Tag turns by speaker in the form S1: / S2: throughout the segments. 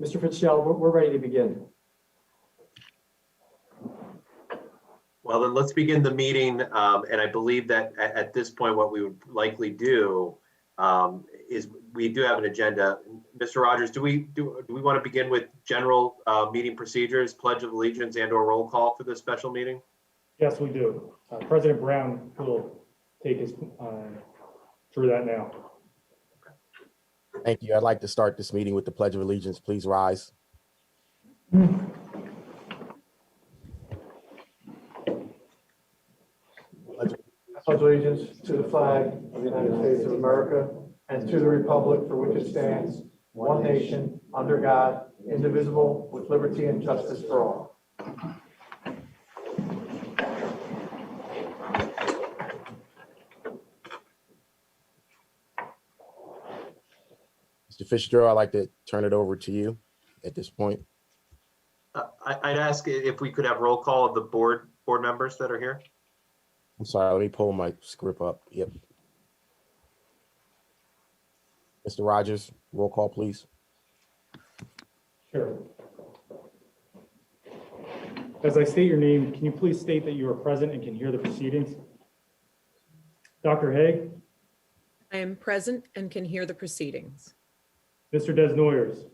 S1: Mr. Fitzgerald, we're ready to begin.
S2: Well, then let's begin the meeting. And I believe that at this point, what we would likely do is we do have an agenda. Mr. Rogers, do we want to begin with general meeting procedures, Pledge of Allegiance and/or roll call for this special meeting?
S1: Yes, we do. President Brown will take us through that now.
S3: Thank you. I'd like to start this meeting with the Pledge of Allegiance. Please rise.
S4: Pledge allegiance to the flag of the United States of America and to the republic for which it stands, one nation, under God, indivisible, with liberty and justice for all.
S3: Mr. Fitzgerald, I'd like to turn it over to you at this point.
S2: I'd ask if we could have roll call of the board members that are here.
S3: I'm sorry, let me pull my script up. Yep. Mr. Rogers, roll call, please.
S1: Sure. As I state your name, can you please state that you are present and can hear the proceedings? Dr. Haig,
S5: I am present and can hear the proceedings.
S1: Mr. Desnoyers,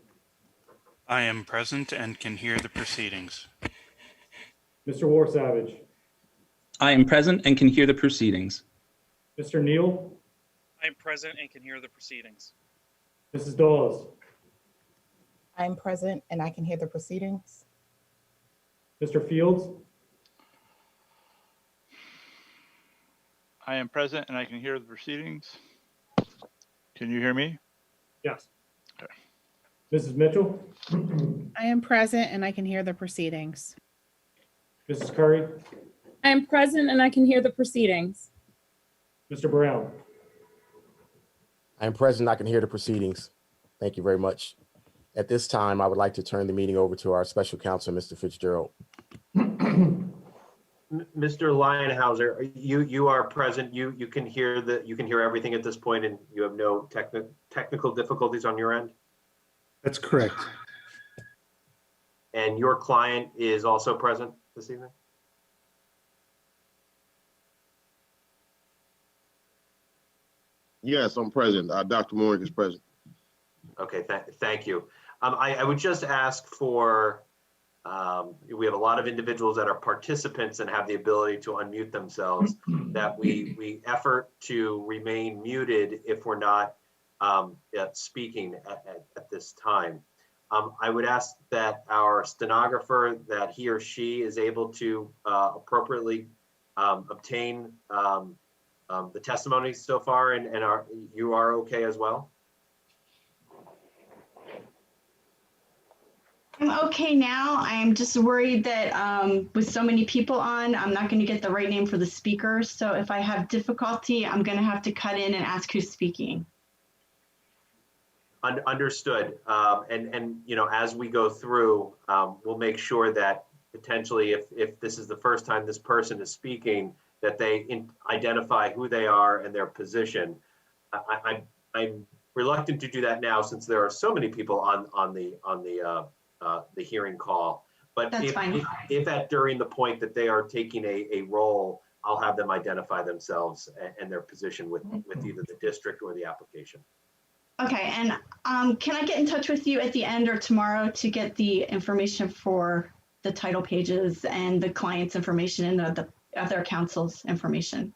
S6: I am present and can hear the proceedings.
S1: Mr. Warsavage,
S7: I am present and can hear the proceedings.
S1: Mr. Neal,
S6: I am present and can hear the proceedings.
S1: Mrs. Dawes,
S8: I am present and I can hear the proceedings.
S1: Mr. Fields,
S9: I am present and I can hear the proceedings. Can you hear me?
S1: yes.
S9: Okay.
S1: Mrs. Mitchell,
S8: I am present and I can hear the proceedings.
S1: Mrs. Curry,
S10: I am present and I can hear the proceedings.
S1: Mr. Brown.
S3: I am present. I can hear the proceedings. Thank you very much. At this time, I would like to turn the meeting over to our special counsel, Mr. Fitzgerald.
S2: Mr. Lionhauser, you are present. You can hear everything at this point, and you have no technical difficulties on your end.
S11: That's correct.
S2: And your client is also present this evening?
S12: Yes, I'm present. Dr. Moore is present.
S2: Okay, thank you. I would just ask for, we have a lot of individuals that are participants and have the ability to unmute themselves, that we effort to remain muted if we're not speaking at this time. I would ask that our stenographer, that he or she is able to appropriately obtain the testimony so far, and you are okay as well?
S13: I'm okay now. I'm just worried that with so many people on, I'm not going to get the right name for the speaker. So if I have difficulty, I'm going to have to cut in and ask who's speaking.
S2: Understood. And you know, as we go through, we'll make sure that potentially if this is the first time this person is speaking, that they identify who they are and their position. I'm reluctant to do that now since there are so many people on the hearing call. But if at during the point that they are taking a role, I'll have them identify themselves and their position with either the district or the application.
S13: Okay, and can I get in touch with you at the end or tomorrow to get the information for the title pages and the client's information and the other counsel's information?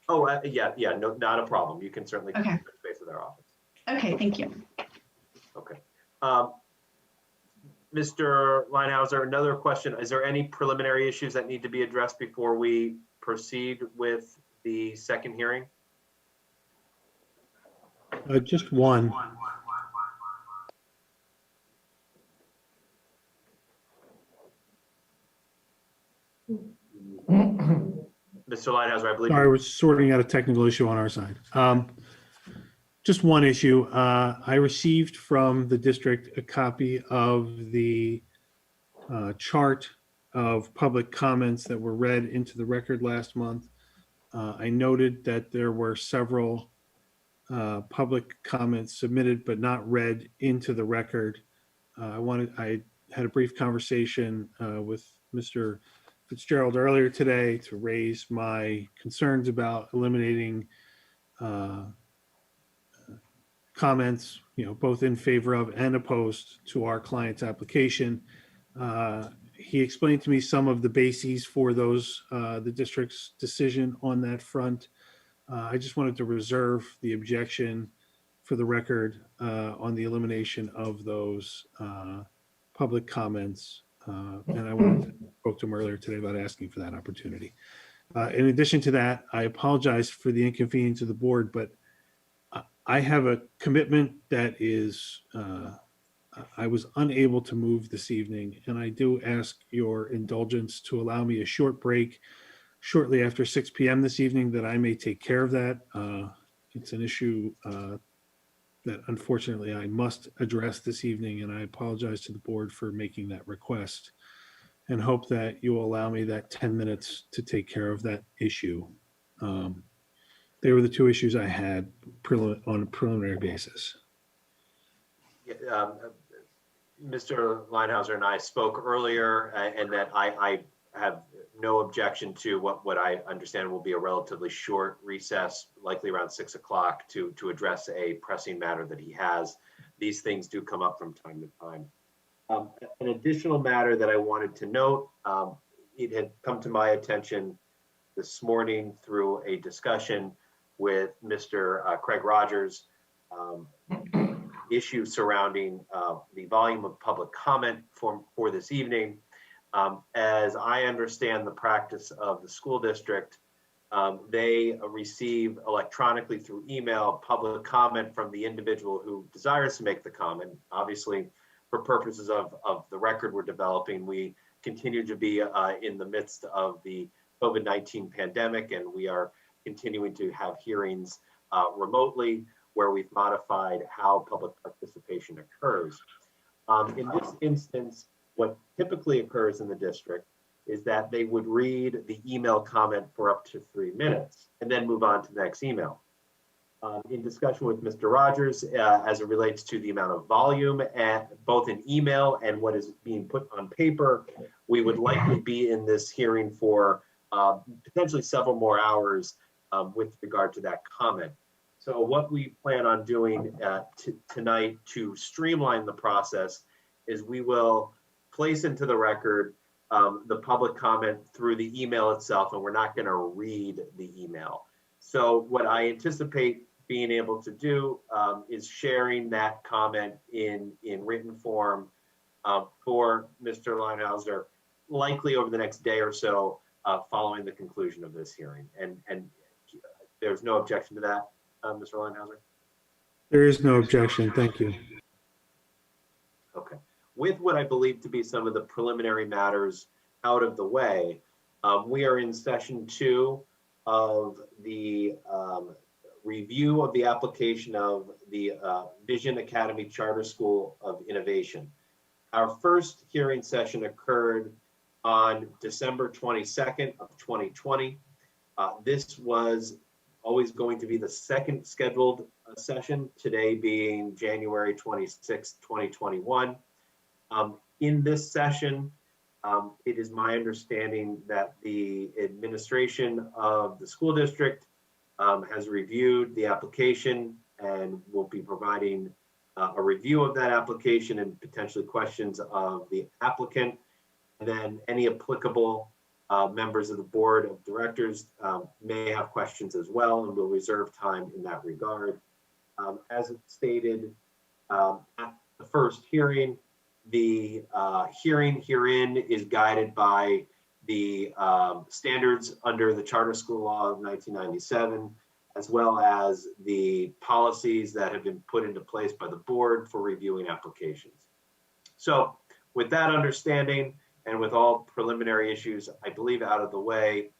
S2: Oh, yeah, no, not a problem. You can certainly touch base with our office.
S13: Okay, thank you.
S2: Okay. Mr. Lionhauser, another question. Is there any preliminary issues that need to be addressed before we proceed with the second hearing?
S11: Just one.
S2: Mr. Lionhauser, I believe.
S11: Sorry, we're sorting out a technical issue on our side. Just one issue. I received from the district a copy of the chart of public comments that were read into the record last month. I noted that there were several public comments submitted but not read into the record. I had a brief conversation with Mr. Fitzgerald earlier today to raise my concerns about eliminating comments, both in favor of and opposed to our client's application. He explained to me some of the bases for the district's decision on that front. I just wanted to reserve the objection for the record on the elimination of those public comments. And I spoke to him earlier today about asking for that opportunity. In addition to that, I apologize for the inconvenience of the board, but I have a commitment that is, I was unable to move this evening, and I do ask your indulgence to allow me a short break shortly after 6 p.m. this evening that I may take care of that. It's an issue that unfortunately I must address this evening, and I apologize to the board for making that request and hope that you will allow me that 10 minutes to take care of that issue. They were the two issues I had on a preliminary basis.
S2: Mr. Linehauser and I spoke earlier, and that I have no objection to what I understand will be a relatively short recess, likely around 6 o'clock, to address a pressing matter that he has. These things do come up from time to time. An additional matter that I wanted to note, it had come to my attention this morning through a discussion with Mr. Craig Rogers, issue surrounding the volume of public comment for this evening. As I understand the practice of the school district, they receive electronically through email public comment from the individual who desires to make the comment. Obviously, for purposes of the record we're developing, we continue to be in the midst of the COVID-19 pandemic, and we are continuing to have hearings remotely where we've modified how public participation occurs. In this instance, what typically occurs in the district is that they would read the email comment for up to 3 minutes and then move on to the next email. In discussion with Mr. Rogers, as it relates to the amount of volume, both in email and what is being put on paper, we would likely be in this hearing for potentially several more hours with regard to that comment. So what we plan on doing tonight to streamline the process is we will place into the record the public comment through the email itself, and we're not going to read the email. So what I anticipate being able to do is sharing that comment in written form for Mr. Linehauser, likely over the next day or so following the conclusion of this hearing. And there's no objection to that, Mr. Linehauser?
S11: There is no objection. Thank you.
S2: Okay. With what I believe to be some of the preliminary matters out of the way, we are in session 2 of the review of the application of the Vision Academy Charter School of Innovation. Our first hearing session occurred on December 22nd of 2020. This was always going to be the second scheduled session, today being January 26, 2021. In this session, it is my understanding that the administration of the school district has reviewed the application and will be providing a review of that application and potentially questions of the applicant. And then any applicable members of the board of directors may have questions as well, and we'll reserve time in that regard. As it stated at the first hearing, the hearing herein is guided by the standards under the Charter School Law of 1997, as well as the policies that have been put into place by the board for reviewing applications. So with that understanding, and with all preliminary issues, I believe, out of the way,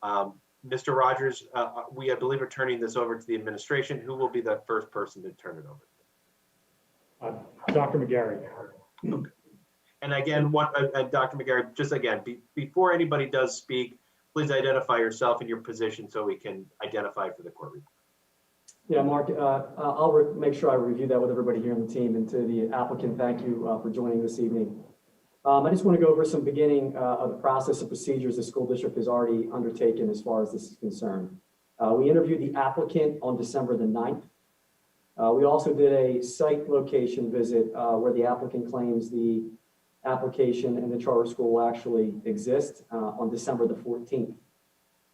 S2: Mr. Rogers, we, I believe, are turning this over to the administration. Who will be the first person to turn it over
S1: to? Dr. McGarry.
S2: Okay. And again, Dr. McGarry, just again, before anybody does speak, please identify yourself and your position so we can identify for the court report.
S14: Yeah, Mark, make sure I review that with everybody here on the team, and to the applicant, thank you for joining this evening. I just want to go over some beginning of the process and procedures the school district has already undertaken as far as this is concerned. We interviewed the applicant on December the 9th. We also did a site location visit where the applicant claims the application and the charter school will actually exist on December the 14th.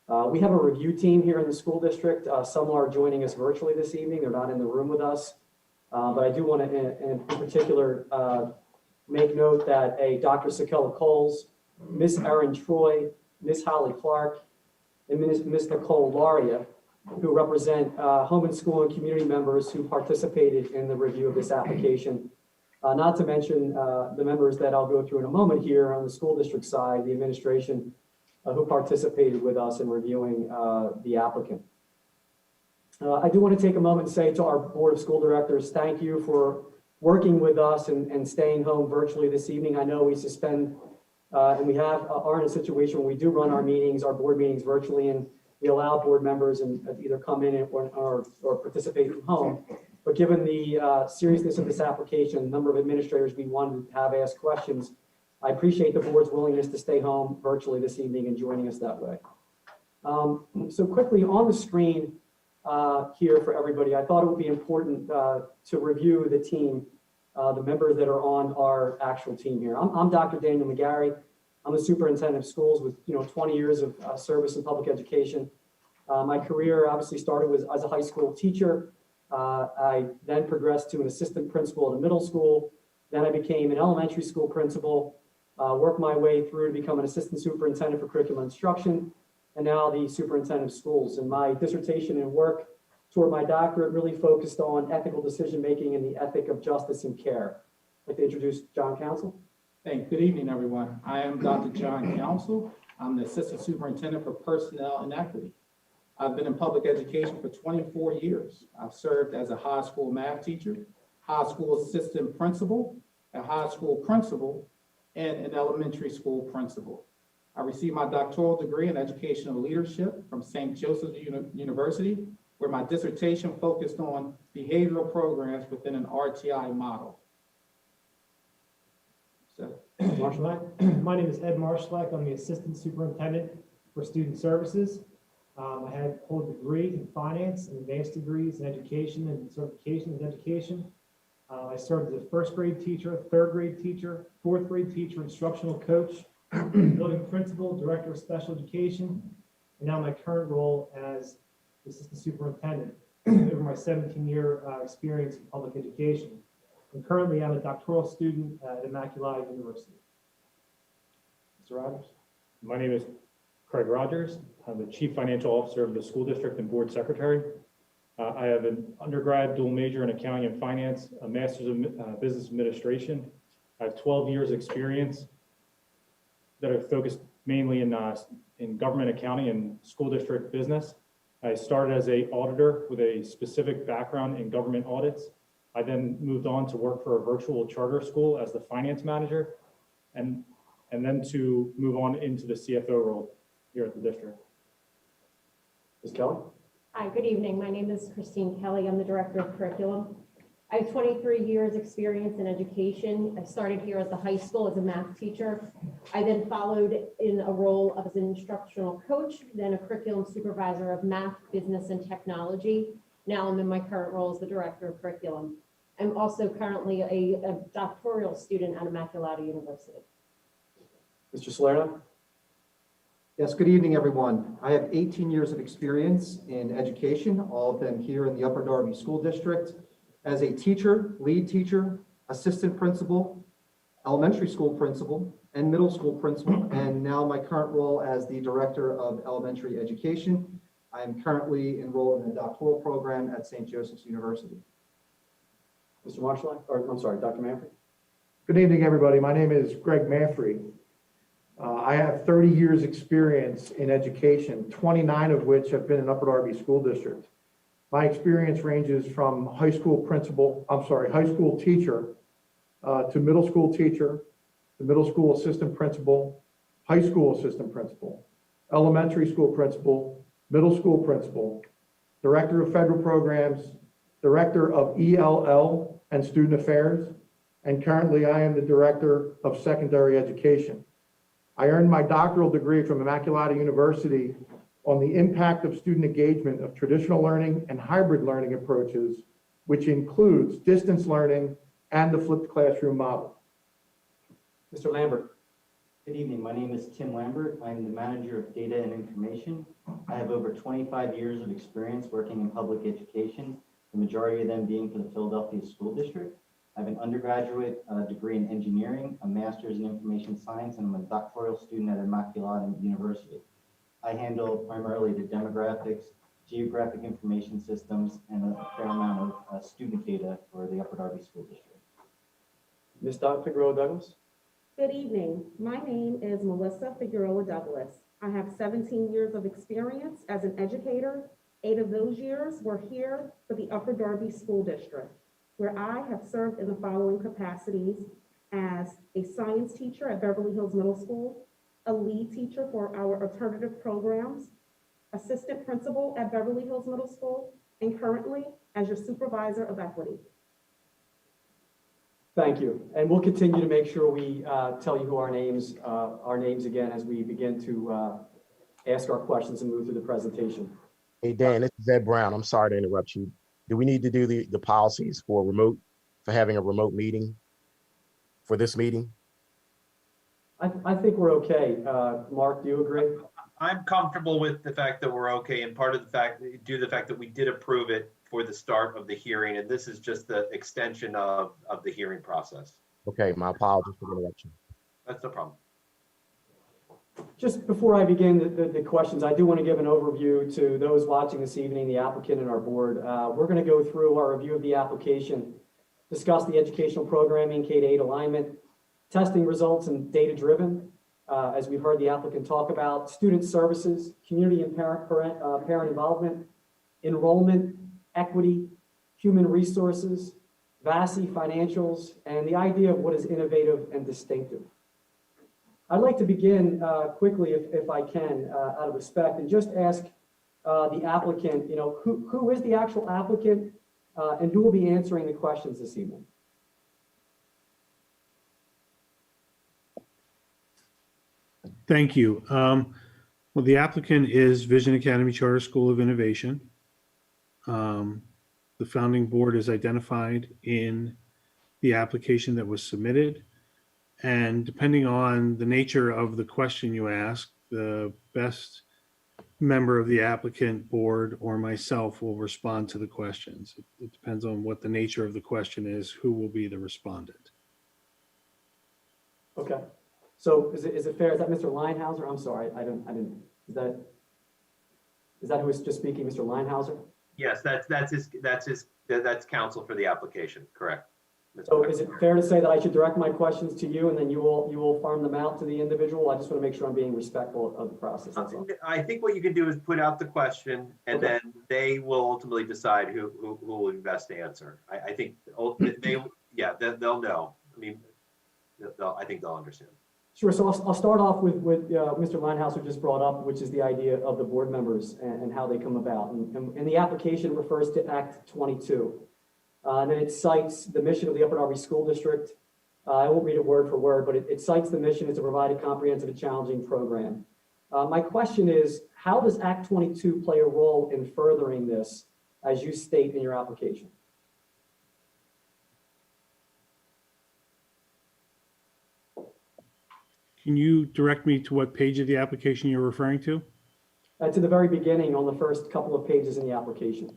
S14: We have a review team here in the school district. Some are joining us virtually this evening. They're not in the room with us. But I do want to, in particular, make note that Dr. Sakella Coles, Miss Erin Troy, Miss Holly Clark, and Miss Nicole Laria, who represent home and school and community members who participated in the review of this application. Not to mention the members that I'll go through in a moment here on the school district side, the administration who participated with us in reviewing the applicant. I do want to take a moment and say to our Board of School Directors, thank you for working with us and staying home virtually this evening. I know we suspend and we are in a situation where we do run our meetings, our board meetings virtually, and we allow board members and either come in or participate from home. But given the seriousness of this application, the number of administrators we wanted to have ask questions, I appreciate the board's willingness to stay home virtually this evening and joining us that way. So quickly on the screen here for everybody, I thought it would be important to review the team, the members that are on our actual team here. I'm Dr. Daniel McGarry. I'm the superintendent of schools with 20 years of service in public education. My career obviously started as a high school teacher. I then progressed to an assistant principal at a middle school. Then I became an elementary school principal, worked my way through to become an assistant superintendent for curriculum instruction, and now the superintendent of schools. And my dissertation and work toward my doctorate really focused on ethical decision-making and the ethic of justice and care. I'd like to introduce John Council.
S15: Thanks. Good evening, everyone. I am Dr. John Council. I'm the Assistant Superintendent for Personnel and Equity. I've been in public education for 24 years. I've served as a high school math teacher, high school assistant principal, a high school principal, and an elementary school principal. I received my doctoral degree in educational leadership from St. Joseph's University, where my dissertation focused on behavioral programs within an RTI model.
S16: My name is Ed Marshlack. I'm the Assistant Superintendent for Student Services. I hold a degree in finance and advanced degrees in education and certification in education. I served as a first grade teacher, third grade teacher, fourth grade teacher, instructional coach, building principal, director of special education, and now my current role as assistant superintendent over my 17-year experience in public education. And currently, I'm a doctoral student at Immaculata University.
S1: Mr. Rogers. My name is Craig Rogers. I'm the Chief Financial Officer of the school district and board secretary. I have an undergrad dual major in accounting and finance, a master's of business administration. I have 12 years experience that are focused mainly in government accounting and school district business. I started as an auditor with a specific background in government audits. I then moved on to work for a virtual charter school as the finance manager, and then to move on into the CFO role here at the district.
S14: Ms. Kelly?
S17: Hi, good evening. My name is Christine Kelly. I'm the Director of Curriculum. I have 23 years experience in education. I started here at the high school as a math teacher. I then followed in a role as an instructional coach, then a curriculum supervisor of math, business, and technology. Now I'm in my current role as the Director of Curriculum. I'm also currently a doctoral student at Immaculata University.
S14: Mr. Salerno?
S18: Yes, good evening, everyone. I have 18 years of experience in education, all of them here in the Upper Darby School District, as a teacher, lead teacher, assistant principal, elementary school principal, and middle school principal, and now my current role as the Director of Elementary Education. I am currently enrolled in a doctoral program at St. Joseph's University.
S14: Mr. Marshall, or I'm sorry, Dr. Manfrey.
S4: Good evening, everybody. My name is Greg Manfrey. I have 30 years experience in education, 29 of which have been in Upper Darby School District. My experience ranges from high school teacher to middle school teacher, to middle school assistant principal, high school assistant principal, elementary school principal, middle school principal, Director of Federal Programs, Director of ELL and Student Affairs, and currently I am the Director of Secondary Education. I earned my doctoral degree from Immaculata University on the impact of student engagement of traditional learning and hybrid learning approaches, which includes distance learning and the flipped classroom model.
S14: Mr. Lambert.
S19: Good evening. My name is Tim Lambert. I'm the manager of data and information. I have over 25 years of experience working in public education, the majority of them being for the Philadelphia School District. I have an undergraduate degree in engineering, a master's in information science, and I'm a doctoral student at Immaculata University. I handle primarily the demographics, geographic information systems, and a fair amount of student data for the Upper Darby School District.
S14: Ms. Figueroa Douglas.
S20: Good evening. My name is Melissa Figueroa Douglas. I have 17 years of experience as an educator. 8 of those years were here for the Upper Darby School District, where I have served in the following capacities: as a science teacher at Beverly Hills Middle School, a lead teacher for our alternative programs, assistant principal at Beverly Hills Middle School, and currently as your supervisor of equity.
S14: Thank you. And we'll continue to make sure we tell you who our names again as we begin to ask our questions and move through the presentation.
S3: Hey, Dan, this is Ed Brown. I'm sorry to interrupt you. Do we need to do the policies for having a remote meeting for this meeting?
S14: I think we're okay. Mark, do you agree?
S2: I'm comfortable with the fact that we're okay, and part of the fact, due to the fact that we did approve it for the start of the hearing, and this is just the extension of the hearing process.
S3: Okay, my apologies for the interruption.
S2: That's no problem.
S14: Just before I begin the questions, I do want to give an overview to those watching this evening, the applicant and our board. We're going to go through our review of the application, discuss the educational programming, K-8 alignment, testing results and data-driven, as we've heard the applicant talk about, student services, community and parent involvement, enrollment, equity, human resources, VASI financials, and the idea of what is innovative and distinctive. I'd like to begin quickly, if I can, out of respect, and just ask the applicant, who is the actual applicant and who will be answering the questions this evening?
S11: Thank you. Well, the applicant is Vision Academy Charter School of Innovation. The founding board is identified in the application that was submitted. And depending on the nature of the question you ask, the best member of the applicant board or myself will respond to the questions. It depends on what the nature of the question is, who will be the respondent.
S14: Okay. So is it fair? Is that Mr. Leinhauser? I'm sorry, I didn't. Is that who is just speaking, Mr. Leinhauser?
S2: Yes, that's counsel for the application, correct.
S14: So is it fair to say that I should direct my questions to you and then you will farm them out to the individual? I just want to make sure I'm being respectful of the process. That's all.
S2: I think what you can do is put out the question and then they will ultimately decide who will be best to answer. I think they'll know. I mean, I think they'll understand.
S14: Sure. So I'll start off with Mr. Leinhauser just brought up, which is the idea of the board members and how they come about. And the application refers to Act 22. And then it cites the mission of the Upper Darby School District. I won't read it word for word, but it cites the mission is to provide a comprehensive and challenging program. My question is, how does Act 22 play a role in furthering this, as you state in your application?
S11: Can you direct me to what page of the application you're referring to?
S14: To the very beginning on the first couple of pages in the application.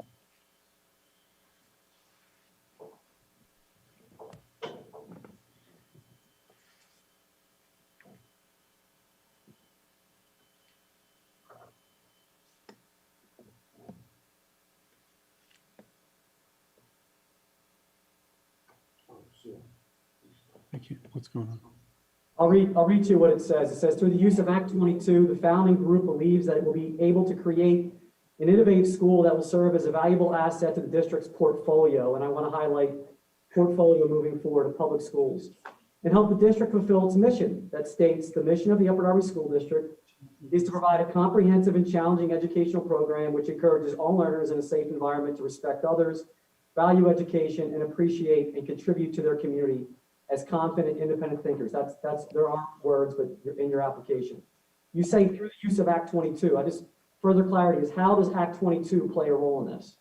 S11: Thank you. What's going on?
S14: I'll read to you what it says. It says, through the use of Act 22, the founding group believes that it will be able to create an innovative school that will serve as a valuable asset to the district's portfolio. And I want to highlight portfolio moving forward of public schools and help the district fulfill its mission that states the mission of the Upper Darby School District is to provide a comprehensive and challenging educational program which encourages all learners in a safe environment to respect others, value education, and appreciate and contribute to their community as confident, independent thinkers. There are words, but you're in your application. You say through the use of Act 22. Further clarity is, how does Act 22 play a role in this?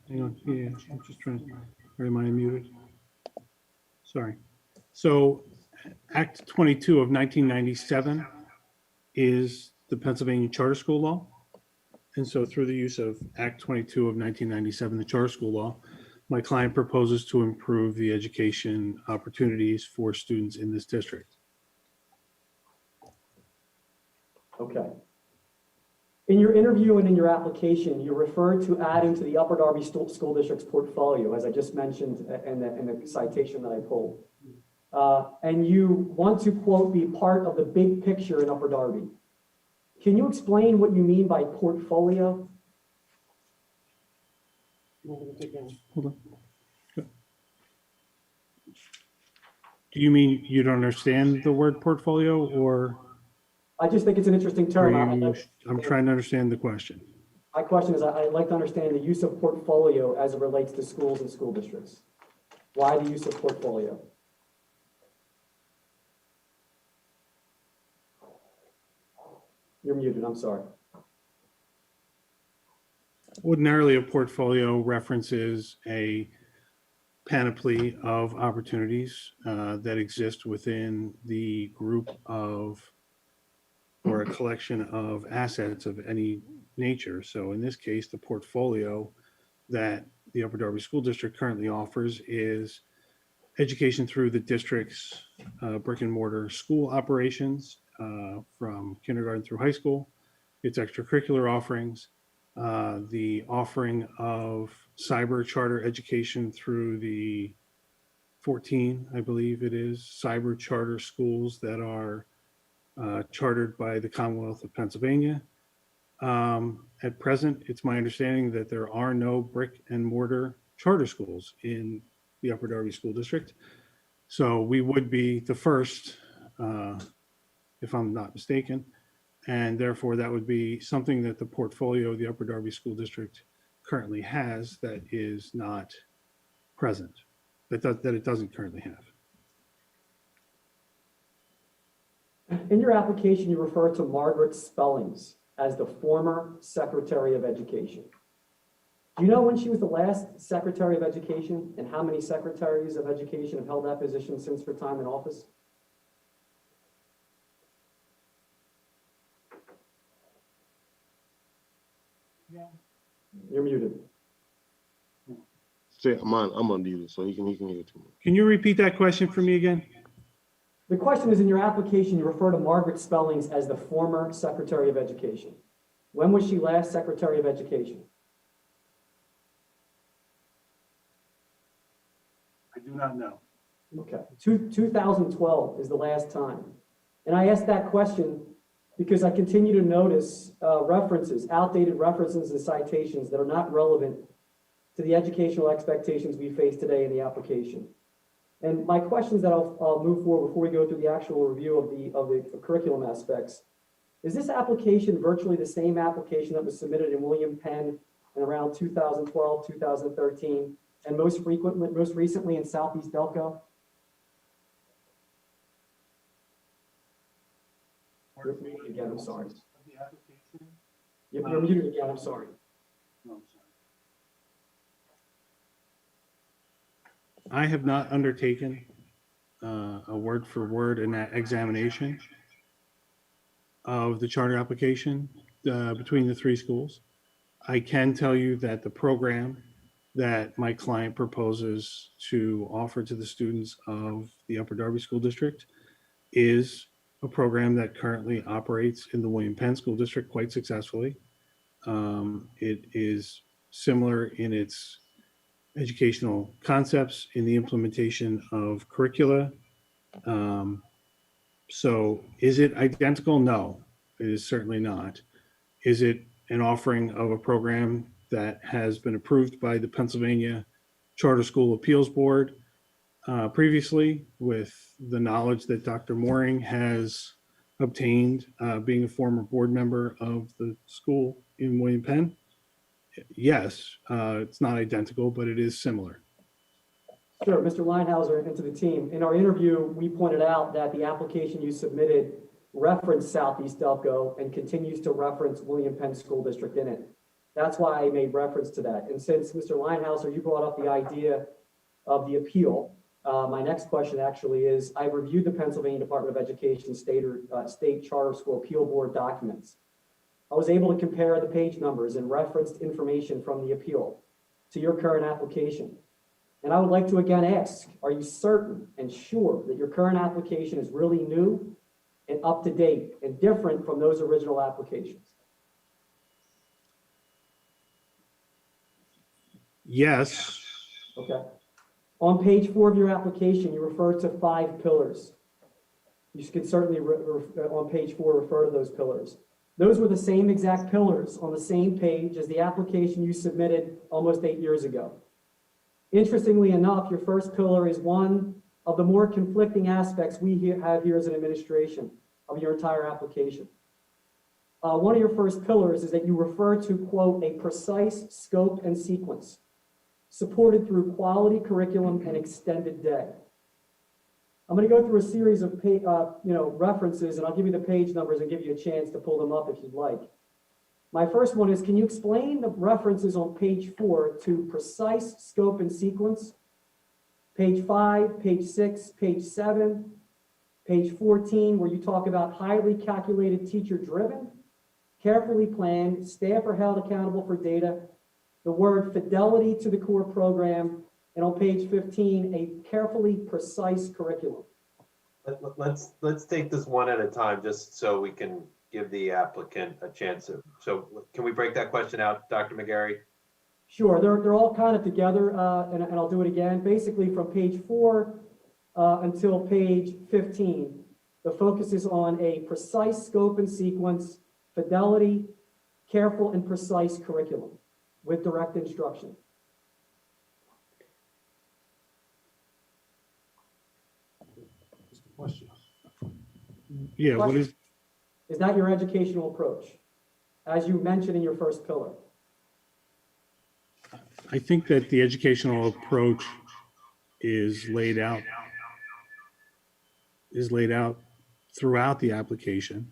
S11: Hang on, yeah, I'm just trying to, or am I muted? Sorry. So Act 22 of 1997 is the Pennsylvania Charter School Law. And so through the use of Act 22 of 1997, the Charter School Law, my client proposes to improve the education opportunities for students in this district.
S14: Okay. In your interview and in your application, you referred to adding to the Upper Darby School District's portfolio, as I just mentioned in the citation that I pulled. And you want to, quote, be part of the big picture in Upper Darby. Can you explain what you mean by portfolio?
S11: Hold on. Do you mean you don't understand the word portfolio, or?
S14: I just think it's an interesting term.
S11: I'm trying to understand the question.
S14: My question is, I'd like to understand the use of portfolio as it relates to schools and school districts. Why the use of portfolio? You're muted, I'm sorry.
S11: Ordinarily, a portfolio references a panoply of opportunities that exist within the group of, or a collection of assets of any nature. So in this case, the portfolio that the Upper Darby School District currently offers is education through the district's brick and mortar school operations from kindergarten through high school, its extracurricular offerings, the offering of cyber charter education through the 14, I believe it is, cyber charter schools that are chartered by the Commonwealth of Pennsylvania. At present, it's my understanding that there are no brick and mortar charter schools in the Upper Darby School District. So we would be the first, if I'm not mistaken, and therefore that would be something that the portfolio of the Upper Darby School District currently has that is not present, that it doesn't currently have.
S14: In your application, you refer to Margaret Spellings as the former Secretary of Education. Do you know when she was the last Secretary of Education and how many secretaries of education have held that position since her time in office? You're muted.
S12: Say, I'm unmuted, so he can hear too.
S11: Can you repeat that question for me again?
S14: The question is, in your application, you refer to Margaret Spellings as the former Secretary of Education. When was she last Secretary of Education?
S11: I do not know.
S14: Okay, 2012 is the last time. And I asked that question because I continue to notice outdated references and citations that are not relevant to the educational expectations we face today in the application. And my questions that I'll move forward before we go through the actual review of the curriculum aspects. Is this application virtually the same application that was submitted in William Penn in around 2012, 2013, and most recently in Southeast Delco? You're muted again, I'm sorry. You're muted again, I'm sorry.
S11: I have not undertaken a word for word examination of the charter application between the three schools. I can tell you that the program that my client proposes to offer to the students of the Upper Darby School District is a program that currently operates in the William Penn School District quite successfully. It is similar in its educational concepts, in the implementation of curricula. So is it identical? No, it is certainly not. Is it an offering of a program that has been approved by the Pennsylvania Charter School Appeals Board previously, with the knowledge that Dr. Mooring has obtained being a former board member of the school in William Penn. Yes, it's not identical, but it is similar.
S14: Sure, Mr. Linehauser, and to the team. In our interview, we pointed out that the application you submitted referenced Southeast Delco and continues to reference William Penn School District in it. That's why I made reference to that. And since Mr. Linehauser, you brought up the idea of the appeal, my next question actually is, I reviewed the Pennsylvania Department of Education State Charter School Appeal Board documents. I was able to compare the page numbers and referenced information from the appeal to your current application. And I would like to again ask, are you certain and sure that your current application is really new and up to date and different from those original applications?
S11: Yes.
S14: Okay. On page 4 of your application, you refer to 5 pillars. You can certainly, on page 4, refer to those pillars. Those were the same exact pillars on the same page as the application you submitted almost 8 years ago. Interestingly enough, your first pillar is one of the more conflicting aspects we have here as an administration of your entire application. One of your first pillars is that you refer to, quote, a precise scope and sequence supported through quality curriculum and extended day. I'm going to go through a series of references, and I'll give you the page numbers and give you a chance to pull them up if you'd like. My first one is, can you explain the references on page 4 to precise scope and sequence? Page 5, page 6, page 7, page 14, where you talk about highly calculated, teacher-driven, carefully planned, staff are held accountable for data, the word fidelity to the core program, and on page 15, a carefully precise curriculum.
S2: Let's take this one at a time, just so we can give the applicant a chance to. So can we break that question out, Dr. McGarry?
S14: Sure, they're all kind of together, and I'll do it again. Basically, from page 4 until page 15, the focus is on a precise scope and sequence, fidelity, careful and precise curriculum with direct instruction.
S11: Yeah, what is?
S14: Is that your educational approach, as you mentioned in your first pillar?
S11: I think that the educational approach is laid out throughout the application.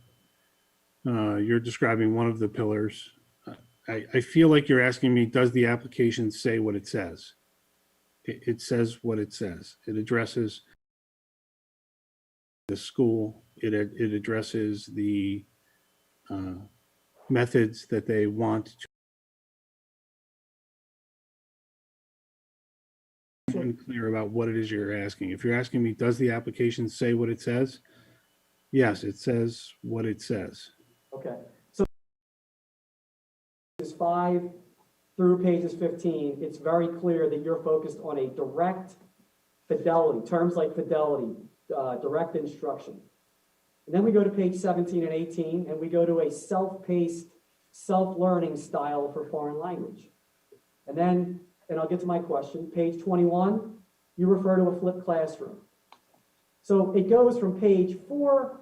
S11: You're describing one of the pillars. I feel like you're asking me, does the application say what it says? It says what it says. It addresses the school. It addresses the methods that they want to. I'm unclear about what it is you're asking. If you're asking me, does the application say what it says? Yes, it says what it says.
S14: Okay, so pages 5 through pages 15, it's very clear that you're focused on a direct fidelity, terms like fidelity, direct instruction. And then we go to page 17 and 18, and we go to a self-paced, self-learning style for foreign language. And then, and I'll get to my question, page 21, you refer to a flipped classroom. So it goes from page 4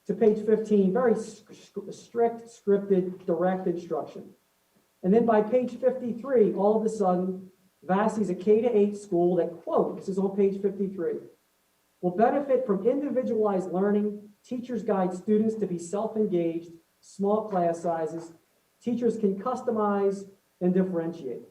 S14: to page 15, very strict, scripted, direct instruction. And then by page 53, all of a sudden, Vassey's a K-8 school that, quote, this is on page 53, will benefit from individualized learning. Teachers guide students to be self-engaged, small class sizes. Teachers can customize and differentiate.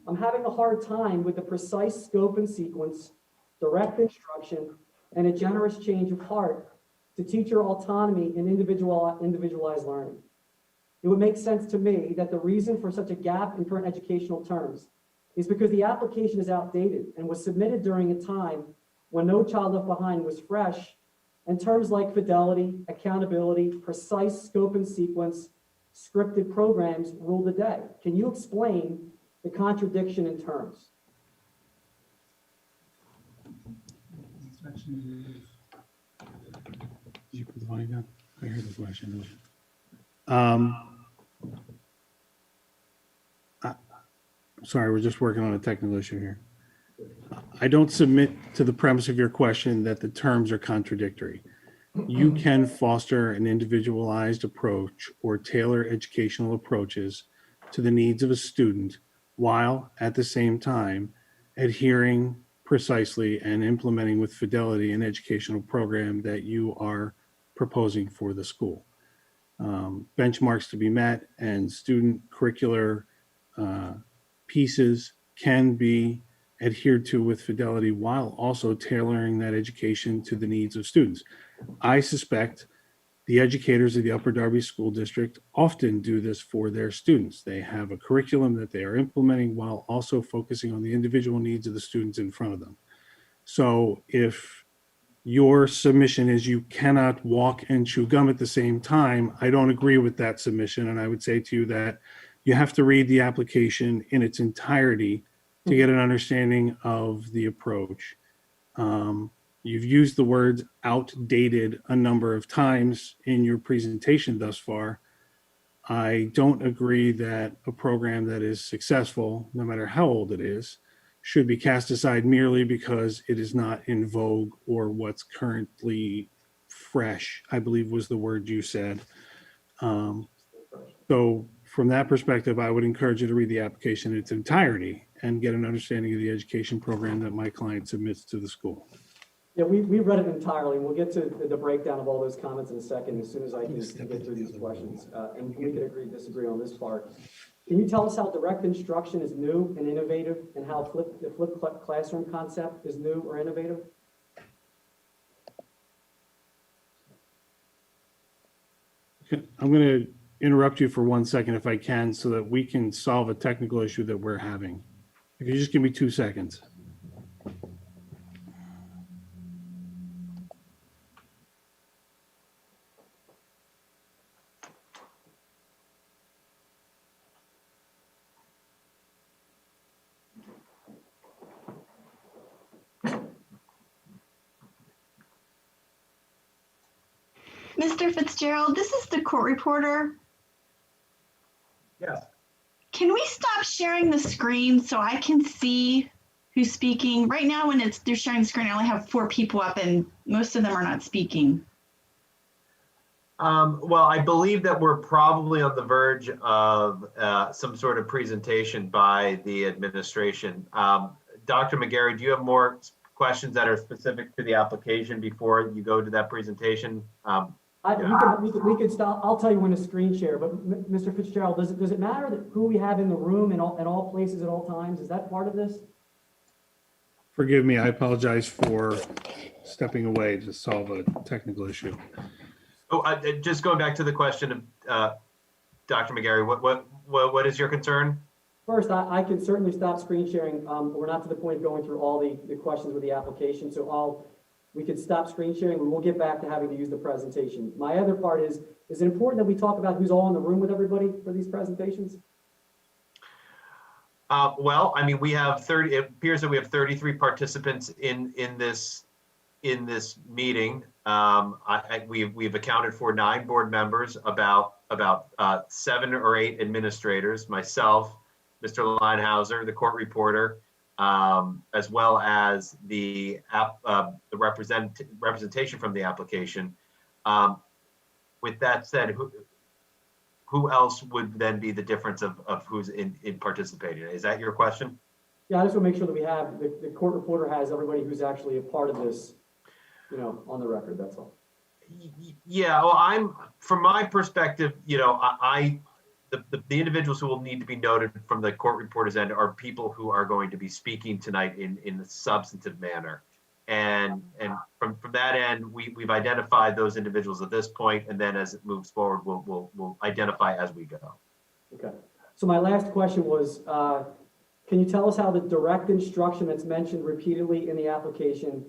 S14: I'm having a hard time with the precise scope and sequence, direct instruction, and a generous change of heart to teacher autonomy and individualized learning. It would make sense to me that the reason for such a gap in current educational terms is because the application is outdated and was submitted during a time when No Child Left Behind was fresh, and terms like fidelity, accountability, precise scope and sequence, scripted programs rule the day. Can you explain the contradiction in terms?
S11: Did you put the volume down? I heard the question. Sorry, we're just working on a technical issue here. I don't submit to the premise of your question that the terms are contradictory. You can foster an individualized approach or tailor educational approaches to the needs of a student while at the same time adhering precisely and implementing with fidelity an educational program that you are proposing for the school. Benchmarks to be met and student curricular pieces can be adhered to with fidelity while also tailoring that education to the needs of students. I suspect the educators of the Upper Darby School District often do this for their students. They have a curriculum that they are implementing while also focusing on the individual needs of the students in front of them. So if your submission is you cannot walk and chew gum at the same time, I don't agree with that submission. And I would say to you that you have to read the application in its entirety to get an understanding of the approach. You've used the words outdated a number of times in your presentation thus far. I don't agree that a program that is successful, no matter how old it is, should be cast aside merely because it is not in vogue or what's currently fresh, I believe was the word you said. So from that perspective, I would encourage you to read the application in its entirety and get an understanding of the education program that my client submits to the school.
S14: Yeah, we read it entirely. We'll get to the breakdown of all those comments in a second, as soon as I can get through these questions. And we can agree, disagree on this part. Can you tell us how direct instruction is new and innovative, and how the flipped classroom concept is new or innovative?
S11: I'm going to interrupt you for 1 second if I can, so that we can solve a technical issue that we're having. If you just give me 2 seconds.
S13: Mr. Fitzgerald, this is the court reporter.
S2: Yes.
S13: Can we stop sharing the screen so I can see who's speaking? Right now, when they're sharing the screen, I only have 4 people up and most of them are not speaking.
S2: Well, I believe that we're probably on the verge of some sort of presentation by the administration. Dr. McGarry, do you have more questions that are specific to the application before you go to that presentation?
S14: We could stop. I'll tell you when to screen share, but Mr. Fitzgerald, does it matter that who we have in the room in all places at all times? Is that part of this?
S11: Forgive me, I apologize for stepping away to solve a technical issue.
S2: Oh, just going back to the question of Dr. McGarry, what is your concern?
S14: First, I can certainly stop screen sharing. We're not to the point of going through all the questions with the application, so we could stop screen sharing and we'll get back to having to use the presentation. My other part is it important that we talk about who's all in the room with everybody for these presentations?
S2: Well, I mean, we have it appears that we have 33 participants in this meeting. We've accounted for 9 board members, about 7 or 8 administrators, myself, Mr. Linehauser, the court reporter, as well as the representation from the application. With that said, who else would then be the difference of who's in participating? Is that your question?
S14: Yeah, I just want to make sure that we have, the court reporter has everybody who's actually a part of this, on the record, that's all.
S2: Yeah, well, from my perspective, the individuals who will need to be noted from the court reporter's end are people who are going to be speaking tonight in a substantive manner. And from that end, we've identified those individuals at this point, and then as it moves forward, we'll identify as we go.
S14: Okay. So my last question was, can you tell us how the direct instruction that's mentioned repeatedly in the application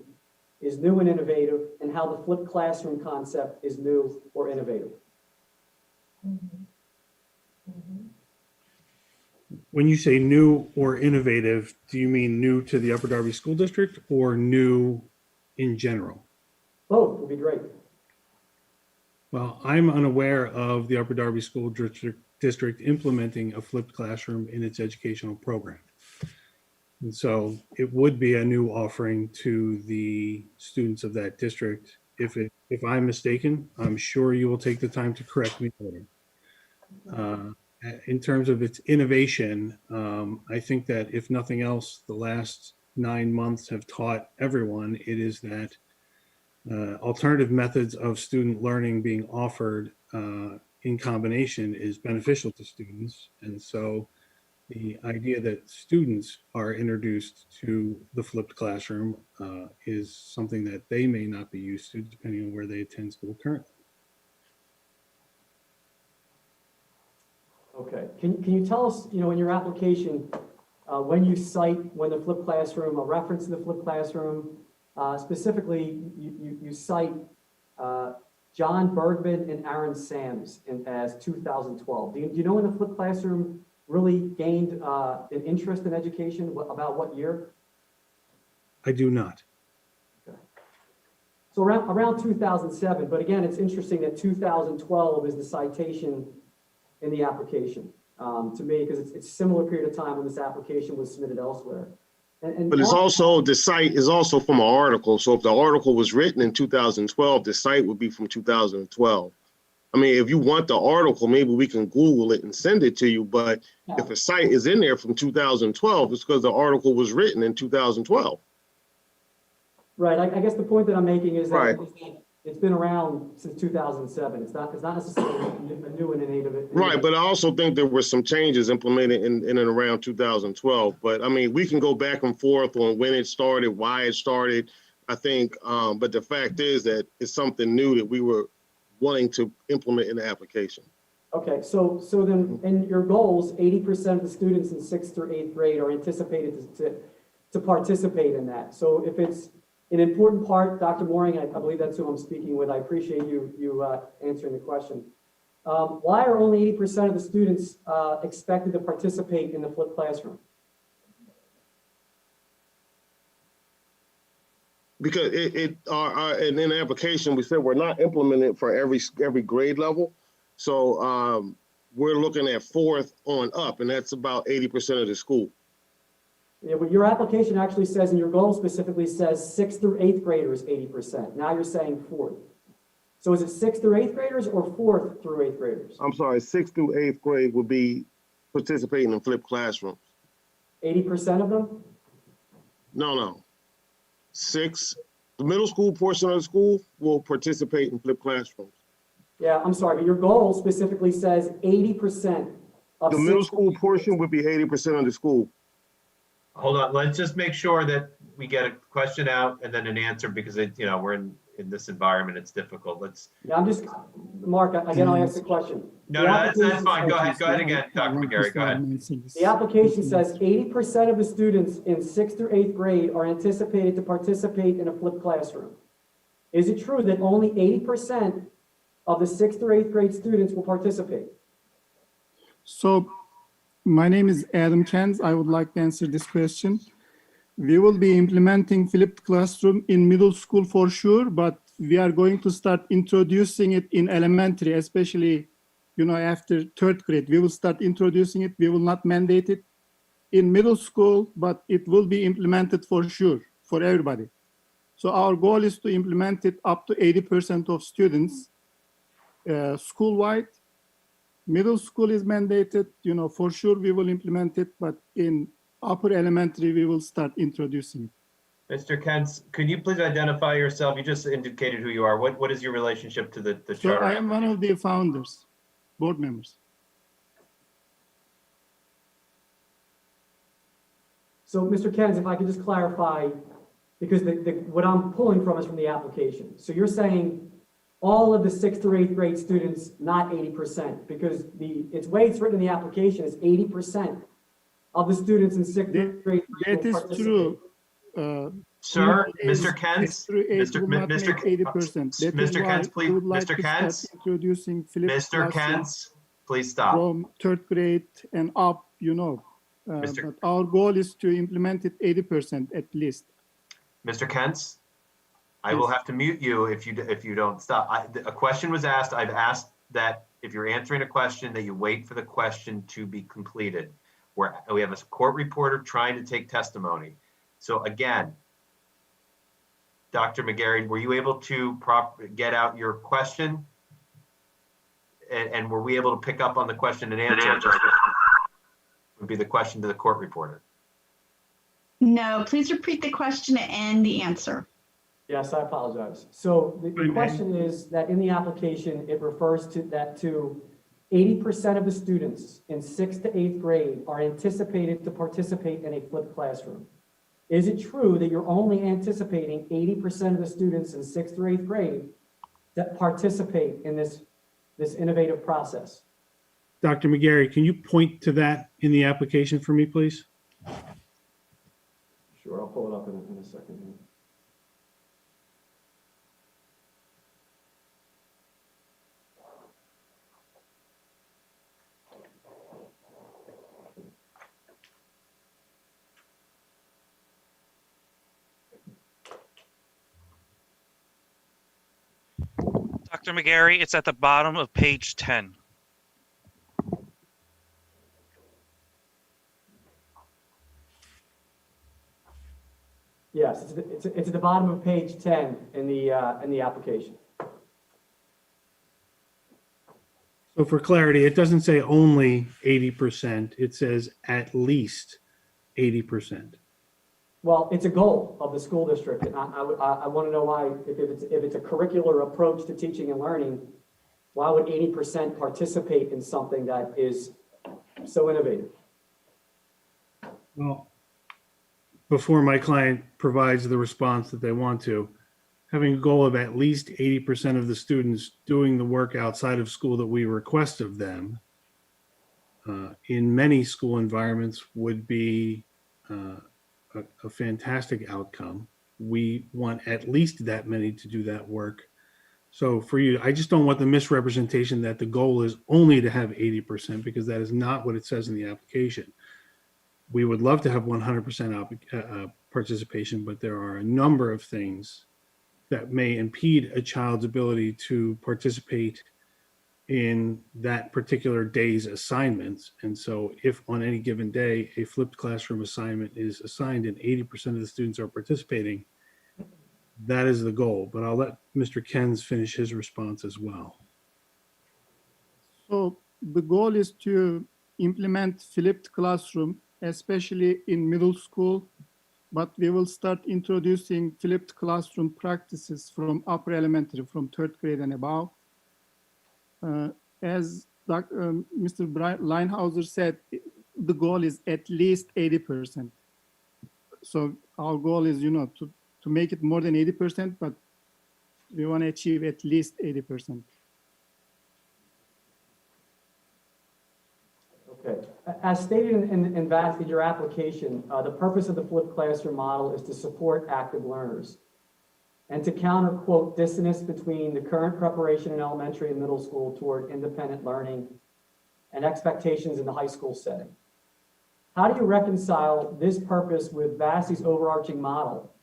S14: is new and innovative, and how the flipped classroom concept is new or innovative?
S11: When you say new or innovative, do you mean new to the Upper Darby School District or new in general?
S14: Both would be great.
S11: Well, I'm unaware of the Upper Darby School District implementing a flipped classroom in its educational program. And so it would be a new offering to the students of that district. If I'm mistaken, I'm sure you will take the time to correct me later. In terms of its innovation, I think that if nothing else, the last 9 months have taught everyone it is that alternative methods of student learning being offered in combination is beneficial to students. And so the idea that students are introduced to the flipped classroom is something that they may not be used to depending on where they attend school currently.
S14: Okay, can you tell us, in your application, when you cite, when the flipped classroom, a reference to the flipped classroom, specifically, you cite John Bergman and Aaron Sams as 2012. Do you know when the flipped classroom really gained an interest in education, about what year?
S11: I do not.
S14: Okay. So around 2007, but again, it's interesting that 2012 is the citation in the application to me, because it's a similar period of time when this application was submitted elsewhere.
S12: But it's also, the site is also from an article. So if the article was written in 2012, the site would be from 2012. I mean, if you want the article, maybe we can Google it and send it to you. But if a site is in there from 2012, it's because the article was written in 2012.
S14: Right. I guess the point that I'm making is that,
S12: right.
S14: It's been around since 2007. It's not necessarily a new and innovative.
S12: Right, but I also think there were some changes implemented in and around 2012. But I mean, we can go back and forth on when it started, why it started. I think, but the fact is that it's something new that we were wanting to implement in the application.
S14: Okay, so then in your goals, 80% of the students in 6th through 8th grade are anticipated to participate in that. So if it's an important part, Dr. Mooring, I believe that's who I'm speaking with. I appreciate you answering the question. Why are only 80% of the students expected to participate in the flipped classroom?
S12: Because in the application, we said we're not implementing it for every grade level. So we're looking at 4th on up, and that's about 80% of the school.
S14: Yeah, but your application actually says, and your goal specifically says 6th through 8th graders, 80%. Now you're saying 4th. So is it 6th through 8th graders or 4th through 8th graders?
S12: I'm sorry, 6th through 8th grade would be participating in flipped classrooms.
S14: 80% of them?
S12: No. The middle school portion of the school will participate in flipped classrooms.
S14: Yeah, I'm sorry, but your goal specifically says 80% of
S12: the middle school portion would be 80% of the school.
S2: Hold on, let's just make sure that we get a question out and then an answer, because we're in this environment, it's difficult.
S14: Yeah, I'm just, Mark, again, I'll ask the question.
S2: No, that's fine. Go ahead again, Dr. McGarry, go ahead.
S14: The application says 80% of the students in 6th through 8th grade are anticipated to participate in a flipped classroom. Is it true that only 80% of the 6th through 8th grade students will participate?
S21: So my name is Adam Chance. I would like to answer this question. We will be implementing flipped classroom in middle school for sure, but we are going to start introducing it in elementary, especially, after 3rd grade. We will start introducing it. We will not mandate it in middle school, but it will be implemented for sure for everybody. So our goal is to implement it up to 80% of students school-wide. Middle school is mandated, for sure we will implement it, but in upper elementary, we will start introducing it.
S2: Mr. Kentz, could you please identify yourself? You just indicated who you are. What is your relationship to the
S21: So
S2: charter?
S21: I am one of the founders, board members.
S14: So Mr. Kentz, if I could just clarify, because what I'm pulling from is from the application. So you're saying all of the 6th through 8th grade students, not 80%, because it's way it's written in the application is 80% of the students in 6th grade.
S21: That is true.
S2: Sir, Mr. Kentz,
S21: Mr.
S2: Kentz, please, Mr. Kentz,
S21: introducing
S2: Mr. Kentz, please stop.
S21: From 3rd grade and up, but our goal is to implement it 80% at least.
S2: Mr. Kentz, I will have to mute you if you don't stop. A question was asked. I've asked that if you're answering a question, that you wait for the question to be completed. We have a court reporter trying to take testimony. So again, Dr. McGarry, were you able to get out your question? And were we able to pick up on the question and answer? Would be the question to the court reporter.
S13: No, please repeat the question and the answer.
S14: Yes, I apologize. So the question is that in the application, it refers to 80% of the students in 6th to 8th grade are anticipated to participate in a flipped classroom. Is it true that you're only anticipating 80% of the students in 6th or 8th grade that participate in this innovative process?
S11: Dr. McGarry, can you point to that in the application for me, please?
S14: Sure, I'll pull it up in a second here.
S6: Dr. McGarry, it's at the bottom of page 10.
S14: Yes, it's at the bottom of page 10 in the application.
S11: So for clarity, it doesn't say only 80%. It says at least 80%.
S14: Well, it's a goal of the school district, and I want to know why, if it's a curricular approach to teaching and learning, why would 80% participate in something that is so innovative?
S11: Well, before my client provides the response that they want to, having a goal of at least 80% of the students doing the work outside of school that we request of them in many school environments would be a fantastic outcome. We want at least that many to do that work. So for you, I just don't want the misrepresentation that the goal is only to have 80%, because that is not what it says in the application. We would love to have 100% participation, but there are a number of things that may impede a child's ability to participate in that particular day's assignments. And so if on any given day, a flipped classroom assignment is assigned and 80% of the students are participating, that is the goal. But I'll let Mr. Kens finish his response as well.
S21: So the goal is to implement flipped classroom, especially in middle school, but we will start introducing flipped classroom practices from upper elementary, from 3rd grade and above. As Mr. Leinhauser said, the goal is at least 80%. So our goal is, to make it more than 80%, but we want to achieve at least 80%.
S14: Okay. As stated in your application, the purpose of the flipped classroom model is to support active learners and to counter, quote, dissonance between the current preparation in elementary and middle school toward independent learning and expectations in the high school setting. How do you reconcile this purpose with Vassey's overarching model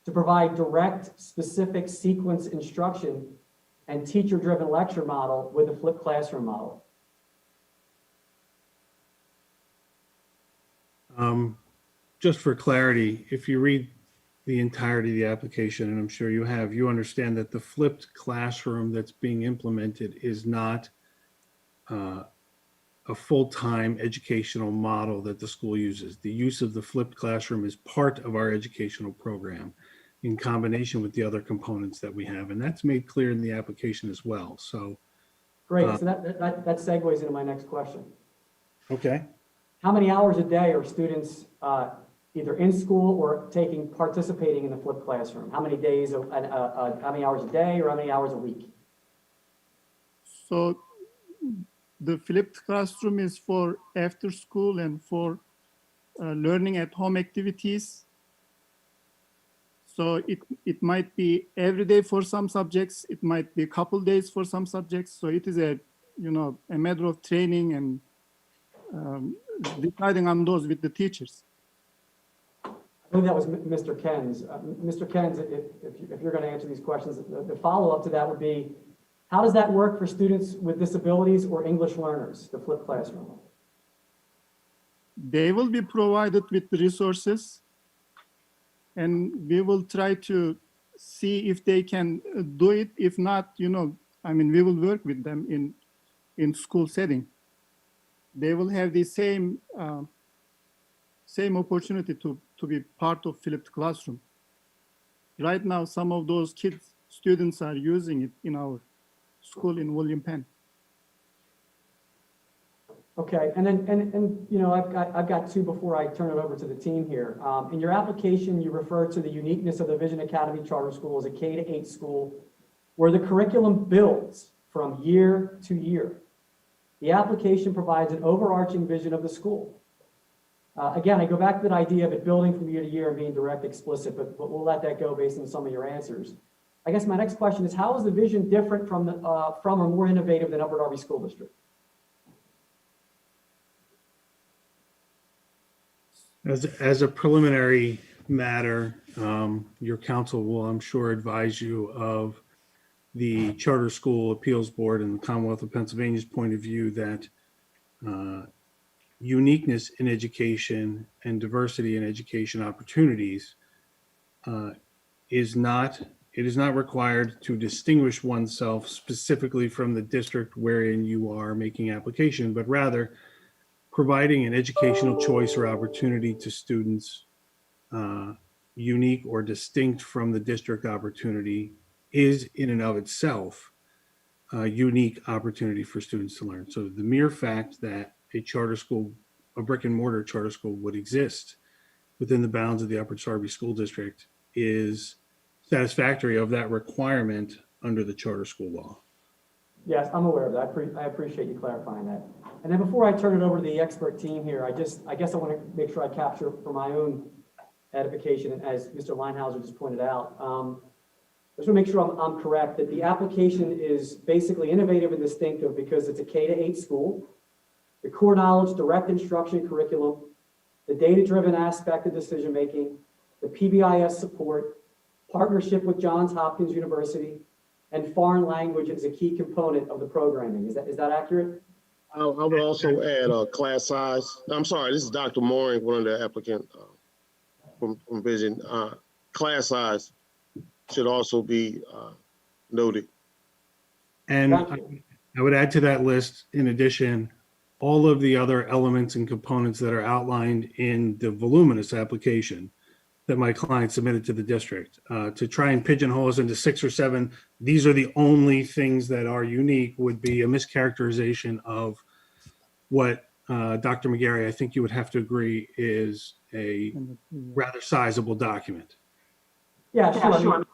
S14: to provide direct, specific sequence instruction and teacher-driven lecture model with the flipped classroom model?
S11: Just for clarity, if you read the entirety of the application, and I'm sure you have, you understand that the flipped classroom that's being implemented is not a full-time educational model that the school uses. The use of the flipped classroom is part of our educational program in combination with the other components that we have, and that's made clear in the application as well. So
S14: great. So that segues into my next question.
S11: Okay.
S14: How many hours a day are students either in school or participating in the flipped classroom? How many days, how many hours a day, or how many hours a week?
S21: So the flipped classroom is for after school and for learning at home activities. So it might be every day for some subjects. It might be a couple days for some subjects. So it is a matter of training and deciding on those with the teachers.
S14: I think that was Mr. Ken's. Mr. Ken's, if you're going to answer these questions, the follow-up to that would be, how does that work for students with disabilities or English learners, the flipped classroom?
S21: They will be provided with the resources, and we will try to see if they can do it. If not, we will work with them in school setting. They will have the same opportunity to be part of flipped classroom. Right now, some of those students are using it in our school in William Penn.
S14: Okay, and then I've got two before I turn it over to the team here. In your application, you refer to the uniqueness of the Vision Academy Charter School as a K-8 school where the curriculum builds from year to year. The application provides an overarching vision of the school. Again, I go back to that idea of it building from year to year and being direct, explicit, but we'll let that go based on some of your answers. I guess my next question is, how is the vision different from or more innovative than Upper Darby School District?
S11: As a preliminary matter, your council will, I'm sure, advise you of the Charter School Appeals Board and the Commonwealth of Pennsylvania's point of view that uniqueness in education and diversity in education opportunities is not required to distinguish oneself specifically from the district wherein you are making application, but rather providing an educational choice or opportunity to students unique or distinct from the district opportunity is in and of itself a unique opportunity for students to learn. So the mere fact that a charter school, a brick and mortar charter school would exist within the bounds of the Upper Darby School District is satisfactory of that requirement under the charter school law.
S14: Yes, I'm aware of that. I appreciate you clarifying that. And then before I turn it over to the expert team here, I guess I want to make sure I capture for my own edification, and as Mr. Leinhauser just pointed out, just want to make sure I'm correct that the application is basically innovative and distinctive because it's a K-8 school, the core knowledge, direct instruction curriculum, the data-driven aspect of decision-making, the PBIS support, partnership with Johns Hopkins University, and foreign language is a key component of the programming. Is that accurate?
S12: I would also add class size. I'm sorry, this is Dr. Mooring, one of the applicants from Vision. Class size should also be noted.
S11: And I would add to that list, in addition, all of the other elements and components that are outlined in the voluminous application that my client submitted to the district. To try and pigeonhole us into 6 or 7, these are the only things that are unique would be a mischaracterization of what Dr. McGarry, I think you would have to agree, is a rather sizable document.
S14: Yeah, sure. I mean,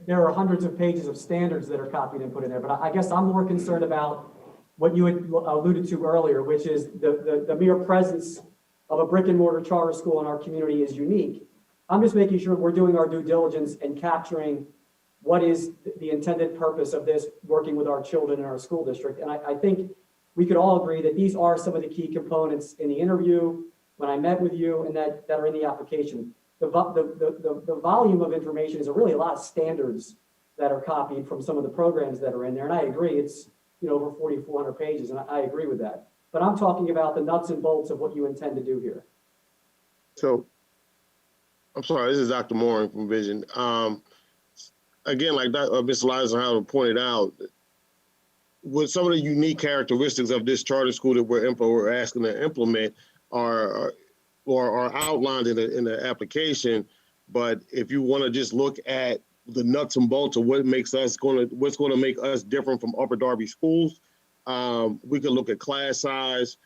S14: there are hundreds of pages of standards that are copied and put in there, but I guess I'm more concerned about what you had alluded to earlier, which is the mere presence of a brick and mortar charter school in our community is unique. I'm just making sure we're doing our due diligence and capturing what is the intended purpose of this working with our children in our school district. And I think we could all agree that these are some of the key components in the interview, when I met with you, and that are in the application. The volume of information is really a lot of standards that are copied from some of the programs that are in there. And I agree, it's over 4,400 pages, and I agree with that. But I'm talking about the nuts and bolts of what you intend to do here.
S12: So, I'm sorry, this is Dr. Mooring from Vision. Again, like Mr. Leinhauser pointed out, with some of the unique characteristics of this charter school that we're asking to implement are outlined in the application. But if you want to just look at the nuts and bolts of what's going to make us different from Upper Darby schools, we can look at class size.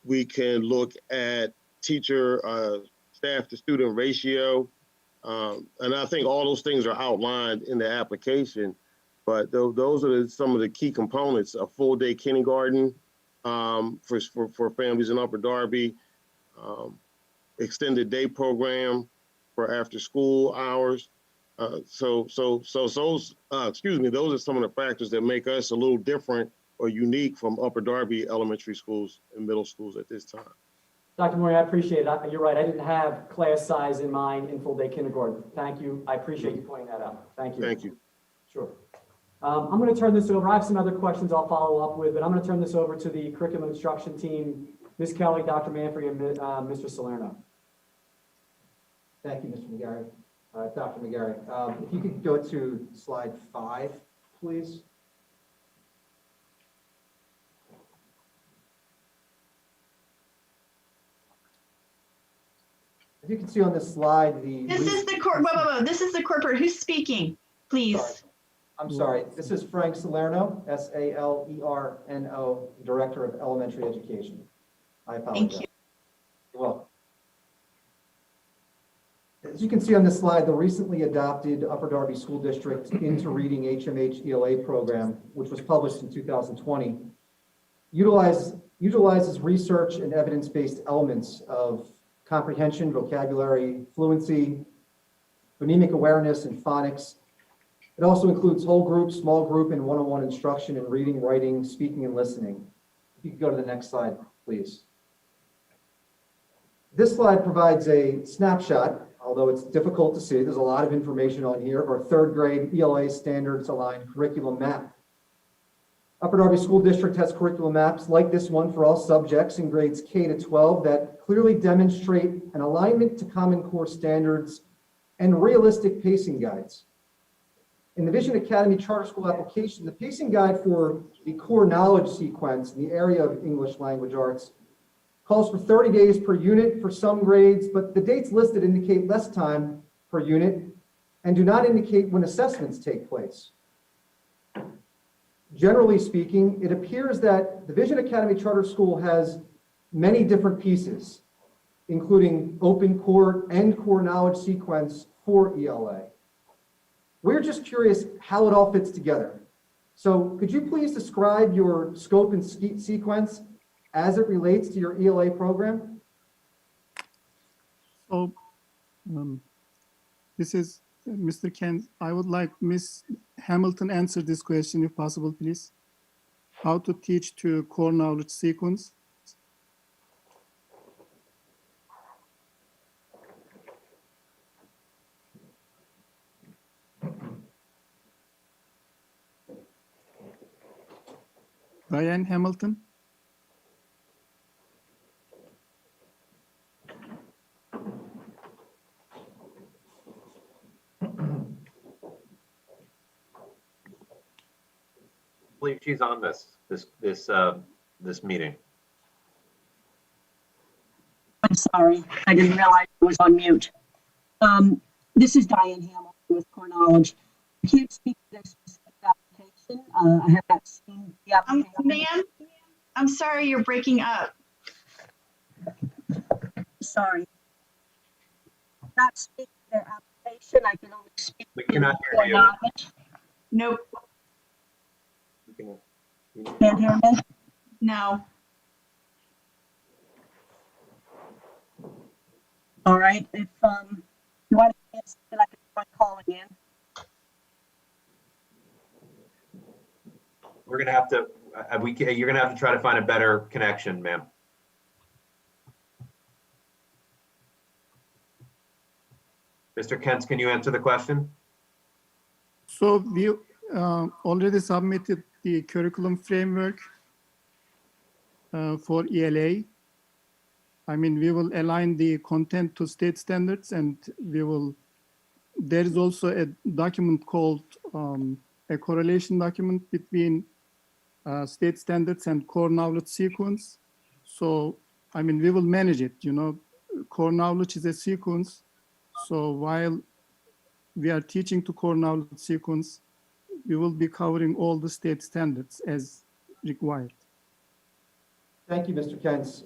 S12: We can look at teacher staff to student ratio. And I think all those things are outlined in the application, but those are some of the key components: a full day kindergarten for families in Upper Darby, extended day program for after school hours. So those are some of the factors that make us a little different or unique from Upper Darby elementary schools and middle schools at this time.
S14: Dr. Moore, I appreciate it. You're right. I didn't have class size in mind in full day kindergarten. Thank you. I appreciate you pointing that out. Thank you.
S12: Thank you.
S14: Sure. I'm going to turn this over. I have some other questions I'll follow up with, but I'm going to turn this over to the curriculum instruction team, Ms. Kelly, Dr. Manfrey, and Mr. Salerno.
S18: Thank you, Mr. McGarry. Dr. McGarry, if you could go to slide 5, please. If you can see on this slide,
S13: This is the whoa. This is the corporate. Who's speaking, please?
S18: Sorry. I'm sorry. This is Frank Salerno, Salerno, Director of Elementary Education. I apologize.
S13: Thank you.
S18: You're welcome. As you can see on this slide, the recently adopted Upper Darby School District Into Reading HMH ELA program, which was published in 2020, utilizes research and evidence-based elements of comprehension, vocabulary, fluency, phonemic awareness, and phonics. It also includes whole group, small group, and one-on-one instruction in reading, writing, speaking, and listening. If you could go to the next slide, please. This slide provides a snapshot, although it's difficult to see. There's a lot of information on here of our third grade ELA standards aligned curriculum map. Upper Darby School District has curriculum maps like this one for all subjects in grades K to 12 that clearly demonstrate an alignment to Common Core standards and realistic pacing guides. In the Vision Academy Charter School application, the pacing guide for the core knowledge sequence in the area of English language arts calls for 30 days per unit for some grades, but the dates listed indicate less time per unit and do not indicate when assessments take place. Generally speaking, it appears that the Vision Academy Charter School has many different pieces, including open core and core knowledge sequence for ELA. We're just curious how it all fits together. So could you please describe your scope and sequence as it relates to your ELA program?
S21: So this is Mr. Kent. I would like Ms. Hamilton answer this question if possible, please. How to teach to core knowledge sequence? Diane Hamilton.
S2: I believe she's on this meeting.
S5: I'm sorry, I didn't realize I was on mute. This is Diane Hamilton with Core Knowledge. I can't speak to this specific application. I have not seen the application.
S13: Ma'am, I'm sorry, you're breaking up.
S5: Sorry. Not speak to their application. I can only speak
S2: We
S5: to
S2: cannot hear
S5: Core
S2: you.
S5: Knowledge.
S13: Nope.
S5: Can't hear me?
S13: No.
S5: All right. If you want to answer, then I can try calling in.
S2: We're gonna have to. You're gonna have to try to find a better connection, ma'am. Mr. Kent, can you answer the question?
S21: So we already submitted the curriculum framework for ELA. I mean, we will align the content to state standards, and there is also a document called a correlation document between state standards and core knowledge sequence. So, I mean, we will manage it, core knowledge is a sequence. So while we are teaching to core knowledge sequence, we will be covering all the state standards as required.
S18: Thank you, Mr. Kentz.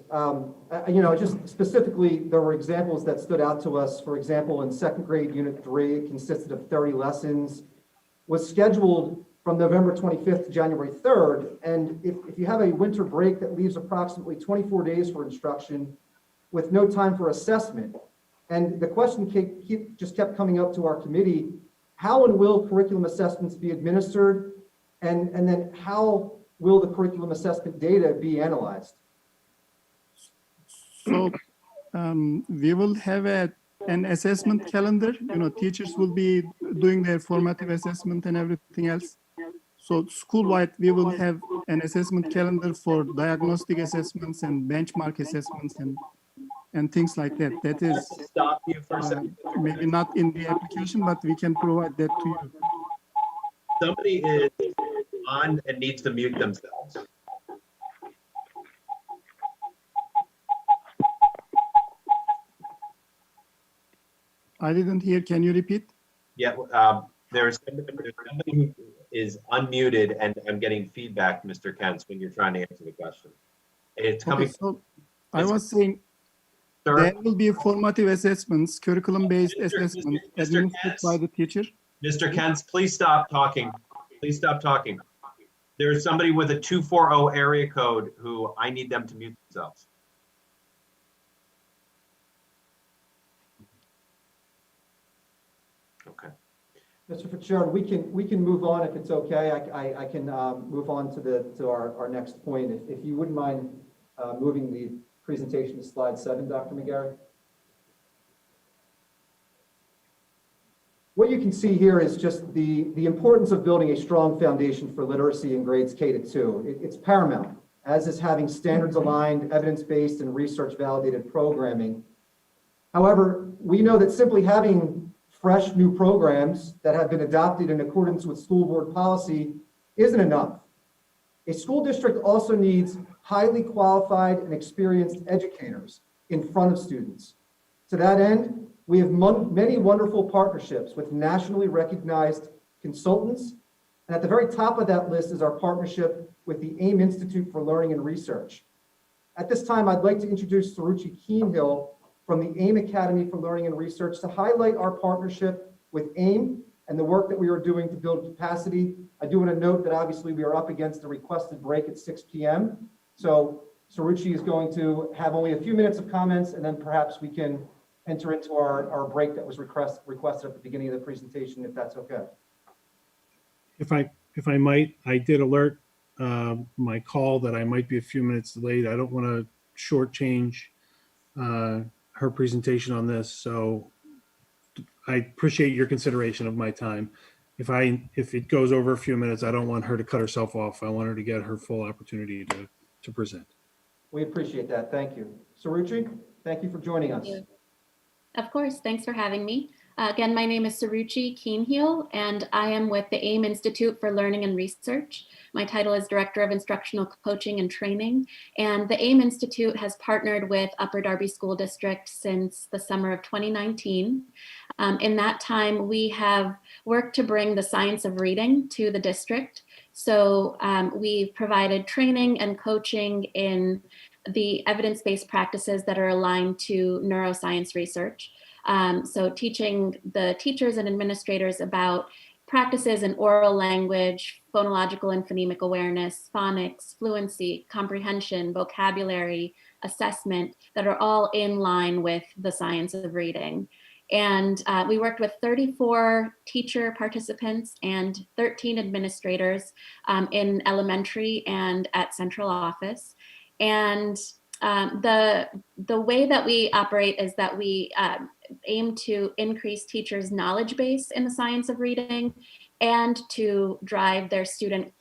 S18: Just specifically, there were examples that stood out to us. For example, in second grade, unit 3, it consisted of 30 lessons, was scheduled from November 25th to January 3rd. And if you have a winter break that leaves approximately 24 days for instruction with no time for assessment, and the question just kept coming up to our committee, how and will curriculum assessments be administered? And then how will the curriculum assessment data be analyzed?
S21: So we will have an assessment calendar. Teachers will be doing their formative assessment and everything else. So school-wide, we will have an assessment calendar for diagnostic assessments and benchmark assessments and things like that. That is
S2: Stop you for a second.
S21: maybe not in the application, but we can provide that to you.
S2: Somebody is on and needs to mute themselves.
S21: I didn't hear. Can you repeat?
S2: Yeah, there's somebody who is unmuted and I'm getting feedback, Mr. Kentz, when you're trying to answer the question. It's
S21: Okay,
S2: coming.
S21: so I was saying there will be formative assessments, curriculum-based assessments administered by the teacher.
S2: Mr. Kentz, please stop talking. Please stop talking. There's somebody with a 240 area code who I need them to mute themselves. Okay.
S18: Mr. Fitzgerald, we can move on if it's okay. I can move on to our next point. If you wouldn't mind moving the presentation to slide 7, Dr. McGarry. What you can see here is just the importance of building a strong foundation for literacy in grades K to 2. It's paramount, as is having standards aligned, evidence-based, and research validated programming. However, we know that simply having fresh new programs that have been adopted in accordance with school board policy isn't enough. A school district also needs highly qualified and experienced educators in front of students. To that end, we have many wonderful partnerships with nationally recognized consultants. And at the very top of that list is our partnership with the AIM Institute for Learning and Research. At this time, I'd like to introduce Saruchi Keenhill from the AIM Academy for Learning and Research to highlight our partnership with AIM and the work that we are doing to build capacity. I do want to note that obviously we are up against the requested break at 6 p.m. So Saruchi is going to have only a few minutes of comments, and then perhaps we can enter into our break that was requested at the beginning of the presentation, if that's okay.
S11: If I might, I did alert my call that I might be a few minutes late. I don't want to shortchange her presentation on this, so I appreciate your consideration of my time. If it goes over a few minutes, I don't want her to cut herself off. I want her to get her full opportunity to present.
S18: We appreciate that. Thank you. Saruchi, thank you for joining us.
S7: Of course, thanks for having me. Again, my name is Saruchi Keenhill, and I am with the AIM Institute for Learning and Research. My title is Director of Instructional Coaching and Training, and the AIM Institute has partnered with Upper Darby School District since the summer of 2019. In that time, we have worked to bring the science of reading to the district. So we've provided training and coaching in the evidence-based practices that are aligned to neuroscience research. So teaching the teachers and administrators about practices in oral language, phonological and phonemic awareness, phonics, fluency, comprehension, vocabulary, assessment that are all in line with the science of reading. And we worked with 34 teacher participants and 13 administrators in elementary and at central office. And the way that we operate is that we aim to increase teachers' knowledge base in the science of reading and to drive their student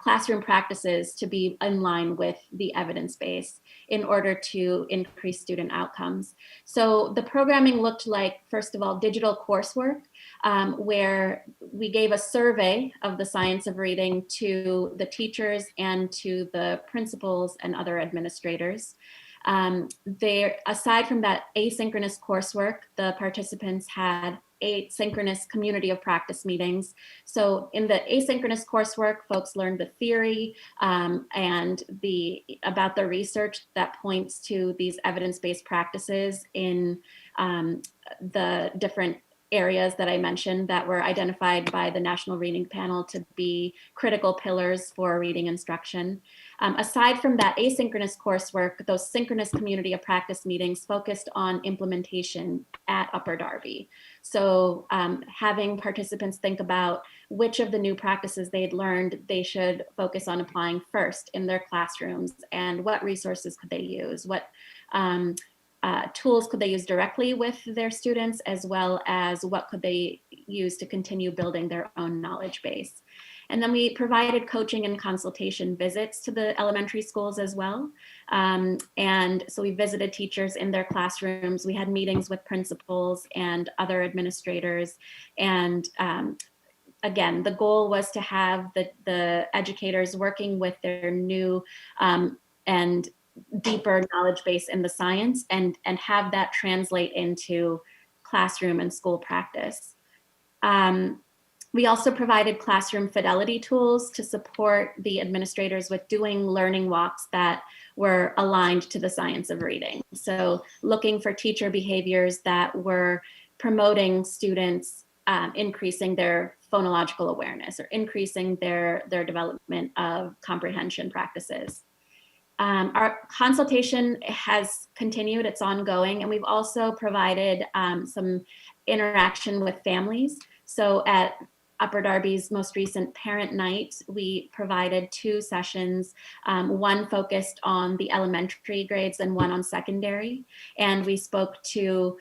S7: classroom practices to be in line with the evidence base in order to increase student outcomes. So the programming looked like, first of all, digital coursework, where we gave a survey of the science of reading to the teachers and to the principals and other administrators. Aside from that asynchronous coursework, the participants had 8 synchronous community of practice meetings. So in the asynchronous coursework, folks learned the theory and about the research that points to these evidence-based practices in the different areas that I mentioned that were identified by the National Reading Panel to be critical pillars for reading instruction. Aside from that asynchronous coursework, those synchronous community of practice meetings focused on implementation at Upper Darby. So having participants think about which of the new practices they'd learned they should focus on applying first in their classrooms, and what resources could they use, what tools could they use directly with their students, as well as what could they use to continue building their own knowledge base. And then we provided coaching and consultation visits to the elementary schools as well. And so we visited teachers in their classrooms. We had meetings with principals and other administrators. And again, the goal was to have the educators working with their new and deeper knowledge base in the science and have that translate into classroom and school practice. We also provided classroom fidelity tools to support the administrators with doing learning walks that were aligned to the science of reading. So looking for teacher behaviors that were promoting students increasing their phonological awareness or increasing their development of comprehension practices. Our consultation has continued, it's ongoing, and we've also provided some interaction with families. So at Upper Darby's most recent parent night, we provided 2 sessions, one focused on the elementary grades and one on secondary. And we spoke to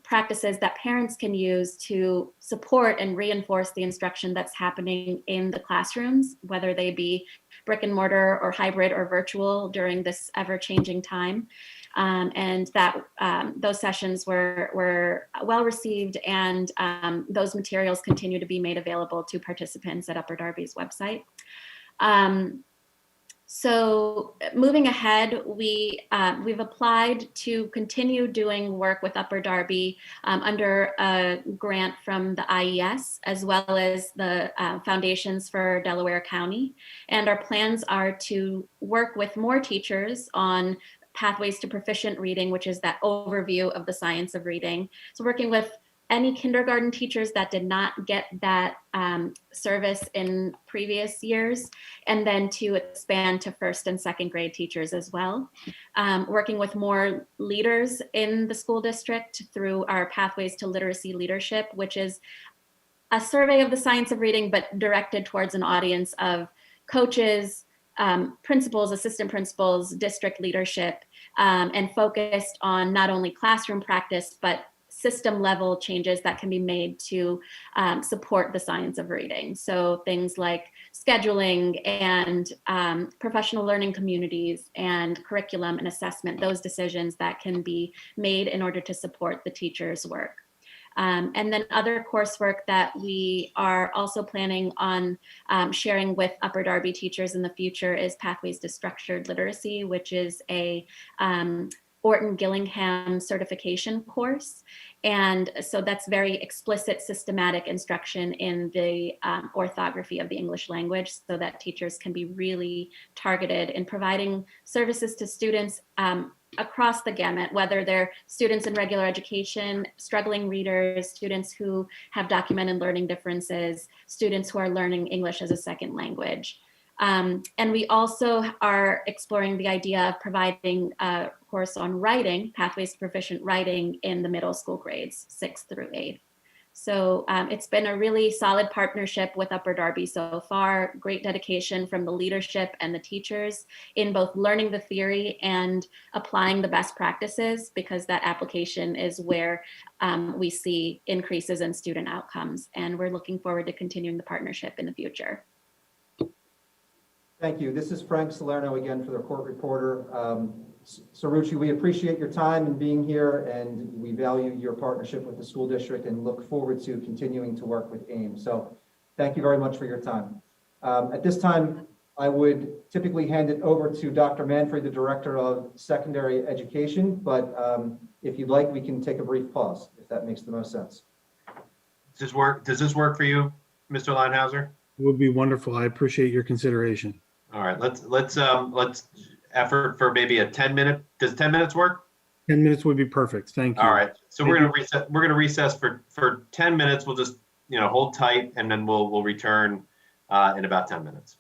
S7: practices that parents can use to support and reinforce the instruction that's happening in the classrooms, whether they be brick and mortar or hybrid or virtual during this ever-changing time. And that those sessions were well received, and those materials continue to be made available to participants at Upper Darby's website. So moving ahead, we've applied to continue doing work with Upper Darby under a grant from the IES, as well as the Foundations for Delaware County. And our plans are to work with more teachers on Pathways to Proficient Reading, which is that overview of the science of reading. So working with any kindergarten teachers that did not get that service in previous years, and then to expand to first and second grade teachers as well. Working with more leaders in the school district through our Pathways to Literacy Leadership, which is a survey of the science of reading, but directed towards an audience of coaches, principals, assistant principals, district leadership, and focused on not only classroom practice, but system level changes that can be made to support the science of reading. So things like scheduling and professional learning communities and curriculum and assessment, those decisions that can be made in order to support the teacher's work. And then other coursework that we are also planning on sharing with Upper Darby teachers in the future is Pathways to Structured Literacy, which is a Orton Gillingham certification course. And so that's very explicit, systematic instruction in the orthography of the English language, so that teachers can be really targeted in providing services to students across the gamut, whether they're students in regular education, struggling readers, students who have documented learning differences, students who are learning English as a second language. And we also are exploring the idea of providing a course on writing, Pathways to Proficient Writing, in the middle school grades, 6th through 8th. So it's been a really solid partnership with Upper Darby so far, great dedication from the leadership and the teachers in both learning the theory and applying the best practices, because that application is where we see increases in student outcomes. And we're looking forward to continuing the partnership in the future.
S18: Thank you. This is Frank Salerno again for the court reporter. Saruchi, we appreciate your time and being here, and we value your partnership with the school district and look forward to continuing to work with AIM. So thank you very much for your time. At this time, I would typically hand it over to Dr. Manfred, the Director of Secondary Education, but if you'd like, we can take a brief pause, if that makes the most sense.
S2: Does this work for you, Mr. Linehaus?
S11: It would be wonderful. I appreciate your consideration.
S2: All right, let's effort for maybe a 10-minute. Does 10 minutes work?
S11: 10 minutes would be perfect. Thank you.
S2: All right, so we're gonna reset. We're gonna recess for 10 minutes. We'll just hold tight, and then we'll return in about 10 minutes.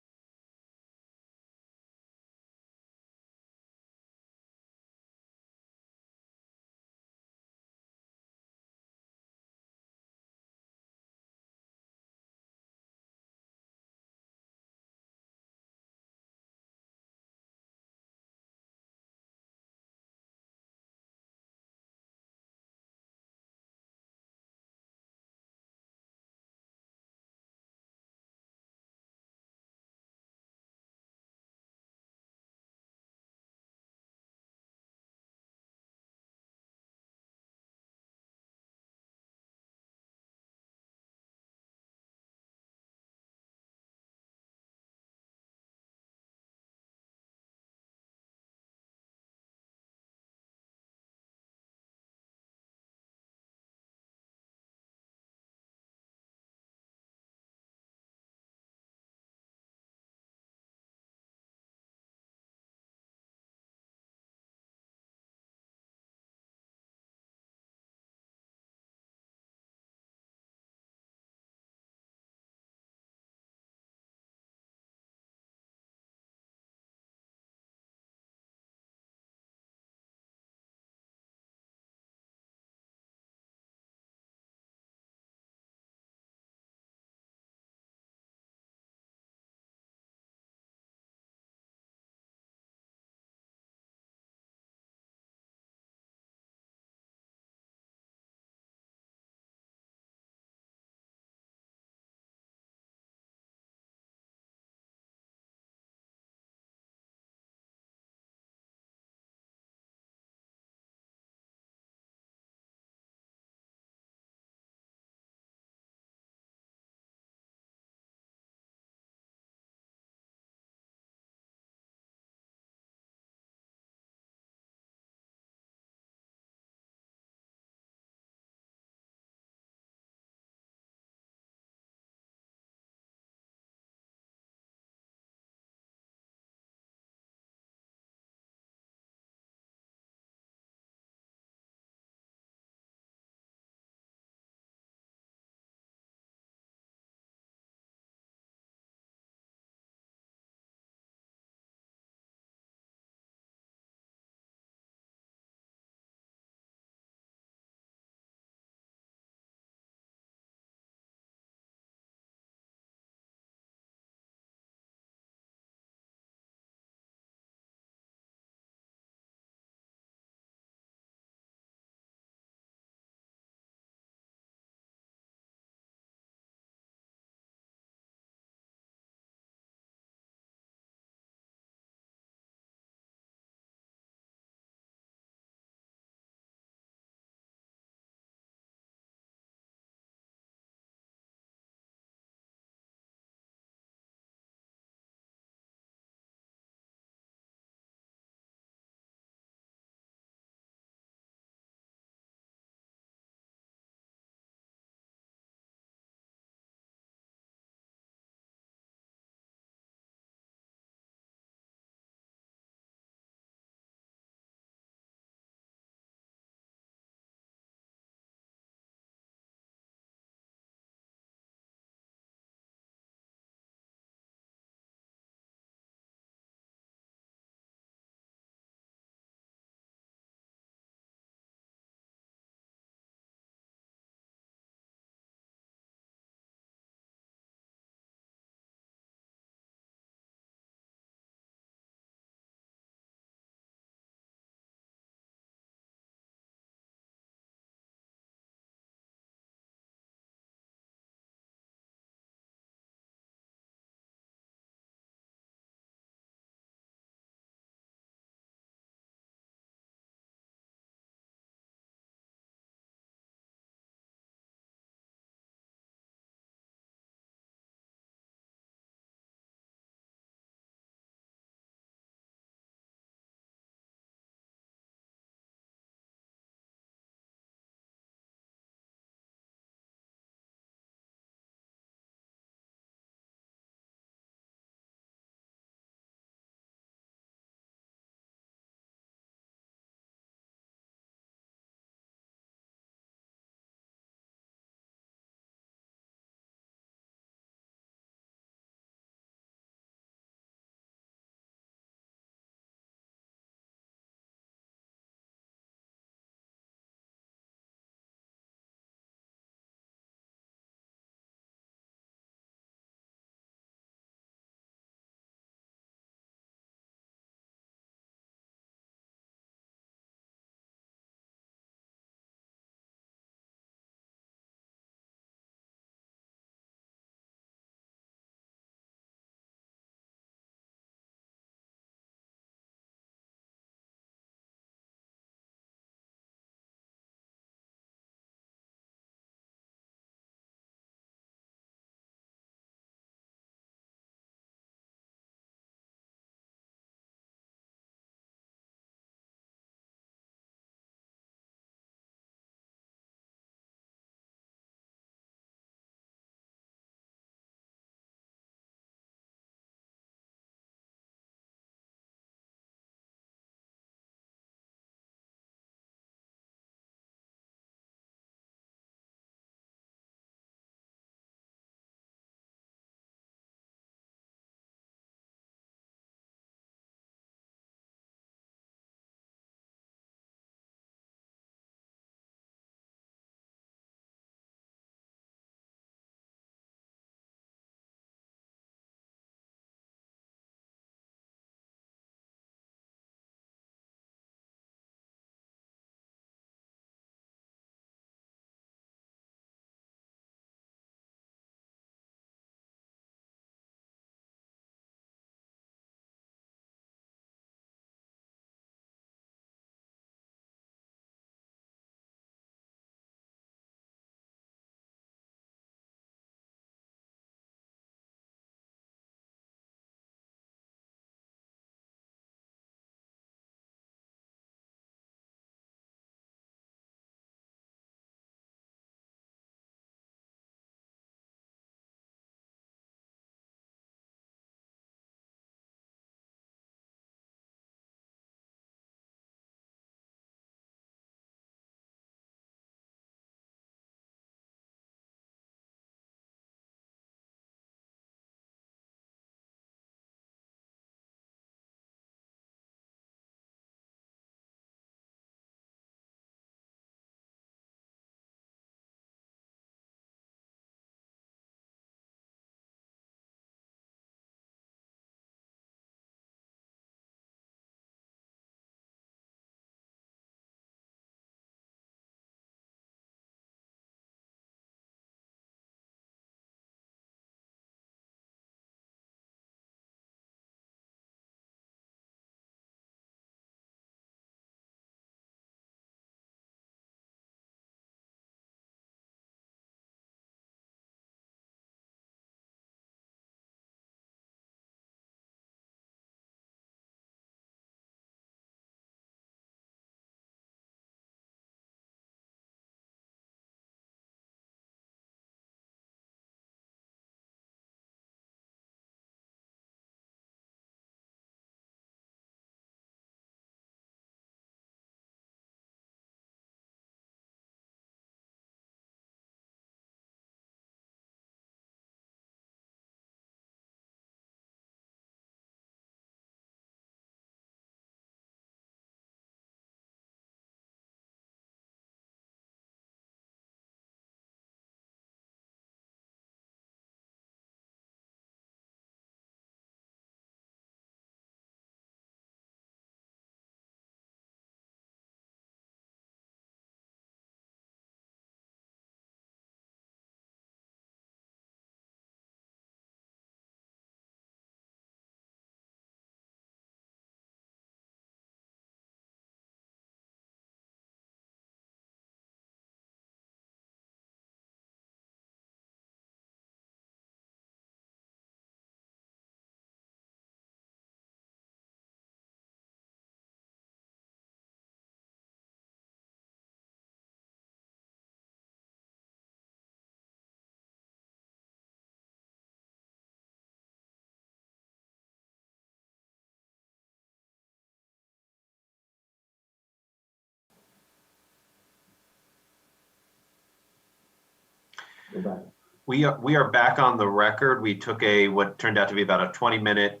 S14: Go back.
S2: We are back on the record. We took what turned out to be about a 20-minute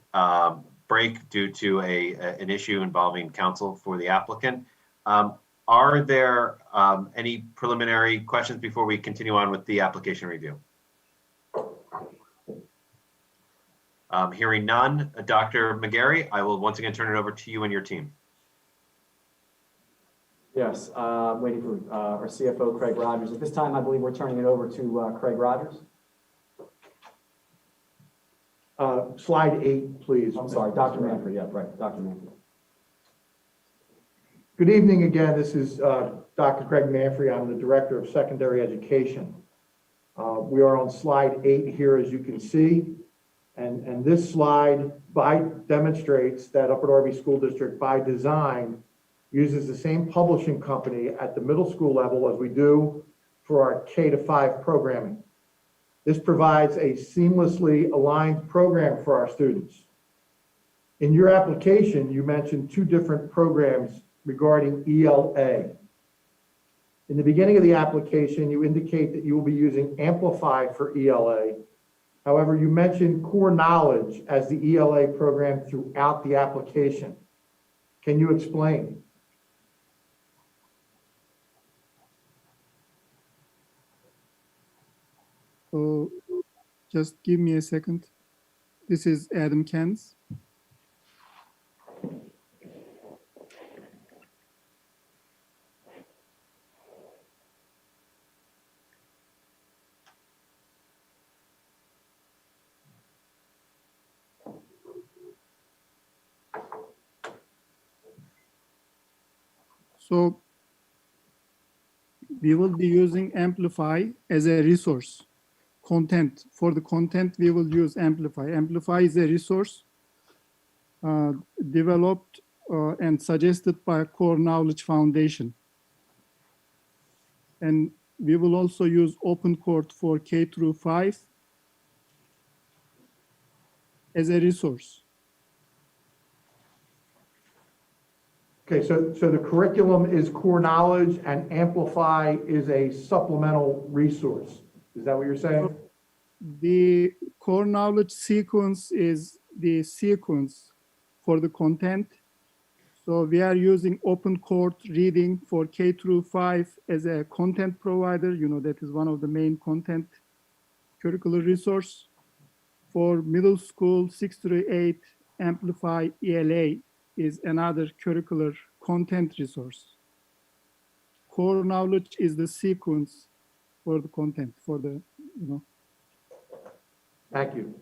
S2: break due to an issue involving counsel for the applicant. Are there any preliminary questions before we continue on with the application review? Hearing none, Dr. McGarry, I will once again turn it over to you and your team.
S14: Yes, waiting for our CFO, Craig Rogers. At this time, I believe we're turning it over to Craig Rogers.
S4: Slide 8, please.
S14: I'm sorry, Dr. Manfred. Yeah, right, Dr. Manfred.
S4: Good evening again. This is Dr. Craig Manfrey. I'm the Director of Secondary Education. We are on slide 8 here, as you can see. And this slide demonstrates that Upper Darby School District, by design, uses the same publishing company at the middle school level as we do for our K-5 programming. This provides a seamlessly aligned program for our students. In your application, you mentioned 2 different programs regarding ELA. In the beginning of the application, you indicate that you will be using Amplify for ELA. However, you mentioned Core Knowledge as the ELA program throughout the application. Can you explain?
S21: So just give me a second. This is Adam Kens. So we will be using Amplify as a resource. Content, for the content, we will use Amplify. Amplify is a resource developed and suggested by Core Knowledge Foundation. And we will also use OpenCourt for K-5 as a resource.
S4: Okay, so the curriculum is Core Knowledge and Amplify is a supplemental resource. Is that what you're saying?
S21: The Core Knowledge sequence is the sequence for the content. So we are using OpenCourt reading for K-5 as a content provider. You know, that is one of the main content curricular resource. For middle school 6 through 8, Amplify ELA is another curricular content resource. Core Knowledge is the sequence for the content, for the, you know.
S4: Thank you.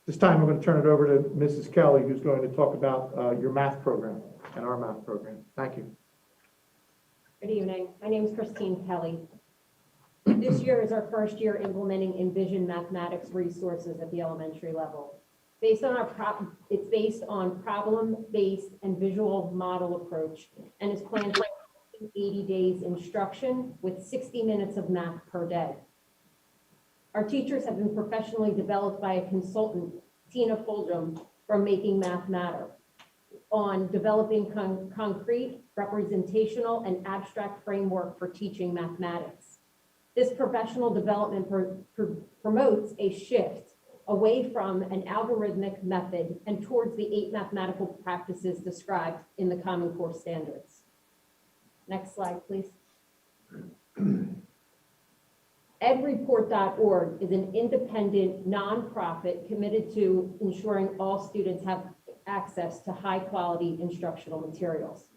S4: This time I'm going to turn it over to Mrs. Kelly, who's going to talk about your math program and our math program. Thank you.
S17: Good evening. My name is Christine Kelly. This year is our first year implementing Envision mathematics resources at the elementary level. It's based on problem-based and visual model approach, and is planned for 80 days instruction with 60 minutes of math per day. Our teachers have been professionally developed by a consultant, Tina Fulgham, from Making Math Matter, on developing concrete, representational, and abstract framework for teaching mathematics. This professional development promotes a shift away from an algorithmic method and towards the 8 mathematical practices described in the Common Core standards. Next slide, please. EdReport.org is an independent nonprofit committed to ensuring all students have access to high-quality instructional materials.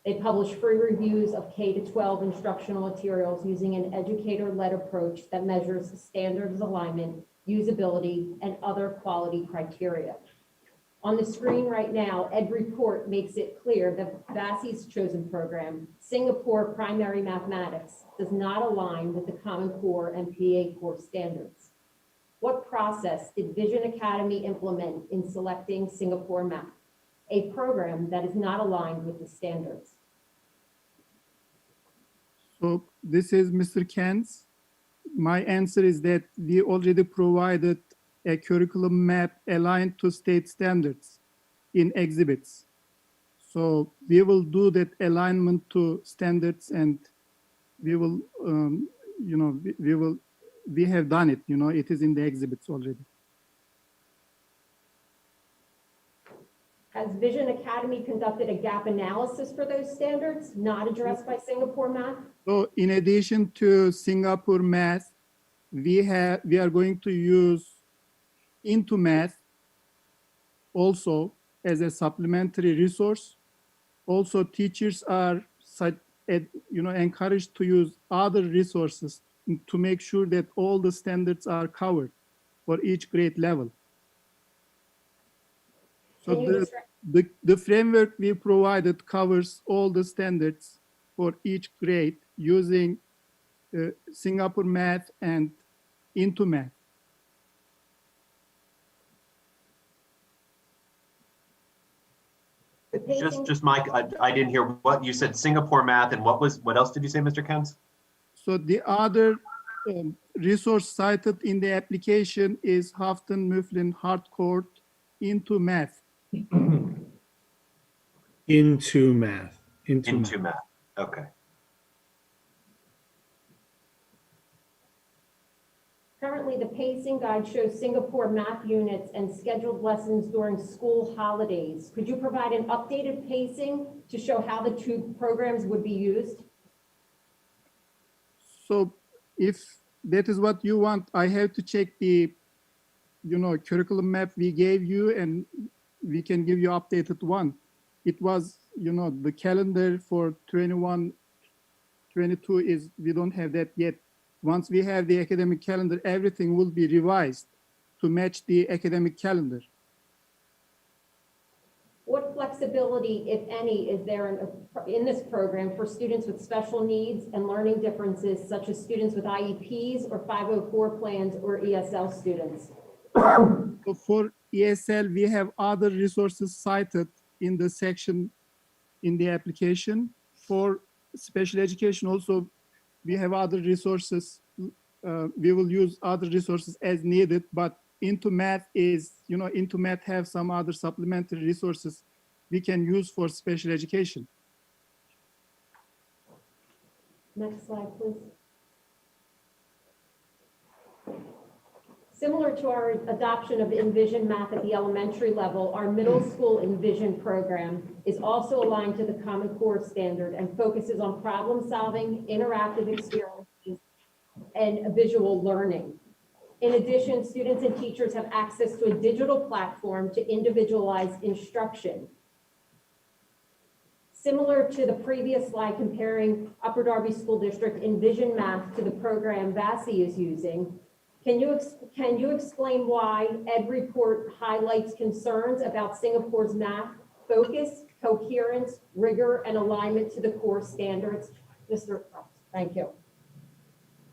S17: They publish free reviews of K-12 instructional materials using an educator-led approach that measures standards alignment, usability, and other quality criteria. On the screen right now, EdReport makes it clear that Vassey's chosen program, Singapore Primary Mathematics, does not align with the Common Core and PA Core standards. What process did Vision Academy implement in selecting Singapore Math, a program that is not aligned with the standards?
S21: So this is Mr. Kens. My answer is that we already provided a curriculum map aligned to state standards in exhibits. So we will do that alignment to standards, and we will, we will we have done it, it is in the exhibits already.
S17: Has Vision Academy conducted a gap analysis for those standards not addressed by Singapore Math?
S21: So in addition to Singapore Math, we are going to use Into Math also as a supplementary resource. Also, teachers are encouraged to use other resources to make sure that all the standards are covered for each grade level. So the framework we provided covers all the standards for each grade using Singapore Math and Into Math.
S2: Just Mike, I didn't hear what you said. Singapore Math and what else did you say, Mr. Kens?
S21: So the other resource cited in the application is Houghton Mifflin Harcourt Into Math.
S11: Into Math.
S2: Into Math. Okay.
S17: Currently, the pacing guide shows Singapore Math units and scheduled lessons during school holidays. Could you provide an updated pacing to show how the two programs would be used?
S21: So if that is what you want, I have to check the curriculum map we gave you, and we can give you updated one. It was, the calendar for 21, 22 is, we don't have that yet. Once we have the academic calendar, everything will be revised to match the academic calendar.
S17: What flexibility, if any, is there in this program for students with special needs and learning differences, such as students with IEPs or 504 plans or ESL students?
S21: So for ESL, we have other resources cited in the section in the application. For special education also, we have other resources. We will use other resources as needed, but Into Math is, Into Math have some other supplementary resources we can use for special education.
S17: Next slide, please. Similar to our adoption of Envision Math at the elementary level, our middle school Envision program is also aligned to the Common Core standard and focuses on problem solving, interactive experiences, and visual learning. In addition, students and teachers have access to a digital platform to individualize instruction. Similar to the previous slide comparing Upper Darby School District Envision Math to the program VASI is using, can you explain why Ed Report highlights concerns about Singapore's math focus, coherence, rigor, and alignment to the core standards? Mr. Thank you.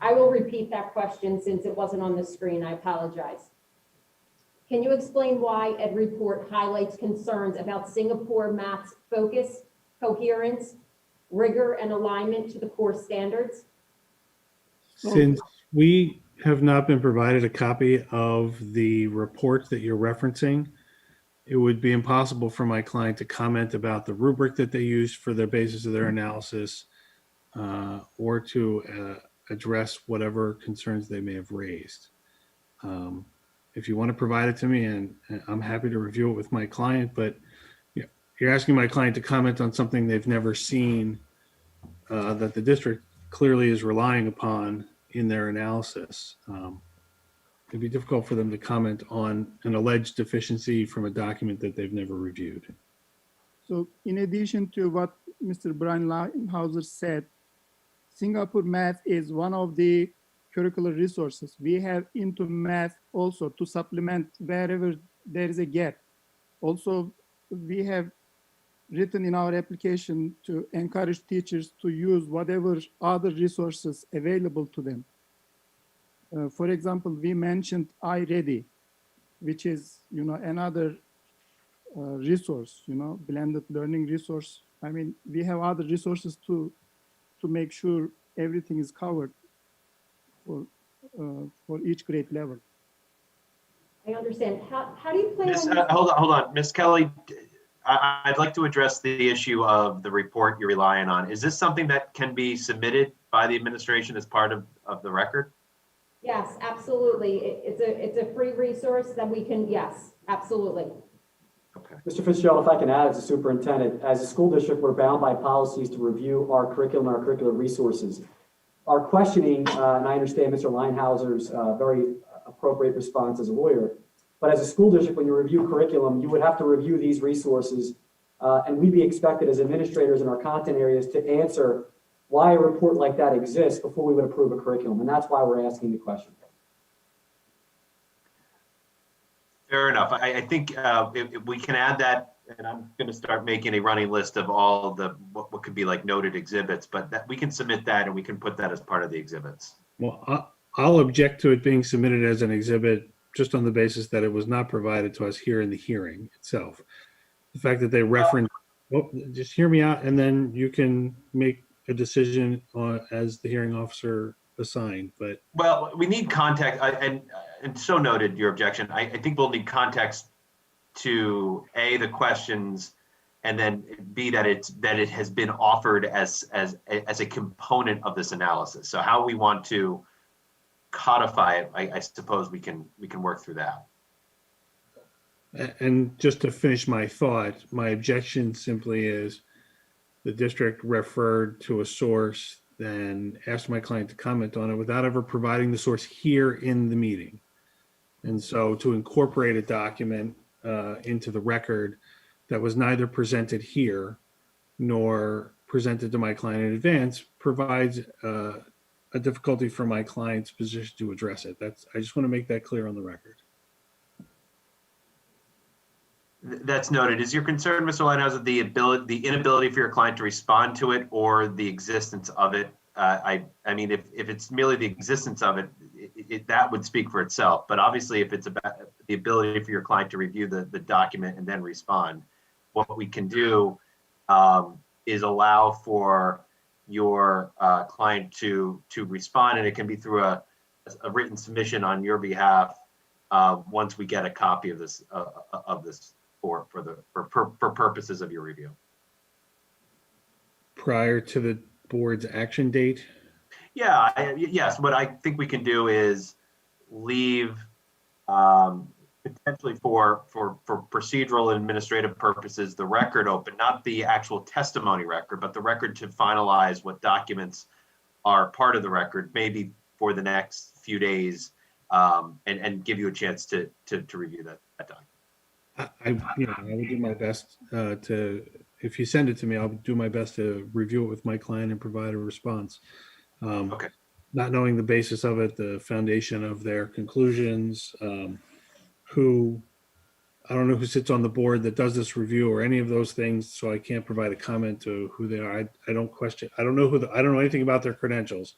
S17: I will repeat that question since it wasn't on the screen. I apologize. Can you explain why Ed Report highlights concerns about Singapore math's focus, coherence, rigor, and alignment to the core standards?
S11: Since we have not been provided a copy of the report that you're referencing, it would be impossible for my client to comment about the rubric that they used for the basis of their analysis, or to address whatever concerns they may have raised. If you want to provide it to me, and I'm happy to review it with my client, but you're asking my client to comment on something they've never seen, that the district clearly is relying upon in their analysis. It'd be difficult for them to comment on an alleged deficiency from a document that they've never reviewed.
S21: So in addition to what Mr. Brian Lighthouser said, Singapore Math is one of the curricular resources. We have Into Math also to supplement wherever there is a gap. Also, we have written in our application to encourage teachers to use whatever other resources available to them. For example, we mentioned iReady, which is, another resource, blended learning resource. I mean, we have other resources to make sure everything is covered for each grade level.
S17: I understand. How do you plan on
S2: Hold on, Ms. Kelly. I'd like to address the issue of the report you're relying on. Is this something that can be submitted by the administration as part of the record?
S17: Yes, absolutely. It's a free resource that we can, yes, absolutely.
S14: Mr. Fitzgerald, if I can add as a superintendent, as a school district, we're bound by policies to review our curriculum and our curricular resources. Our questioning, and I understand Mr. Linehauser's very appropriate response as a lawyer, but as a school district, when you review curriculum, you would have to review these resources, and we'd be expected as administrators in our content areas to answer why a report like that exists before we would approve a curriculum, and that's why we're asking the question.
S2: Fair enough. I think if we can add that, and I'm going to start making a running list of all the what could be like noted exhibits, but that we can submit that and we can put that as part of the exhibits.
S11: Well, I'll object to it being submitted as an exhibit just on the basis that it was not provided to us here in the hearing itself. The fact that they reference, well, just hear me out, and then you can make a decision as the hearing officer assigned. But
S2: well, we need context, and so noted your objection. I think we'll need context to A, the questions, and then B, that it has been offered as a component of this analysis. So how we want to codify it, I suppose we can work through that.
S11: And just to finish my thought, my objection simply is the district referred to a source, then asked my client to comment on it without ever providing the source here in the meeting. And so to incorporate a document into the record that was neither presented here nor presented to my client in advance provides a difficulty for my client's position to address it. I just want to make that clear on the record.
S2: That's noted. Is your concern, Mr. Linehauser, the inability for your client to respond to it, or the existence of it? I mean, if it's merely the existence of it, that would speak for itself. But obviously, if it's about the ability for your client to review the document and then respond, what we can do is allow for your client to respond, and it can be through a written submission on your behalf once we get a copy of this for purposes of your review.
S11: Prior to the board's action date?
S2: Yeah, yes. What I think we can do is leave potentially for procedural and administrative purposes the record open, not the actual testimony record, but the record to finalize what documents are part of the record, maybe for the next few days, and give you a chance to review that document.
S11: I would do my best if you send it to me, I'll do my best to review it with my client and provide a response.
S2: Okay.
S11: Not knowing the basis of it, the foundation of their conclusions, I don't know who sits on the board that does this review or any of those things, so I can't provide a comment to who they are. I don't question. I don't know anything about their credentials,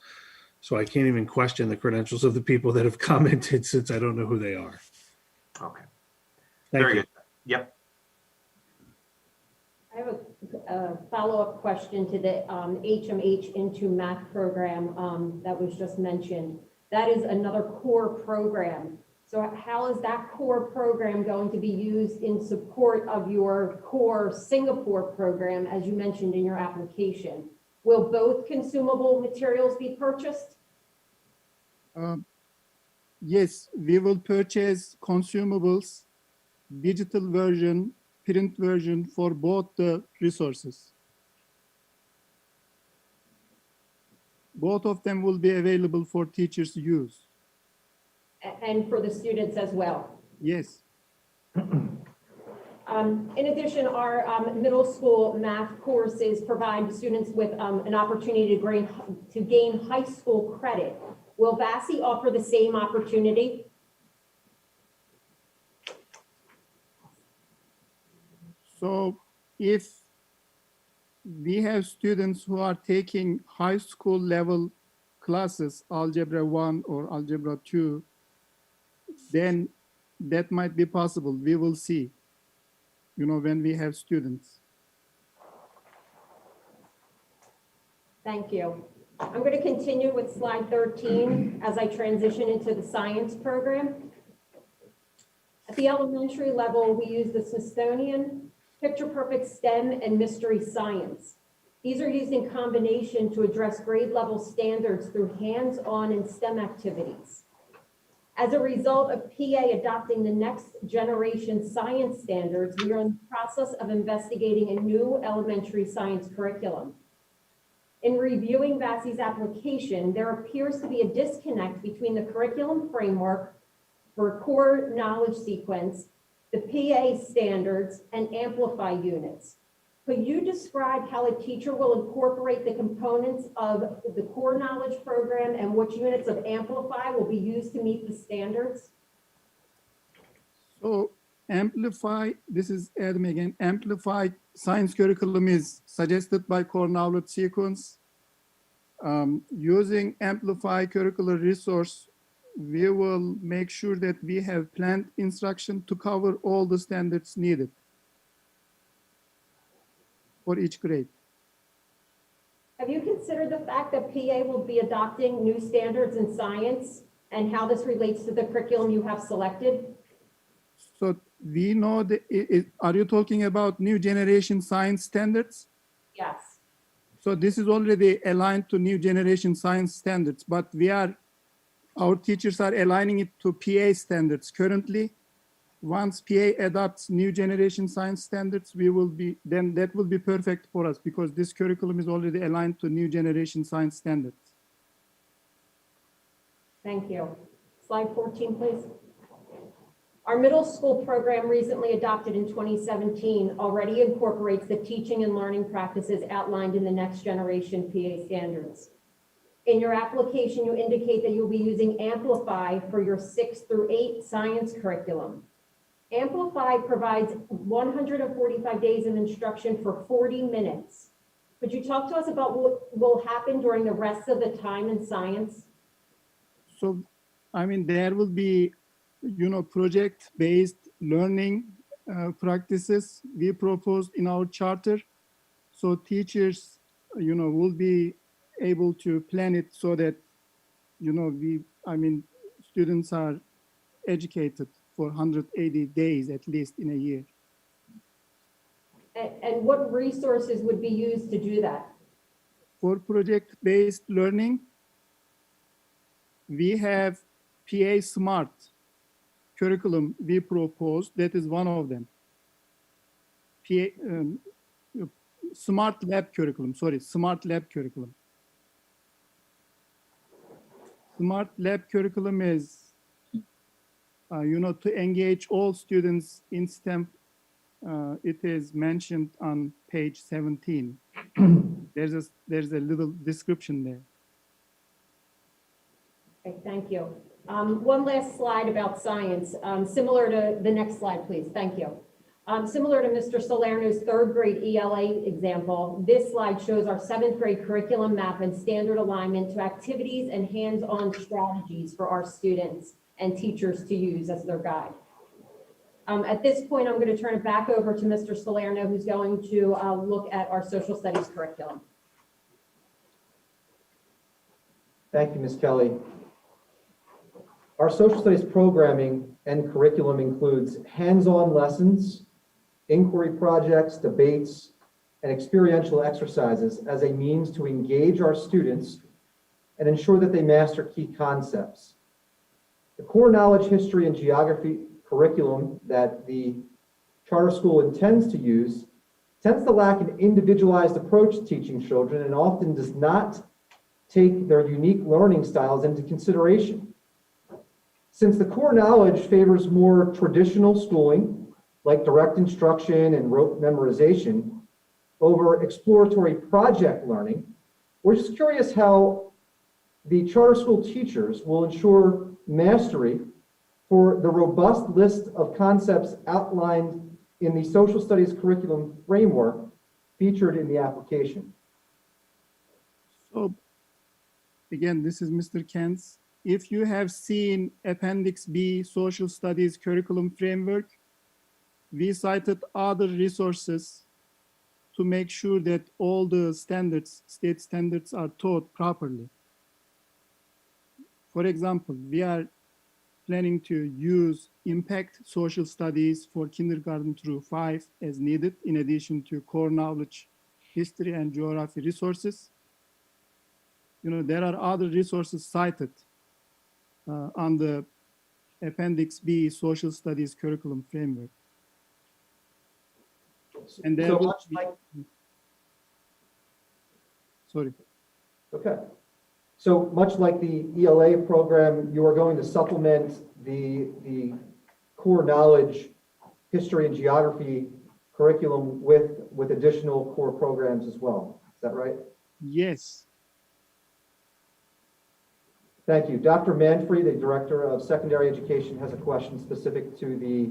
S11: so I can't even question the credentials of the people that have commented since I don't know who they are.
S2: Okay.
S11: Thank
S2: Very
S11: you.
S2: good. Yep.
S17: I have a follow-up question to the HMH Into Math program that was just mentioned. That is another core program. So how is that core program going to be used in support of your core Singapore program, as you mentioned in your application? Will both consumable materials be purchased?
S21: Yes, we will purchase consumables, digital version, print version for both the resources. Both of them will be available for teachers to use.
S17: And for the students as well?
S21: Yes.
S17: In addition, our middle school math courses provide students with an opportunity to gain high school credit. Will VASI offer the same opportunity?
S21: So if we have students who are taking high school level classes, Algebra 1 or Algebra 2, then that might be possible. We will see, when we have students.
S17: Thank you. I'm going to continue with slide 13 as I transition into the science program. At the elementary level, we use the Smithsonian, Picture Perfect STEM, and Mystery Science. These are used in combination to address grade level standards through hands-on and STEM activities. As a result of PA adopting the next generation science standards, we are in the process of investigating a new elementary science curriculum. In reviewing VASI's application, there appears to be a disconnect between the curriculum framework for core knowledge sequence, the PA standards, and Amplify units. Could you describe how a teacher will incorporate the components of the core knowledge program and which units of Amplify will be used to meet the standards?
S21: So Amplify, this is Adam again. Amplify science curriculum is suggested by core knowledge sequence. Using Amplify curricular resource, we will make sure that we have planned instruction to cover all the standards needed for each grade.
S17: Have you considered the fact that PA will be adopting new standards in science and how this relates to the curriculum you have selected?
S21: So we know that, are you talking about new generation science standards?
S17: Yes.
S21: So this is already aligned to new generation science standards, but our teachers are aligning it to PA standards currently. Once PA adopts new generation science standards, then that will be perfect for us because this curriculum is already aligned to new generation science standards.
S17: Thank you. Slide 14, please. Our middle school program, recently adopted in 2017, already incorporates the teaching and learning practices outlined in the next generation PA standards. In your application, you indicate that you'll be using Amplify for your 6 through 8 science curriculum. Amplify provides 145 days of instruction for 40 minutes. Could you talk to us about what will happen during the rest of the time in science?
S21: So, I mean, there will be, project-based learning practices we proposed in our charter. So teachers, will be able to plan it so that, students are educated for 180 days at least in a year.
S17: And what resources would be used to do that?
S21: For project-based learning, we have PA Smart curriculum we proposed. That is one of them. Smart Lab curriculum. Smart Lab curriculum is, to engage all students in STEM. It is mentioned on page 17. There's a little description there.
S17: Okay, thank you. One last slide about science, similar to the next slide, please. Thank you. Similar to Mr. Salerno's 3rd grade ELA example, this slide shows our 7th grade curriculum map and standard alignment to activities and hands-on strategies for our students and teachers to use as their guide. At this point, I'm going to turn it back over to Mr. Salerno, who's going to look at our social studies curriculum.
S18: Thank you, Ms. Kelly. Our social studies programming and curriculum includes hands-on lessons, inquiry projects, debates, and experiential exercises as a means to engage our students and ensure that they master key concepts. The core knowledge, history, and geography curriculum that the charter school intends to use tends to lack an individualized approach to teaching children and often does not take their unique learning styles into consideration. Since the core knowledge favors more traditional schooling, like direct instruction and rote memorization, over exploratory project learning, we're just curious how the charter school teachers will ensure mastery for the robust list of concepts outlined in the social studies curriculum framework featured in the application.
S21: So again, this is Mr. Kent's. If you have seen Appendix B Social Studies Curriculum Framework, we cited other resources to make sure that all the standards, state standards, are taught properly. For example, we are planning to use impact social studies for kindergarten through 5 as needed, in addition to core knowledge, history, and geography resources. There are other resources cited on the Appendix B Social Studies Curriculum Framework. And there
S18: So
S21: will
S18: much
S21: be-
S18: like,
S21: sorry.
S18: okay. So much like the ELA program, you are going to supplement the core knowledge, history and geography curriculum with additional core programs as well. Is that right?
S21: Yes.
S18: Thank you. Dr. Manfrey, the Director of Secondary Education, has a question specific to the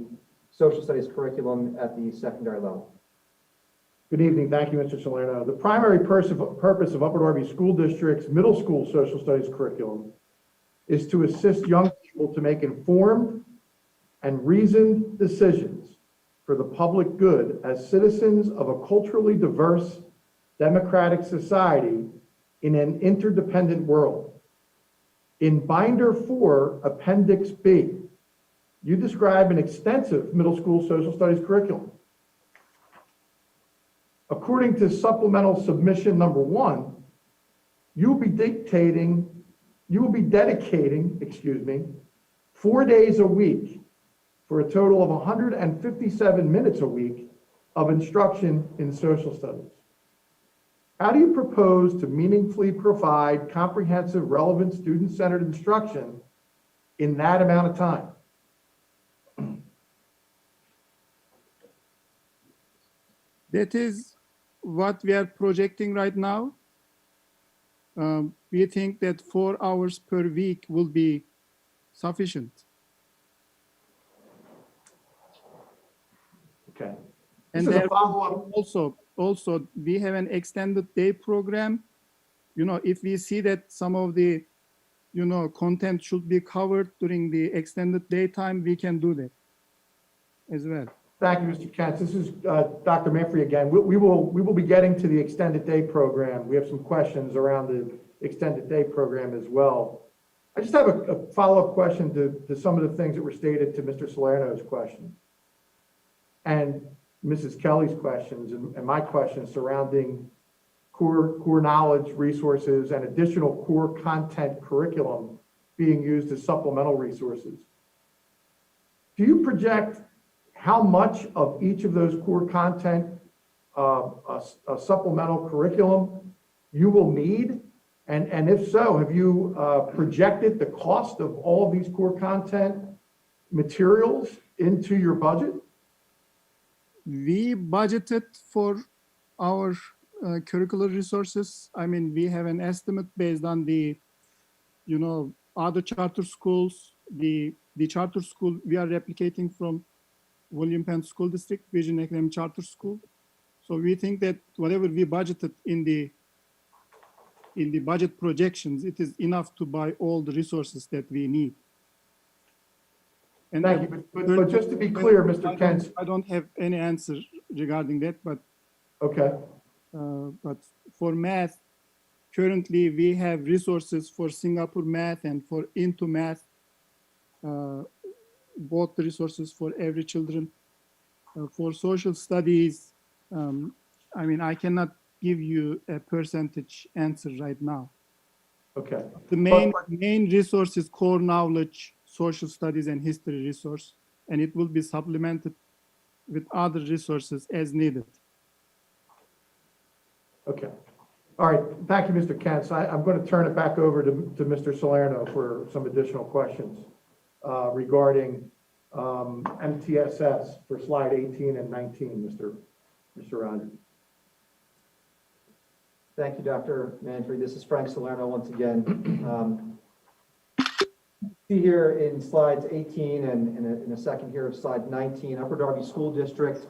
S18: social studies curriculum at the secondary level.
S4: Good evening. Thank you, Mr. Salerno. The primary purpose of Upper Darby School District's middle school social studies curriculum is to assist young people to make informed and reasoned decisions for the public good as citizens of a culturally diverse, democratic society in an interdependent world. In Binder 4, Appendix B, you describe an extensive middle school social studies curriculum. According to supplemental submission number 1, you will be dedicating, 4 days a week for a total of 157 minutes a week of instruction in social studies. How do you propose to meaningfully provide comprehensive, relevant, student-centered instruction in that amount of time?
S21: That is what we are projecting right now. We think that 4 hours per week will be sufficient.
S4: Okay.
S21: And
S4: This is a
S21: there
S4: follow-up.
S21: also we have an extended day program. You know, if we see that some of the, you know, content should be covered during the extended daytime, we can do that as well.
S4: Thank you, Mr. Kentz. This is Dr. Manfrey again. We will be getting to the extended day program. We have some questions around the extended day program as well. I just have a follow-up question to some of the things that were stated to Mr. Salerno's question and Mrs. Kelly's questions and my questions surrounding core knowledge resources and additional core content curriculum being used as supplemental resources. Do you project how much of each of those core content a supplemental curriculum you will need? And if so, have you projected the cost of all of these core content materials into your budget?
S21: We budgeted for our curricular resources. I mean, we have an estimate based on the, you know, other charter schools, the charter school we are replicating from William Penn School District, Vision Academy Charter School. So we think that whatever we budgeted in the budget projections, it is enough to buy all the resources that we need. And
S4: Thank you, but just to be clear, Mr. Kentz.
S21: I don't have any answer regarding that, but
S4: okay.
S21: But for math, currently we have resources for Singapore math and for Into math, both the resources for every children. For social studies, I mean, I cannot give you a percentage answer right now.
S4: Okay.
S21: The main resource is core knowledge, social studies and history resource, and it will be supplemented with other resources as needed.
S4: Okay. All right. Thank you, Mr. Kentz. I'm going to turn it back over to Mr. Salerno for some additional questions regarding MTSS for slide 18 and 19, Mr. Rogers.
S18: Thank you, Dr. Manfrey. This is Frank Salerno once again. See here in slides 18 and in a second here of slide 19, Upper Darby School District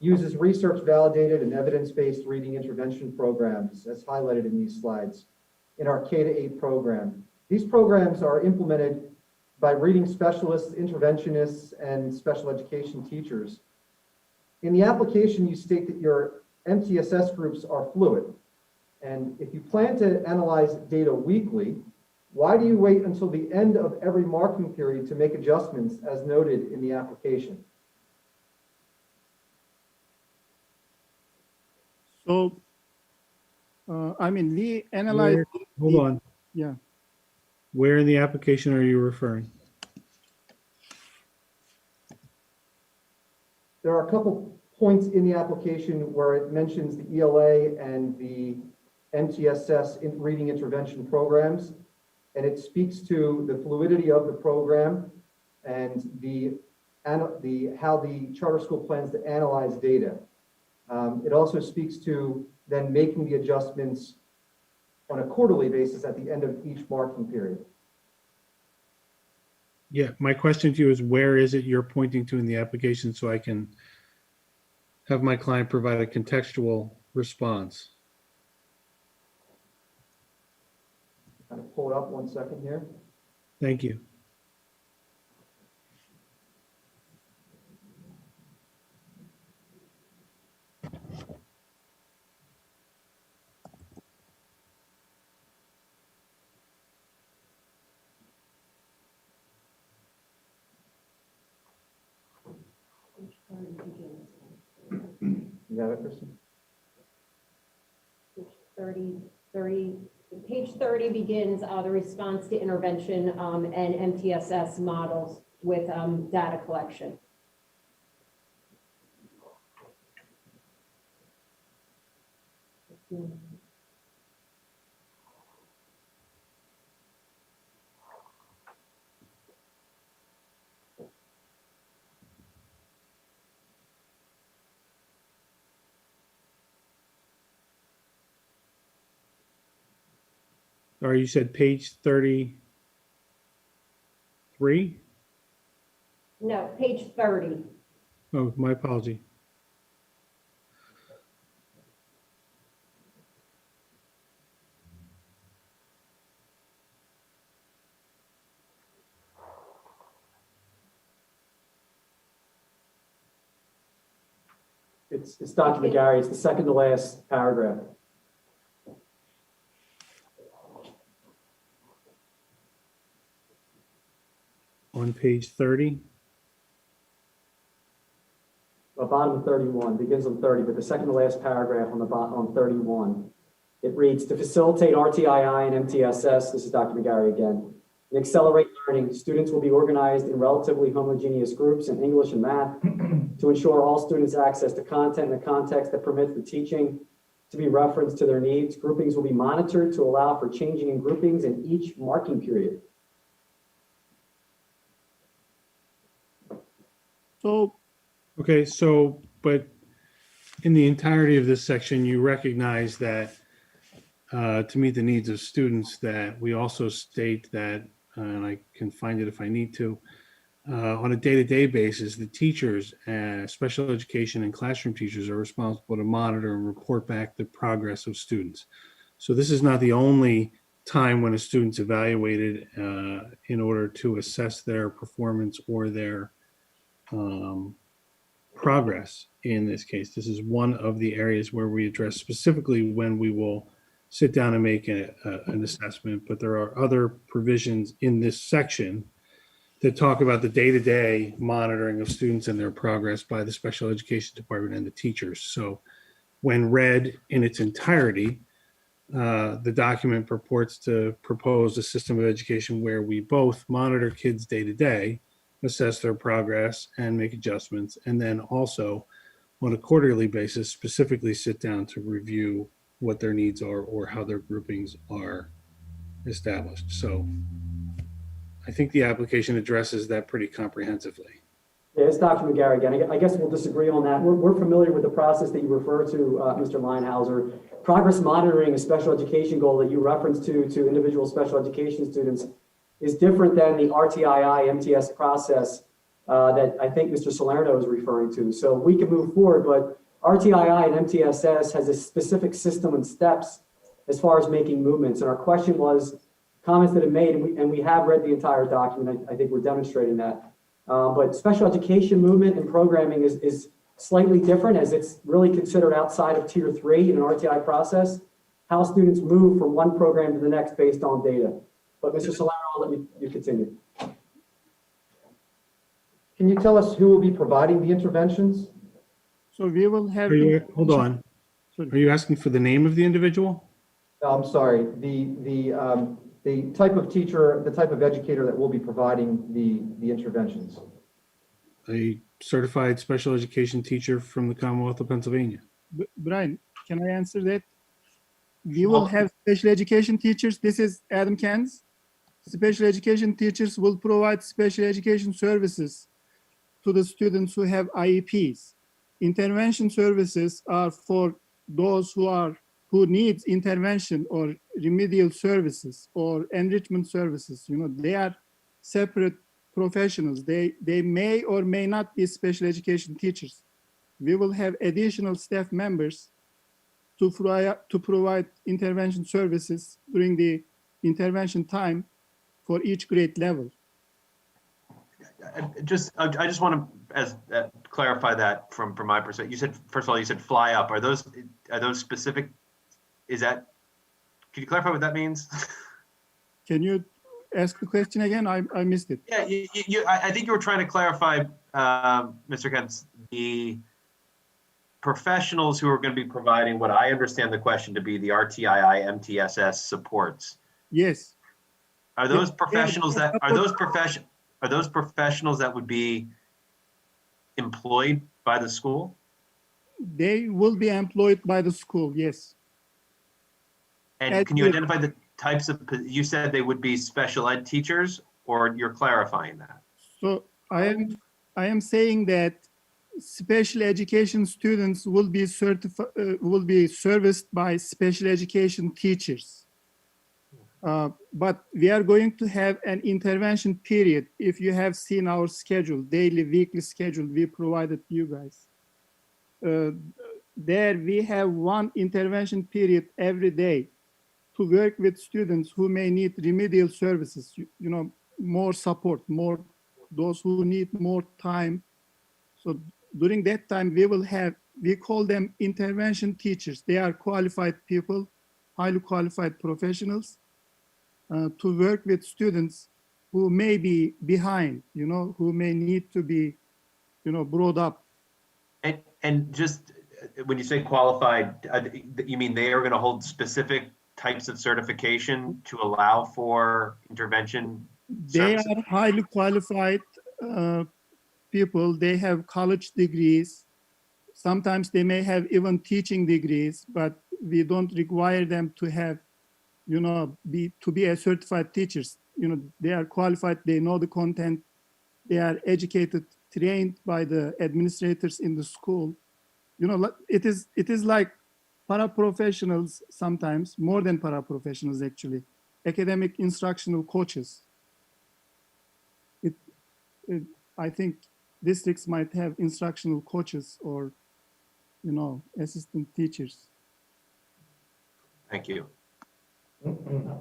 S18: uses research-validated and evidence-based reading intervention programs as highlighted in these slides in our K-8 program. These programs are implemented by reading specialists, interventionists, and special education teachers. In the application, you state that your MTSS groups are fluid. And if you plan to analyze data weekly, why do you wait until the end of every marking period to make adjustments as noted in the application?
S21: So, I mean, we analyze.
S11: Hold on.
S21: Yeah.
S11: Where in the application are you referring?
S18: There are a couple points in the application where it mentions the ELA and the MTSS in reading intervention programs, and it speaks to the fluidity of the program and how the charter school plans to analyze data. It also speaks to then making the adjustments on a quarterly basis at the end of each marking period.
S11: Yeah, my question to you is, where is it you're pointing to in the application so I can have my client provide a contextual response?
S18: Kind of pull it up 1 second here.
S11: Thank you.
S18: You got it, Kristen?
S17: Page 30 begins the response to intervention and MTSS models with data collection.
S11: Sorry, you said page 33?
S17: No, page 30.
S11: Oh, my apology.
S14: It's Dr. McGarry. It's the second to last paragraph.
S11: On page 30?
S14: Bottom of 31, begins on 30, but the second to last paragraph on the bottom on 31. It reads, to facilitate RTII and MTSS, this is Dr. McGarry again, and accelerate learning, students will be organized in relatively homogeneous groups in English and math to ensure all students access to content in a context that permits the teaching to be referenced to their needs. Groupings will be monitored to allow for changing in groupings in each marking period.
S21: So,
S11: Okay, so, but in the entirety of this section, you recognize that to meet the needs of students, that we also state that, and I can find it if I need to, on a day-to-day basis, the teachers, special education and classroom teachers are responsible to monitor and report back the progress of students. So this is not the only time when a student's evaluated in order to assess their performance or their progress in this case. This is one of the areas where we address specifically when we will sit down and make an assessment, but there are other provisions in this section that talk about the day-to-day monitoring of students and their progress by the special education department and the teachers. So when read in its entirety, the document purports to propose a system of education where we both monitor kids day-to-day, assess their progress and make adjustments, and then also on a quarterly basis specifically sit down to review what their needs are or how their groupings are established. So I think the application addresses that pretty comprehensively.
S14: Yeah, it's Dr. McGarry again. I guess we'll disagree on that. We're familiar with the process that you refer to, Mr. Leinhauser. Progress monitoring, a special education goal that you reference to individual special education students, is different than the RTII MTS process that I think Mr. Salerno is referring to. So we can move forward, but RTII and MTSS has a specific system and steps as far as making movements. And our question was comments that have made, and we have read the entire document. I think we're demonstrating that. But special education movement and programming is slightly different, as it's really considered outside of tier 3 in an RTI process, how students move from one program to the next based on data. But Mr. Salerno, I'll let you continue.
S18: Can you tell us who will be providing the interventions?
S21: so we will have.
S11: Hold on. Are you asking for the name of the individual?
S18: I'm sorry, the type of teacher, the type of educator that will be providing the interventions.
S11: a certified special education teacher from the Commonwealth of Pennsylvania.
S21: Brian, can I answer that? We will have special education teachers. This is Adam Kans. Special education teachers will provide special education services to the students who have IEPs. Intervention services are for those who need intervention or remedial services or enrichment services. You know, they are separate professionals. They may or may not be special education teachers. We will have additional staff members to provide intervention services during the intervention time for each grade level.
S2: I just want to clarify that from my perspective. You said, first of all, you said fly up. Are those specific? Can you clarify what that means?
S21: Can you ask the question again? I missed it.
S2: Yeah, I think you were trying to clarify, Mr. Kentz, the professionals who are going to be providing what I understand the question to be the RTII MTSS supports.
S21: Yes.
S2: Are those professionals that would be employed by the school?
S21: They will be employed by the school, yes.
S2: And can you identify the types of, you said they would be special ed teachers, or you're clarifying that?
S21: So I am saying that special education students will be serviced by special education teachers. But we are going to have an intervention period. If you have seen our schedule, daily, weekly schedule we provided you guys. There we have one intervention period every day to work with students who may need remedial services, you know, more support, those who need more time. So during that time, we call them intervention teachers. They are qualified people, highly qualified professionals to work with students who may be behind, you know, who may need to be, you know, brought up.
S2: And just when you say qualified, you mean they are going to hold specific types of certification to allow for intervention services?
S21: They are highly qualified people. They have college degrees. Sometimes they may have even teaching degrees, but we don't require them to have, you know, to be a certified teachers. You know, they are qualified, they know the content, they are educated, trained by the administrators in the school. You know, it is like paraprofessionals sometimes, more than paraprofessionals actually, academic instructional coaches. I think districts might have instructional coaches or, you know, assistant teachers.
S2: Thank you.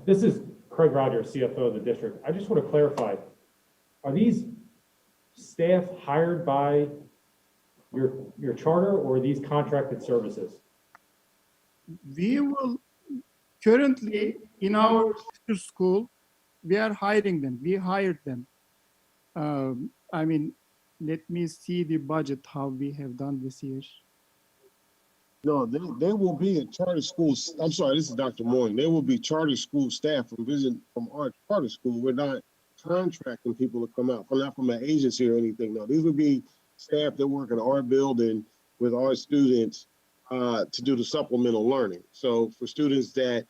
S1: This is Craig Rogers, CFO of the district. I just want to clarify, are these staff hired by your charter, or are these contracted services?
S21: We will currently in our school, we are hiring them. We hired them. I mean, let me see the budget, how we have done this year.
S12: No, they will be in charter schools. I'm sorry, this is Dr. Moore. There will be charter school staff from our charter school. We're not contracting people to come out, not from an agency or anything. No, these would be staff that work in our building with our students to do the supplemental learning. So for students that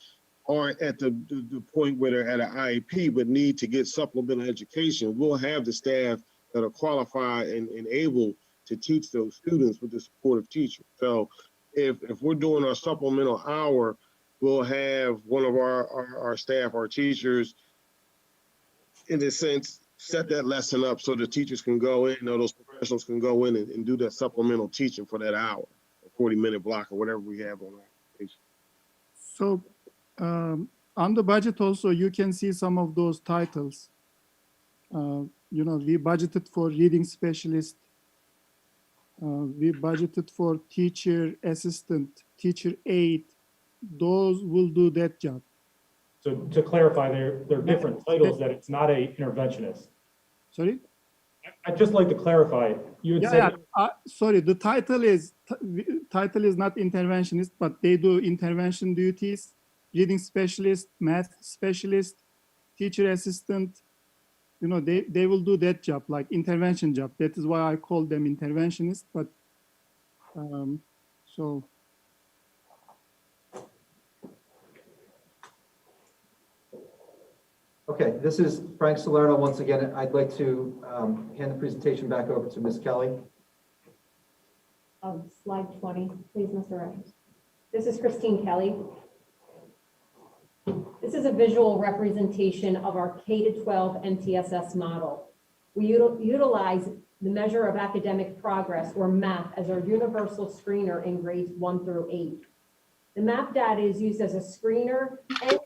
S12: aren't at the point where they're at an IEP but need to get supplemental education, we'll have the staff that are qualified and able to teach those students with the supportive teacher. So if we're doing our supplemental hour, we'll have one of our staff, our teachers, in a sense, set that lesson up so the teachers can go in, or those professionals can go in and do that supplemental teaching for that hour, a 40-minute block or whatever we have on our application.
S21: So on the budget also, you can see some of those titles. You know, we budgeted for reading specialist. We budgeted for teacher assistant, teacher aide. Those will do that job.
S1: So to clarify, they're different titles, that it's not a interventionist.
S21: Sorry?
S1: I'd just like to clarify. You had said.
S21: Sorry, the title is not interventionist, but they do intervention duties, reading specialist, math specialist, teacher assistant, they will do that job, like intervention job. That is why I call them interventionists. But so
S18: Okay, this is Frank Salerno once again. I'd like to hand the presentation back over to Ms. Kelly.
S17: Slide 20, please, Mr. Rogers. This is Christine Kelly. This is a visual representation of our K-12 MTSS model. We utilize the measure of academic progress, or MAP, as our universal screener in grades 1 through 8. The MAP data is used as a screener and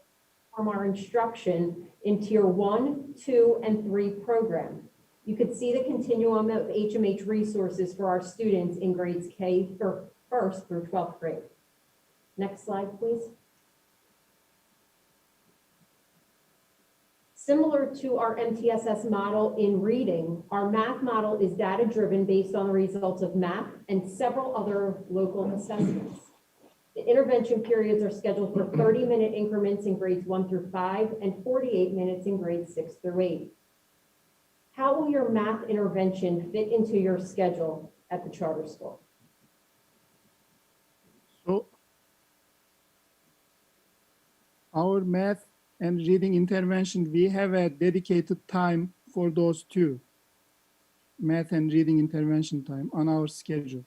S17: from our instruction in Tier 1, 2, and 3 program. You could see the continuum of HMH resources for our students in grades K for 1st through 12th grade. Next slide, please. Similar to our MTSS model in reading, our math model is data-driven based on the results of MAP and several other local assessments. The intervention periods are scheduled for 30-minute increments in grades 1 through 5 and 48 minutes in grades 6 through 8. How will your math intervention fit into your schedule at the charter school?
S21: So our math and reading intervention, we have a dedicated time for those two, math and reading intervention time on our schedule.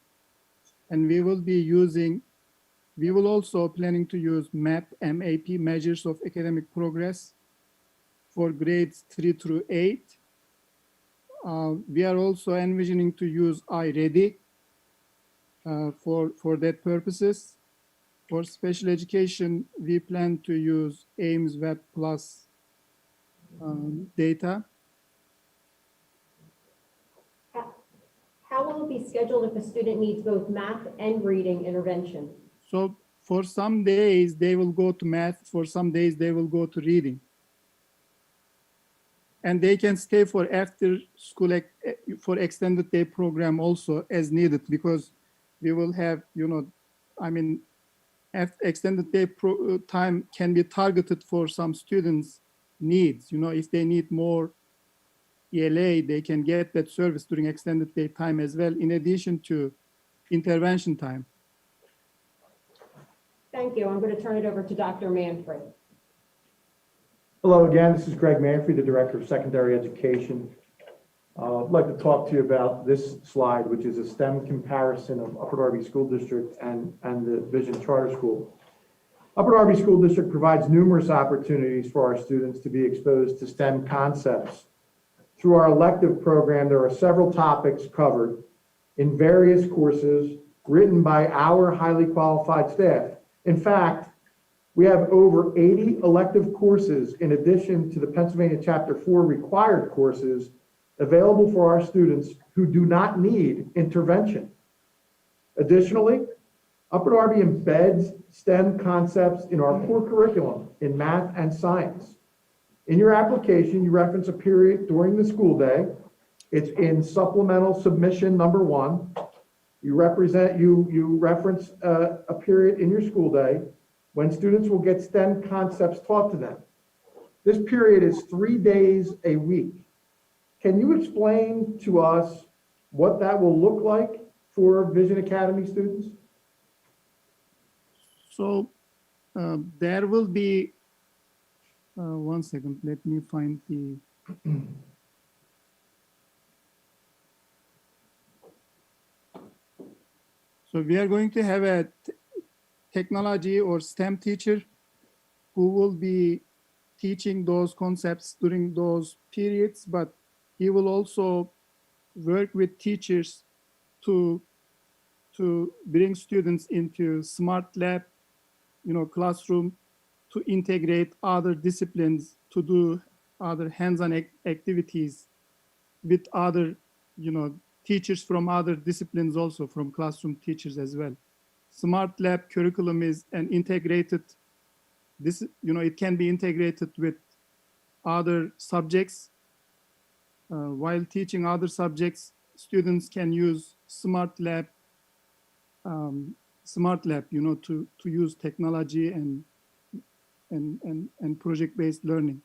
S21: And we will also planning to use MAP, MAP, measures of academic progress for grades 3 through 8. We are also envisioning to use iReady for that purposes. For special education, we plan to use Ames Web Plus data.
S17: How will it be scheduled if a student needs both math and reading intervention?
S21: So for some days, they will go to math. For some days, they will go to reading. And they can stay for after school for extended day program also as needed, because we will have, extended day time can be targeted for some students' needs. If they need more ELA, they can get that service during extended day time as well, in addition to intervention time.
S17: Thank you. I'm going to turn it over to Dr. Manfred.
S4: Hello again, this is Greg Manfred, the Director of Secondary Education. I'd like to talk to you about this slide, which is a STEM comparison of Upper Darby School District and the Vision Charter School. Upper Darby School District provides numerous opportunities for our students to be exposed to STEM concepts. Through our elective program, there are several topics covered in various courses written by our highly qualified staff. In fact, we have over 80 elective courses in addition to the Pennsylvania Chapter 4 required courses available for our students who do not need intervention. Additionally, Upper Darby embeds STEM concepts in our core curriculum in math and science. In your application, you reference a period during the school day. It's in supplemental submission number 1. You reference a period in your school day when students will get STEM concepts taught to them. This period is 3 days a week. Can you explain to us what that will look like for Vision Academy students?
S21: So there will be, one second, let me find the, so we are going to have a technology or STEM teacher who will be teaching those concepts during those periods, but he will also work with teachers to bring students into smart lab, classroom, to integrate other disciplines, to do other hands-on activities with other, teachers from other disciplines, also from classroom teachers as well. Smart lab curriculum is an integrated, it can be integrated with other subjects. While teaching other subjects, students can use smart lab, to use technology and project-based learning.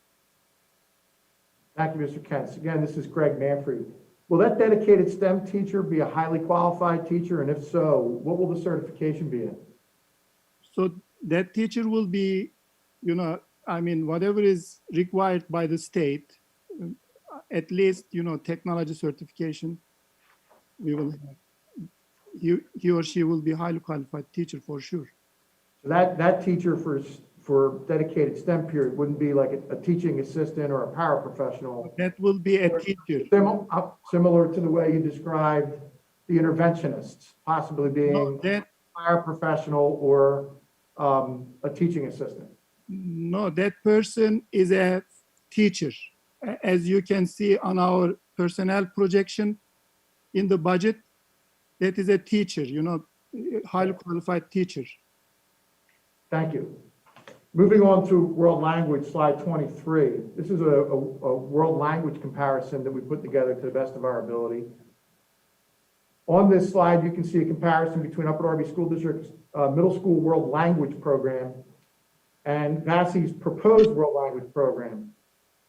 S4: Thank you, Mr. Kent. Again, this is Greg Manfrey. Will that dedicated STEM teacher be a highly qualified teacher? And if so, what will the certification be in?
S21: So that teacher will be, whatever is required by the state, at least, technology certification, we will have. He or she will be highly qualified teacher for sure.
S4: So that teacher for dedicated STEM period wouldn't be like a teaching assistant or a paraprofessional.
S21: That will be a teacher.
S4: Similar to the way you described the interventionists, possibly being a paraprofessional or a teaching assistant.
S21: No, that person is a teacher. As you can see on our personnel projection in the budget, that is a teacher, highly qualified teacher.
S4: Thank you. Moving on to world language, slide 23. This is a world language comparison that we put together to the best of our ability. On this slide, you can see a comparison between Upper Darby School District's middle school world language program and Vassey's proposed world language program.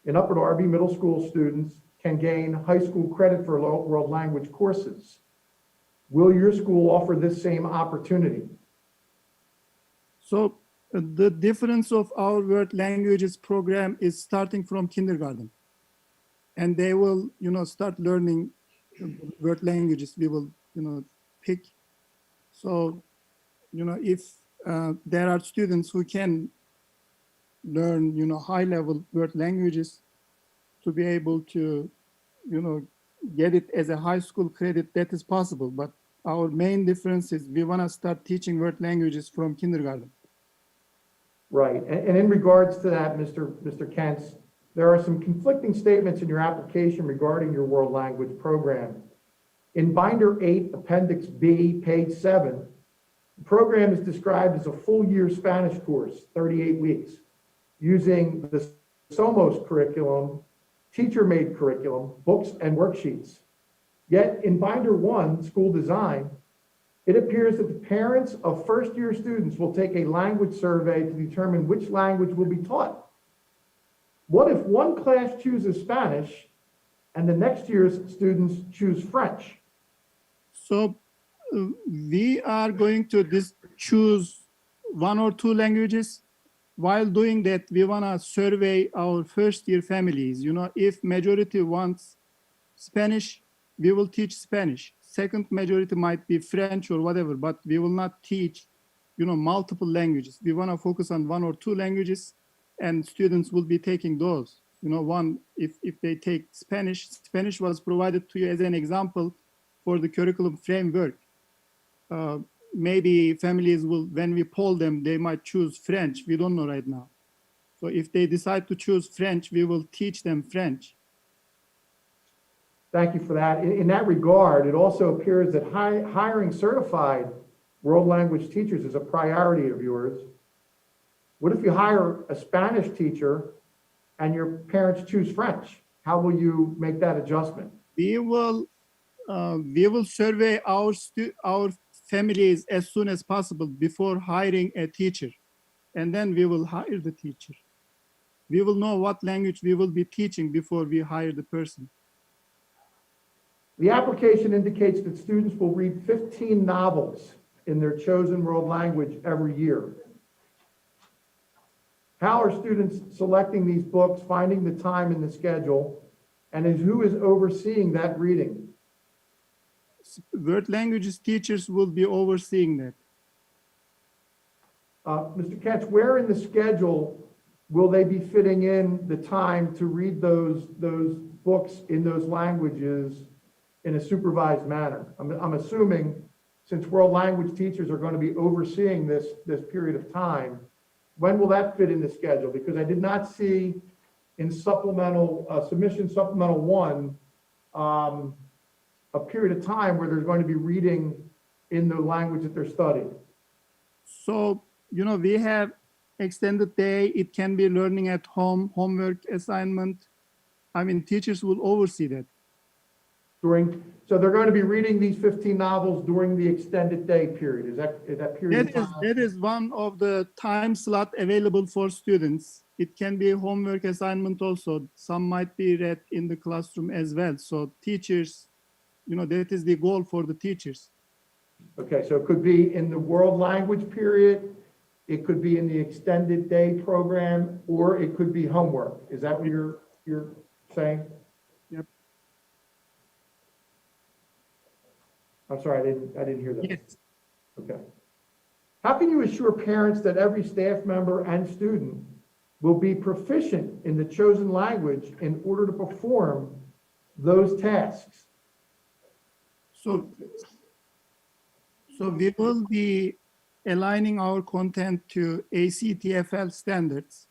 S4: In Upper Darby, middle school students can gain high school credit for world language courses. Will your school offer this same opportunity?
S21: So the difference of our world languages program is starting from kindergarten. And they will, start learning world languages we will, pick. So, if there are students who can learn, high level world languages to be able to, get it as a high school credit, that is possible. But our main difference is we want to start teaching world languages from kindergarten.
S4: Right. And in regards to that, Mr. Kentz, there are some conflicting statements in your application regarding your world language program. In Binder 8, Appendix B, page 7, the program is described as a full year Spanish course, 38 weeks, using the SOMOS curriculum, teacher-made curriculum, books, and worksheets. Yet in Binder 1, School Design, it appears that the parents of first-year students will take a language survey to determine which language will be taught. What if one class chooses Spanish and the next year's students choose French?
S21: So we are going to choose one or two languages. While doing that, we want to survey our first-year families. If majority wants Spanish, we will teach Spanish. Second majority might be French or whatever, but we will not teach, multiple languages. We want to focus on one or two languages, and students will be taking those. One, if they take Spanish was provided to you as an example for the curriculum framework. Maybe families will, when we poll them, they might choose French. We don't know right now. So if they decide to choose French, we will teach them French.
S4: Thank you for that. In that regard, it also appears that hiring certified world language teachers is a priority of yours. What if you hire a Spanish teacher and your parents choose French? How will you make that adjustment?
S21: We will survey our families as soon as possible before hiring a teacher, and then we will hire the teacher. We will know what language we will be teaching before we hire the person.
S4: The application indicates that students will read 15 novels in their chosen world language every year. How are students selecting these books, finding the time in the schedule, and who is overseeing that reading?
S21: World languages teachers will be overseeing that.
S4: Mr. Kentz, where in the schedule will they be fitting in the time to read those books in those languages in a supervised manner? I'm assuming, since world language teachers are going to be overseeing this period of time, when will that fit in the schedule? Because I did not see in supplemental submission supplemental 1 a period of time where there's going to be reading in the language that they're studying.
S21: So, we have extended day. It can be learning at home, homework assignment. Teachers will oversee that.
S4: During So they're going to be reading these 15 novels during the extended day period. Is that period of time?
S21: That is one of the time slot available for students. It can be a homework assignment also. Some might be read in the classroom as well. So teachers, that is the goal for the teachers.
S4: Okay, so it could be in the world language period, it could be in the extended day program, or it could be homework. Is that what you're saying?
S21: Yep.
S4: I'm sorry, I didn't hear that.
S21: Yes.
S4: Okay. How can you assure parents that every staff member and student will be proficient in the chosen language in order to perform those tasks?
S21: So we will be aligning our content to ACTFL standards.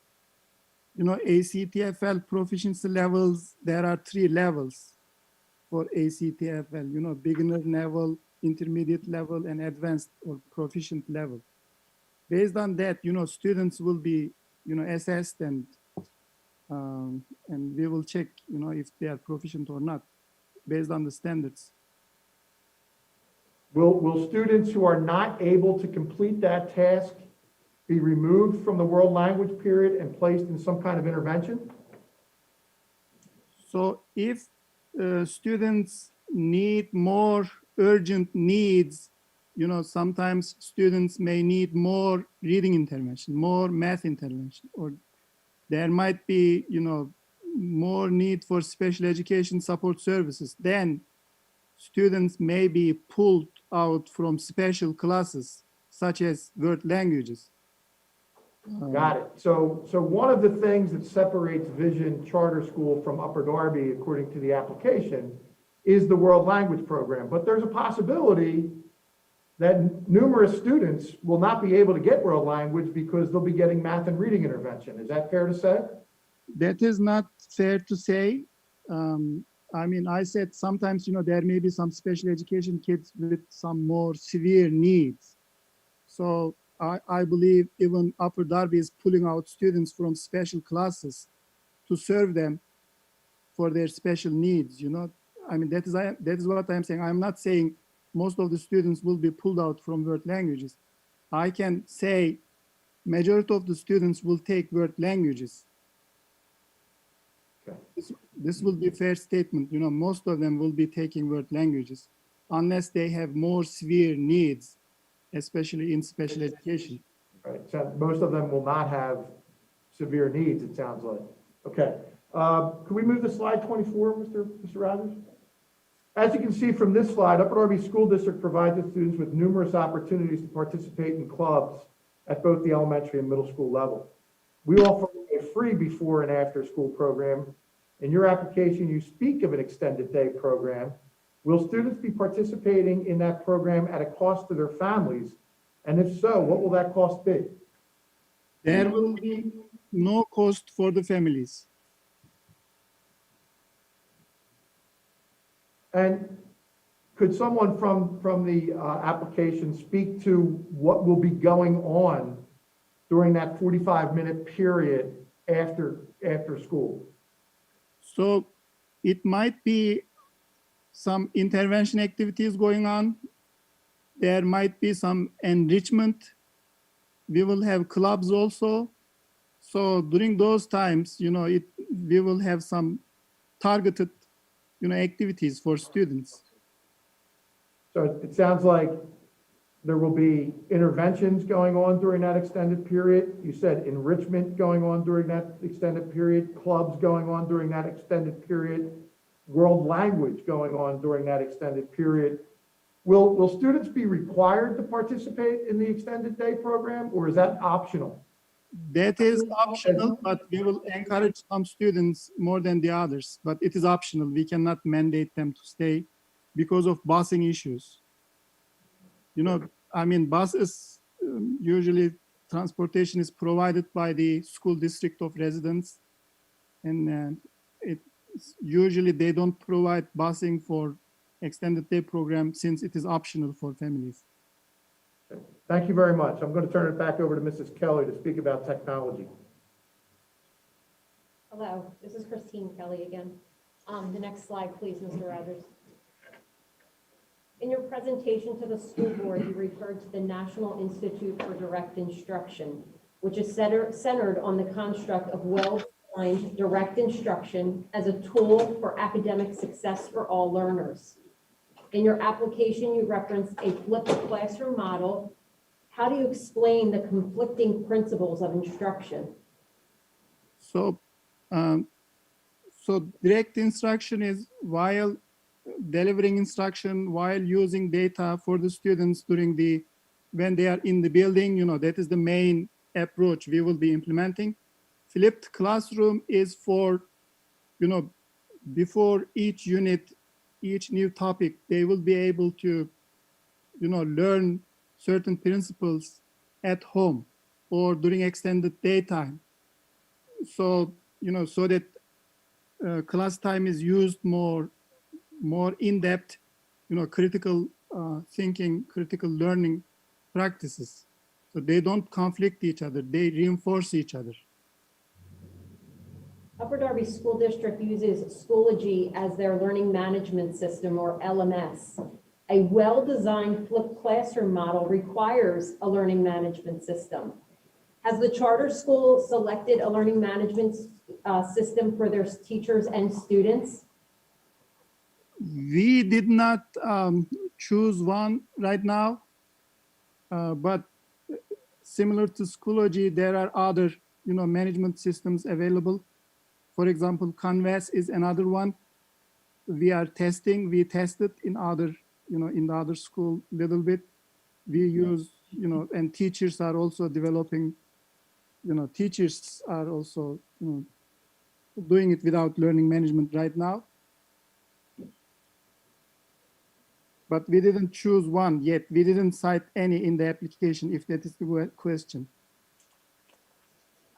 S21: ACTFL proficiency levels, there are 3 levels for ACTFL, beginner level, intermediate level, and advanced or proficient level. Based on that, students will be, assessed and we will check, if they are proficient or not based on the standards.
S4: Will students who are not able to complete that task be removed from the world language period and placed in some kind of intervention?
S21: So if students need more urgent needs, sometimes students may need more reading intervention, more math intervention, or there might be, more need for special education support services. Then students may be pulled out from special classes, such as world languages.
S4: Got it. So one of the things that separates Vision Charter School from Upper Darby, according to the application, is the world language program. But there's a possibility that numerous students will not be able to get world language because they'll be getting math and reading intervention. Is that fair to say?
S21: That is not fair to say. I said sometimes, there may be some special education kids with some more severe needs. So I believe even Upper Darby is pulling out students from special classes to serve them for their special needs. That is what I'm saying. I'm not saying most of the students will be pulled out from world languages. I can say majority of the students will take world languages.
S4: Okay.
S21: This will be a fair statement. Most of them will be taking world languages unless they have more severe needs, especially in special education.
S4: Right. So most of them will not have severe needs, it sounds like. Okay. Can we move to slide 24, Mr. Rogers? As you can see from this slide, Upper Darby School District provides its students with numerous opportunities to participate in clubs at both the elementary and middle school level. We offer a free before and after school program. In your application, you speak of an extended day program. Will students be participating in that program at a cost to their families? And if so, what will that cost be?
S21: There will be no cost for the families.
S4: And could someone from the application speak to what will be going on during that 45-minute period after school?
S21: So it might be some intervention activities going on. There might be some enrichment. We will have clubs also. So during those times, we will have some targeted, activities for students.
S4: So it sounds like there will be interventions going on during that extended period. You said enrichment going on during that extended period, clubs going on during that extended period, world language going on during that extended period. Will students be required to participate in the extended day program, or is that optional?
S21: That is optional, but we will encourage some students more than the others, but it is optional. We cannot mandate them to stay because of busing issues. Buses, usually transportation is provided by the school district of residents, and usually they don't provide busing for extended day program since it is optional for families.
S4: Thank you very much. I'm going to turn it back over to Mrs. Kelly to speak about technology.
S17: Hello, this is Christine Kelly again. The next slide, please, Mr. Rogers. In your presentation to the school board, you referred to the National Institute for Direct Instruction, which is centered on the construct of well-defined direct instruction as a tool for academic success for all learners. In your application, you referenced a flipped classroom model. How do you explain the conflicting principles of instruction?
S21: So, direct instruction is while delivering instruction, while using data for the students when they are in the building, that is the main approach we will be implementing. Flipped classroom is for, before each unit, each new topic, they will be able to, learn certain principles at home or during extended daytime. So, so that class time is used more in-depth, critical thinking, critical learning practices. So they don't conflict each other, they reinforce each other.
S17: Upper Darby School District uses Schoology as their learning management system, or LMS. A well-designed flipped classroom model requires a learning management system. Has the charter school selected a learning management system for their teachers and students?
S21: We did not choose one right now, but similar to Schoology, there are other, management systems available. For example, Canvas is another one. We tested in other, in the other school a little bit. We use, and teachers are also developing, teachers are also, doing it without learning management right now. But we didn't choose one yet. We didn't cite any in the application, if that is the question.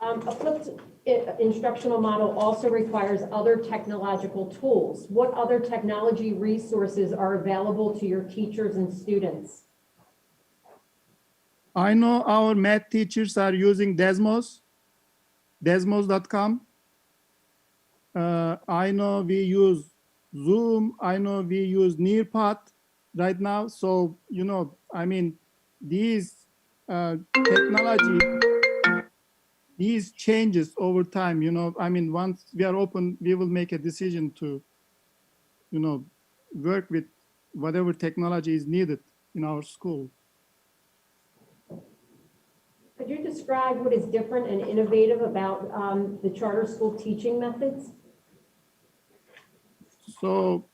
S17: A flipped instructional model also requires other technological tools. What other technology resources are available to your teachers and students?
S21: I know our math teachers are using Desmos, desmos.com. I know we use Zoom. I know we use Nearpod right now. So, these technology, these changes over time, once we are open, we will make a decision to, work with whatever technology is needed in our school.
S17: Could you describe what is different and innovative about the charter school teaching methods?
S21: So,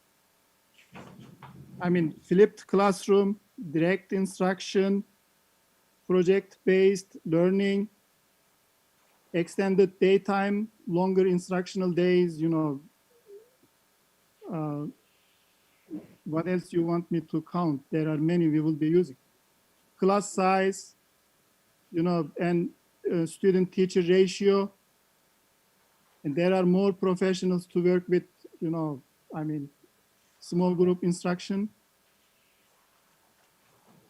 S21: flipped classroom, direct instruction, project-based learning, extended daytime, longer instructional days, what else you want me to count? There are many we will be using. Class size, and student-teacher ratio. And there are more professionals to work with, small group instruction.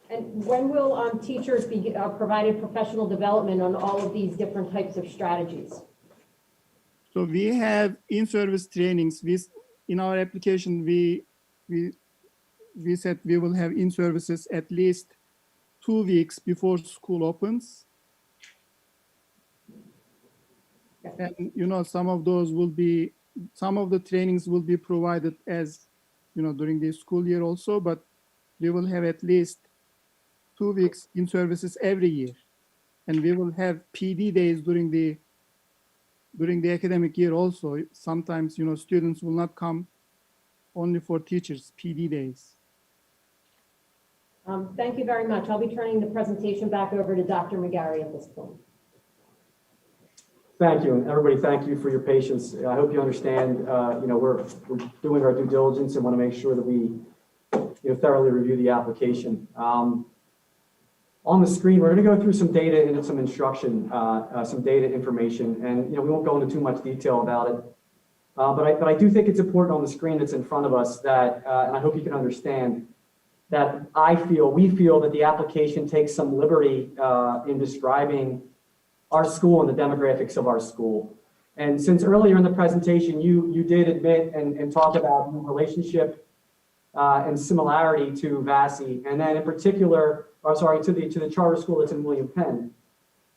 S17: And when will teachers be provided professional development on all of these different types of strategies?
S21: So we have in-service trainings. In our application, we said we will have in-services at least 2 weeks before school opens. And some of the trainings will be provided as during the school year also, but we will have at least 2 weeks in services every year, and we will have PD days during the academic year also. Sometimes students will not come only for teachers, PD days.
S17: Thank you very much. I'll be turning the presentation back over to Dr. McGarry at this point.
S14: Thank you, and everybody, thank you for your patience. I hope you understand, we're doing our due diligence and want to make sure that we thoroughly review the application. On the screen, we're going to go through some data and some instruction, some data information, and we won't go into too much detail about it. But I do think it's important on the screen that's in front of us that, and I hope you can understand, that we feel that the application takes some liberty in describing our school and the demographics of our school. And since earlier in the presentation, you did admit and talk about the relationship and similarity to VASI, and then in particular, or sorry, to the charter school that's in William Penn.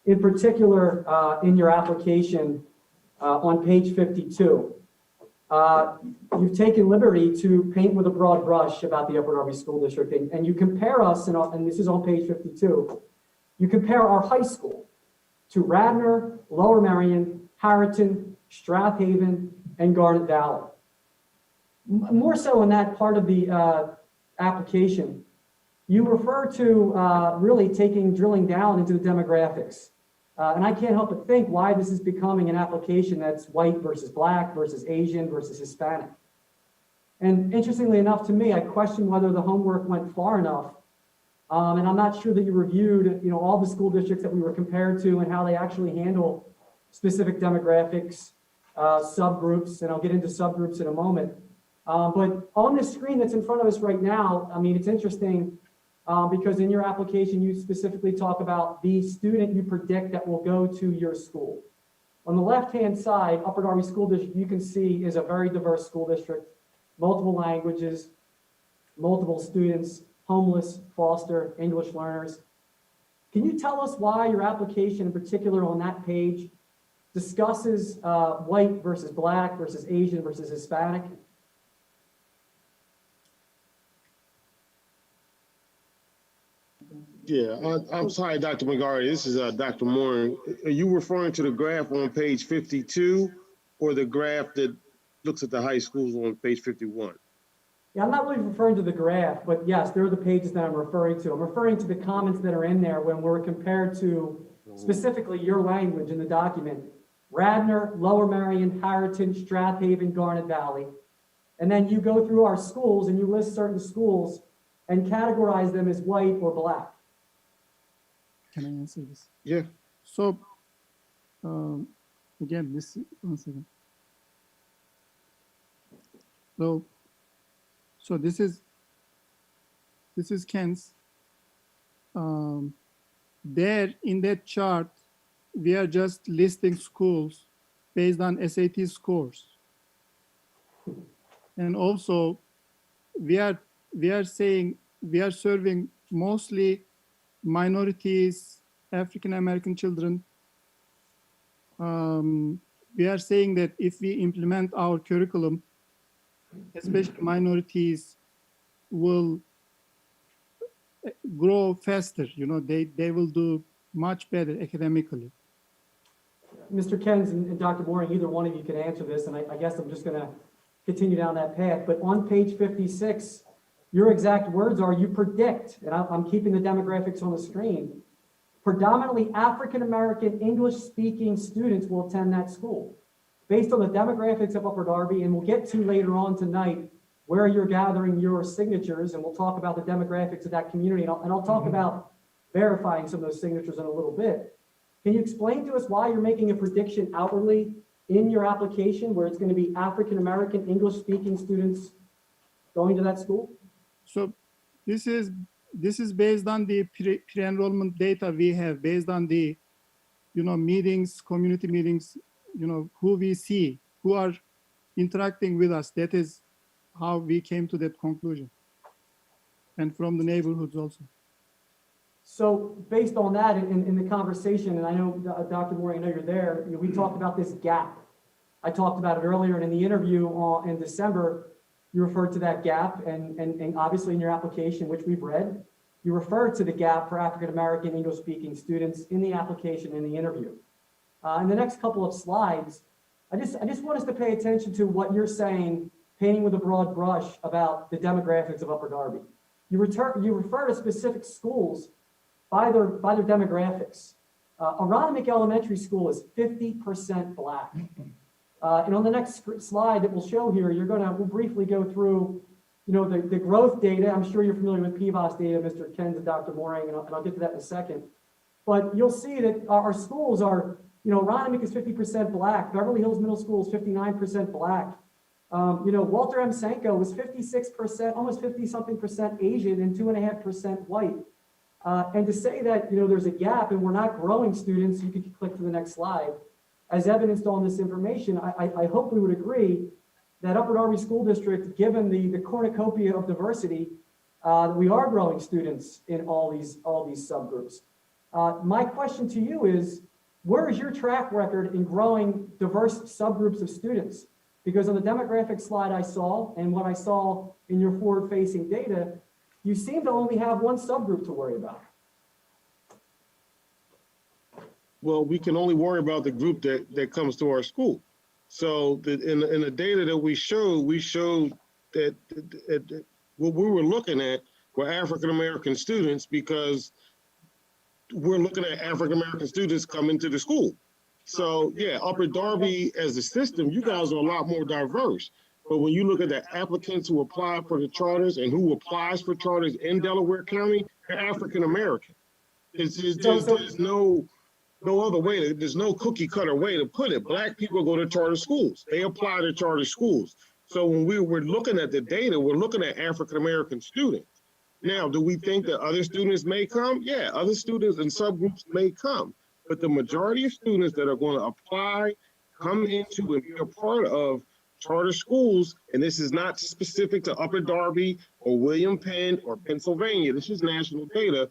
S14: In particular, in your application on page 52, you've taken liberty to paint with a broad brush about the Upper Darby School District, and you compare us, and this is on page 52, you compare our high school to Radnor, Lower Merion, Harriton, Strathaven, and Garnet Valley. More so in that part of the application, you refer to really drilling down into the demographics. And I can't help but think why this is becoming an application that's white versus black versus Asian versus Hispanic. And interestingly enough to me, I question whether the homework went far enough. And I'm not sure that you reviewed, all the school districts that we were compared to and how they actually handle specific demographics, subgroups, and I'll get into subgroups in a moment. But on the screen that's in front of us right now, I mean, it's interesting because in your application, you specifically talk about the student you predict that will go to your school. On the left-hand side, Upper Darby School District, you can see is a very diverse school district, multiple languages, multiple students, homeless, foster, English learners. Can you tell us why your application in particular on that page discusses white versus black versus Asian versus Hispanic?
S12: Yeah, I'm sorry, Dr. McGarry. This is Dr. Moore. Are you referring to the graph on page 52 or the graph that looks at the high schools on page 51?
S14: Yeah, I'm not really referring to the graph, but yes, they're the pages that I'm referring to. I'm referring to the comments that are in there when we're compared to specifically your language in the document. Radnor, Lower Merion, Harriton, Strathaven, Garnet Valley. And then you go through our schools and you list certain schools and categorize them as white or black.
S21: Can I answer this?
S12: Yeah.
S21: So, again, one second. So this is Ken's. There in that chart, we are just listing schools based on SAT scores. And also, we are saying we are serving mostly minorities, African American children. We are saying that if we implement our curriculum, especially minorities will grow faster. They will do much better academically.
S14: Mr. Kens and Dr. Mooring, either one of you can answer this, and I guess I'm just going to continue down that path. But on page 56, your exact words are, you predict, and I'm keeping the demographics on the screen, predominantly African-American English-speaking students will attend that school. Based on the demographics of Upper Darby, and we'll get to later on tonight where you're gathering your signatures, and we'll talk about the demographics of that community, and I'll talk about verifying some of those signatures in a little bit. Can you explain to us why you're making a prediction outwardly in your application where it's going to be African-American English-speaking students going to that school?
S21: So this is based on the pre-enrollment data we have, based on the meetings, community meetings, who we see, who are interacting with us. That is how we came to that conclusion. And from the neighborhoods also.
S14: So based on that, in the conversation, and I know, Dr. Moore, I know you're there, we talked about this gap. I talked about it earlier, and in the interview in December, you referred to that gap, and obviously in your application, which we've read, you referred to the gap for African-American English-speaking students in the application in the interview. In the next couple of slides, I just want us to pay attention to what you're saying, painting with a broad brush about the demographics of Upper Darby. You refer to specific schools by their demographics. Aronimink Elementary School is 50% Black. And on the next slide that we'll show here, we'll briefly go through, the growth data. I'm sure you're familiar with PVOS data, Mr. Kens and Dr. Mooring, and I'll get to that in a second. But you'll see that our schools are, Aronimink is 50% Black. Beverly Hills Middle School is 59% Black. Walter M. Senko was 56%, almost 50-something% Asian and 2.5% white. And to say that, there's a gap and we're not growing students, you can click to the next slide, as evidenced on this information, I hope we would agree that Upper Darby School District, given the cornucopia of diversity, we are growing students in all these subgroups. My question to you is, where is your track record in growing diverse subgroups of students? Because on the demographic slide I saw, and what I saw in your forward-facing data, you seem to only have one subgroup to worry about.
S12: Well, we can only worry about the group that comes to our school. So in the data that we showed that what we were looking at were African-American students, because we're looking at African-American students coming to the school. So yeah, Upper Darby as a system, you guys are a lot more diverse. But when you look at the applicants who apply for the charters and who applies for charters in Delaware County, they're African-American. There's no other way, there's no cookie cutter way to put it. Black people go to charter schools. They apply to charter schools. So when we were looking at the data, we're looking at African-American students. Now, do we think that other students may come? Yeah, other students and subgroups may come. But the majority of students that are going to apply, come into and be a part of charter schools, and this is not specific to Upper Darby or William Penn or Pennsylvania, this is national data,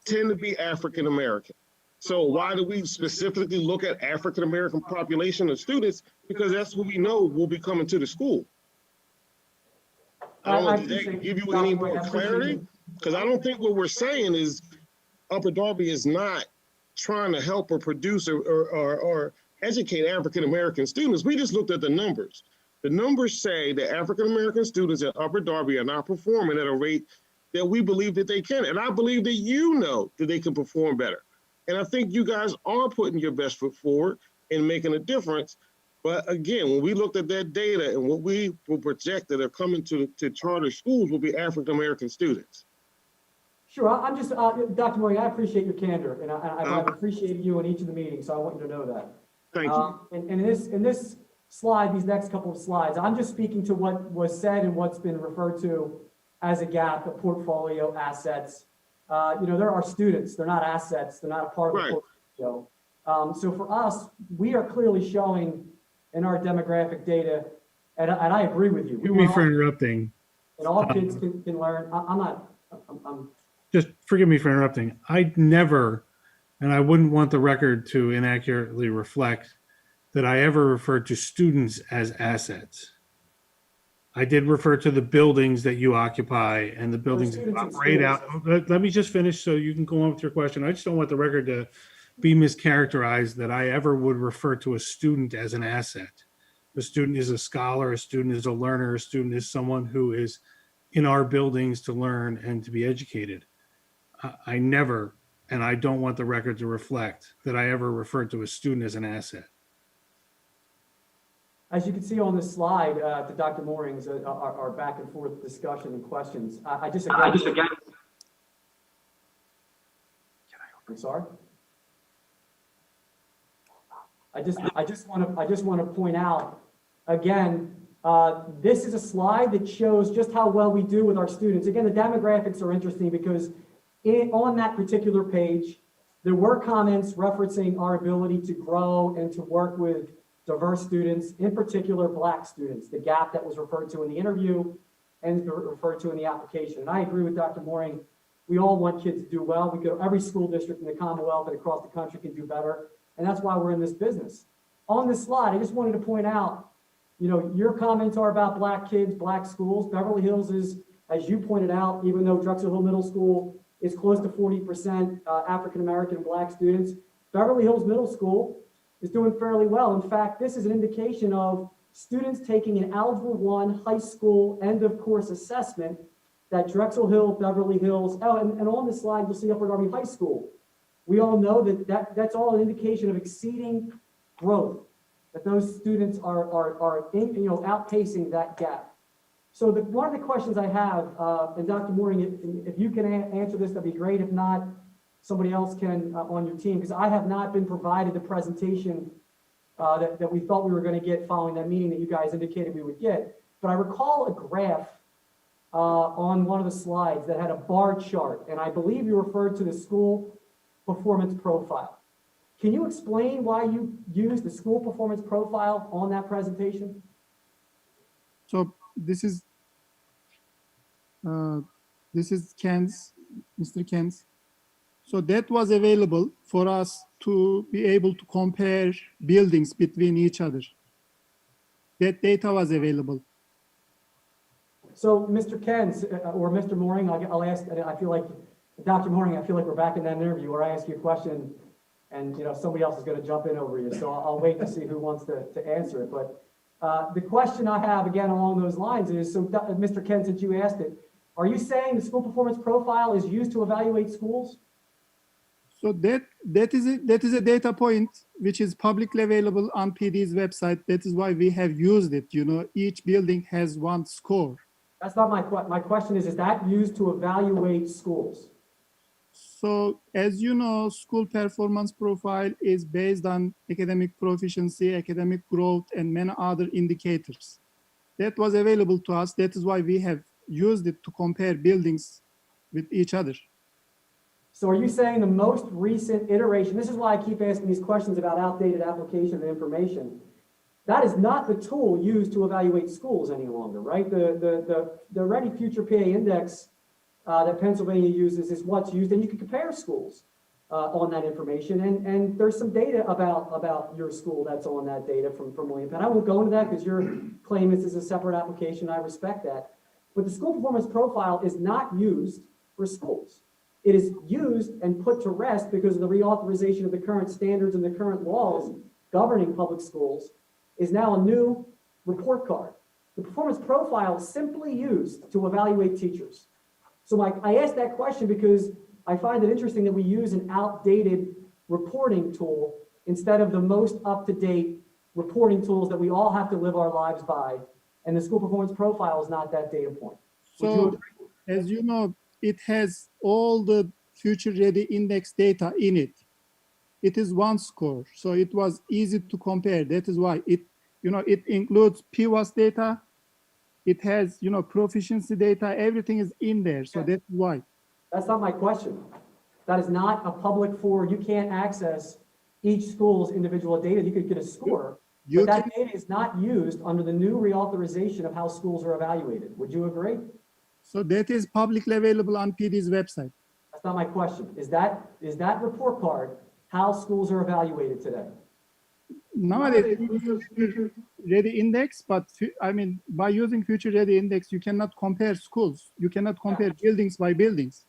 S12: tend to be African-American. So why do we specifically look at African-American population of students? Because that's what we know will be coming to the school. I don't know, did that give you any more clarity? Because I don't think what we're saying is Upper Darby is not trying to help or produce or educate African-American students. We just looked at the numbers. The numbers say that African-American students at Upper Darby are not performing at a rate that we believe that they can. And I believe that you know that they can perform better. And I think you guys are putting your best foot forward and making a difference. But again, when we looked at that data and what we will project that are coming to charter schools will be African-American students.
S14: Sure, I'm just, Dr. Murray, I appreciate your candor, and I've appreciated you in each of the meetings, so I want you to know that.
S12: Thank you.
S14: And in this slide, these next couple of slides, I'm just speaking to what was said and what's been referred to as a gap, the portfolio assets. There are students, they're not assets, they're not a part of the portfolio. So for us, we are clearly showing in our demographic data, and I agree with you.
S11: Forgive me for interrupting.
S14: And all kids can learn.
S11: Just forgive me for interrupting. I'd never, and I wouldn't want the record to inaccurately reflect that I ever referred to students as assets. I did refer to the buildings that you occupy and the buildings that you operate out. Let me just finish so you can go on with your question. I just don't want the record to be mischaracterized that I ever would refer to a student as an asset. A student is a scholar, a student is a learner, a student is someone who is in our buildings to learn and to be educated. I never, and I don't want the record to reflect that I ever referred to a student as an asset.
S14: As you can see on this slide, to Dr. Mooring's, our back and forth discussion and questions. I'm sorry. I just want to point out again. This is a slide that shows just how well we do with our students. Again, the demographics are interesting because on that particular page, there were comments referencing our ability to grow and to work with diverse students, in particular Black students, the gap that was referred to in the interview and referred to in the application. And I agree with Dr. Mooring. We all want kids to do well. Every school district in the Commonwealth and across the country can do better. And that's why we're in this business. On this slide, I just wanted to point out, your comments are about Black kids, Black schools. Beverly Hills is, as you pointed out, even though Drexel Hill Middle School is close to 40% African-American and Black students, Beverly Hills Middle School is doing fairly well. In fact, this is an indication of students taking an Algebra 1 high school end of course assessment that Drexel Hill, Beverly Hills, and on the slide, you'll see Upper Darby High School. We all know that's all an indication of exceeding growth, that those students are outpacing that gap. So one of the questions I have, and Dr. Mooring, if you can answer this, that'd be great. If not, somebody else can on your team, because I have not been provided the presentation that we thought we were going to get following that meeting that you guys indicated we would get. But I recall a graph on one of the slides that had a bar chart, and I believe you referred to the school performance profile. Can you explain why you used the school performance profile on that presentation?
S21: So this is Ken's, Mr. Ken's. So that was available for us to be able to compare buildings between each other. That data was available.
S14: So Mr. Kens or Mr. Mooring, I'll ask, I feel like, Dr. Mooring, I feel like we're back in that interview where I ask you a question and somebody else is going to jump in over you. So I'll wait to see who wants to answer it. But the question I have again along those lines is, so Mr. Ken, since you asked it, are you saying the school performance profile is used to evaluate schools?
S21: So that is a data point which is publicly available on PD's website. That is why we have used it. Each building has one score.
S14: That's not my question is that used to evaluate schools?
S21: So as you know, school performance profile is based on academic proficiency, academic growth, and many other indicators. That was available to us. That is why we have used it to compare buildings with each other.
S14: So are you saying the most recent iteration, this is why I keep asking these questions about outdated application of information, that is not the tool used to evaluate schools any longer, right? The Ready Future PA Index that Pennsylvania uses is what's used, and you can compare schools on that information, and there's some data about your school that's on that data from William Penn. I won't go into that because your claim is a separate application. I respect that. But the school performance profile is not used for schools. It is used and put to rest because of the reauthorization of the current standards and the current laws governing public schools is now a new report card. The performance profile is simply used to evaluate teachers. So I asked that question because I find it interesting that we use an outdated reporting tool instead of the most up-to-date reporting tools that we all have to live our lives by. And the school performance profile is not that data point.
S21: So as you know, it has all the future ready index data in it. It is one score, so it was easy to compare. That is why it includes PWAS data. It has, proficiency data. Everything is in there, so that's why.
S14: That's not my question. That is not a public forum. You can't access each school's individual data. You could get a score, but that data is not used under the new reauthorization of how schools are evaluated. Would you agree?
S21: So that is publicly available on PD's website.
S14: That's not my question. Is that report card how schools are evaluated today?
S21: Nowadays, we use future ready index, but by using future ready index, you cannot compare schools. You cannot compare buildings by buildings.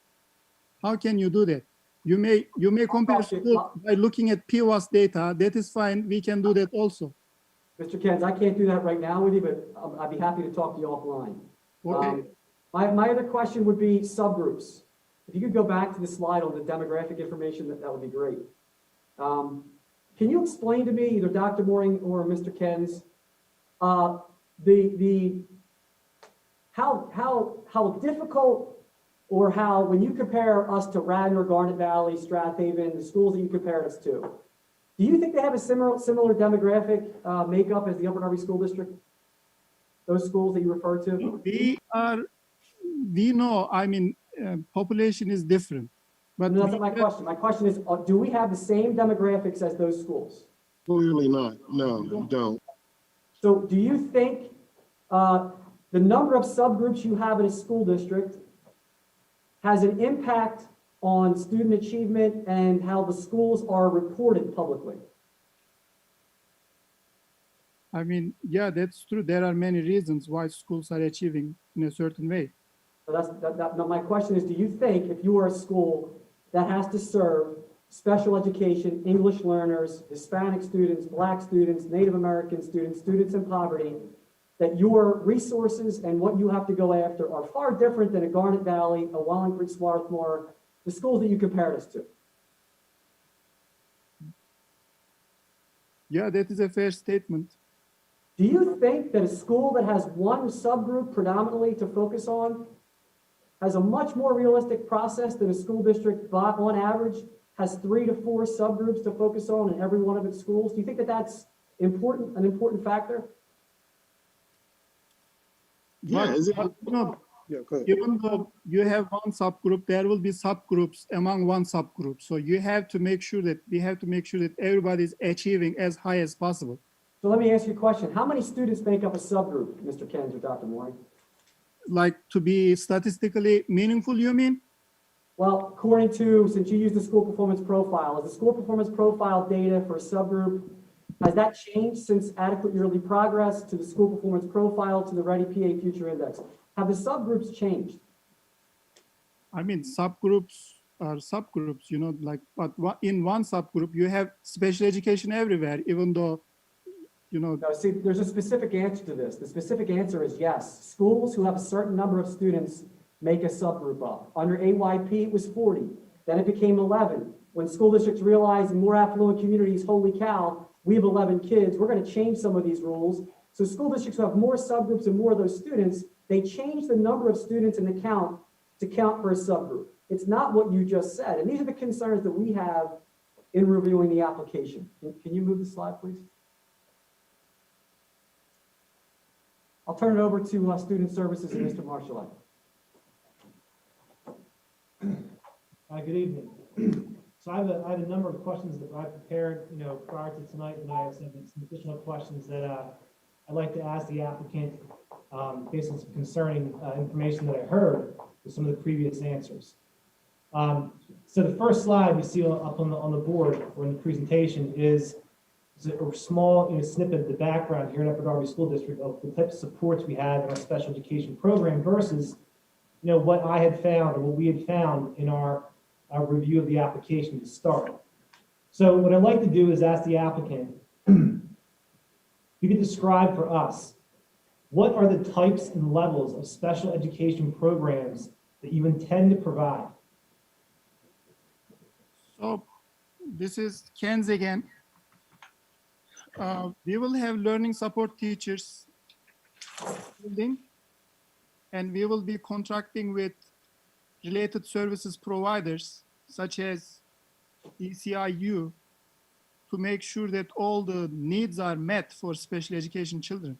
S21: How can you do that? You may compare schools by looking at PWAS data. That is fine. We can do that also.
S14: Mr. Kens, I can't do that right now with you, but I'd be happy to talk to you offline.
S21: Okay.
S14: My other question would be subgroups. If you could go back to the slide on the demographic information, that would be great. Can you explain to me, either Dr. Mooring or Mr. Kens, how difficult or how, when you compare us to Radnor, Garnet Valley, Strathaven, the schools that you compared us to, do you think they have a similar demographic makeup as the Upper Darby School District? Those schools that you referred to?
S21: We know, population is different. But
S14: no, that's not my question. My question is, do we have the same demographics as those schools?
S12: Clearly not. No, we don't.
S14: So do you think the number of subgroups you have in a school district has an impact on student achievement and how the schools are reported publicly?
S21: Yeah, that's true. There are many reasons why schools are achieving in a certain way.
S14: So my question is, do you think if you are a school that has to serve special education, English learners, Hispanic students, Black students, Native American students, students in poverty, that your resources and what you have to go after are far different than a Garnet Valley, a Wallingford, Swarthmore, the schools that you compared us to?
S21: Yeah, that is a fair statement.
S14: Do you think that a school that has one subgroup predominantly to focus on has a much more realistic process than a school district on average has 3 to 4 subgroups to focus on in every one of its schools? Do you think that that's an important factor?
S12: Yeah,
S21: even though you have one subgroup, there will be subgroups among one subgroup. So you have to make sure that everybody is achieving as high as possible.
S14: So let me ask you a question. How many students make up a subgroup, Mr. Kens or Dr. Moore?
S21: Like to be statistically meaningful, you mean?
S14: Well, according to, since you use the school performance profile, is the school performance profile data for a subgroup, has that changed since adequate yearly progress to the school performance profile to the Ready PA Future Index? Have the subgroups changed?
S21: I mean, subgroups are subgroups, you know, like, but in one subgroup, you have special education everywhere, even though, you know.
S14: No, see, there's a specific answer to this. The specific answer is yes. Schools who have a certain number of students make a subgroup up. Under AYP, it was 40. Then it became 11. When school districts realized in more affluent communities, holy cow, we have 11 kids, we're going to change some of these rules. So school districts who have more subgroups and more of those students, they change the number of students in the count to count for a subgroup. It's not what you just said. And these are the concerns that we have in reviewing the application. Can you move the slide, please? I'll turn it over to Student Services and Mr. Marshall.
S16: Hi, good evening. So I have a number of questions that I prepared, prior to tonight, and I have some additional questions that I'd like to ask the applicant based on some concerning information that I heard with some of the previous answers. So the first slide you see up on the board or in the presentation is a small snippet of the background here in Upper Darby School District of the types of supports we have in our special education program versus what I had found or what we had found in our review of the application to start. So what I'd like to do is ask the applicant, you can describe for us, what are the types and levels of special education programs that you intend to provide?
S21: So this is Ken's again. We will have learning support teachers building, and we will be contracting with related services providers such as ECIU to make sure that all the needs are met for special education children.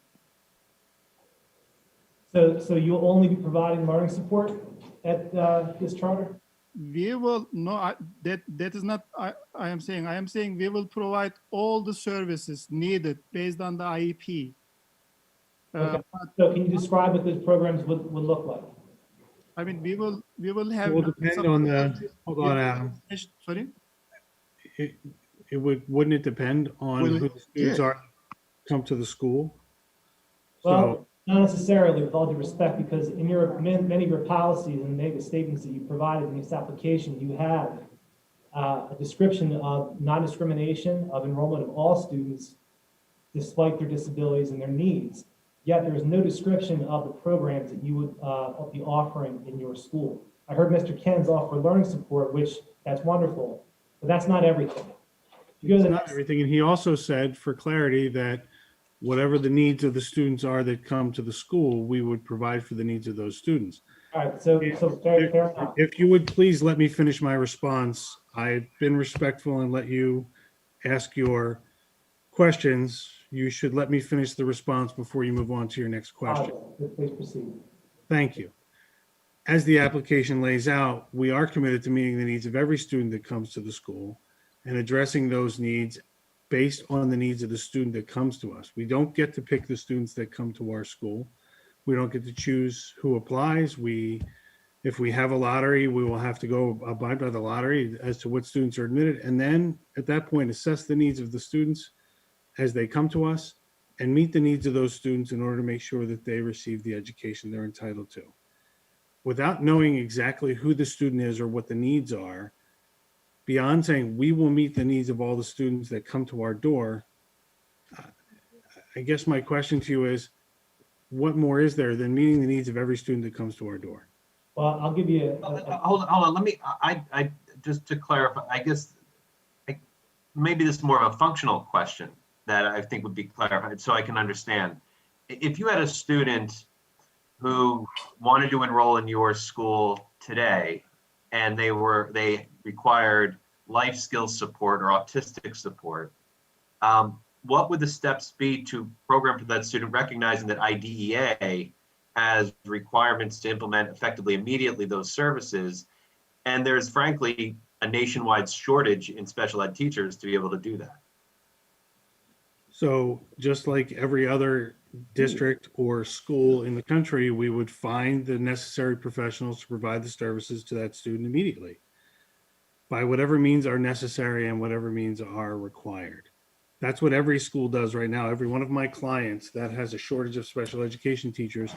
S16: So you'll only be providing learning support at this charter?
S21: We will that is not I am saying we will provide all the services needed based on the IEP.
S16: Okay. So can you describe what those programs would look like?
S21: I mean, we will have.
S11: It will depend on the. Hold on, Adam.
S21: Sorry.
S11: Wouldn't it depend on who the students are come to the school?
S16: Well, not necessarily, with all due respect, because in your many of your policies and many of the statements that you provided in this application, you have a description of non-discrimination of enrollment of all students despite their disabilities and their needs. Yet there is no description of the programs that you would be offering in your school. I heard Mr. Ken's offer learning support, which that's wonderful, but that's not everything.
S11: It's not everything, and he also said, for clarity, that whatever the needs of the students are that come to the school, we would provide for the needs of those students.
S16: All right, so fair enough.
S11: If you would please let me finish my response. I've been respectful and let you ask your questions. You should let me finish the response before you move on to your next question.
S16: Please proceed.
S11: Thank you. As the application lays out, we are committed to meeting the needs of every student that comes to the school and addressing those needs based on the needs of the student that comes to us. We don't get to pick the students that come to our school. We don't get to choose who applies. If we have a lottery, we will have to go abide by the lottery as to what students are admitted. And then at that point, assess the needs of the students as they come to us and meet the needs of those students in order to make sure that they receive the education they're entitled to. Without knowing exactly who the student is or what the needs are, beyond saying we will meet the needs of all the students that come to our door, I guess my question to you is, what more is there than meeting the needs of every student that comes to our door?
S16: Well, I'll give you
S2: hold on. Let me, I just to clarify, I guess maybe this is more of a functional question that I think would be clarified so I can understand. If you had a student who wanted to enroll in your school today and they required life skills support or autistic support, what would the steps be to program for that student, recognizing that IDEA has requirements to implement effectively immediately those services, and there's frankly a nationwide shortage in special ed teachers to be able to do that?
S11: So just like every other district or school in the country, we would find the necessary professionals to provide the services to that student immediately by whatever means are necessary and whatever means are required. That's what every school does right now. Every one of my clients that has a shortage of special education teachers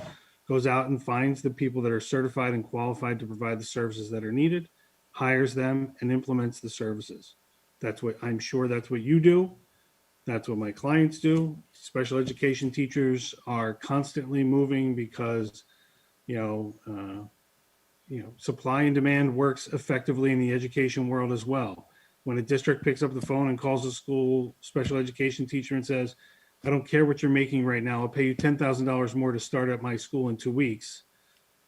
S11: goes out and finds the people that are certified and qualified to provide the services that are needed, hires them, and implements the services. That's what I'm sure that's what you do. That's what my clients do. Special education teachers are constantly moving because, supply and demand works effectively in the education world as well. When a district picks up the phone and calls a school special education teacher and says, I don't care what you're making right now, I'll pay you $10,000 more to start at my school in 2 weeks.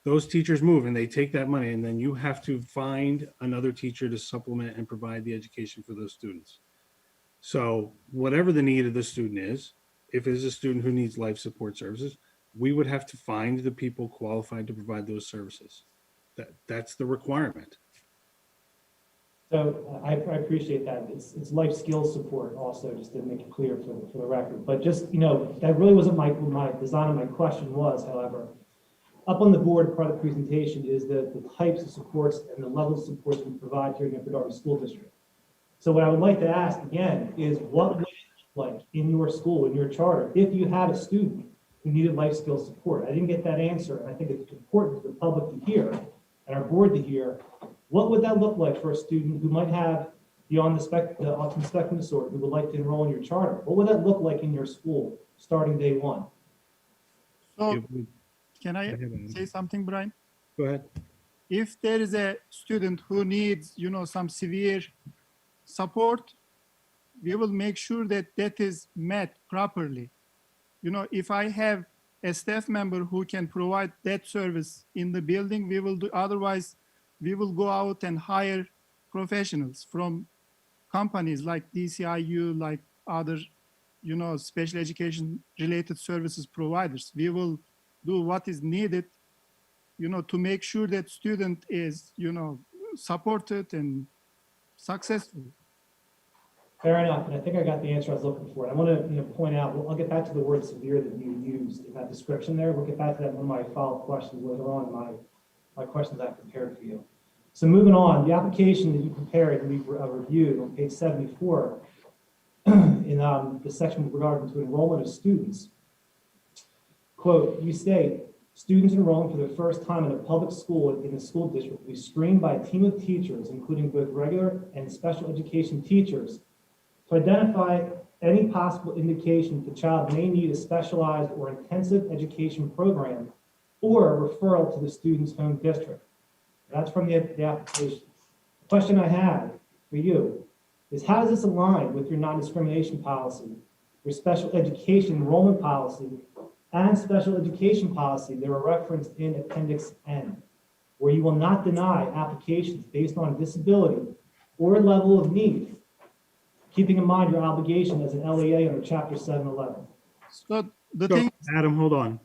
S11: Those teachers move and they take that money, and then you have to find another teacher to supplement and provide the education for those students. So whatever the need of the student is, if it is a student who needs life support services, we would have to find the people qualified to provide those services. That's the requirement.
S16: So I appreciate that. It's life skills support also, just to make it clear for the record. But just, that really wasn't my design of my question was, however. Up on the board, part of the presentation is the types of supports and the level of supports we provide here in the Upper Darby School District. So what I would like to ask again is what would it look like in your school, in your charter, if you had a student who needed life skills support? I didn't get that answer, and I think it's important for the public to hear and our board to hear. What would that look like for a student who might have the autism spectrum disorder who would like to enroll in your charter? What would that look like in your school starting day one?
S21: So can I say something, Brian?
S11: Go ahead.
S21: If there is a student who needs, some severe support, we will make sure that that is met properly. If I have a staff member who can provide that service in the building, we will do. Otherwise, we will go out and hire professionals from companies like DCIU, like other, special education related services providers. We will do what is needed, to make sure that student is, supported and successful.
S16: Fair enough, and I think I got the answer I was looking for. And I want to point out, I'll get back to the word severe that you used in that description there. We'll get back to that in one of my follow-up questions later on in my questions I prepared for you. So moving on, the application that you prepared and we reviewed on page 74 in the section regarding to enrollment of students. Quote, you state, students enrolling for the first time in a public school in the school district will be screened by a team of teachers, including both regular and special education teachers, to identify any possible indication the child may need a specialized or intensive education program or a referral to the student's home district. That's from the application. The question I have for you is, how does this align with your non-discrimination policy, your special education enrollment policy, and special education policy that are referenced in Appendix N, where you will not deny applications based on disability or level of need, keeping in mind your obligation as an LEA under Chapter 711.
S21: So the thing,
S11: Adam, hold on.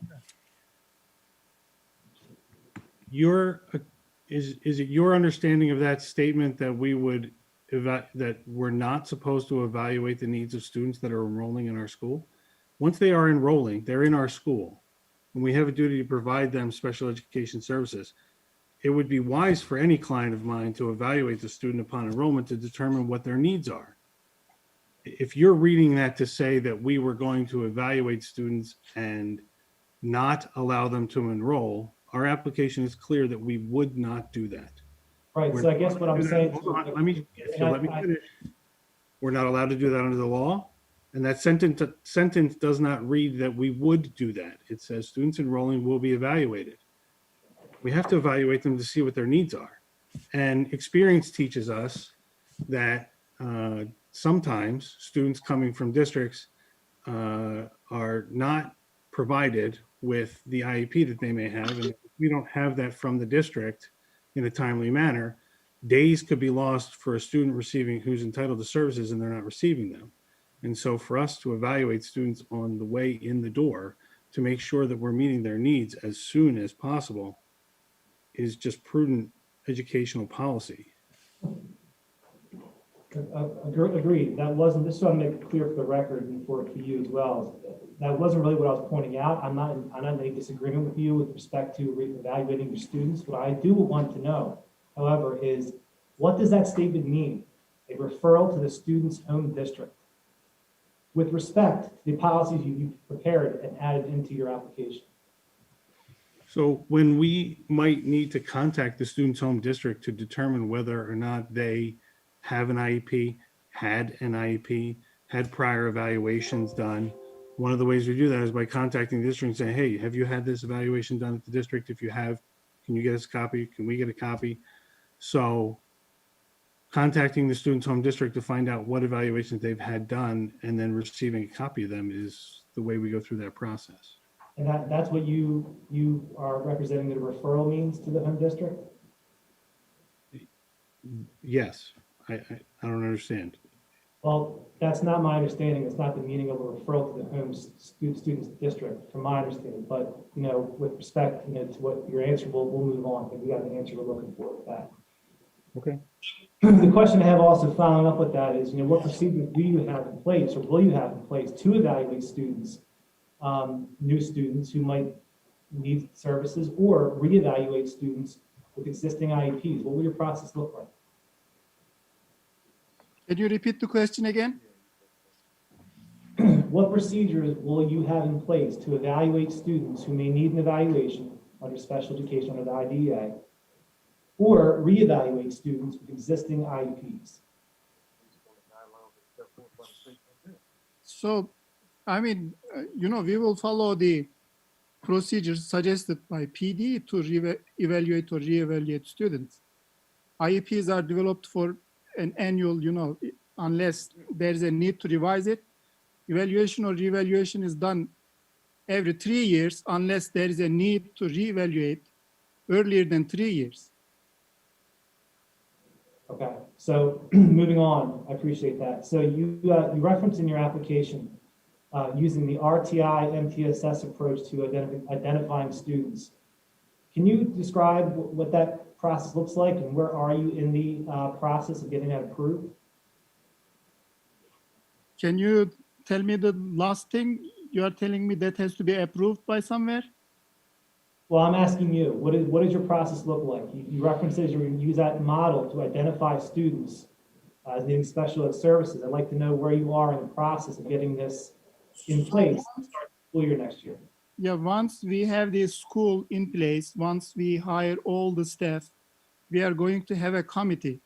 S11: Is it your understanding of that statement that we would that we're not supposed to evaluate the needs of students that are enrolling in our school? Once they are enrolling, they're in our school, and we have a duty to provide them special education services. It would be wise for any client of mine to evaluate the student upon enrollment to determine what their needs are. If you're reading that to say that we were going to evaluate students and not allow them to enroll, our application is clear that we would not do that.
S16: Right, so I guess what I'm saying.
S11: Hold on, let me finish. We're not allowed to do that under the law. And that sentence does not read that we would do that. It says students enrolling will be evaluated. We have to evaluate them to see what their needs are. And experience teaches us that sometimes students coming from districts are not provided with the IEP that they may have. And if we don't have that from the district in a timely manner, days could be lost for a student who's entitled to services and they're not receiving them. And so for us to evaluate students on the way in the door to make sure that we're meeting their needs as soon as possible is just prudent educational policy.
S16: Agreed. That wasn't, just so I make it clear for the record and for you as well, that wasn't really what I was pointing out. I'm not in any disagreement with you with respect to evaluating your students. What I do want to know, however, is what does that statement mean? A referral to the student's home district with respect to the policies you prepared and added into your application.
S11: So when we might need to contact the student's home district to determine whether or not they have an IEP, had an IEP, had prior evaluations done, one of the ways we do that is by contacting the district and saying, hey, have you had this evaluation done at the district? If you have, can you get us a copy? Can we get a copy? So contacting the student's home district to find out what evaluations they've had done and then receiving a copy of them is the way we go through that process.
S16: And that's what you are representing the referral means to the home district?
S11: Yes, I don't understand.
S16: Well, that's not my understanding. It's not the meaning of a referral to the home student's district, from my understanding. But, you know, with respect, you know, to what your answer, we'll move on. But we got the answer we're looking for with that.
S11: Okay.
S16: The question I have also following up with that is, you know, what procedures do you have in place or will you have in place to evaluate students, new students who might need services, or reevaluate students with existing IEPs? What will your process look like?
S21: Can you repeat the question again?
S16: What procedures will you have in place to evaluate students who may need an evaluation under special education under the IDEA, or reevaluate students with existing IEPs?
S21: So, I mean, you know, we will follow the procedures suggested by PD to evaluate or reevaluate students. IEPs are developed for an annual, you know, unless there's a need to revise it. Evaluation or reevaluation is done every 3 years unless there is a need to reevaluate earlier than 3 years.
S16: Okay, so moving on, I appreciate that. So you referenced in your application using the RTI MTSS approach to identifying students. Can you describe what that process looks like and where are you in the process of getting that approved?
S21: Can you tell me the last thing you are telling me that has to be approved by somewhere?
S16: Well, I'm asking you, what does your process look like? You referenced that you're going to use that model to identify students as needing special ed services. I'd like to know where you are in the process of getting this in place to start the school year next year.
S21: Yeah, once we have this school in place, once we hire all the staff, we are going to have a committee,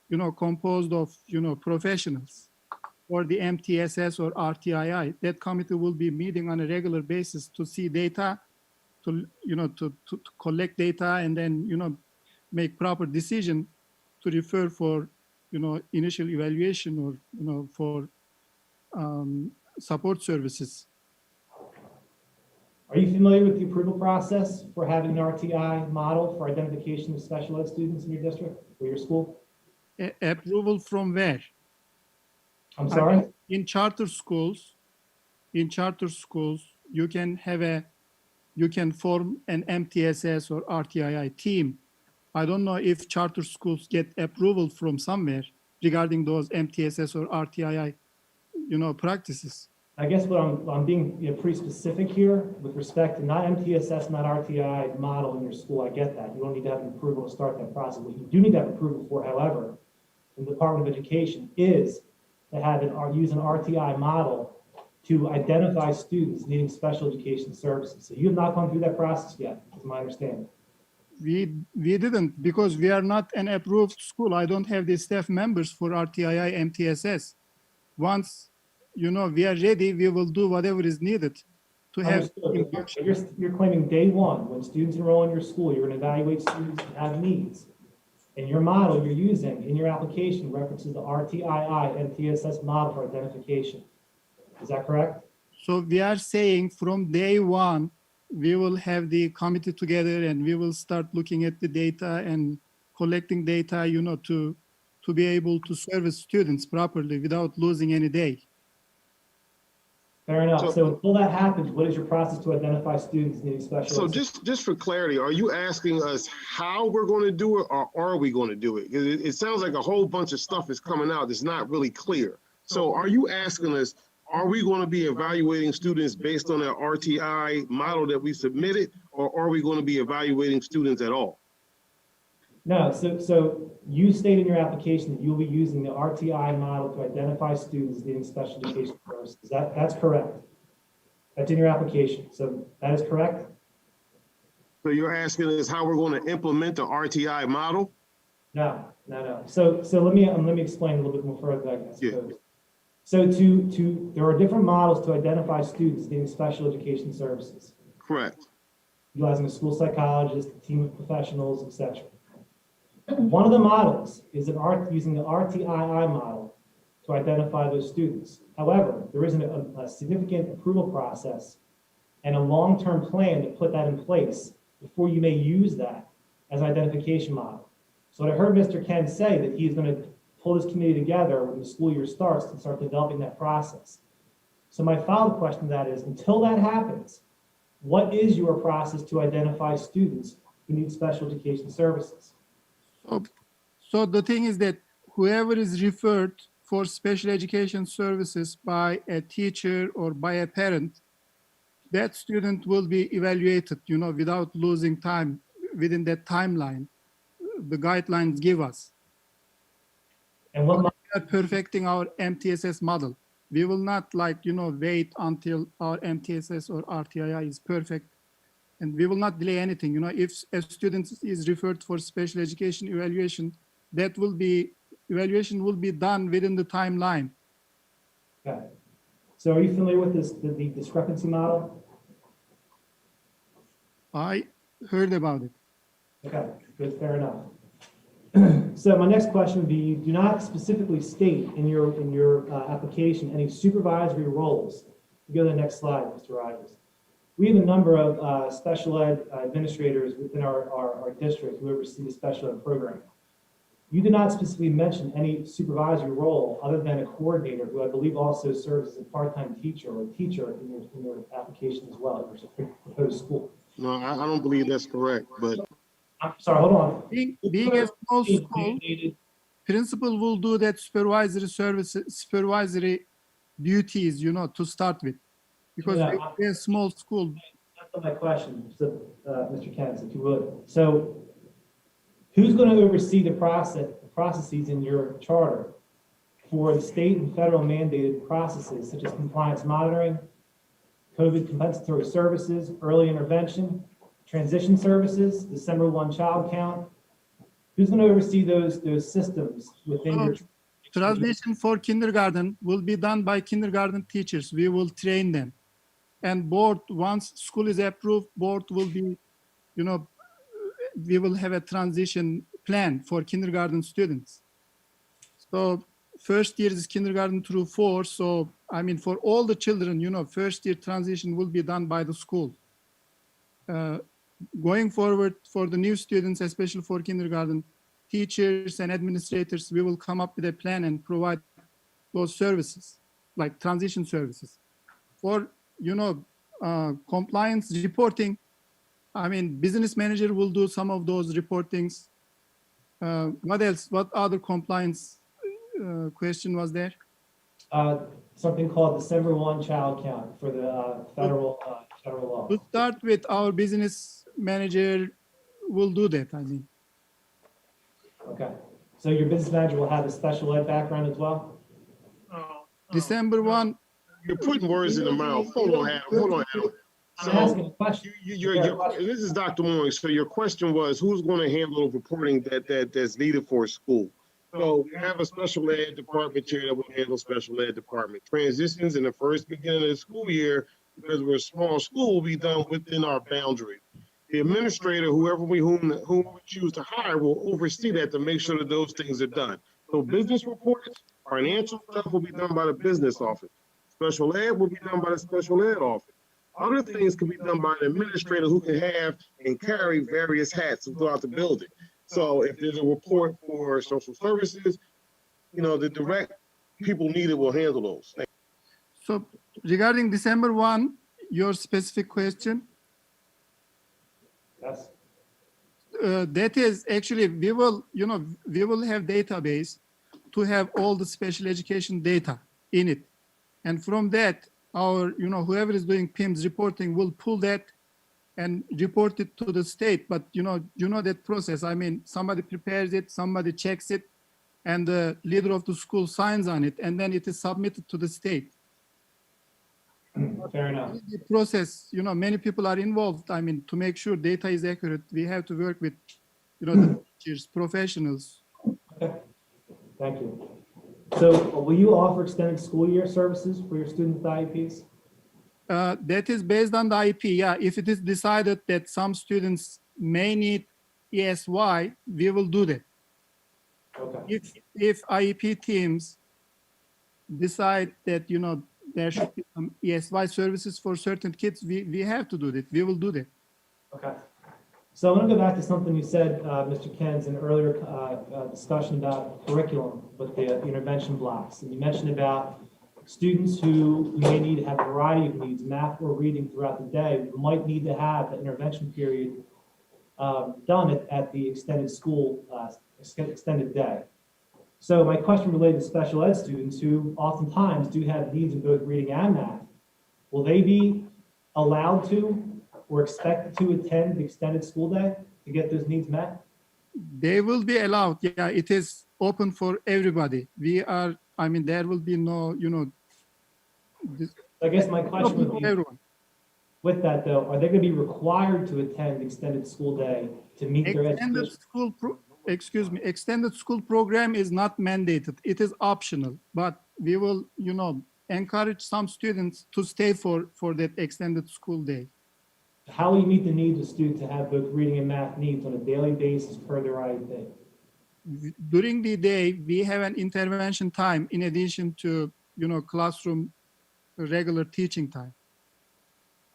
S21: you know, composed of, you know, professionals or the MTSS or RTII. That committee will be meeting on a regular basis to see data, to, you know, to collect data and then, you know, make proper decision to refer for, you know, initial evaluation or, you know, for support services.
S16: Are you familiar with the approval process for having an RTI model for identification of special ed students in your district or your school?
S21: Approval from where?
S16: I'm sorry?
S21: In charter schools, you can have you can form an MTSS or RTII team. I don't know if charter schools get approval from somewhere regarding those MTSS or RTII, you know, practices.
S16: I guess what I'm being, you know, pretty specific here with respect to not MTSS, not RTI model in your school. I get that. You don't need to have an approval to start that process. What you do need to have approval for, however, from the Department of Education is to have use an RTI model to identify students needing special education services. So you have not gone through that process yet, is my understanding.
S21: We didn't, because we are not an approved school. I don't have the staff members for RTII MTSS. Once, you know, we are ready, we will do whatever is needed to have.
S16: You're claiming day one, when students enroll in your school, you're going to evaluate students who have needs. And your model you're using in your application references the RTII MTSS model for identification. Is that correct?
S21: So we are saying from day one, we will have the committee together and we will start looking at the data and collecting data, you know, to be able to service students properly without losing any day.
S16: Fair enough. So until that happens, what is your process to identify students needing special?
S12: So just for clarity, are you asking us how we're going to do it, or are we going to do it? Because it sounds like a whole bunch of stuff is coming out that's not really clear. So are you asking us, are we going to be evaluating students based on that RTI model that we submitted, or are we going to be evaluating students at all?
S16: No, so you state in your application that you'll be using the RTI model to identify students needing special education services. That's correct. That's in your application. So that is correct?
S12: So you're asking us how we're going to implement the RTI model?
S16: No. So let me explain a little bit more further, I suppose.
S12: Yeah.
S16: So there are different models to identify students needing special education services.
S12: Correct.
S16: Utilizing a school psychologist, a team of professionals, etc. One of the models is using the RTII model to identify those students. However, there isn't a significant approval process and a long-term plan to put that in place before you may use that as an identification model. So what I heard Mr. Ken say that he's going to pull this committee together when the school year starts to start developing that process. So my follow-up question to that is, until that happens, what is your process to identify students who need special education services?
S21: So the thing is that whoever is referred for special education services by a teacher or by a parent, that student will be evaluated, without losing time within that timeline the guidelines give us.
S16: And what
S21: we are perfecting our MTSS model. We will not wait until our MTSS or RTII is perfect, and we will not delay anything. If a student is referred for special education evaluation, evaluation will be done within the timeline.
S16: Okay. So are you familiar with the discrepancy model?
S21: I heard about it.
S16: Okay, good, fair enough. So my next question would be, you do not specifically state in your application any supervisory roles. You go to the next slide, Mr. Rogers. We have a number of special ed administrators within our district who oversee the special ed program. You did not specifically mention any supervisory role other than a coordinator, who I believe also serves as a part-time teacher or a teacher in your application as well, in your proposed school.
S12: No, I don't believe that's correct, but.
S16: I'm sorry, hold on.
S21: Being a small school, principal will do that supervisory duties, to start with, because we're a small school.
S16: That's not my question, so, Mr. Kentz, if you would. So, who's going to oversee the processes in your charter for the state and federal mandated processes such as compliance monitoring, COVID compensatory services, early intervention, transition services, December 1 child count? Who's going to oversee those systems within your?
S21: Transition for kindergarten will be done by kindergarten teachers. We will train them. And board, once school is approved, board will be, we will have a transition plan for kindergarten students. So first year is kindergarten through 4. So, for all the children, first year transition will be done by the school. Going forward for the new students, especially for kindergarten, teachers and administrators, we will come up with a plan and provide those services, like transition services. For, compliance reporting, business manager will do some of those reportings. What else? What other compliance question was there?
S16: Something called December 1 child count for the federal law.
S21: To start with, our business manager will do that,
S16: Okay. So your business manager will have a special ed background as well?
S21: December 1.
S12: You're putting words in the mouth. Hold on, Adam.
S16: I'm asking a question.
S12: This is Dr. Moore. So your question was, who's going to handle the reporting that's needed for a school? So we have a special ed department chair that will handle special ed department. Transitions in the first beginning of the school year, because we're a small school, will be done within our boundary. The administrator, whom we choose to hire, will oversee that to make sure that those things are done. So business reports, financial stuff will be done by the business office. Special ed will be done by the special ed office. Other things can be done by an administrator who can have and carry various hats throughout the building. So if there's a report for social services, the direct people needed will handle those.
S21: So regarding December 1, your specific question,
S16: Yes.
S21: that is actually, we will have database to have all the special education data in it. And from that, our, whoever is doing PIMS reporting will pull that and report it to the state. But you know that process. I mean, somebody prepares it, somebody checks it, and the leader of the school signs on it, and then it is submitted to the state.
S16: Fair enough.
S21: The process, many people are involved. I mean, to make sure data is accurate, we have to work with, the teachers, professionals.
S16: Okay. Thank you. So will you offer extended school year services for your student IEPs?
S21: That is based on the IP. Yeah, if it is decided that some students may need ESY, we will do that.
S16: Okay.
S21: If IEP teams decide that there should be some ESY services for certain kids, we have to do that. We will do that.
S16: Okay. So I want to go back to something you said, Mr. Kens, in an earlier discussion about curriculum with the intervention blocks. And you mentioned about students who may need to have a variety of needs, math or reading throughout the day, might need to have the intervention period done at the extended school, extended day. So my question related to special ed students who oftentimes do have needs in both reading and math, will they be allowed to or expected to attend the extended school day to get those needs met?
S21: They will be allowed. Yeah, it is open for everybody. There will be no,
S16: I guess my question would be, with that though, are they going to be required to attend extended school day to meet their
S21: extended school program is not mandated. It is optional, but we will, encourage some students to stay for that extended school day.
S16: How will you meet the needs of students to have both reading and math needs on a daily basis per their IEP?
S21: During the day, we have an intervention time in addition to, classroom regular teaching time.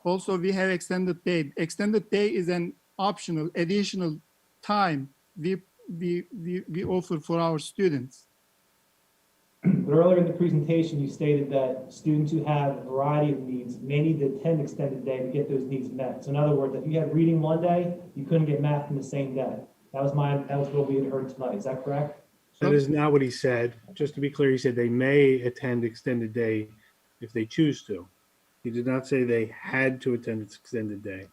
S21: Also, we have extended day. Extended day is an optional, additional time we offer for our students.
S16: But earlier in the presentation, you stated that students who have a variety of needs may need to attend extended day to get those needs met. So in other words, if you had reading one day, you couldn't get math in the same day. That was what we had heard tonight. Is that correct?
S11: That is not what he said. Just to be clear, he said they may attend extended day if they choose to. He did not say they had to attend extended day.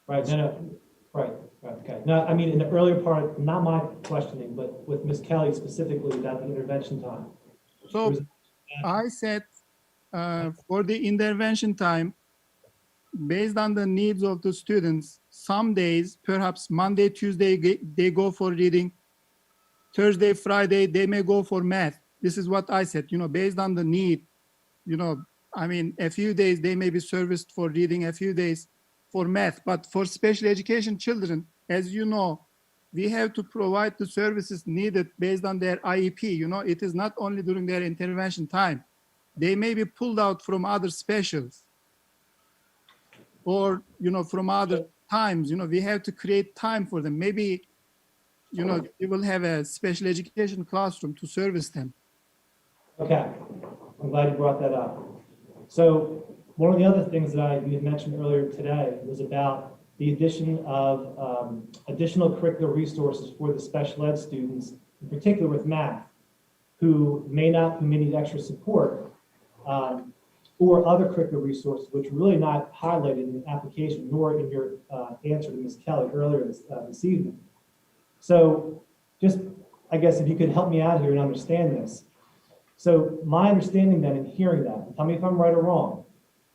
S16: Right. No. Right. Okay. No, I mean, in the earlier part, not my questioning, but with Ms. Kelly specifically about the intervention time.
S21: So I said for the intervention time, based on the needs of the students, some days, perhaps Monday, Tuesday, they go for reading. Thursday, Friday, they may go for math. This is what I said, based on the need, a few days they may be serviced for reading, a few days for math. But for special education children, as you know, we have to provide the services needed based on their IEP. It is not only during their intervention time. They may be pulled out from other specials or, from other times. We have to create time for them. Maybe, we will have a special education classroom to service them.
S16: Okay, I'm glad you brought that up. So one of the other things that you had mentioned earlier today was about the addition of additional curricular resources for the special ed students, in particular with math, who may need extra support, or other curricular resources, which are really not highlighted in the application, nor in your answer to Ms. Kelly earlier this evening. So just, I guess, if you could help me out here and understand this. So my understanding then in hearing that, and tell me if I'm right or wrong,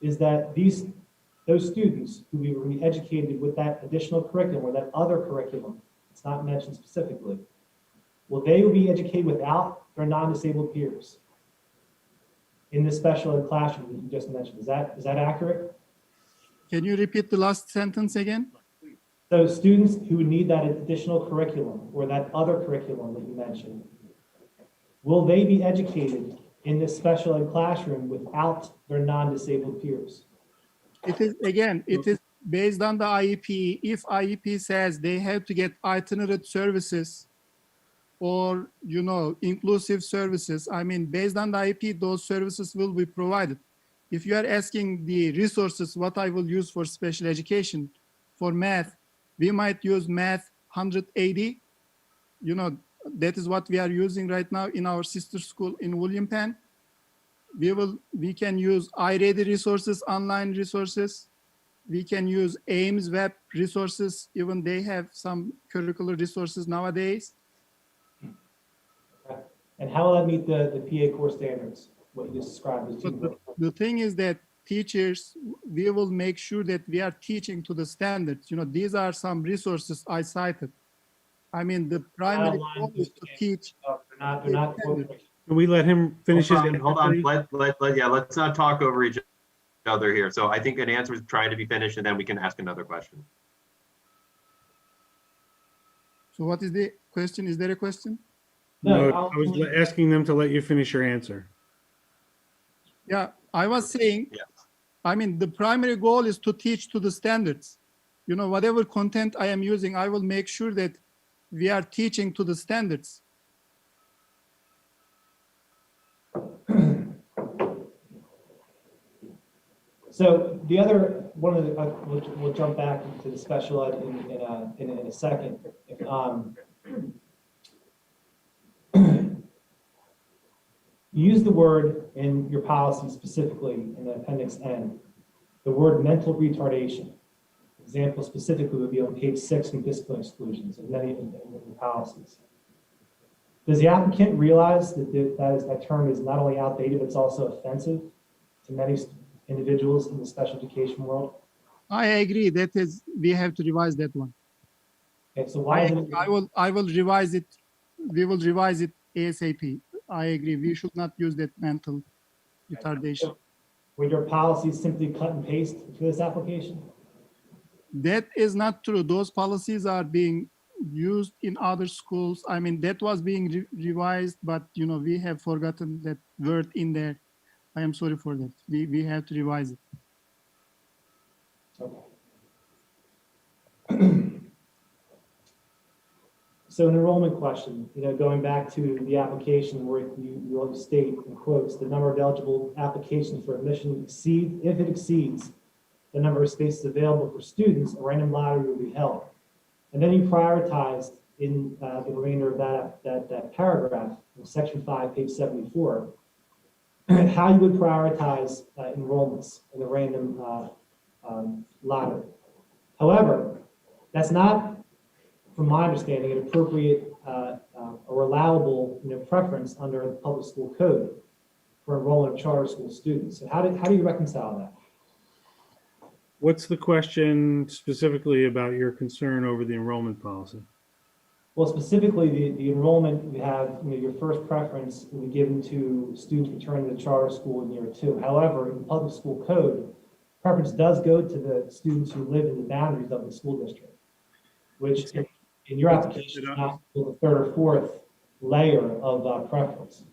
S16: is that those students who will be educated with that additional curriculum or that other curriculum, it's not mentioned specifically, they will be educated without their non-disabled peers in the special ed classroom that you just mentioned. Is that accurate?
S21: Can you repeat the last sentence again?
S16: So students who would need that additional curriculum or that other curriculum that you mentioned, will they be educated in this special ed classroom without their non-disabled peers?
S21: It is based on the IEP. If IEP says they have to get itinerant services or, inclusive services, based on the IEP, those services will be provided. if you are asking the resources, what I will use for special education, for math, we might use math 180. You know, that is what we are using right now in our sister school in William Penn. We can use iReady resources, online resources. We can use Ames web resources. Even they have some curricular resources nowadays.
S16: And how will that meet the PA core standards? What you just described as
S21: The thing is that teachers, we will make sure that we are teaching to the standards. You know, these are some resources I cited. I mean, the primary goal is to teach.
S1: They're not
S11: Can we let him finish his answer?
S2: Hold on,
S11: please?
S2: yeah, let's not talk over each other here. So I think an answer is trying to be finished and then we can ask another question.
S21: So what is the question? Is there a question?
S11: No, I was asking them to let you finish your answer.
S21: Yeah, I was saying, I mean, the primary goal is to teach to the standards. You know, whatever content I am using, I will make sure that we are teaching to the standards.
S16: So the other one of the we'll jump back to the special ed in a second. You use the word in your policy specifically in the appendix N, the word mental retardation. Example specifically would be on page 6 in discipline exclusions of many in the policies. Does the applicant realize that that term is not only outdated, but it's also offensive to many individuals in the special education world?
S21: I agree. That is, we have to revise that one.
S16: Okay, so why
S21: I will revise it. We will revise it ASAP. I agree. We should not use that mental retardation.
S16: Would your policies simply cut and paste to this application?
S21: That is not true. Those policies are being used in other schools. I mean, that was being revised, but you know, we have forgotten that word in there. I am sorry for that. We have to revise it.
S16: Okay. So an enrollment question, you know, going back to the application where you state in quotes, the number of eligible applications for admission if it exceeds the number of spaces available for students, a random lottery will be held. And then you prioritized in the remainder of that paragraph in section 5, page 74, how you would prioritize enrollments in the random lottery. However, that's not, from my understanding, an appropriate or allowable preference under the public school code for enrollment of charter school students. So how do you reconcile that?
S11: What's the question specifically about your concern over the enrollment policy?
S16: Well, specifically the enrollment, we have your first preference will be given to students returning to charter school in year 2. However, in the public school code, preference does go to the students who live in the boundaries of the school district, which in your application is not the 3rd or 4th layer of preference.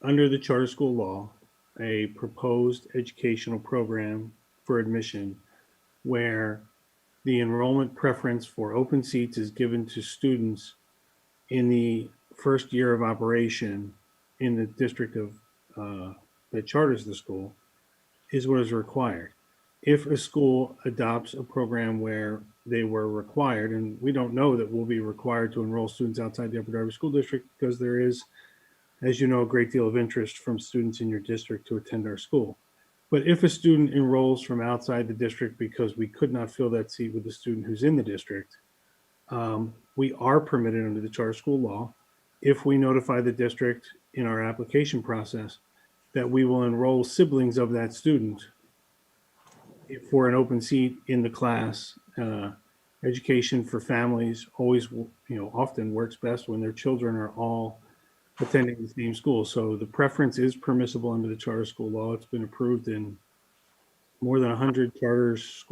S11: Under the charter school law, a proposed educational program for admission where the enrollment preference for open seats is given to students in the first year of operation in the district of that charters the school is what is required. If a school adopts a program where they were required, and we don't know that we'll be required to enroll students outside the Upper Darby School District because there is, as you know, a great deal of interest from students in your district to attend our school. But if a student enrolls from outside the district because we could not fill that seat with the student who's in the district, we are permitted under the charter school law, if we notify the district in our application process, that we will enroll siblings of that student for an open seat in the class. Education for families always, often works best when their children are all attending the same school. So the preference is permissible under the charter school law. It's been approved in more than 100 charters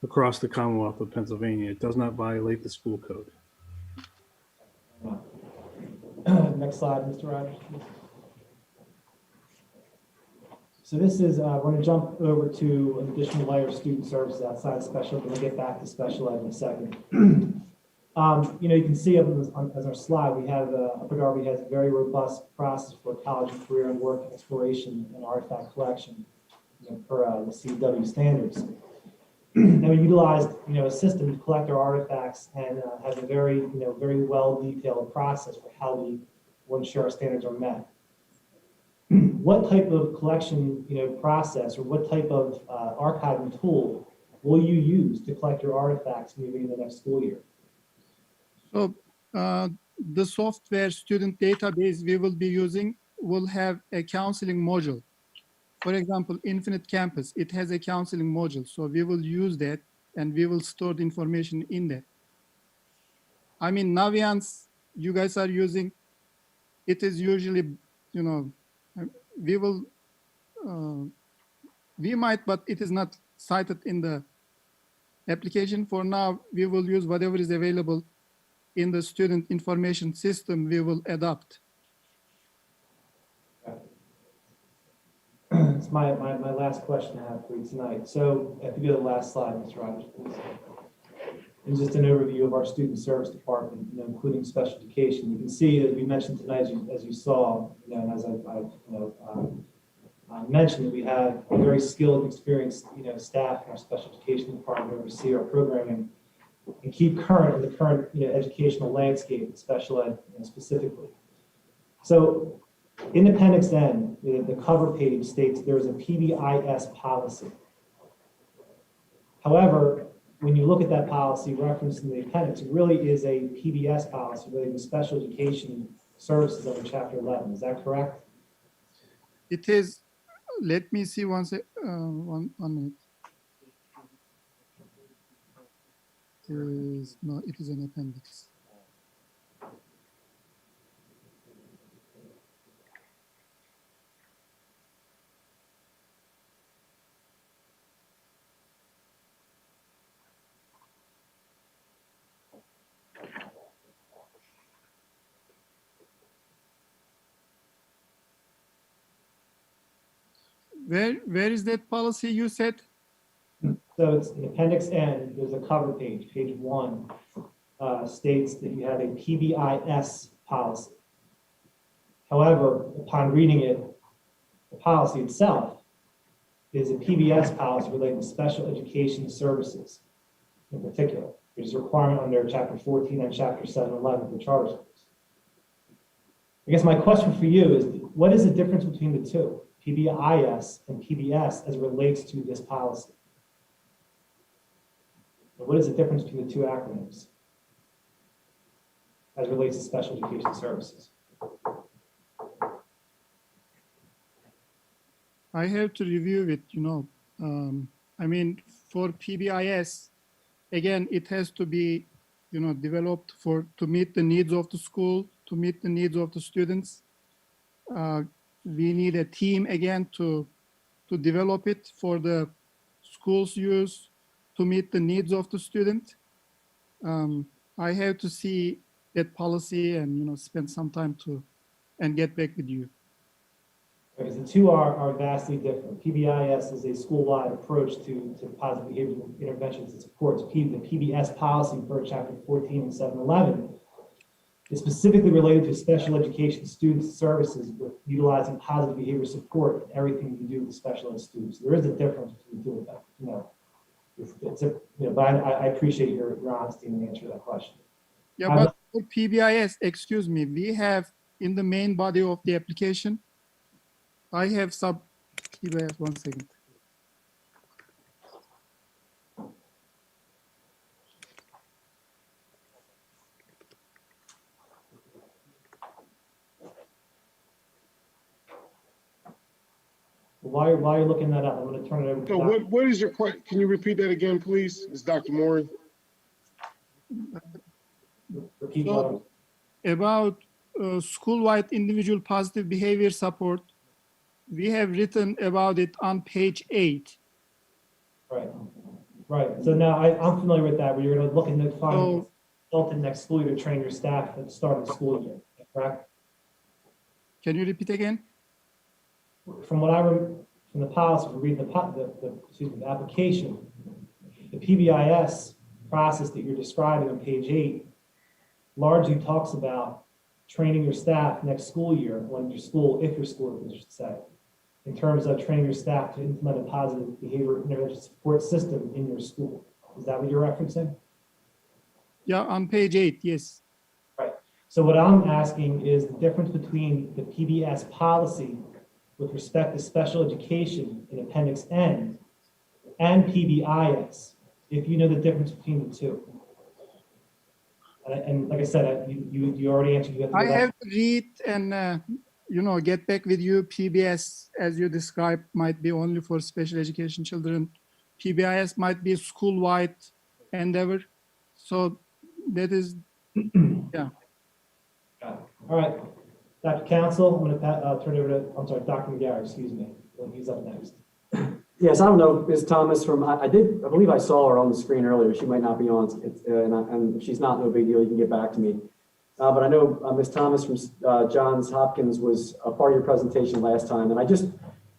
S11: across the Commonwealth of Pennsylvania. It does not violate the school code.
S16: Next slide, Mr. Rogers. So this is, we're going to jump over to an additional layer of student services outside of special ed. We'll get back to special ed in a second. You can see as our slide, we have, Upper Darby has a very robust process for college and career and work exploration and artifact collection, per the CW standards. And we utilized, a system to collect our artifacts and has a very, very well detailed process for how we will ensure our standards are met. What type of collection, process or what type of archiving tool will you use to collect your artifacts moving into the next school year?
S21: So the software student database we will be using will have a counseling module. For example, Infinite Campus, it has a counseling module. So we will use that and we will store the information in that. I mean, Naviance, you guys are using, it is usually, we will, we might, but it is not cited in the application. For now, we will use whatever is available in the student information system, we will adopt.
S16: It's my last question I have for you tonight. So if you go to the last slide, Mr. Rogers, please. And just an overview of our student service department, including special education. You can see, as we mentioned tonight, as you saw, and as I mentioned, that we have a very skilled and experienced, staff in our special education department to oversee our programming and keep current in the current, educational landscape, special ed, specifically. So in Appendix N, the cover page states there is a PBIS policy. However, when you look at that policy referenced in the appendix, it really is a PBS policy relating to special education services under Chapter 11. Is that correct?
S21: It is, let me see one minute. No, it is an appendix. Where is that policy you said?
S16: So it's in Appendix N, there's a cover page, page 1, states that you have a PBIS policy. However, upon reading it, the policy itself is a PBS policy relating to special education services in particular, which is a requirement under Chapter 14 and Chapter 711 of the charter schools. I guess my question for you is, what is the difference between the two, PBIS and PBS, as it relates to this policy? And what is the difference between the two acronyms as it relates to special education services?
S21: I have to review it, I mean, for PBIS, again, it has to be, developed to meet the needs of the school, to meet the needs of the students. We need a team again to develop it for the school's use to meet the needs of the student. I have to see that policy and spend some time and get back with you.
S16: Because the two are vastly different. PBIS is a school-wide approach to positive behavioral interventions and supports. The PBS policy for Chapter 14 and 711 is specifically related to special education students services with utilizing positive behavior support in everything you do with the special ed students. There is a difference between the two of them. But I appreciate your honesty in the answer to that question.
S21: Yeah, but for PBIS, excuse me, we have in the main body of the application, I have PBIS, 1 second.
S16: While you're looking that up, I'm going to turn it over to
S12: So what is your question? Can you repeat that again, please? It's Dr. Moore.
S21: So, about school-wide individual positive behavior support, we have written about it on page 8.
S16: Right. So now I'm familiar with that, where you're going to look and find a consultant next school year to train your staff at the start of the school year, correct?
S21: Can you repeat again?
S16: From what from the policy, from reading the application, the PBIS process that you're describing on page 8 largely talks about training your staff next school year, when your school, if your school, I should say, in terms of training your staff to implement a positive behavior intervention support system in your school. Is that what you're referencing?
S21: Yeah, on page 8, yes.
S16: Right. So what I'm asking is the difference between the PBS policy with respect to special education in Appendix N and PBIS, if you know the difference between the two. And like I said, you already answered. You
S21: I have to read and get back with you. PBS, as you described, might be only for special education children. PBIS might be school-wide endeavor. So that is, yeah.
S16: All right, Dr. Council, I'm going to turn it over to, I'm sorry, Dr. McGarry, excuse me. He's up next.
S14: Yes, I don't know, Ms. Thomas from, I believe I saw her on the screen earlier. She might not be on, and if she's not, no big deal, you can get back to me. But I know Ms. Thomas from Johns Hopkins was a part of your presentation last time, and I just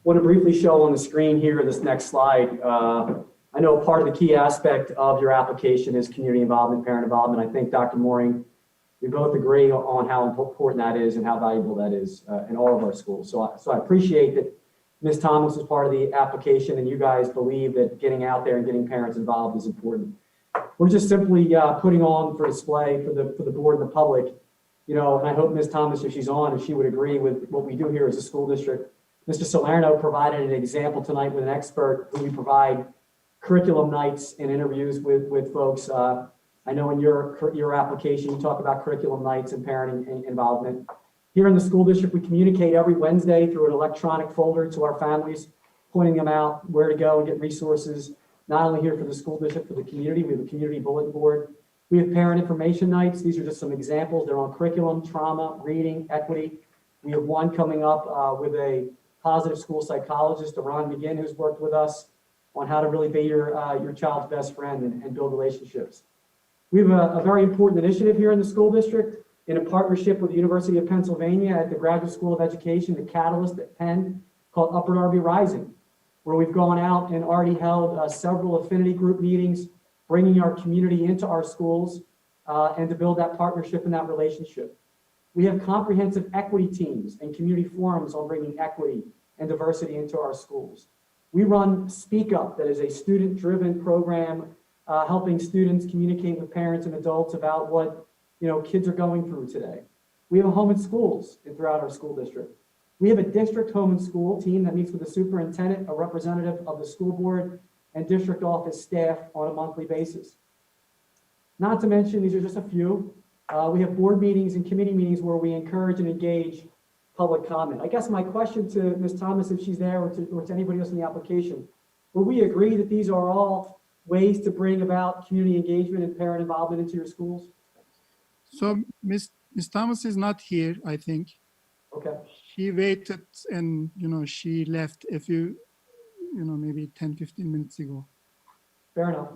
S14: want to briefly show on the screen here, this next slide. I know part of the key aspect of your application is community involvement, parent involvement. I think Dr. Mooring, we both agree on how important that is and how valuable that is in all of our schools. So I appreciate that Ms. Thomas was part of the application and you guys believe that getting out there and getting parents involved is important. We're just simply putting on for display for the board and the public, and I hope Ms. Thomas, if she's on, if she would agree with what we do here as a school district. Mr. Salerno provided an example tonight with an expert who we provide curriculum nights and interviews with folks. I know in your application, you talk about curriculum nights and parent involvement. Here in the school district, we communicate every Wednesday through an electronic folder to our families, pointing them out where to go and get resources, not only here for the school district, for the community. We have a community bulletin board. We have parent information nights. These are just some examples. They're on curriculum, trauma, reading, equity. We have one coming up with a positive school psychologist, Ron McGinn, who's worked with us on how to really be your child's best friend and build relationships. We have a very important initiative here in the school district in a partnership with the University of Pennsylvania at the Graduate School of Education, the Catalyst at Penn, called Upper Darby Rising, where we've gone out and already held several affinity group meetings, bringing our community into our schools and to build that partnership and that relationship. We have comprehensive equity teams and community forums on bringing equity and diversity into our schools. We run Speak Up, that is a student-driven program helping students communicate with parents and adults about what kids are going through today. We have a home and schools throughout our school district. We have a district home and school team that meets with the superintendent, a representative of the school board, and district office staff on a monthly basis. Not to mention, these are just a few. We have board meetings and committee meetings where we encourage and engage public comment. I guess my question to Ms. Thomas, if she's there, or to anybody else in the application, will we agree that these are all ways to bring about community engagement and parent involvement into your schools?
S21: So Ms. Thomas is not here, I think.
S14: Okay.
S21: She waited and, she left a few, maybe 10, 15 minutes ago.
S14: Fair enough.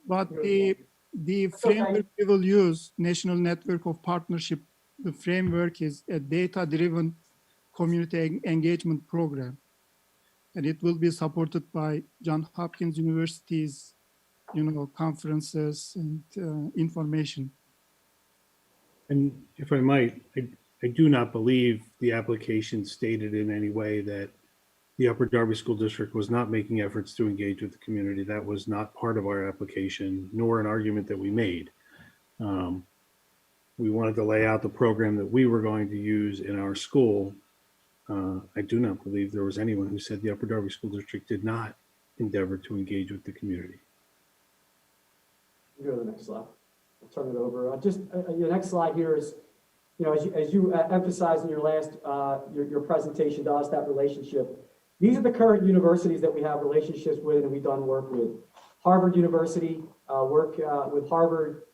S21: But the framework we will use, National Network of Partnership, the framework is a data-driven community engagement program. And it will be supported by Johns Hopkins University's, conferences and information.
S11: And if I might, I do not believe the application stated in any way that the Upper Darby School District was not making efforts to engage with the community. That was not part of our application, nor an argument that we made. We wanted to lay out the program that we were going to use in our school. I do not believe there was anyone who said the Upper Darby School District did not endeavor to engage with the community.
S14: Go to the next slide. I'll turn it over. Your next slide here is, as you emphasized in your last, your presentation to us, that relationship. These are the current universities that we have relationships with and we've done work with. Harvard University, work with Harvard.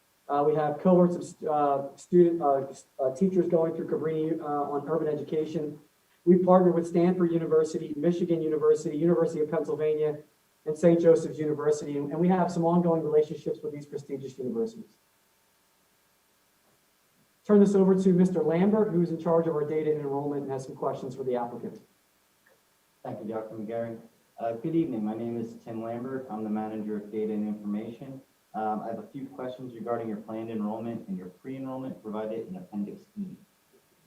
S14: We have cohorts of teachers going through Cabrini on urban education. We've partnered with Stanford University, Michigan University, University of Pennsylvania, and St. Joseph's University, and we have some ongoing relationships with these prestigious universities. Turn this over to Mr. Lambert, who's in charge of our data and enrollment and has some questions for the applicant.
S19: Thank you, Dr. McGarry. Good evening. My name is Tim Lambert. I'm the manager of data and information. I have a few questions regarding your planned enrollment and your pre-enrollment provided in Appendix E.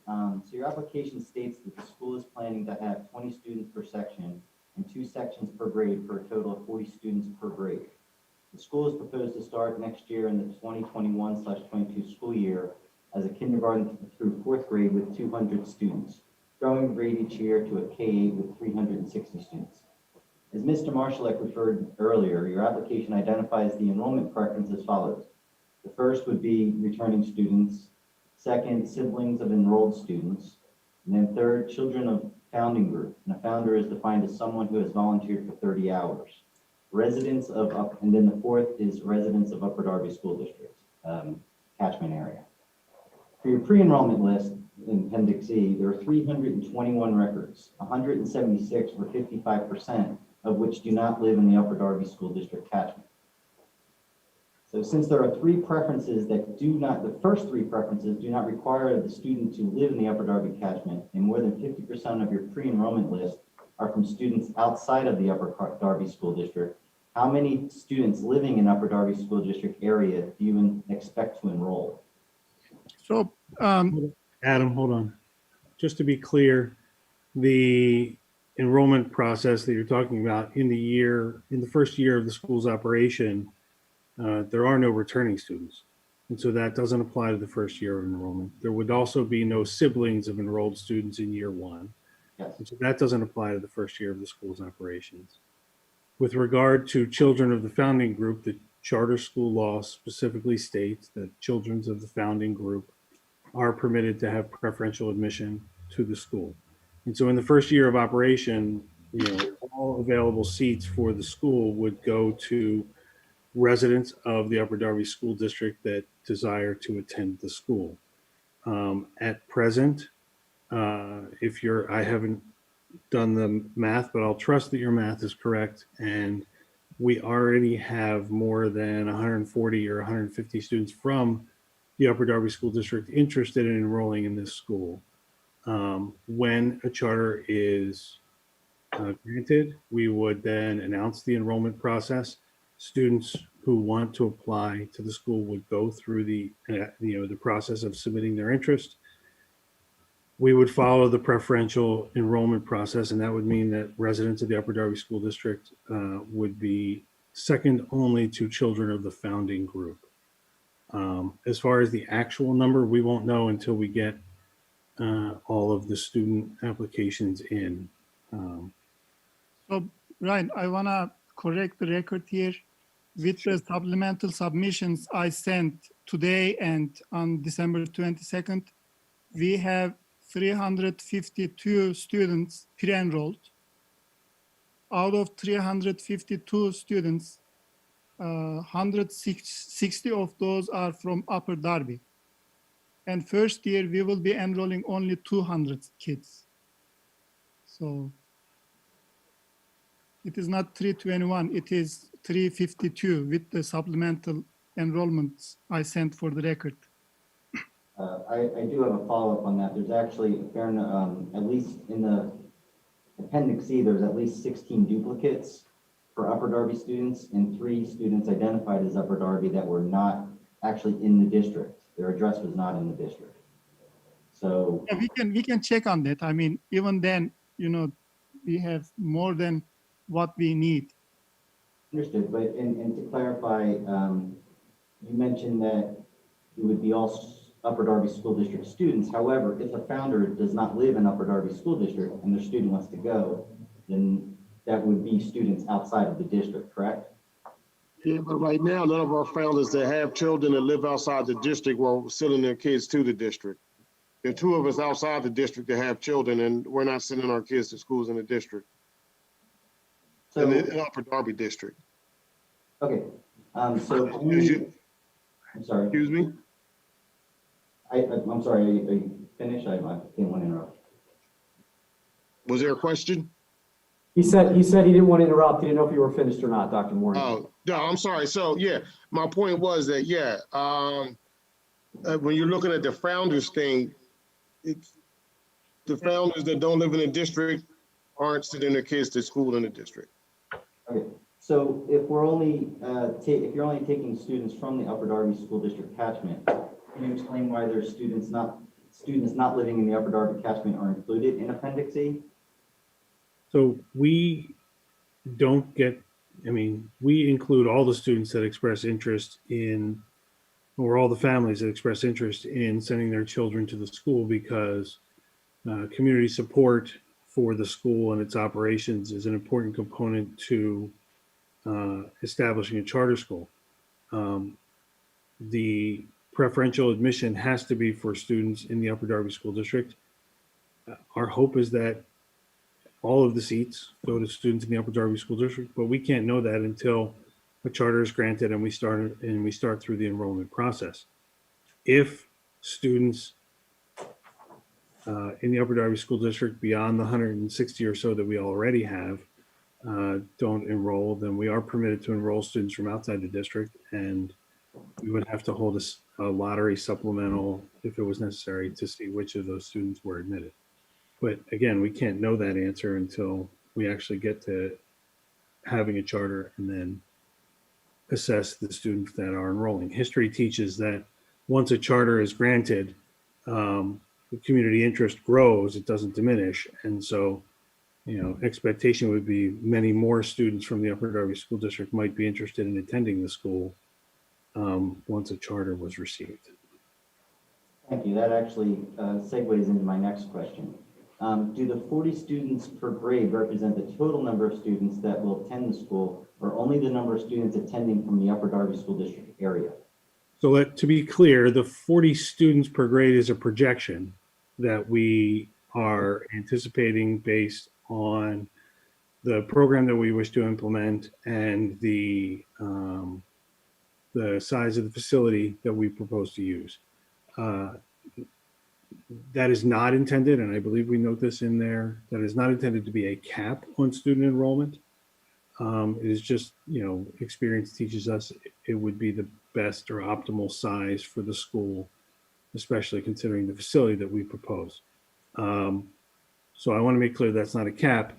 S19: So your application states that the school is planning to have 20 students per section and 2 sections per grade for a total of 40 students per grade. The school is proposed to start next year in the 2021/22 school year as a kindergarten through 4th grade with 200 students, growing grade each year to a K-8 with 360 students. As Mr. Marshallek referred earlier, your application identifies the enrollment preference as follows. The first would be returning students, second, siblings of enrolled students, and then third, children of founding group. And a founder is defined as someone who has volunteered for 30 hours. Residents of, and then the fourth is residents of Upper Darby School District, catchment area. For your pre-enrollment list in Appendix E, there are 321 records, 176 or 55% of which do not live in the Upper Darby School District catchment. So since there are 3 preferences that do not, the first 3 preferences do not require the student to live in the Upper Darby catchment, and more than 50% of your pre-enrollment list are from students outside of the Upper Darby School District, how many students living in Upper Darby School District area do you expect to enroll?
S21: So,
S11: Adam, hold on. Just to be clear, the enrollment process that you're talking about in the first year of the school's operation, there are no returning students. And so that doesn't apply to the first year of enrollment. There would also be no siblings of enrolled students in year 1.
S19: Yes.
S11: And so that doesn't apply to the first year of the school's operations. With regard to children of the founding group, the charter school law specifically states that children of the founding group are permitted to have preferential admission to the school. And so in the first year of operation, all available seats for the school would go to residents of the Upper Darby School District that desire to attend the school. At present, I haven't done the math, but I'll trust that your math is correct. And we already have more than 140 or 150 students from the Upper Darby School District interested in enrolling in this school. When a charter is granted, we would then announce the enrollment process. Students who want to apply to the school would go through the process of submitting their interest. We would follow the preferential enrollment process, and that would mean that residents of the Upper Darby School District would be second only to children of the founding group. As far as the actual number, we won't know until we get all of the student applications in.
S21: So Ryan, I want to correct the record here. With the supplemental submissions I sent today and on December 22nd, we have 352 students pre-enrolled. Out of 352 students, 160 of those are from Upper Darby. And first year, we will be enrolling only 200 kids. So it is not 321, it is 352 with the supplemental enrollments I sent for the record.
S19: I do have a follow-up on that. There's actually a fair, at least in the Appendix C, there's at least 16 duplicates for Upper Darby students and 3 students identified as Upper Darby that were not actually in the district. Their address was not in the district. So
S21: yeah, we can check on that. I mean, even then, we have more than what we need.
S19: understood, but and to clarify, you mentioned that it would be all Upper Darby School District students. However, if a founder does not live in Upper Darby School District and their student wants to go, then that would be students outside of the district, correct?
S12: Yeah, but right now, none of our founders that have children that live outside the district were sending their kids to the district. There are 2 of us outside the district that have children, and we're not sending our kids to schools in the district.
S19: So,
S12: in the Upper Darby district.
S19: Okay, so I'm sorry.
S12: Excuse me?
S19: I'm sorry, are you finished? I didn't want to interrupt.
S12: Was there a question?
S14: He said he didn't want to interrupt. He didn't know if you were finished or not, Dr. Moore.
S12: Oh, no, I'm sorry. So yeah, my point was that, yeah, when you're looking at the founders thing, it's the founders that don't live in the district aren't sending their kids to school in the district.
S19: Okay, So if we're only, if you're only taking students from the Upper Darby School District catchment, can you explain why there's students not living in the Upper Darby catchment are included in Appendix E?
S11: So we don't get, I mean, we include all the students that express interest in, or all the families that express interest in sending their children to the school, because community support for the school and its operations is an important component to establishing a charter school. The preferential admission has to be for students in the Upper Darby School District. Our hope is that all of the seats go to students in the Upper Darby School District, but we can't know that until a charter is granted and we start through the enrollment process. If students in the Upper Darby School District beyond the 160 or so that we already have don't enroll, then we are permitted to enroll students from outside the district, and we would have to hold a lottery supplemental if it was necessary to see which of those students were admitted. But again, we can't know that answer until we actually get to having a charter and then assess the students that are enrolling. History teaches that once a charter is granted, the community interest grows, it doesn't diminish. And so, you know, expectation would be many more students from the Upper Darby School District might be interested in attending the school once a charter was received.
S19: Thank you. That actually segues into my next question. Do the 40 students per grade represent the total number of students that will attend the school, or only the number of students attending from the Upper Darby School District area?
S11: So to be clear, the 40 students per grade is a projection that we are anticipating based on the program that we wish to implement and the size of the facility that we propose to use. That is not intended, and I believe we note this in there, that is not intended to be a cap on student enrollment. It is just, you know, experience teaches us it would be the best or optimal size for the school, especially considering the facility that we propose. So I want to make clear that's not a cap.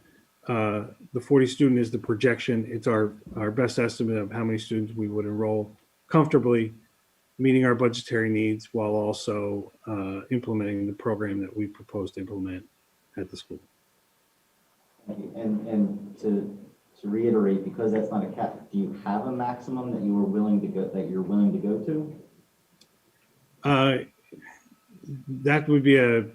S11: The 40 student is the projection. It's our best estimate of how many students we would enroll comfortably, meeting our budgetary needs while also implementing the program that we propose to implement at the school.
S19: Thank you. And to reiterate, because that's not a cap, do you have a maximum that you are willing to go, that you're willing to go to?
S11: That would be a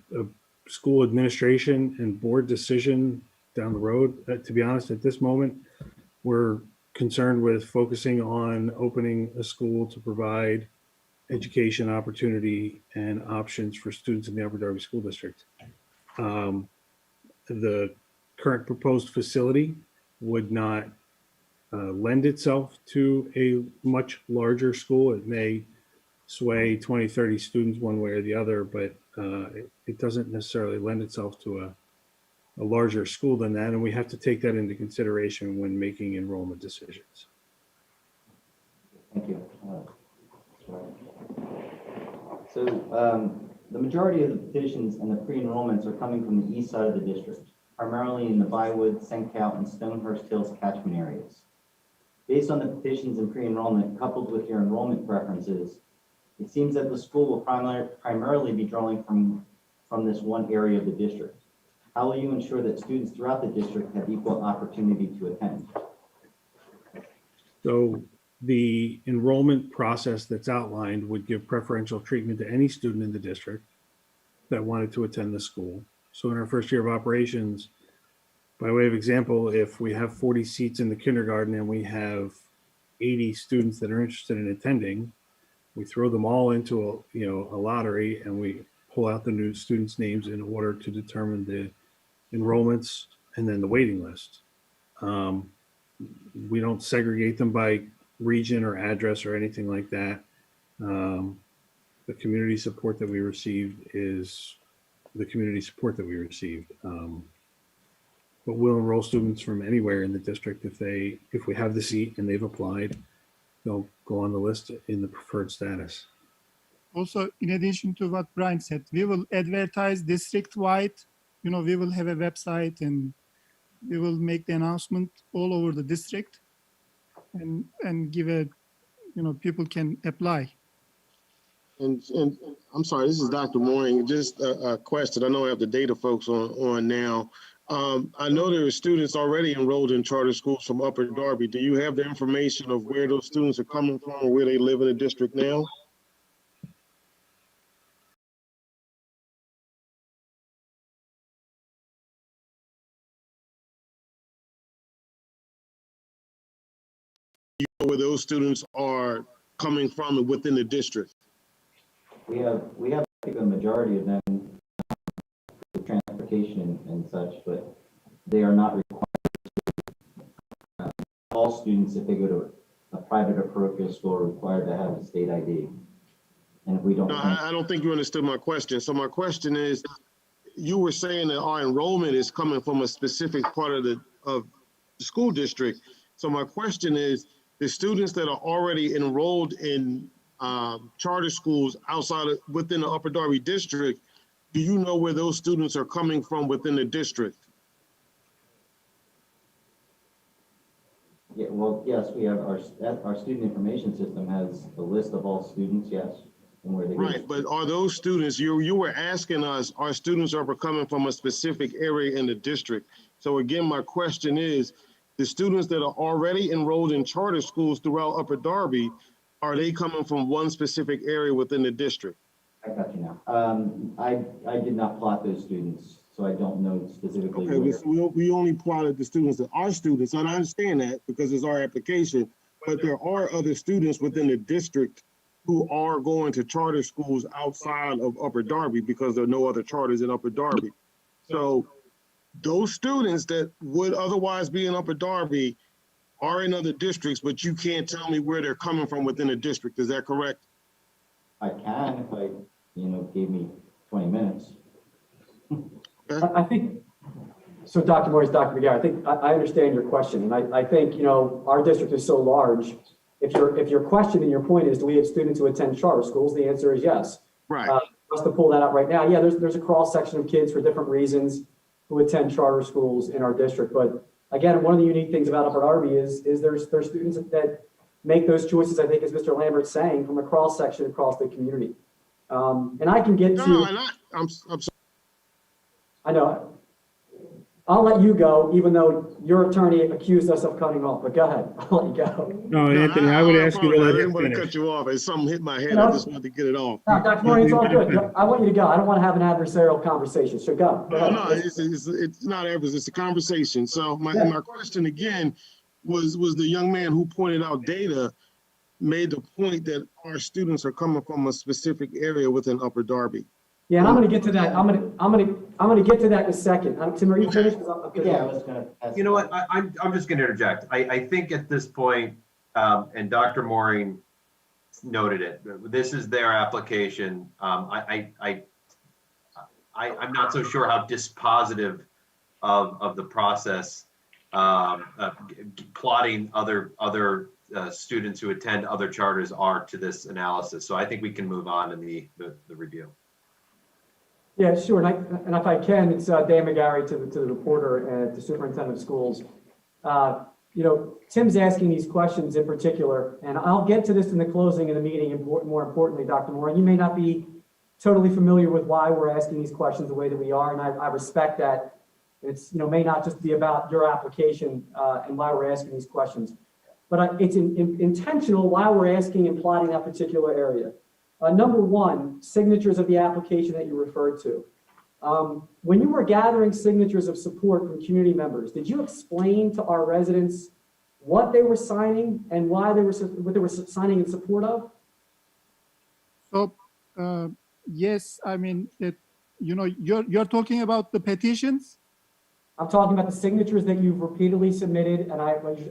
S11: school administration and board decision down the road. To be honest, at this moment, we're concerned with focusing on opening a school to provide education opportunity and options for students in the Upper Darby School District. The current proposed facility would not lend itself to a much larger school. It may sway 20, 30 students one way or the other, but it doesn't necessarily lend itself to a larger school than that. And we have to take that into consideration when making enrollment decisions.
S19: Thank you. So the majority of the petitions and the pre-enrollments are coming from the east side of the district, primarily in the Bywood, St. Cal, and Stonehurst Hills catchment areas. Based on the petitions and pre-enrollment coupled with your enrollment preferences, it seems that the school will primarily be drawing from this one area of the district. How will you ensure that students throughout the district have equal opportunity to attend?
S11: So the enrollment process that's outlined would give preferential treatment to any student in the district that wanted to attend the school. So in our first year of operations, by way of example, if we have 40 seats in the kindergarten and we have 80 students that are interested in attending, we throw them all into a lottery and we pull out the new students' names in order to determine the enrollments and then the waiting list. We don't segregate them by region or address or anything like that. The community support that we received is the community support that we received. But we'll enroll students from anywhere in the district if we have the seat and they've applied, they'll go on the list in the preferred status.
S21: Also, in addition to what Brian said, we will advertise district-wide. You know, we will have a website and we will make the announcement all over the district. and give a, people can apply.
S12: And I'm sorry, this is Dr. Mooring. Just a question. I know I have the data folks on now. I know there are students already enrolled in charter schools from Upper Darby. Do you have the information of where those students are coming from or where they live in the district now? You know where those students are coming from and within the district?
S19: We have, I think, a majority of them with transportation and such, but they are not required to. All students, if they go to a private or parochial school, are required to have a state ID. And if we don't.
S12: No, I don't think you understood my question. So my question is, you were saying that our enrollment is coming from a specific part of the school district. So my question is, the students that are already enrolled in charter schools within the Upper Darby district, do you know where those students are coming from within the district?
S19: Yeah, well, yes, we have our student information system has a list of all students, yes, and where they go.
S12: Right, but are those students, you were asking us, our students are coming from a specific area in the district. So again, my question is, the students that are already enrolled in charter schools throughout Upper Darby, are they coming from one specific area within the district?
S19: I got you now. I did not plot those students, so I don't know specifically.
S12: Okay, we only plotted the students that are students, and I understand that because it's our application, but there are other students within the district who are going to charter schools outside of Upper Darby because there are no other charters in Upper Darby. So those students that would otherwise be in Upper Darby are in other districts, but you can't tell me where they're coming from within the district. Is that correct?
S19: I can if I, gave me 20 minutes.
S14: I think, so Dr. Morris, Dr. McGarry, I think I understand your question. And I think, our district is so large. If your question and your point is, do we have students who attend charter schools? The answer is yes.
S12: Right.
S14: For us to pull that out right now, yeah, there's a cross section of kids for different reasons who attend charter schools in our district. But again, one of the unique things about Upper Darby is there's students that make those choices, I think, as Mr. Lambert's saying, from a cross section across the community. And I can get to.
S12: I'm sorry.
S14: I know. I'll let you go, even though your attorney accused us of cutting off, but go ahead. I'll let you go.
S11: No, Anthony, I would ask you to
S12: I
S11: let
S12: didn't
S11: him
S12: want to
S11: finish.
S12: cut you off. As something hit my head, I just wanted to get it off.
S14: No, Dr. Moore, it's all good. I want you to go. I don't want to have an adversarial conversation, so go.
S12: No, it's not adverse. It's a conversation. So my question again was the young man who pointed out data made the point that our students are coming from a specific area within Upper Darby.
S14: Yeah, and I'm going to get to that. I'm going to get to that in a second. Tim, are you finished?
S19: Yeah, I was going to ask.
S2: You know what? I'm just going to interject. I think at this point, and Dr. Mooring noted it, this is their application. I'm not so sure how dispositive of the process plotting other students who attend other charters are to this analysis. So I think we can move on in the review.
S14: Yeah, sure. And if I can, it's Dan McGarry to the reporter and the superintendent of schools. Tim's asking these questions in particular, and I'll get to this in the closing of the meeting. And more importantly, Dr. Moore, you may not be totally familiar with why we're asking these questions the way that we are, and I respect that. It's may not just be about your application and why we're asking these questions, but it's intentional why we're asking and plotting that particular area. Number one, signatures of the application that you referred to. When you were gathering signatures of support from community members, did you explain to our residents what they were signing and what they were signing in support of?
S21: So, yes, I mean, you're talking about the petitions?
S14: I'm talking about the signatures that you've repeatedly submitted, and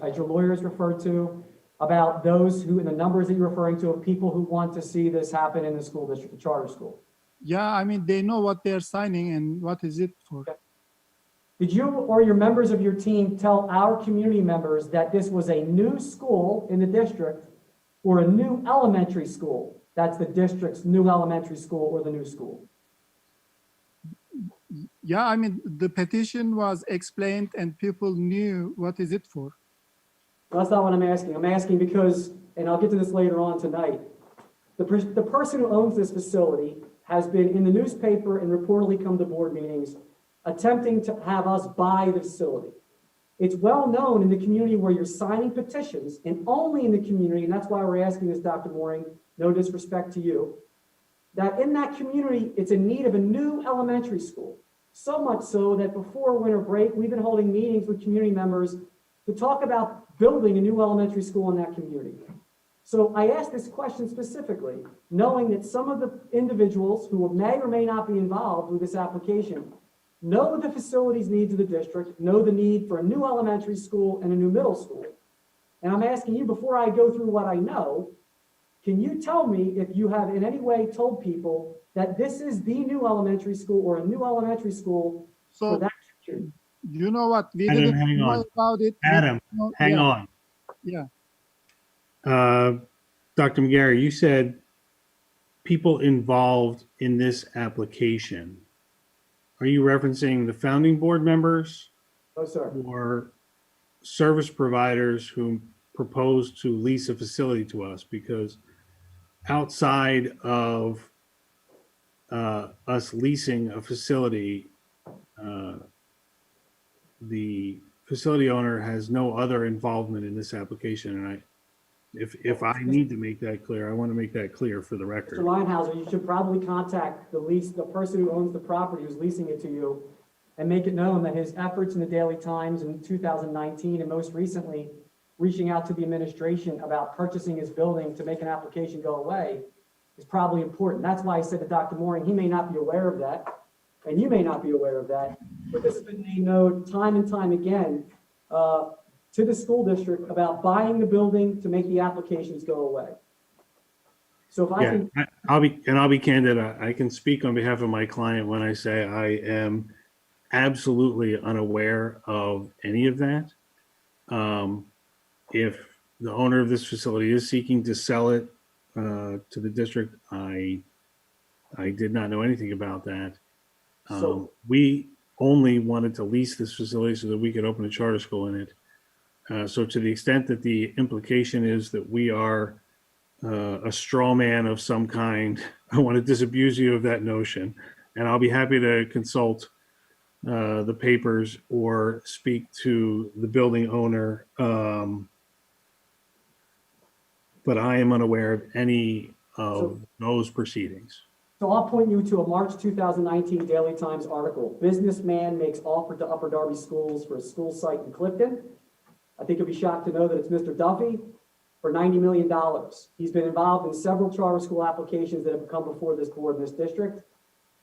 S14: as your lawyers referred to, about those who, and the numbers that you're referring to of people who want to see this happen in the school district, the charter school.
S21: Yeah, I mean, they know what they're signing and what is it for.
S14: Okay. Did you or your members of your team tell our community members that this was a new school in the district or a new elementary school? That's the district's new elementary school or the new school.
S21: Yeah, I mean, the petition was explained and people knew what is it for.
S14: That's not what I'm asking. I'm asking because, and I'll get to this later on tonight, the person who owns this facility has been in the newspaper and reportedly come to board meetings attempting to have us buy the facility. It's well known in the community where you're signing petitions, and only in the community, and that's why we're asking this, Dr. Mooring, no disrespect to you, that in that community, it's in need of a new elementary school. So much so that before winter break, we've been holding meetings with community members to talk about building a new elementary school in that community. So I asked this question specifically, knowing that some of the individuals who may or may not be involved with this application know the facilities needs of the district, know the need for a new elementary school and a new middle school. And I'm asking you, before I go through what I know, can you tell me if you have in any way told people that this is the new elementary school or a new elementary school for that community?
S21: You know what? We
S11: Adam,
S21: didn't
S11: hang
S21: know
S11: on.
S21: about it.
S11: Adam, hang
S21: yeah,
S11: on.
S21: Yeah.
S11: Dr. McGarry, you said people involved in this application. Are you referencing the founding board members
S14: No, sir.
S11: or service providers who proposed to lease a facility to us? Because outside of us leasing a facility, the facility owner has no other involvement in this application. And if I need to make that clear, I want to make that clear for the
S14: Mr.
S11: record.
S14: Leinhauser, you should probably contact the person who owns the property who's leasing it to you and make it known that his efforts in the Daily Times in 2019 and most recently reaching out to the administration about purchasing his building to make an application go away is probably important. That's why I said to Dr. Mooring, he may not be aware of that, and you may not be aware of that, but this has been made known time and time again to the school district about buying the building to make the applications go away. So if I
S11: Yeah,
S14: can,
S11: I'll be candid. I can speak on behalf of my client when I say I am absolutely unaware of any of that. If the owner of this facility is seeking to sell it to the district, I did not know anything about that. We only wanted to lease this facility so that we could open a charter school in it. So to the extent that the implication is that we are a straw man of some kind, I want to disabuse you of that notion. And I'll be happy to consult the papers or speak to the building owner. But I am unaware of any of those proceedings.
S14: so I'll point you to a March 2019 Daily Times article. Businessman makes offer to Upper Darby Schools for a school site in Clifton. I think you'll be shocked to know that it's Mr. Duffy for $90 million. He's been involved in several charter school applications that have come before this board in this district.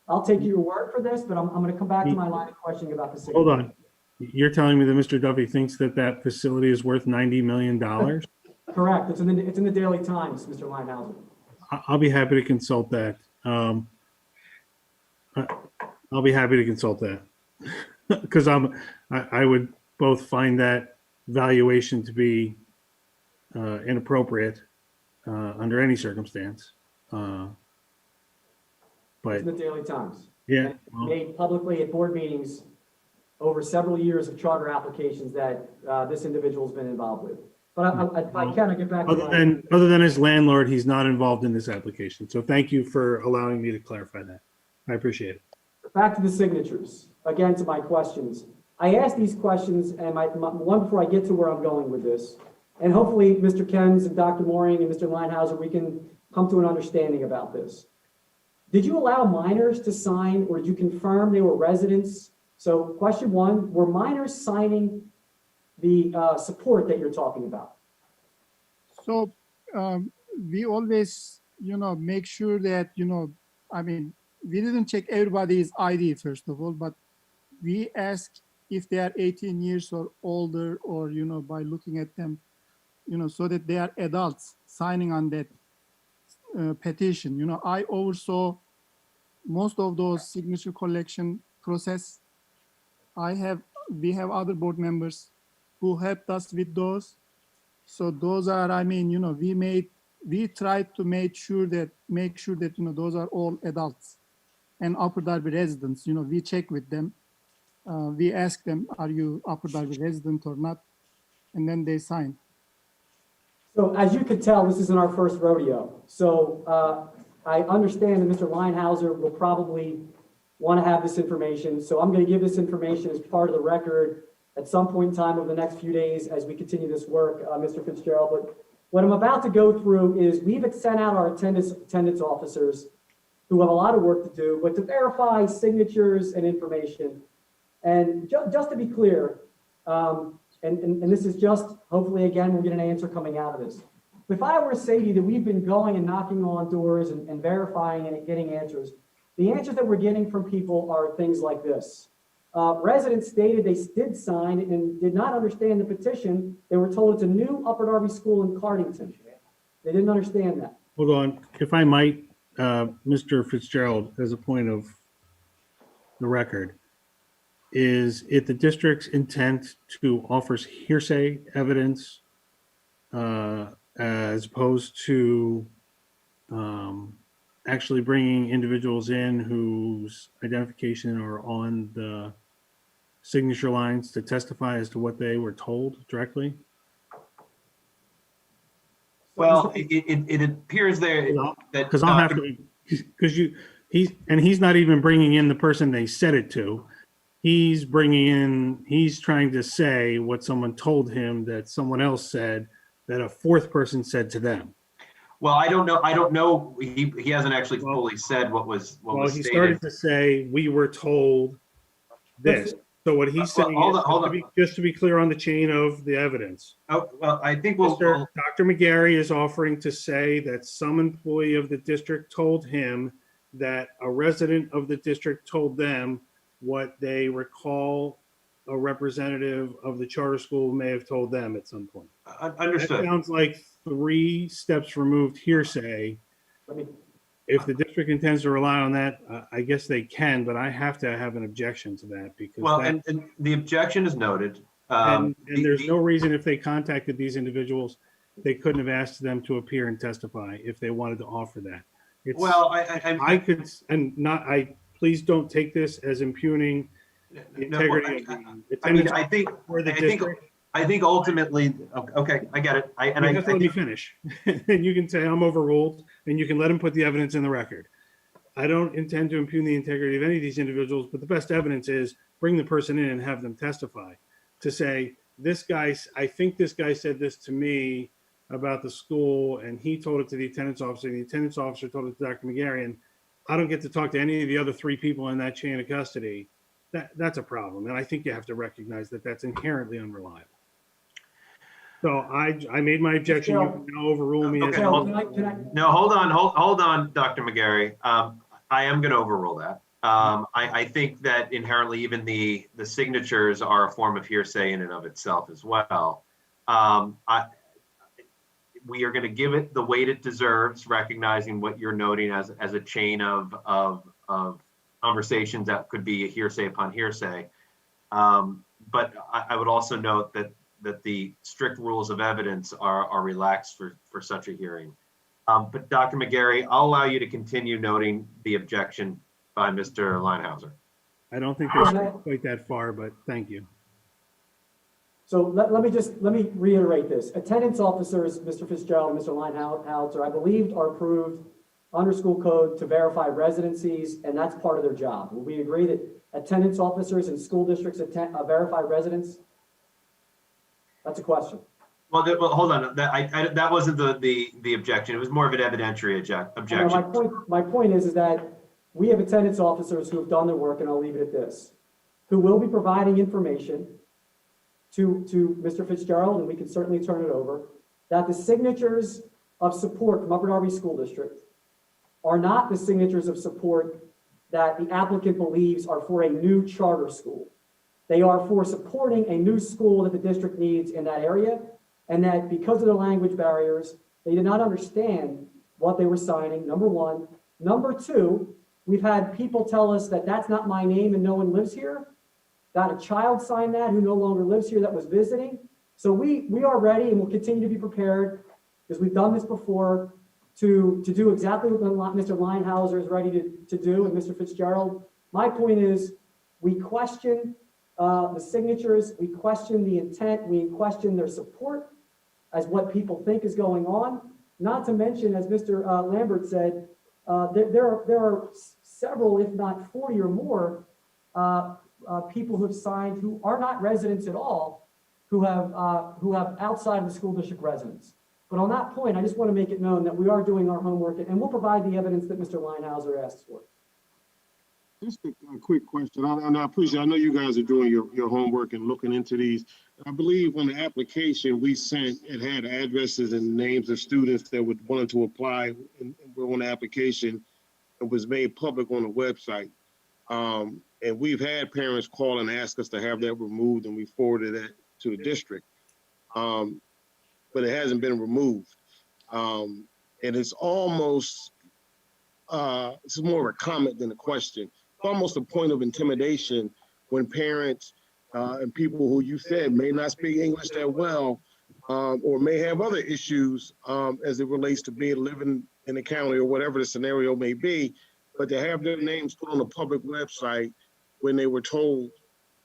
S14: I'll take your word for this, but I'm going to come back to my line of questioning about the city.
S11: Hold on. You're telling me that Mr. Duffy thinks that that facility is worth $90 million?
S14: Correct. It's in the Daily Times, Mr. Leinhauser.
S11: I'll be happy to consult that. I'll be happy to consult that because I would both find that valuation to be inappropriate under any circumstance.
S14: It's
S11: But
S14: in the Daily Times.
S11: yeah,
S14: Made publicly at board meetings over several years of charter applications that this individual's been involved with. But if I can, I get back to
S11: other than his landlord, he's not involved in this application. So thank you for allowing me to clarify that. I appreciate it.
S14: back to the signatures. Again, to my questions. I asked these questions, and one before I get to where I'm going with this. And hopefully, Mr. Kens and Dr. Mooring and Mr. Leinhauser, we can come to an understanding about this. Did you allow minors to sign, or did you confirm they were residents? So question one, were minors signing the support that you're talking about?
S21: So we always, make sure that, we didn't check everybody's ID first of all, but we ask if they are 18 years or older, or, by looking at them, so that they are adults signing on that petition. I oversaw most of those signature collection process. We have other board members who helped us with those. So those are, we tried to make sure that, those are all adults and Upper Darby residents. We check with them. We ask them, are you Upper Darby resident or not? And then they sign.
S14: So as you could tell, this isn't our first rodeo. So I understand that Mr. Leinhauser will probably want to have this information. So I'm going to give this information as part of the record at some point in time over the next few days as we continue this work, Mr. Fitzgerald. But what I'm about to go through is we've sent out our attendance officers who have a lot of work to do, but to verify signatures and information. And just to be clear, and this is just, hopefully, again, we'll get an answer coming out of this. If I were to say to you that we've been going and knocking on doors and verifying and getting answers, the answers that we're getting from people are things like this. Residents stated they did sign and did not understand the petition. They were told it's a new Upper Darby school in Cardington. They didn't understand that.
S11: Hold on, if I might, Mr. Fitzgerald, as a point of the record, is it the district's intent to offer hearsay evidence as opposed to actually bringing individuals in whose identification are on the signature lines to testify as to what they were told directly?
S2: Well, it appears there that
S11: because I'll have to, because he's not even bringing in the person they said it to. He's trying to say what someone told him that someone else said that a fourth person said to them.
S2: Well, I don't know. He hasn't actually fully said what was
S11: Well, he
S2: stated.
S11: started to say, we were told this. So what he's saying is, just to be clear on the chain of the evidence.
S2: Oh, well, I think
S11: Dr. McGarry is offering to say that some employee of the district told him that a resident of the district told them what they recall a representative of the charter school may have told them at some point.
S2: Understood.
S11: That sounds like 3 steps removed hearsay. If the district intends to rely on that, I guess they can, but I have to have an objection to that because
S2: and the objection is noted.
S11: And there's no reason if they contacted these individuals, they couldn't have asked them to appear and testify if they wanted to offer that. Please don't take this as impugning the integrity of the district.
S2: I think ultimately, okay, I get it.
S11: Let me finish. And you can say I'm overruled and you can let him put the evidence in the record. I don't intend to impugn the integrity of any of these individuals, but the best evidence is bring the person in and have them testify to say, I think this guy said this to me about the school and he told it to the attendance officer and the attendance officer told it to Dr. McGarry, and I don't get to talk to any of the other 3 people in that chain of custody. That's a problem. And I think you have to recognize that that's inherently unreliable. So I made my objection. You can now overrule me.
S2: Okay, no, hold on, Dr. McGarry. I am going to overrule that. I think that inherently even the signatures are a form of hearsay in and of itself as well. We are going to give it the weight it deserves, recognizing what you're noting as a chain of conversations that could be a hearsay upon hearsay. But I would also note that the strict rules of evidence are relaxed for such a hearing. But Dr. McGarry, I'll allow you to continue noting the objection by Mr. Leinhauser.
S11: I don't think they should quite that far, but thank you.
S14: So let me reiterate this. Attendance officers, Mr. Fitzgerald and Mr. Leinhauser, I believe are approved under school code to verify residencies, and that's part of their job. Will we agree that attendance officers in school districts verify residents? That's a question.
S2: Well, hold on. That wasn't the objection. It was more of an evidentiary objection.
S14: My point is that we have attendance officers who have done their work, and I'll leave it at this, who will be providing information to Mr. Fitzgerald, and we can certainly turn it over, that the signatures of support from Upper Darby School District are not the signatures of support that the applicant believes are for a new charter school. They are for supporting a new school that the district needs in that area, and that because of the language barriers, they did not understand what they were signing, number one. Number two, we've had people tell us that that's not my name and no one lives here. Got a child sign that who no longer lives here that was visiting. So we are ready and will continue to be prepared, because we've done this before, to do exactly what Mr. Leinhauser is ready to do, and Mr. Fitzgerald. My point is, we question the signatures, we question the intent, we question their support, as what people think is going on. Not to mention, as Mr. Lambert said, there are several, if not 40 or more, people who have signed who are not residents at all, who have outside of the school district residence. But on that point, I just want to make it known that we are doing our homework, and we'll provide the evidence that Mr. Linehauser asked for.
S12: Just a quick question, and I appreciate, I know you guys are doing your homework and looking into these. I believe on the application we sent, it had addresses and names of students that would wanted to apply and were on the application. It was made public on the website. And we've had parents call and ask us to have that removed, and we forwarded that to the district. But it hasn't been removed. And it's almost, it's more of a comment than a question. It's almost a point of intimidation when parents and people who you said may not speak English that well, or may have other issues as it relates to being living in the county or whatever the scenario may be, but to have their names put on a public website when they were told,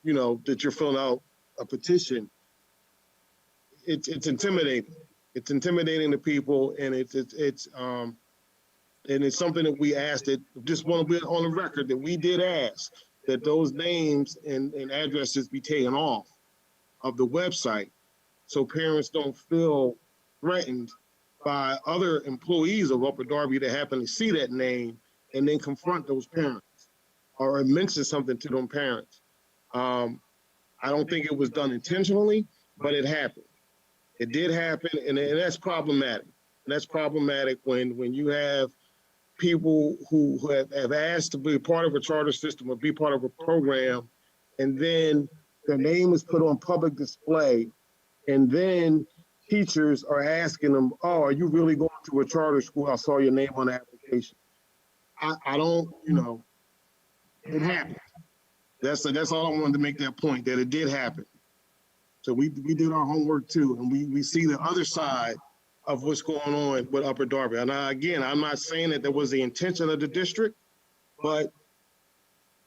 S12: you know, that you're filling out a petition, it's intimidating. It's intimidating to people, and it's something that we asked, that just want to be on the record that we did ask that those names and addresses be taken off of the website so parents don't feel threatened by other employees of Upper Darby that happen to see that name and then confront those parents or mention something to them parents. I don't think it was done intentionally, but it happened. It did happen, and that's problematic. And that's problematic when you have people who have asked to be part of a charter system or be part of a program, and then their name is put on public display, and then teachers are asking them, oh, are you really going to a charter school? I saw your name on the application. I don't, you know, it happened. That's all I wanted to make that point, that it did happen. So we did our homework too, and we see the other side of what's going on with Upper Darby. And again, I'm not saying that was the intention of the district, but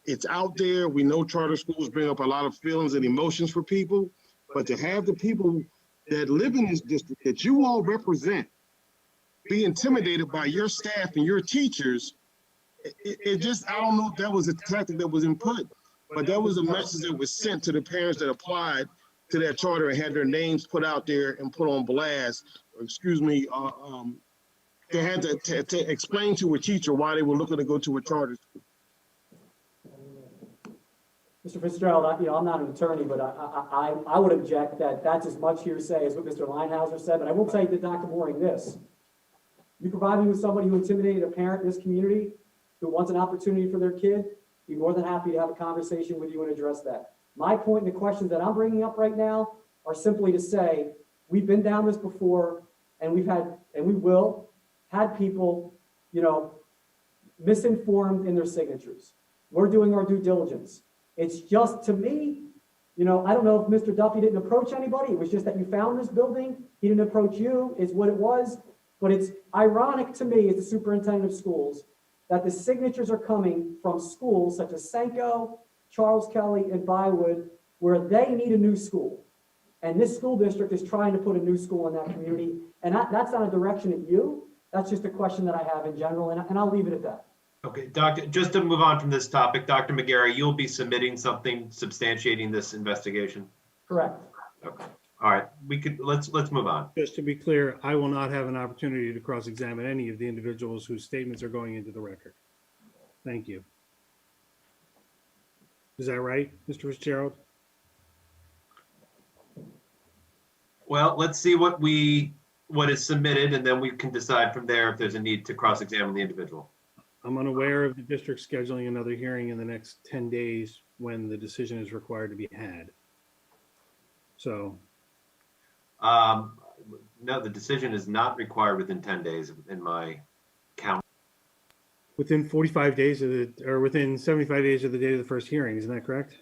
S12: it's out there. We know charter schools bring up a lot of feelings and emotions for people, but to have the people that live in this district that you all represent be intimidated by your staff and your teachers, it just, I don't know if that was a tactic that was input, but that was a message that was sent to the parents that applied to that charter and had their names put out there and put on blast, or excuse me, they had to explain to a teacher why they were looking to go to a charter school.
S14: Mr. Fitzgerald, I'm not an attorney, but I would object that that's as much hearsay as what Mr. Linehauser said. But I will tell you, Dr. Mooring, this: you provide me with somebody who intimidated a parent in this community who wants an opportunity for their kid, be more than happy to have a conversation with you and address that. My point and the questions that I'm bringing up right now are simply to say, we've been down this before, and we've had, and we will, had people, you know, misinformed in their signatures. We're doing our due diligence. It's just, to me, you know, I don't know if Mr. Duffy didn't approach anybody. It was just that you found this building. He didn't approach you, is what it was. But it's ironic to me as the superintendent of schools that the signatures are coming from schools such as Senko, Charles Kelly, and Bywood, where they need a new school. And this school district is trying to put a new school in that community. And that's not a direction at you. That's just a question that I have in general, and I'll leave it at that.
S2: Okay, Doctor, just to move on from this topic, Dr. McGarry, you'll be submitting something substantiating this investigation?
S14: Correct.
S2: Okay. All right, let's move on.
S11: Just to be clear, I will not have an opportunity to cross-examine any of the individuals whose statements are going into the record. Thank you. Is that right, Mr. Fitzgerald?
S2: Well, let's see what is submitted, and then we can decide from there if there's a need to cross-examine the individual.
S11: I'm unaware of the district scheduling another hearing in the next 10 days when the decision is required to be had. So.
S2: No, the decision is not required within 10 days in my count.
S11: Within 45 days of or within 75 days of the date of the first hearing, isn't that correct?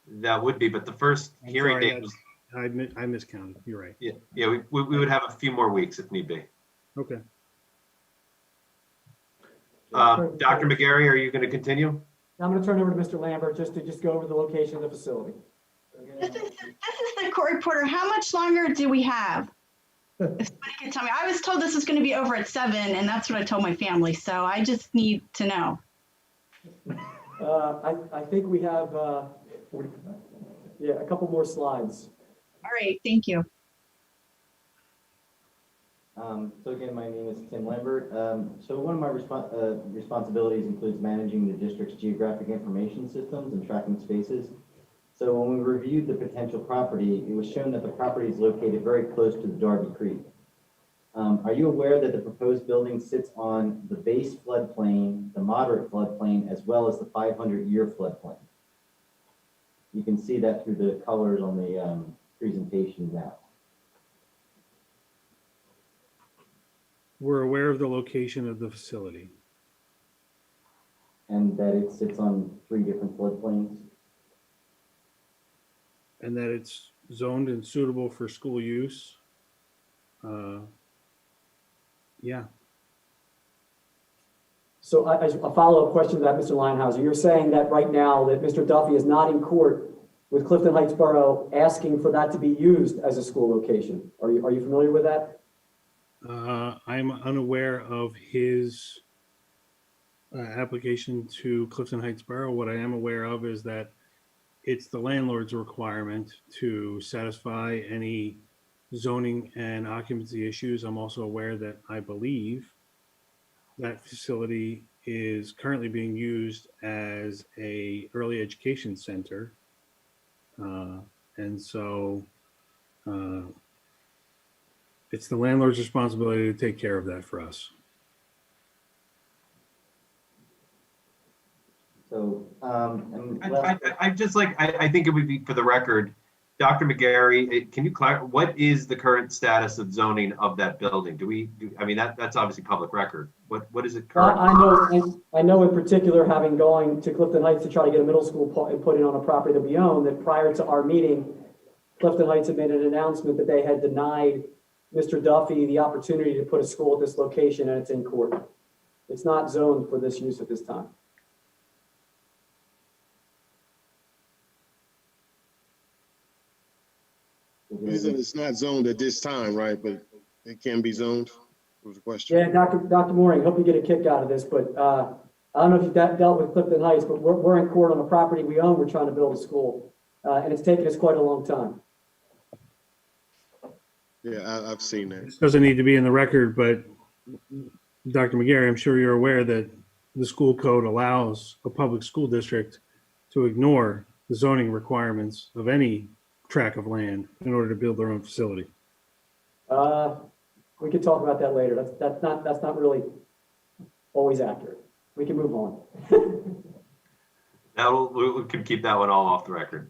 S2: That would be, but the first hearing date was.
S11: I miscounted. You're right.
S2: Yeah, we would have a few more weeks if need be.
S11: Okay.
S2: Dr. McGarry, are you going to continue?
S14: I'm going to turn it over to Mr. Lambert just to go over the location of the facility.
S13: This is the court reporter. How much longer do we have? If somebody can tell me, I was told this was going to be over at 7, and that's what I told my family. So I just need to know.
S14: I think we have, yeah, a couple more slides.
S13: All right, thank you.
S19: So again, my name is Tim Lambert. So one of my responsibilities includes managing the district's geographic information systems and tracking spaces. So when we reviewed the potential property, it was shown that the property is located very close to the Darby Creek. Are you aware that the proposed building sits on the base floodplain, the moderate floodplain, as well as the 500-year floodplain? You can see that through the colors on the presentation now.
S11: We're aware of the location of the facility.
S19: And that it sits on 3 different floodplains.
S11: And that it's zoned and suitable for school use. Yeah.
S14: So a follow-up question to that, Mr. Linehouse. You're saying that right now that Mr. Duffy is not in court with Clifton Heights Borough asking for that to be used as a school location. Are you familiar with that?
S11: I'm unaware of his application to Clifton Heights Borough. What I am aware of is that it's the landlord's requirement to satisfy any zoning and occupancy issues. I'm also aware that I believe that facility is currently being used as a early education center. And so it's the landlord's responsibility to take care of that for us.
S19: So,
S2: I just like, I think it would be, for the record, Dr. McGarry, can you clarify, what is the current status of zoning of that building? I mean, that's obviously public record. What is it currently?
S14: I know in particular, having going to Clifton Heights to try to get a middle school put in on a property that we own, that prior to our meeting, Clifton Heights had made an announcement that they had denied Mr. Duffy the opportunity to put a school at this location, and it's in court. It's not zoned for this use at this time.
S12: He said it's not zoned at this time, right? But it can be zoned, was the question.
S14: Yeah, Dr. Mooring, hope you get a kick out of this, but I don't know if you've dealt with Clifton Heights, but we're in court on a property we own. We're trying to build a school, and it's taken us quite a long time.
S12: Yeah, I've seen that.
S11: This doesn't need to be in the record, but Dr. McGarry, I'm sure you're aware that the school code allows a public school district to ignore the zoning requirements of any tract of land in order to build their own facility.
S14: We could talk about that later. That's not really always accurate. We can move on.
S2: Now we could keep that one all off the record.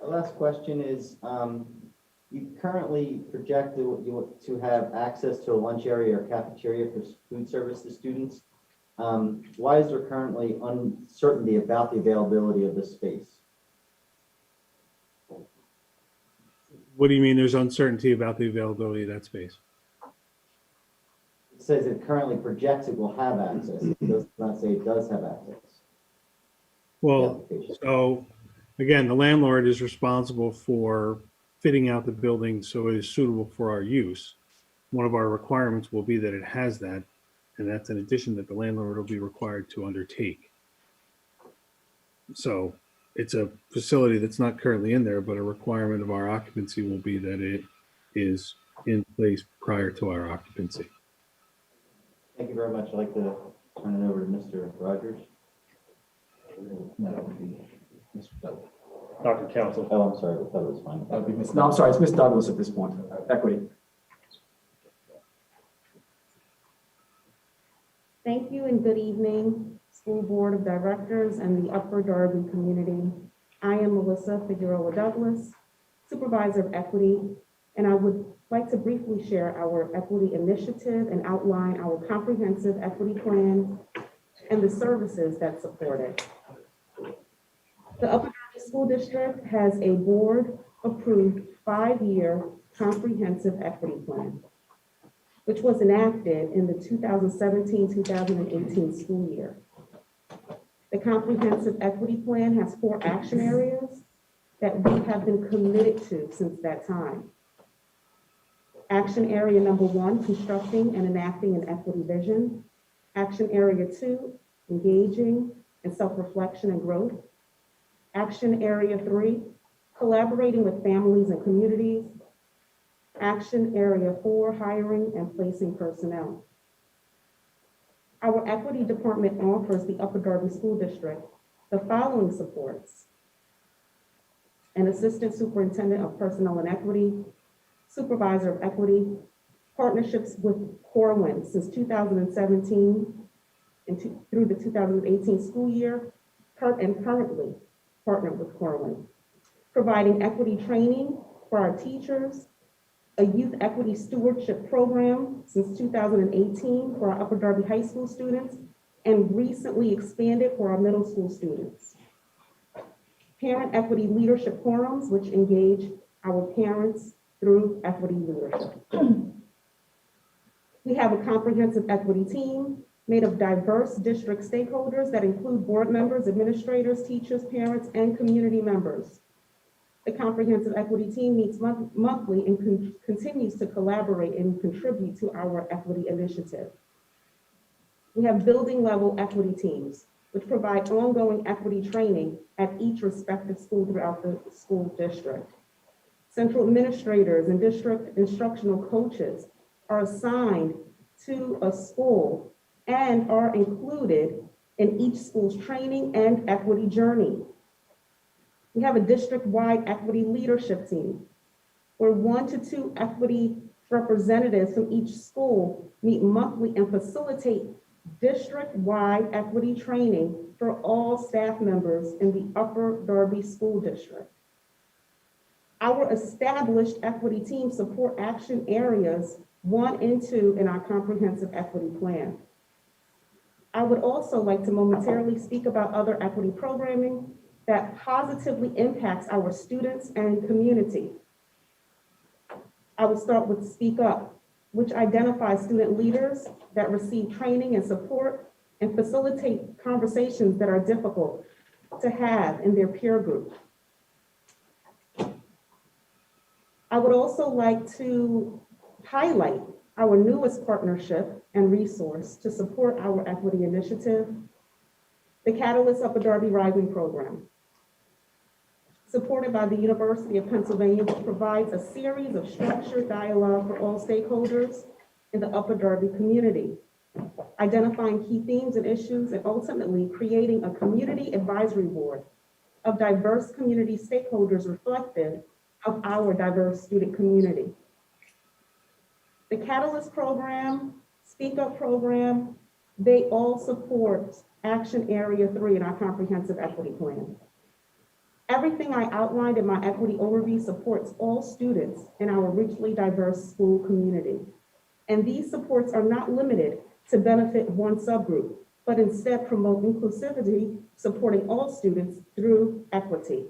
S19: Last question is, you currently project to have access to a lunch area or cafeteria for food service to students. Why is there currently uncertainty about the availability of this space?
S11: What do you mean there's uncertainty about the availability of that space?
S19: It says it currently projects it will have access. It does not say it does have access.
S11: Well, so again, the landlord is responsible for fitting out the building so it is suitable for our use. One of our requirements will be that it has that, and that's an addition that the landlord will be required to undertake. So it's a facility that's not currently in there, but a requirement of our occupancy will be that it is in place prior to our occupancy.
S19: Thank you very much. I'd like to turn it over to Mr. Rogers.
S1: Dr. Council.
S19: Oh, I'm sorry. I thought it was fine.
S14: No, I'm sorry. It's Ms. Douglas at this point. Equity.
S20: Thank you and good evening, School Board of Directors and the Upper Darby community. I am Melissa Figueroa Douglas, Supervisor of Equity, and I would like to briefly share our equity initiative and outline our comprehensive equity plan and the services that support it. The Upper Darby School District has a board-approved 5-year comprehensive equity plan, which was enacted in the 2017-2018 school year. The comprehensive equity plan has 4 action areas that we have been committed to since that time. Action area number 1, constructing and enacting an equity vision. Action area 2, engaging in self-reflection and growth. Action area 3, collaborating with families and communities. Action area 4, hiring and placing personnel. Our equity department offers the Upper Darby School District the following supports: an assistant superintendent of personnel and equity, supervisor of equity, partnerships with Corwin since 2017 through the 2018 school year, and currently partnered with Corwin, providing equity training for our teachers, a youth equity stewardship program since 2018 for our Upper Darby High School students, and recently expanded for our middle school students. Parent equity leadership forums, which engage our parents through equity leadership. We have a comprehensive equity team made of diverse district stakeholders that include board members, administrators, teachers, parents, and community members. The comprehensive equity team meets monthly and continues to collaborate and contribute to our equity initiative. We have building level equity teams, which provide ongoing equity training at each respective school throughout the school district. Central administrators and district instructional coaches are assigned to a school and are included in each school's training and equity journey. We have a district-wide equity leadership team where 1 to 2 equity representatives from each school meet monthly and facilitate district-wide equity training for all staff members in the Upper Darby School District. Our established equity teams support action areas 1 and 2 in our comprehensive equity plan. I would also like to momentarily speak about other equity programming that positively impacts our students and community. I will start with Speak Up, which identifies student leaders that receive training and support and facilitate conversations that are difficult to have in their peer group. I would also like to highlight our newest partnership and resource to support our equity initiative, the Catalyst Upper Darby Rising Program, supported by the University of Pennsylvania, which provides a series of structured dialogue for all stakeholders in the Upper Darby community, identifying key themes and issues, and ultimately creating a community advisory board of diverse community stakeholders reflective of our diverse student community. The Catalyst program, Speak Up program, they all support Action Area 3 in our comprehensive equity plan. Everything I outlined in my equity overview supports all students in our richly diverse school community. And these supports are not limited to benefit one subgroup, but instead promote inclusivity, supporting all students through equity.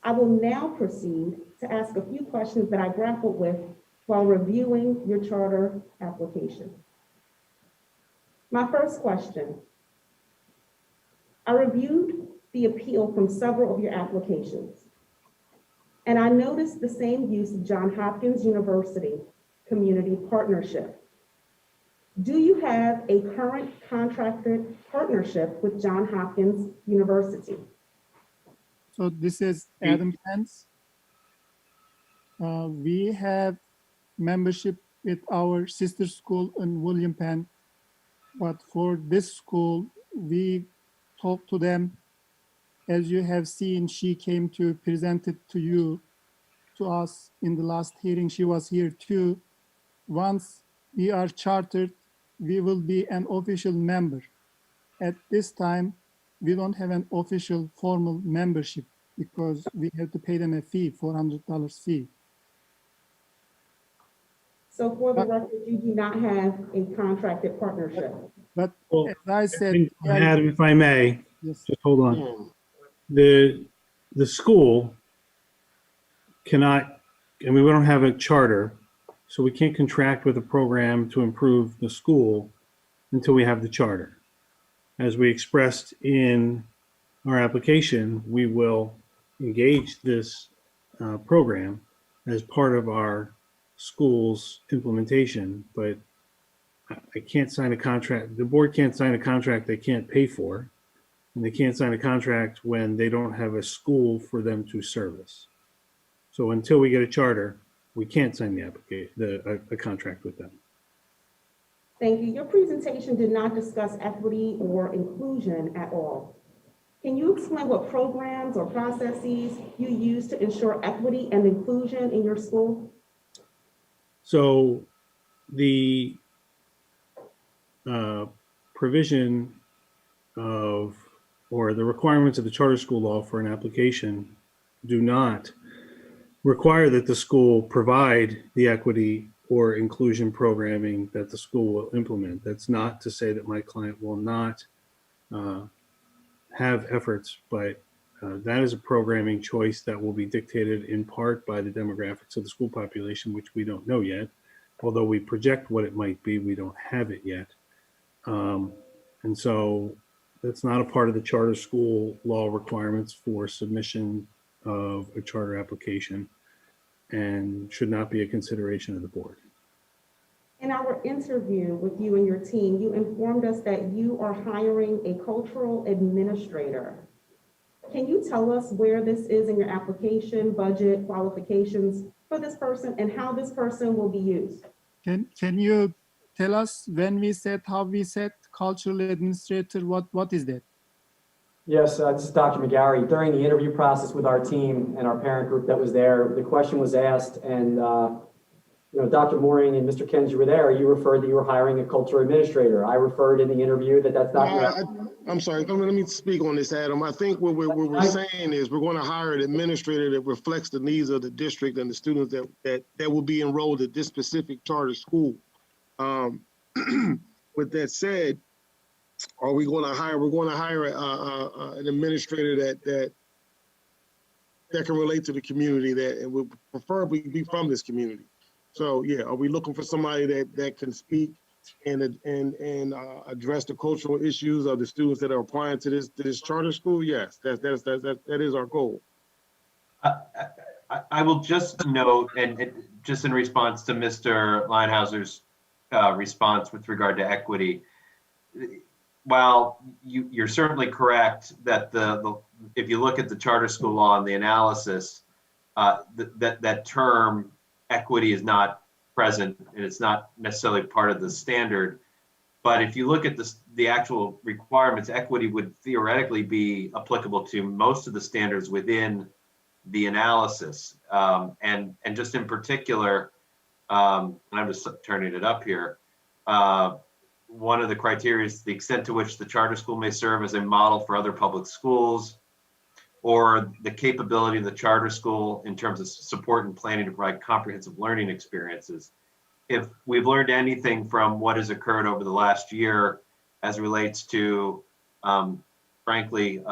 S20: I will now proceed to ask a few questions that I grappled with while reviewing your charter application. My first question, I reviewed the appeal from several of your applications, and I noticed the same use of Johns Hopkins University Community Partnership. Do you have a current contracted partnership with Johns Hopkins University?
S21: So this is Adam Pence. We have membership with our sister school in William Penn, but for this school, we talked to them. As you have seen, she came to present it to you, to us in the last hearing. She was here too. Once we are chartered, we will be an official member. At this time, we don't have an official formal membership because we have to pay them a fee, $400 fee.
S20: So for the record, you do not have a contracted partnership.
S21: But as I said,
S11: Adam, if I may,
S21: yes.
S11: just hold on. The school cannot, I mean, we don't have a charter, so we can't contract with a program to improve the school until we have the charter. As we expressed in our application, we will engaged this program as part of our school's implementation, but I can't sign a contract. The board can't sign a contract they can't pay for, and they can't sign a contract when they don't have a school for them to service. So until we get a charter, we can't sign the application, a contract with them.
S20: Thank you. Your presentation did not discuss equity or inclusion at all. Can you explain what programs or processes you use to ensure equity and inclusion in your school?
S11: So the provision of, or the requirements of the charter school law for an application do not require that the school provide the equity or inclusion programming that the school will implement. That's not to say that my client will not have efforts, but that is a programming choice that will be dictated in part by the demographics of the school population, which we don't know yet. Although we project what it might be, we don't have it yet. And so that's not a part of the charter school law requirements for submission of a charter application and should not be a consideration of the board.
S20: In our interview with you and your team, you informed us that you are hiring a cultural administrator. Can you tell us where this is in your application, budget, qualifications for this person, and how this person will be used?
S21: Can you tell us when we said, how we said cultural administrator, what is that?
S14: Yes, this is Dr. McGarry. During the interview process with our team and our parent group that was there, the question was asked, and Dr. Mooring and Mr. Kens, you were there. You referred that you were hiring a cultural administrator. I referred in the interview that that's not.
S12: I'm sorry. Let me speak on this, Adam. I think what we're saying is we're going to hire an administrator that reflects the needs of the district and the students that will be enrolled at this specific charter school. With that said, are we going to hire? We're going to hire an administrator that can relate to the community and will preferably be from this community. So yeah, are we looking for somebody that can speak and address the cultural issues of the students that are applying to this charter school? Yes, that is our goal.
S2: I will just note, and just in response to Mr. Leinhauser's response with regard to equity, while you're certainly correct that if you look at the charter school law and the analysis, that term equity is not present and it's not necessarily part of the standard. But if you look at the actual requirements, equity would theoretically be applicable to most of the standards within the analysis. And just in particular, and I'm just turning it up here, one of the criteria is the extent to which the charter school may serve as a model for other public schools, or the capability of the charter school in terms of support and planning to provide comprehensive learning experiences. If we've learned anything from what has occurred over the last year as relates to, frankly,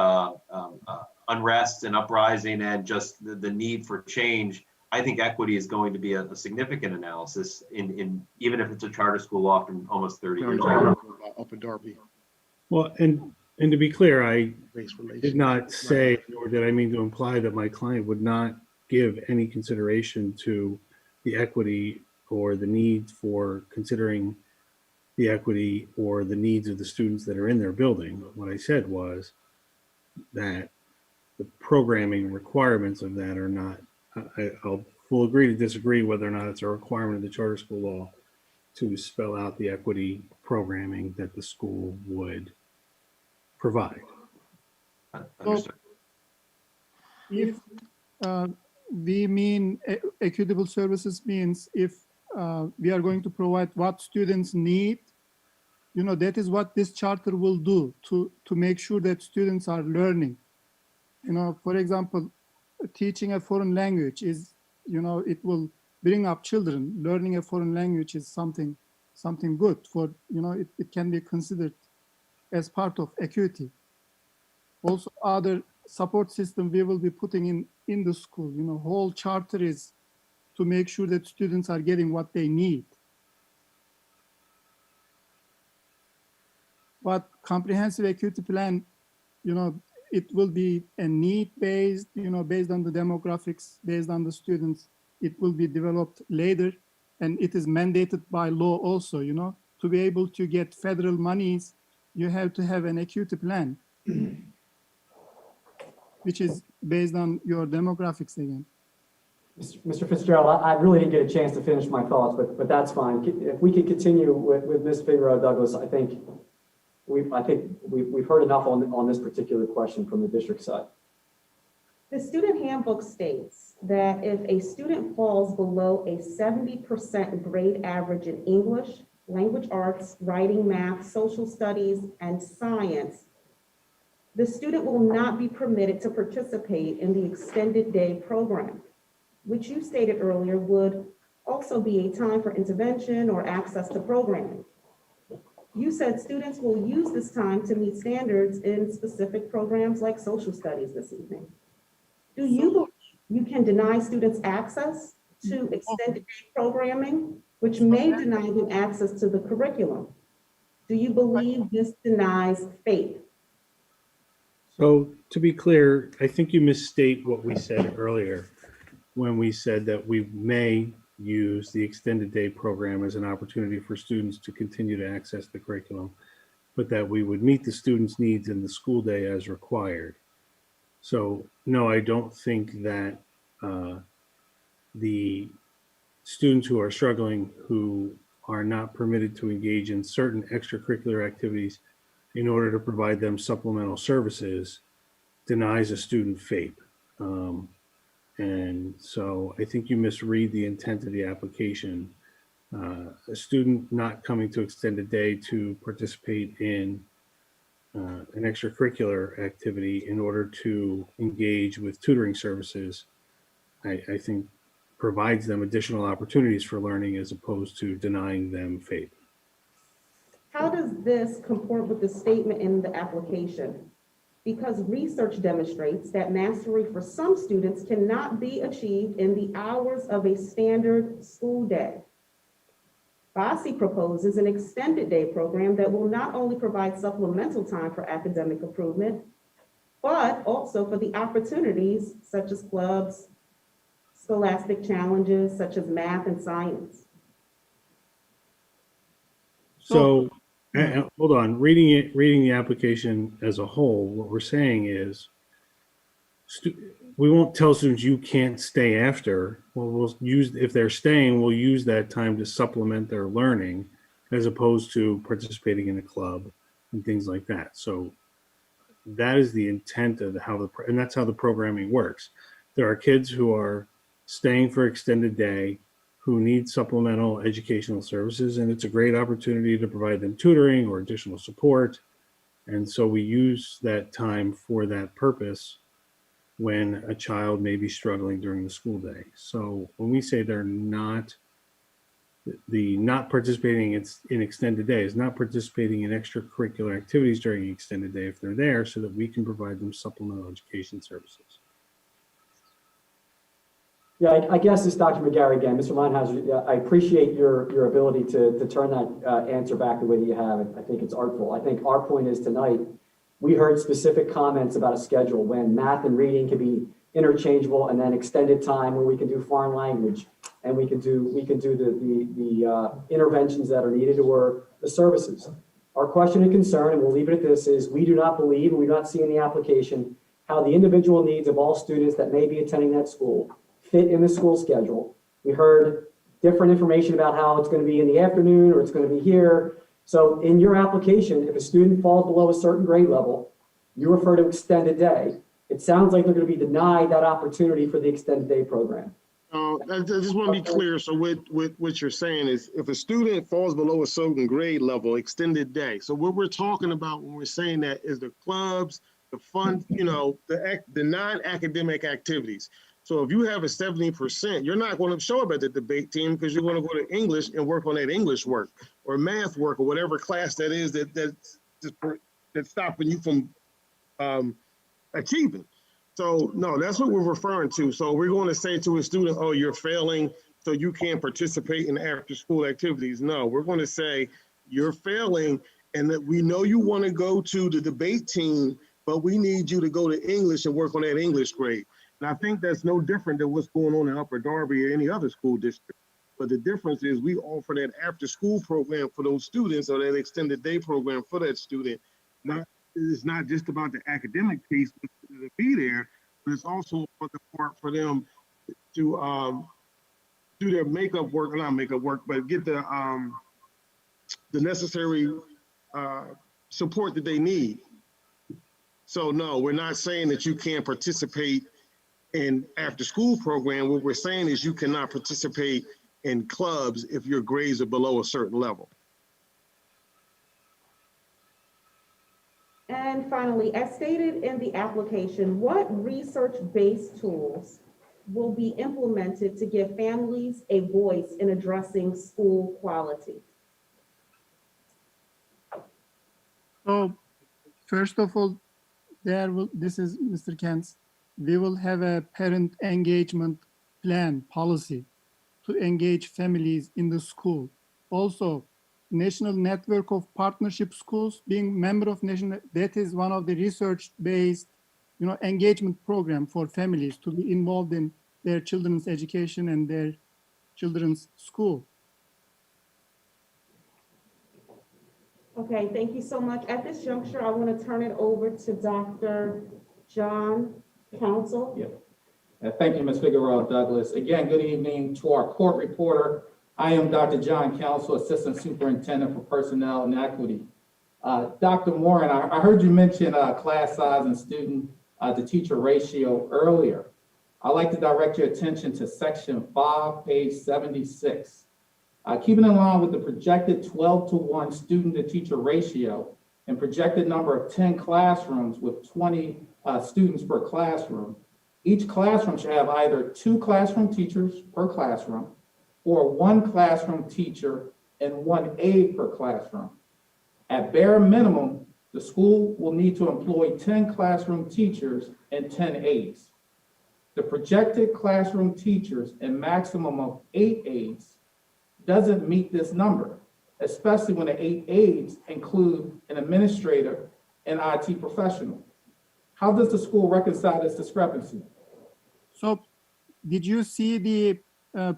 S2: unrest and uprising and just the need for change, I think equity is going to be a significant analysis in even if it's a charter school law from almost 30 years ago.
S12: Up in Darby.
S11: Well, and to be clear, I did not say, nor did I mean to imply that my client would not give any consideration to the equity or the need for considering the equity or the needs of the students that are in their building. What I said was that the programming requirements of that are not, we'll agree to disagree whether or not it's a requirement of the charter school law to spell out the equity programming that the school would provide.
S2: Understood.
S21: If we mean equitable services means if we are going to provide what students need, that is what this charter will do to make sure that students are learning. For example, teaching a foreign language is, it will bring up children. Learning a foreign language is something good for, it can be considered as part of equity. Also, other support system we will be putting in the school. Whole charter is to make sure that students are getting what they need. But comprehensive equity plan, it will be a need-based, based on the demographics, based on the students. It will be developed later, and it is mandated by law also, to be able to get federal monies, you have to have an acuity plan, which is based on your demographics again.
S14: Mr. Fitzgerald, I really didn't get a chance to finish my thoughts, but that's fine. If we could continue with Ms. Figueroa Douglas, I think we've heard enough on this particular question from the district side.
S20: The student handbook states that if a student falls below a 70% grade average in English, language arts, writing, math, social studies, and science, the student will not be permitted to participate in the extended day program, which you stated earlier would also be a time for intervention or access to programming. You said students will use this time to meet standards in specific programs like social studies this evening. Do you believe you can deny students access to extended day programming, which may deny them access to the curriculum? Do you believe this denies faith?
S11: So to be clear, I think you misstate what we said earlier when we said that we may use the extended day program as an opportunity for students to continue to access the curriculum, but that we would meet the students' needs in the school day as required. So no, I don't think that the students who are struggling, who are not permitted to engage in certain extracurricular activities in order to provide them supplemental services, denies a student FAPE. And so I think you misread the intent of the application. A student not coming to extended day to participate in an extracurricular activity in order to engage with tutoring services, I think provides them additional opportunities for learning as opposed to denying them FAPE.
S20: How does this comport with the statement in the application? Because research demonstrates that mastery for some students cannot be achieved in the hours of a standard school day. BASI proposes an extended day program that will not only provide supplemental time for academic improvement, but also for the opportunities such as clubs, scholastic challenges such as math and science.
S11: So hold on, reading the application as a whole, what we're saying is we won't tell students you can't stay after. Well, we'll use, if they're staying, we'll use that time to supplement their learning as opposed to participating in a club and things like that. So that is the intent of and that's how the programming works. There are kids who are staying for extended day who need supplemental educational services, and it's a great opportunity to provide them tutoring or additional support. And so we use that time for that purpose when a child may be struggling during the school day. So when we say they're not participating in extended day is not participating in extracurricular activities during extended day if they're there, so that we can provide them supplemental education services.
S14: Yeah, I guess it's Dr. McGarry again. Mr. Leinhauser, I appreciate your ability to turn that answer back the way that you have. I think it's artful. I think our point is tonight, we heard specific comments about a schedule when math and reading can be interchangeable, and then extended time where we can do foreign language and we can do the interventions that are needed or the services. Our question and concern, and we'll leave it at this, is we do not believe and we do not see in the application how the individual needs of all students that may be attending that school fit in the school schedule. We heard different information about how it's going to be in the afternoon or it's going to be here. So in your application, if a student falls below a certain grade level, you refer to extended day. It sounds like they're going to be denied that opportunity for the extended day program.
S12: I just want to be clear. So what you're saying is if a student falls below a certain grade level, extended day. So what we're talking about when we're saying that is the clubs, the fun, the non-academic activities. So if you have a 70%, you're not going to show up at the debate team because you're going to go to English and work on that English work or math work or whatever class that is that's stopping you from achieving. So no, that's what we're referring to. So we're going to say to a student, oh, you're failing, so you can't participate in after school activities. No, we're going to say you're failing and that we know you want to go to the debate team, but we need you to go to English and work on that English grade. And I think that's no different than what's going on in Upper Darby or any other school district. But the difference is we offer that after-school program for those students, or that extended day program for that student. It's not just about the academic piece to be there, but it's also for the part for them to do their makeup work, or not makeup work, but get the necessary support that they need. So no, we're not saying that you can't participate in after-school program. What we're saying is you cannot participate in clubs if your grades are below a certain level.
S20: And finally, as stated in the application, what research-based tools will be implemented to give families a voice in addressing school quality?
S21: So first of all, this is Mr. Kent's, we will have a parent engagement plan policy to engage families in the school. Also, National Network of Partnership Schools, being member of national, that is one of the research-based, engagement program for families to be involved in their children's education and their children's school.
S20: Okay, thank you so much. At this juncture, I want to turn it over to Dr. John Council.
S15: Yeah. Thank you, Ms. Figueroa Douglas. Again, good evening to our court reporter. I am Dr. John Council, Assistant Superintendent for Personnel and Equity. Dr. Warren, I heard you mention class size and student to teacher ratio earlier. I'd like to direct your attention to section 5, page 76. Keeping in line with the projected 12-to-1 student to teacher ratio and projected number of 10 classrooms with 20 students per classroom, each classroom should have either 2 classroom teachers per classroom or 1 classroom teacher and 1 aide per classroom. At bare minimum, the school will need to employ 10 classroom teachers and 10 aides. The projected classroom teachers and maximum of 8 aides doesn't meet this number, especially when the 8 aides include an administrator and IT professional. How does the school reconcile this discrepancy?
S21: So did you see the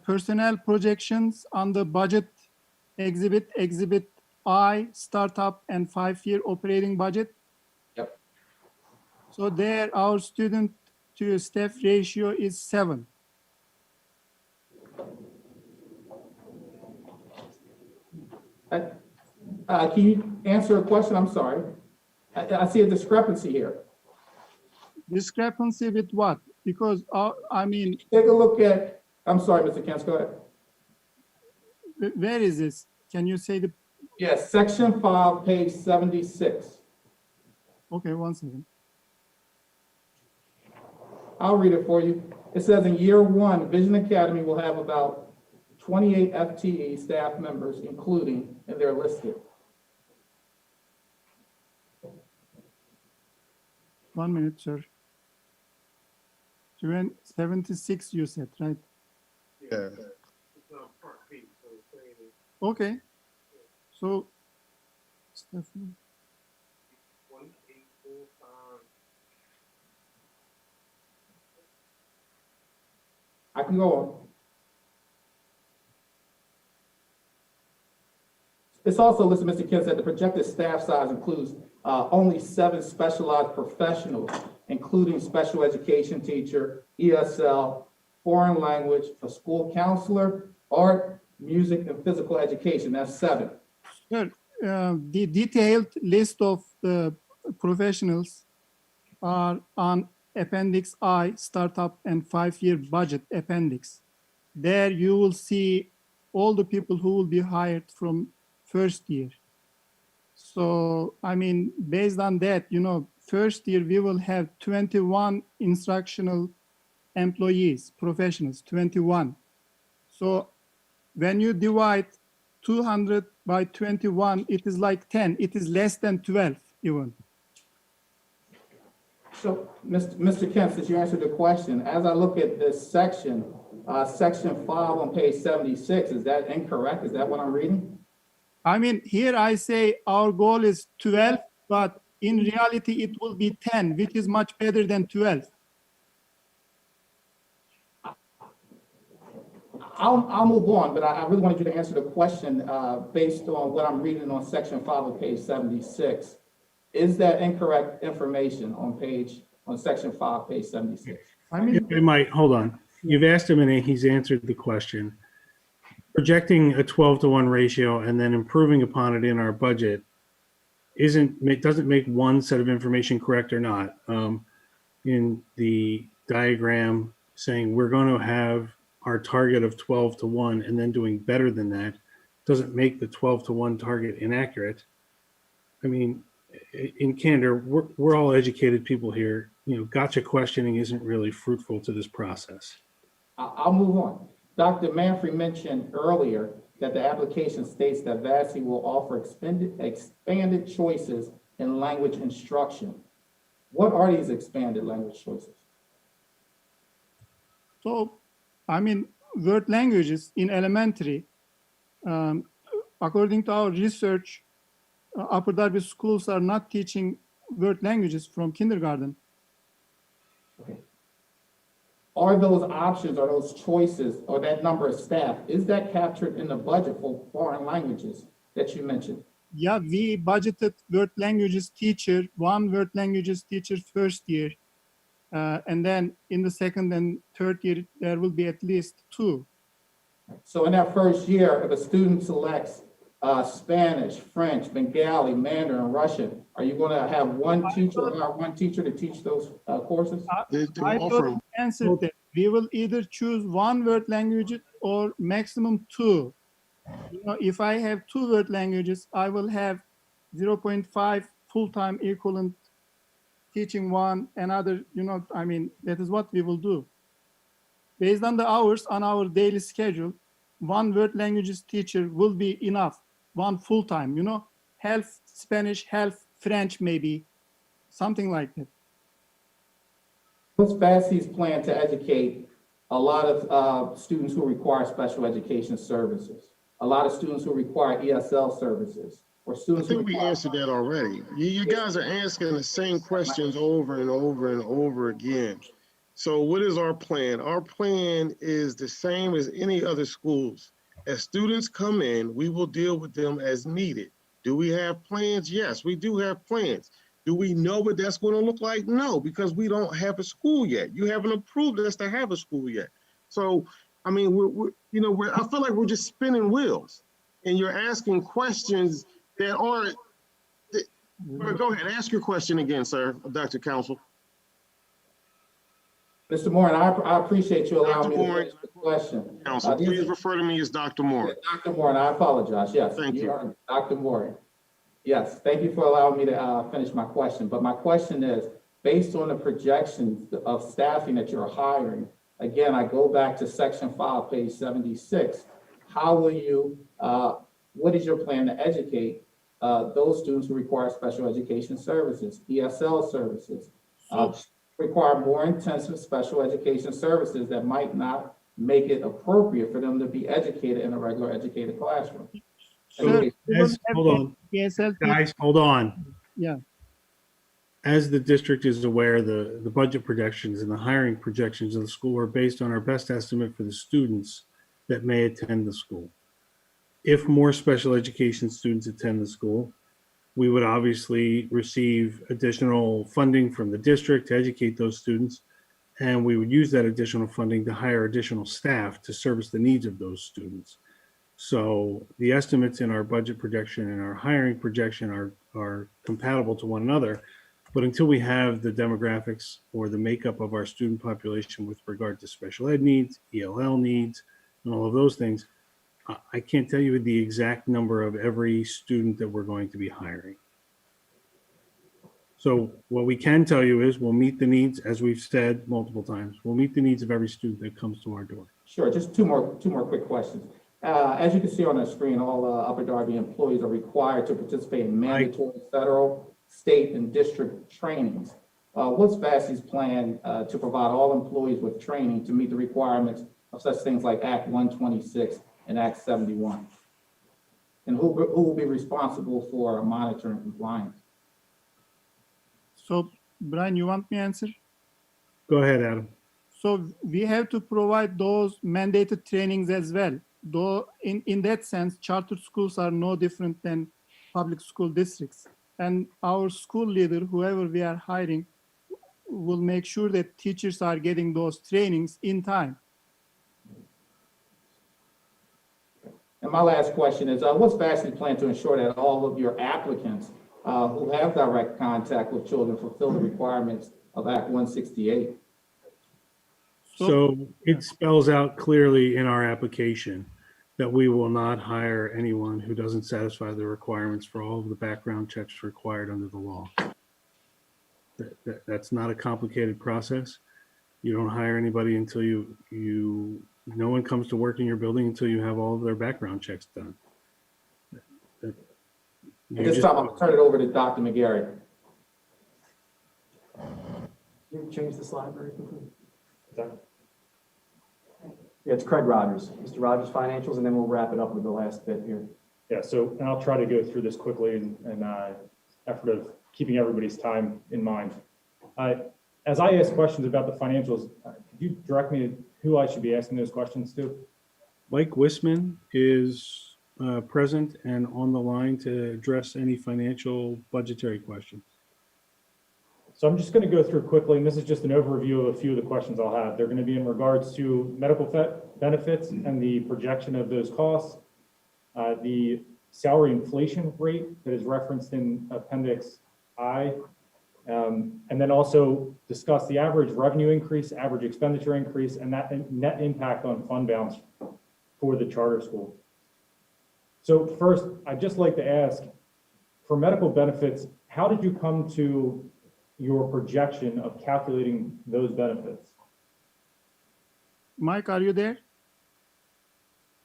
S21: personnel projections on the budget exhibit I, startup and 5-year operating budget?
S15: Yep.
S21: So there our student to staff ratio is 7.
S15: Can you answer a question? I'm sorry. I see a discrepancy here.
S21: Discrepancy with what? Because I mean,
S15: take a look at, I'm sorry, Mr. Kentz, go ahead.
S21: Where is this? Can you say the?
S15: Yes, section 5, page 76.
S21: Okay, 1 second.
S15: I'll read it for you. It says in year 1, Vision Academy will have about 28 FTE staff members, including, and they're listed.
S21: 1 minute, sir. 76 you said, right?
S12: Yeah.
S21: Okay. So, Stephanie.
S15: I can go on. It's also listed, Mr. Kent said, the projected staff size includes only 7 specialized professionals, including special education teacher, ESL, foreign language, a school counselor, art, music, and physical education. That's 7.
S21: Sir, the detailed list of the professionals are on Appendix I, Startup and 5-year Budget Appendix. There you will see all the people who will be hired from first year. So, I mean, based on that, first year we will have 21 instructional employees, professionals, 21. So when you divide 200 by 21, it is like 10. It is less than 12 even.
S15: So, Mr. Kemp, since you answered the question, as I look at this section, section 5 on page 76, is that incorrect? Is that what I'm reading?
S21: I mean, here I say our goal is 12, but in reality, it will be 10, which is much better than 12.
S15: I'll move on, but I really wanted you to answer the question based on what I'm reading on section 5 of page 76. Is that incorrect information on section 5, page 76?
S21: I mean,
S11: It might, hold on. You've asked him and he's answered the question. Projecting a 12-to-1 ratio and then improving upon it in our budget doesn't make one set of information correct or not. In the diagram saying we're going to have our target of 12-to-1 and then doing better than that doesn't make the 12-to-1 target inaccurate. I mean, in candor, we're all educated people here. Gotcha questioning isn't really fruitful to this process.
S15: I'll move on. Dr. Manfrey mentioned earlier that the application states that VASI will offer expanded choices in language instruction. What are these expanded language choices?
S21: so, I mean, word languages in elementary, according to our research, Upper Darby schools are not teaching word languages from kindergarten.
S15: Okay. Are those options, or those choices, or that number of staff, is that captured in the budget for foreign languages that you mentioned?
S21: Yeah, we budgeted word languages teacher, one word languages teacher first year. And then in the second and third year, there will be at least 2.
S15: So in that first year, if a student selects Spanish, French, Bengali, Mandarin, Russian, are you going to have one teacher to teach those courses?
S21: I thought answered that we will either choose one word language or maximum 2. If I have 2 word languages, I will have 0.5 full-time equivalent teaching one, another, I mean, that is what we will do. Based on the hours on our daily schedule, one word languages teacher will be enough, one full-time, half Spanish, half French, maybe, something like that.
S15: What's VASI's plan to educate a lot of students who require special education services, a lot of students who require ESL services, or students?
S12: I think we answered that already. You guys are asking the same questions over and over and over again. So what is our plan? Our plan is the same as any other schools. As students come in, we will deal with them as needed. Do we have plans? Yes, we do have plans. Do we know what that's going to look like? No, because we don't have a school yet. You haven't approved us to have a school yet. So, I mean, I feel like we're just spinning wheels, and you're asking questions that aren't. Go ahead, ask your question again, sir, Dr. Counsel.
S15: Mr. Moore, I appreciate you allowing me to finish the question.
S12: Counsel, please refer to me as Dr. Moore.
S15: Dr. Moore, and I apologize. Yes,
S12: thank you.
S15: Dr. Moore. Yes, thank you for allowing me to finish my question. But my question is, based on the projections of staffing that you're hiring, again, I go back to section 5, page 76. How will you, what is your plan to educate those students who require special education services, ESL services, require more intensive special education services that might not make it appropriate for them to be educated in a regular educated classroom?
S11: Hold on. Guys, hold on.
S21: Yeah.
S11: As the district is aware, the budget projections and the hiring projections of the school are based on our best estimate for the students that may attend the school. If more special education students attend the school, we would obviously receive additional funding from the district to educate those students, and we would use that additional funding to hire additional staff to service the needs of those students. So the estimates in our budget projection and our hiring projection are compatible to one another, but until we have the demographics or the makeup of our student population with regard to special ed needs, ELL needs, and all of those things, I can't tell you the exact number of every student that we're going to be hiring. So what we can tell you is we'll meet the needs, as we've said multiple times, we'll meet the needs of every student that comes to our door.
S15: Sure, just two more quick questions. As you can see on the screen, all Upper Darby employees are required to participate in mandatory federal, state, and district trainings. What's VASI's plan to provide all employees with training to meet the requirements of such things like Act 126 and Act 71? And who will be responsible for monitoring compliance?
S21: So Brian, you want me to answer?
S11: Go ahead, Adam.
S21: So we have to provide those mandated trainings as well. Though in that sense, charter schools are no different than public school districts. And our school leader, whoever we are hiring, will make sure that teachers are getting those trainings in time.
S15: And my last question is, what's Varsity plan to ensure that all of your applicants who have direct contact with children fulfill the requirements of Act 168?
S11: So it spells out clearly in our application that we will not hire anyone who doesn't satisfy the requirements for all of the background checks required under the law. That's not a complicated process. You don't hire anybody until no one comes to work in your building until you have all of their background checks done.
S15: At this time, I'm going to turn it over to Dr. McGarry.
S14: Can you change the slide very quickly? Yeah, it's Craig Rogers. Mr. Rogers, financials, and then we'll wrap it up with the last bit here.
S1: Yeah, so and I'll try to go through this quickly in effort of keeping everybody's time in mind. As I ask questions about the financials, could you direct me to who I should be asking those questions to?
S11: Mike Wisman is present and on the line to address any financial budgetary questions.
S1: So I'm just going to go through quickly, and this is just an overview of a few of the questions I'll have. They're going to be in regards to medical benefits and the projection of those costs, the salary inflation rate that is referenced in Appendix I, and then also discuss the average revenue increase, average expenditure increase, and that net impact on fund balance for the charter school. So first, I'd just like to ask, for medical benefits, how did you come to your projection of calculating those benefits?
S21: Mike, are you there?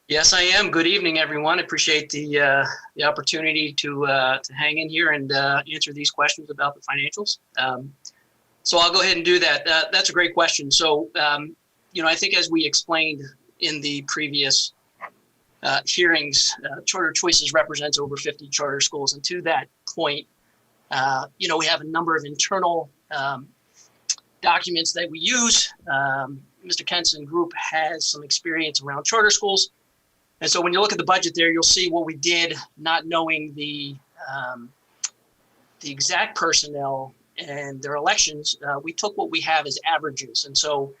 S9: Yes, I am. Good evening, everyone. Appreciate the opportunity to hang in here and answer these questions about the financials. So I'll go ahead and do that. That's a great question. So, I think as we explained in the previous hearings, Charter Choices represents over 50 charter schools. And to that point, we have a number of internal documents that we use. Mr. Kenson Group has some experience around charter schools. And so when you look at the budget there, you'll see what we did, not knowing the exact personnel and their elections. We took what we have as averages. And so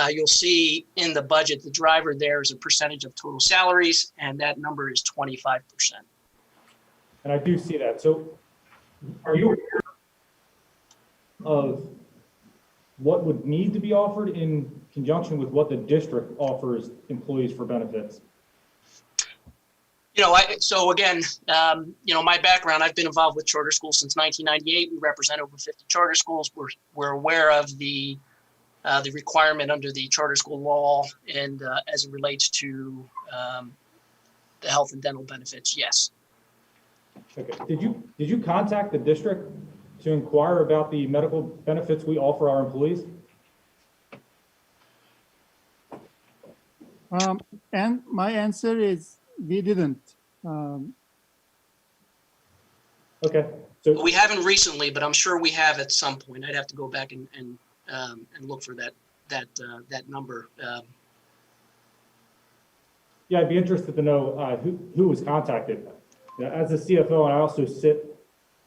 S9: you'll see in the budget, the driver there is a percentage of total salaries, and that number is 25%.
S1: And I do see that. So are you aware of what would need to be offered in conjunction with what the district offers employees for benefits?
S9: So again, my background, I've been involved with charter schools since 1998. We represent over 50 charter schools. We're aware of the requirement under the charter school law and as it relates to the health and dental benefits. Yes.
S1: Okay. Did you contact the district to inquire about the medical benefits we offer our employees?
S21: And my answer is we didn't.
S1: Okay. So
S9: we haven't recently, but I'm sure we have at some point. I'd have to go back and look for that number.
S1: Yeah, I'd be interested to know who was contacted. As a CFO, I also sit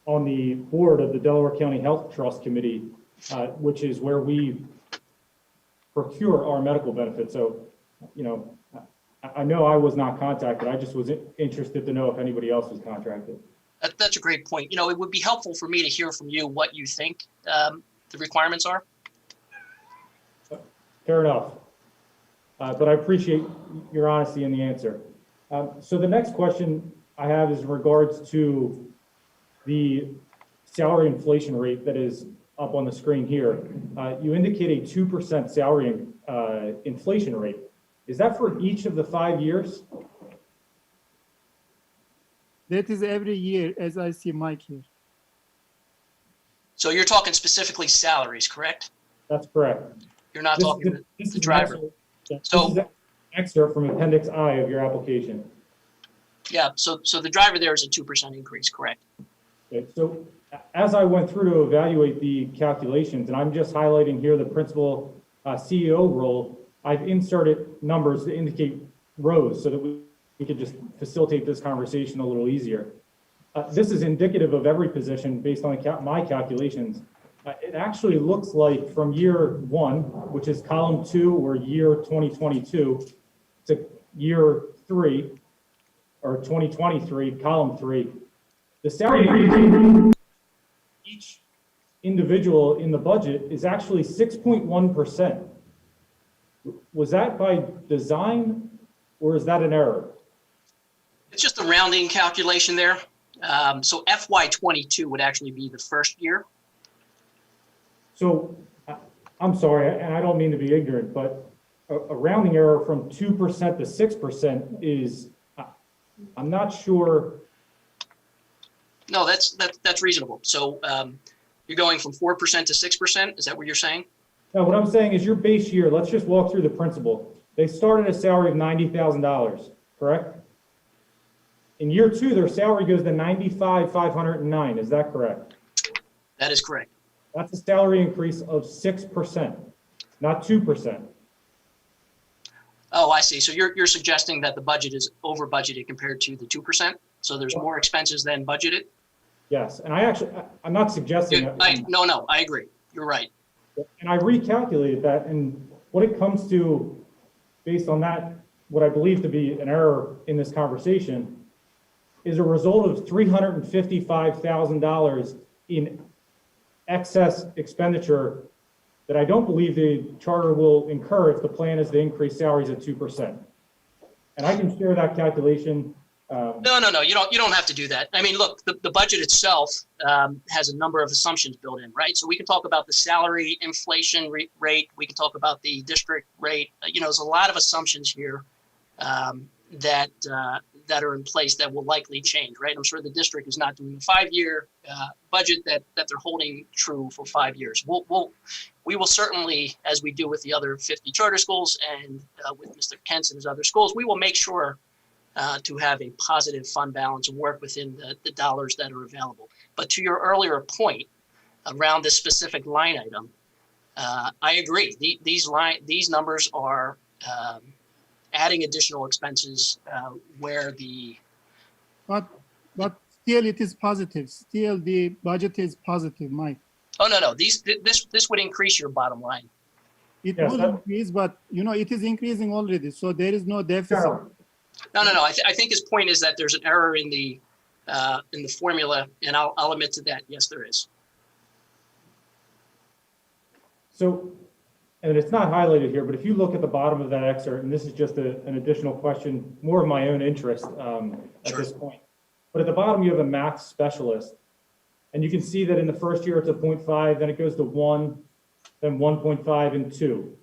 S1: on the board of the Delaware County Health Trust Committee, which is where we procure our medical benefits. So, I know I was not contacted. I just was interested to know if anybody else was contracted.
S9: That's a great point. It would be helpful for me to hear from you what you think the requirements are.
S1: Fair enough. But I appreciate your honesty in the answer. So the next question I have is in regards to the salary inflation rate that is up on the screen here. You indicate a 2% salary inflation rate. Is that for each of the 5 years?
S21: That is every year, as I see Mike here.
S9: So you're talking specifically salaries, correct?
S1: That's correct.
S9: You're not talking the driver.
S1: So this is an excerpt from Appendix I of your application.
S9: Yeah, so the driver there is a 2% increase, correct?
S1: Okay, so as I went through to evaluate the calculations, and I'm just highlighting here the principal CEO role, I've inserted numbers to indicate rows so that we could just facilitate this conversation a little easier. This is indicative of every position based on my calculations. It actually looks like from year 1, which is column 2 or year 2022, to year 3 or 2023, column 3, the salary increase each individual in the budget is actually 6.1%. Was that by design or is that an error?
S9: It's just a rounding calculation there. So FY22 would actually be the first year.
S1: So I'm sorry, and I don't mean to be ignorant, but a rounding error from 2% to 6% is, I'm not sure.
S9: No, that's reasonable. So you're going from 4% to 6%. Is that what you're saying?
S1: No, what I'm saying is your base year, let's just walk through the principal. They started a salary of $90,000, correct? In year 2, their salary goes to $95,509. Is that correct?
S9: That is correct.
S1: That's a salary increase of 6%, not 2%.
S9: Oh, I see. So you're suggesting that the budget is over budgeted compared to the 2%. So there's more expenses than budgeted.
S1: Yes, and I'm not suggesting that.
S9: No, I agree. You're right.
S1: And I recalculated that, and what it comes to, based on that, what I believe to be an error in this conversation, is a result of $355,000 in excess expenditure that I don't believe the charter will incur if the plan is to increase salaries at 2%. And I can share that calculation.
S9: No. You don't have to do that. I mean, look, the budget itself has a number of assumptions built in, right? So we can talk about the salary inflation rate. We can talk about the district rate. There's a lot of assumptions here that are in place that will likely change, right? I'm sure the district is not doing a 5-year budget that they're holding true for 5 years. We will certainly, as we do with the other 50 charter schools and with Mr. Kent's and his other schools, we will make sure to have a positive fund balance and work within the dollars that are available. But to your earlier point around this specific line item, I agree. These numbers are adding additional expenses where the.
S21: But still it is positive. Still the budget is positive, Mike.
S9: Oh, no. This would increase your bottom line.
S21: It will increase, but it is increasing already. So there is no deficit.
S1: Sure.
S9: No. I think his point is that there's an error in the formula, and I'll admit to that. Yes, there is.
S1: So, and it's not highlighted here, but if you look at the bottom of that excerpt, and this is just an additional question, more of my own interest at this point. But at the bottom, you have a math specialist. And you can see that in the first year, it's a 0.5, then it goes to 1, then 1.5 and 2.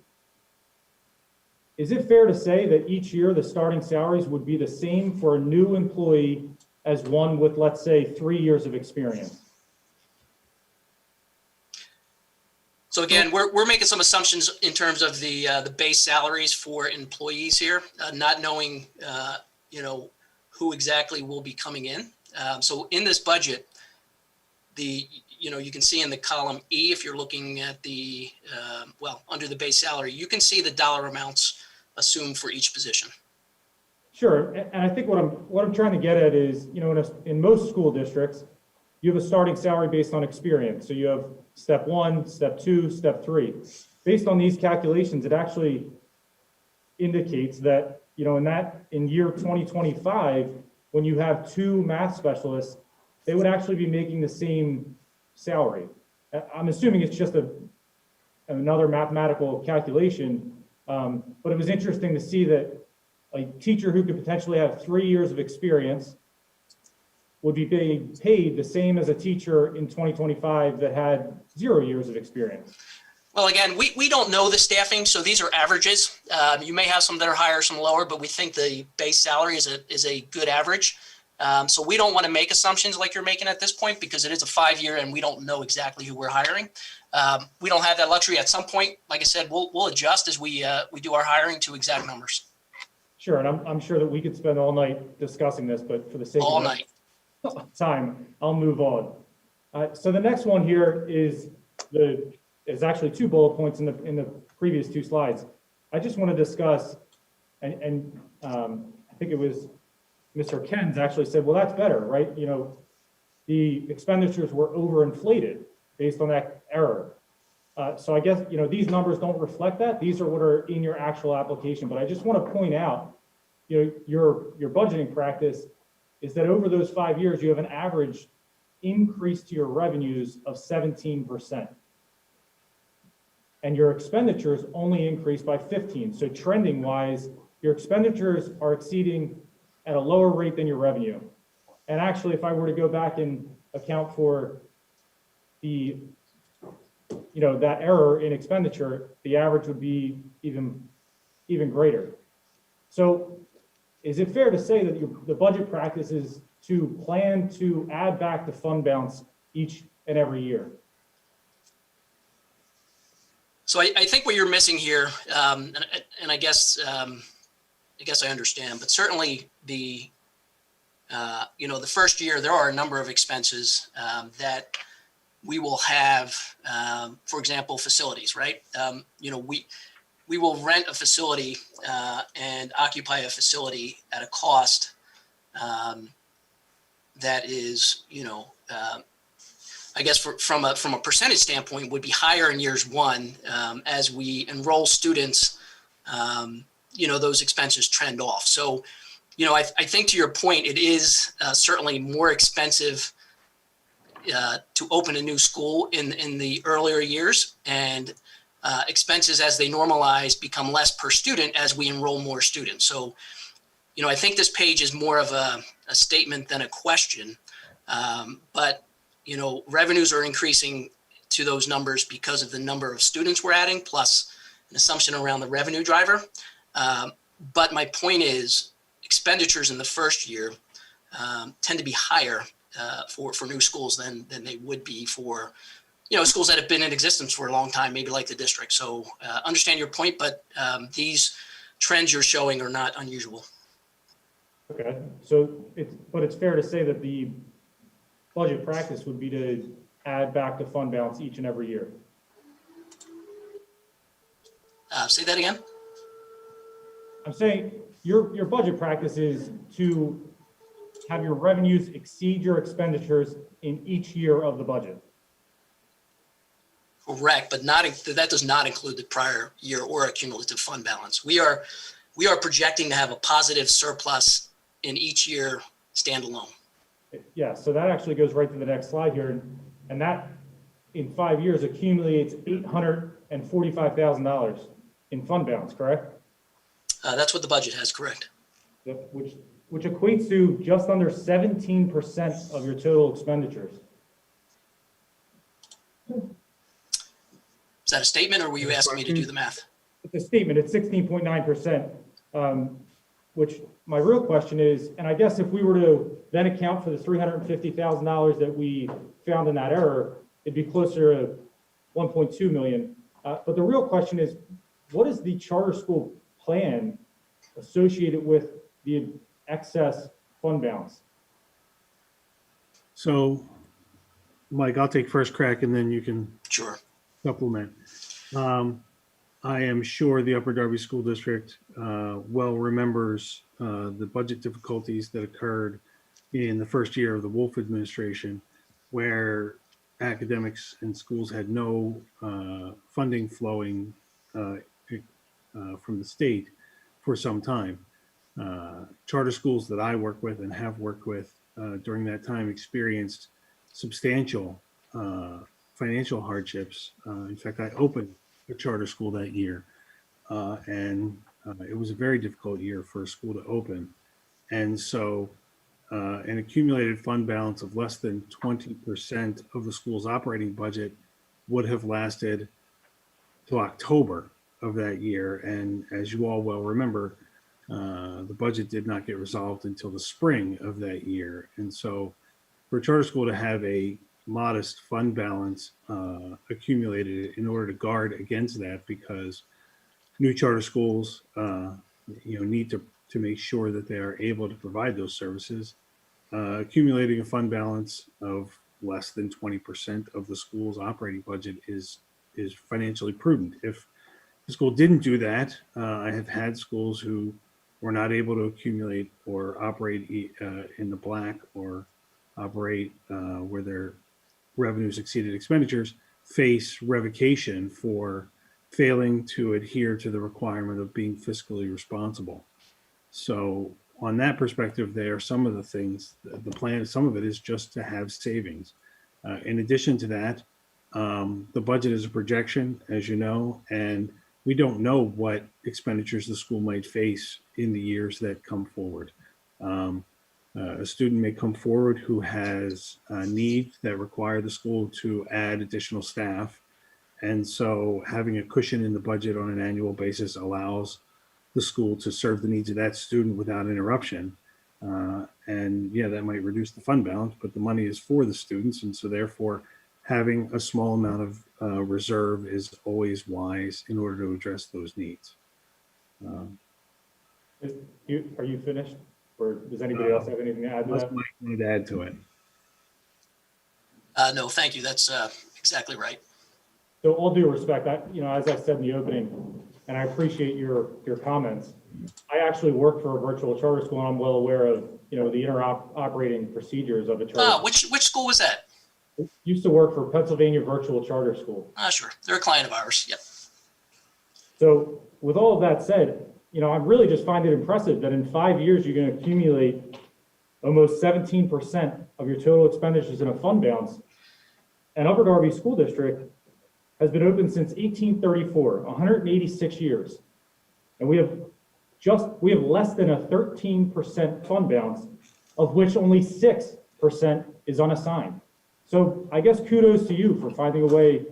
S1: Is it fair to say that each year the starting salaries would be the same for a new employee as one with, let's say, 3 years of experience?
S9: So again, we're making some assumptions in terms of the base salaries for employees here, not knowing who exactly will be coming in. So in this budget, you can see in the column E, if you're looking at the under the base salary, you can see the dollar amounts assumed for each position.
S1: Sure, and I think what I'm trying to get at is, in most school districts, you have a starting salary based on experience. So you have step 1, step 2, step 3. Based on these calculations, it actually indicates that, in year 2025, when you have 2 math specialists, they would actually be making the same salary. I'm assuming it's just another mathematical calculation, but it was interesting to see that a teacher who could potentially have 3 years of experience would be being paid the same as a teacher in 2025 that had 0 years of experience.
S9: Well, again, we don't know the staffing, so these are averages. You may have some that are higher, some lower, but we think the base salary is a good average. So we don't want to make assumptions like you're making at this point because it is a 5-year and we don't know exactly who we're hiring. We don't have that luxury. At some point, like I said, we'll adjust as we do our hiring to exact numbers.
S1: Sure, and I'm sure that we could spend all night discussing this, but for the sake of time, I'll move on. So the next one here is actually 2 bullet points in the previous 2 slides. I just want to discuss, and I think it was Mr. Kens actually said, well, that's better, right? You know, the expenditures were overinflated based on that error. So I guess, you know, these numbers don't reflect that. These are what are in your actual application. But I just want to point out, you know, your budgeting practice is that over those 5 years, you have an average increase to your revenues of 17%. And your expenditures only increased by 15. So trending wise, your expenditures are exceeding at a lower rate than your revenue. And actually, if I were to go back and account for the, you know, that error in expenditure, the average would be even greater. So is it fair to say that the budget practice is to plan to add back the fund balance each and every year?
S9: So I think what you're missing here, and I guess I understand, but certainly the you know, the first year there are a number of expenses that we will have. For example, facilities, right? You know, we will rent a facility and occupy a facility at a cost that is, you know, I guess from a percentage standpoint would be higher in years 1 as we enroll students. You know, those expenses trend off. So, you know, I think to your point, it is certainly more expensive to open a new school in the earlier years, and expenses as they normalize become less per student as we enroll more students. So, you know, I think this page is more of a statement than a question, but you know, revenues are increasing to those numbers because of the number of students we're adding, plus an assumption around the revenue driver. But my point is, expenditures in the first year tend to be higher for new schools than they would be for, you know, schools that have been in existence for a long time, maybe like the district. So understand your point, but these trends you're showing are not unusual.
S1: Okay, so it's fair to say that the budget practice would be to add back the fund balance each and every year.
S9: Say that again.
S1: I'm saying your budget practice is to have your revenues exceed your expenditures in each year of the budget.
S9: Correct, but that does not include the prior year or a cumulative fund balance. We are projecting to have a positive surplus in each year standalone.
S1: Yeah, so that actually goes right to the next slide here, and that in 5 years accumulates $845,000 in fund balance, correct?
S9: That's what the budget has, correct.
S1: Yep, which equates to just under 17% of your total expenditures.
S9: Is that a statement, or were you asking me to do the math?
S1: It's a statement. It's 16.9%, which my real question is, and I guess if we were to then account for the $350,000 that we found in that error, it'd be closer to 1.2 million. But the real question is, what is the charter school plan associated with the excess fund balance?
S11: So, Mike, I'll take first crack and then you can supplement. I am sure the Upper Darby School District well remembers the budget difficulties that occurred in the first year of the Wolf administration, where academics and schools had no funding flowing from the state for some time. Charter schools that I work with and have worked with during that time experienced substantial financial hardships. In fact, I opened a charter school that year, and it was a very difficult year for a school to open. And so an accumulated fund balance of less than 20% of the school's operating budget would have lasted till October of that year. And as you all well remember, the budget did not get resolved until the spring of that year. And so for a charter school to have a modest fund balance accumulated in order to guard against that, because new charter schools need to make sure that they are able to provide those services, accumulating a fund balance of less than 20% of the school's operating budget is financially prudent. If the school didn't do that, I have had schools who were not able to accumulate or operate in the black or operate where their revenues exceeded expenditures face revocation for failing to adhere to the requirement of being fiscally responsible. So on that perspective, there are some of the things, the plan, some of it is just to have savings. In addition to that, the budget is a projection, as you know, and we don't know what expenditures the school might face in the years that come forward. A student may come forward who has needs that require the school to add additional staff. And so having a cushion in the budget on an annual basis allows the school to serve the needs of that student without interruption. And yeah, that might reduce the fund balance, but the money is for the students. And so therefore, having a small amount of reserve is always wise in order to address those needs.
S1: Are you finished? Or does anybody else have anything to add to
S11: Unless
S1: that?
S11: Mike wanted to add to it.
S9: No, thank you. That's exactly right.
S1: So all due respect, as I said in the opening, and I appreciate your comments, I actually work for a virtual charter school, and I'm well aware of, the operating procedures of a charter.
S9: Which school was that?
S1: Used to work for Pennsylvania Virtual Charter School.
S9: Sure. They're a client of ours. Yep.
S1: So with all of that said, I really just find it impressive that in 5 years, you're going to accumulate almost 17% of your total expenditures in a fund balance. And Upper Darby School District has been open since 1834, 186 years. And we have less than a 13% fund balance, of which only 6% is unassigned. So I guess kudos to you for finding a way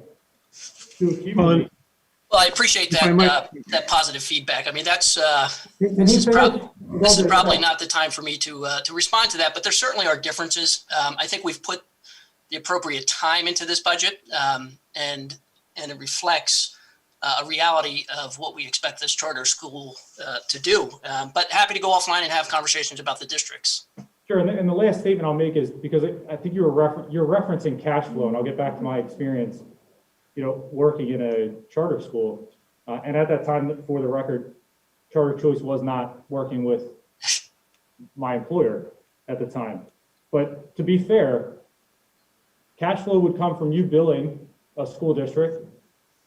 S1: to accumulate.
S9: Well, I appreciate that that positive feedback. I mean, that's this is probably not the time for me to respond to that, but there certainly are differences. I think we've put the appropriate time into this budget, and it reflects a reality of what we expect this charter school to do. But happy to go offline and have conversations about the districts.
S1: Sure, and the last statement I'll make is because I think you're referencing cash flow, and I'll get back to my experience, working in a charter school. And at that time, for the record, Charter Choice was not working with my employer at the time. But to be fair, cash flow would come from you billing a school district.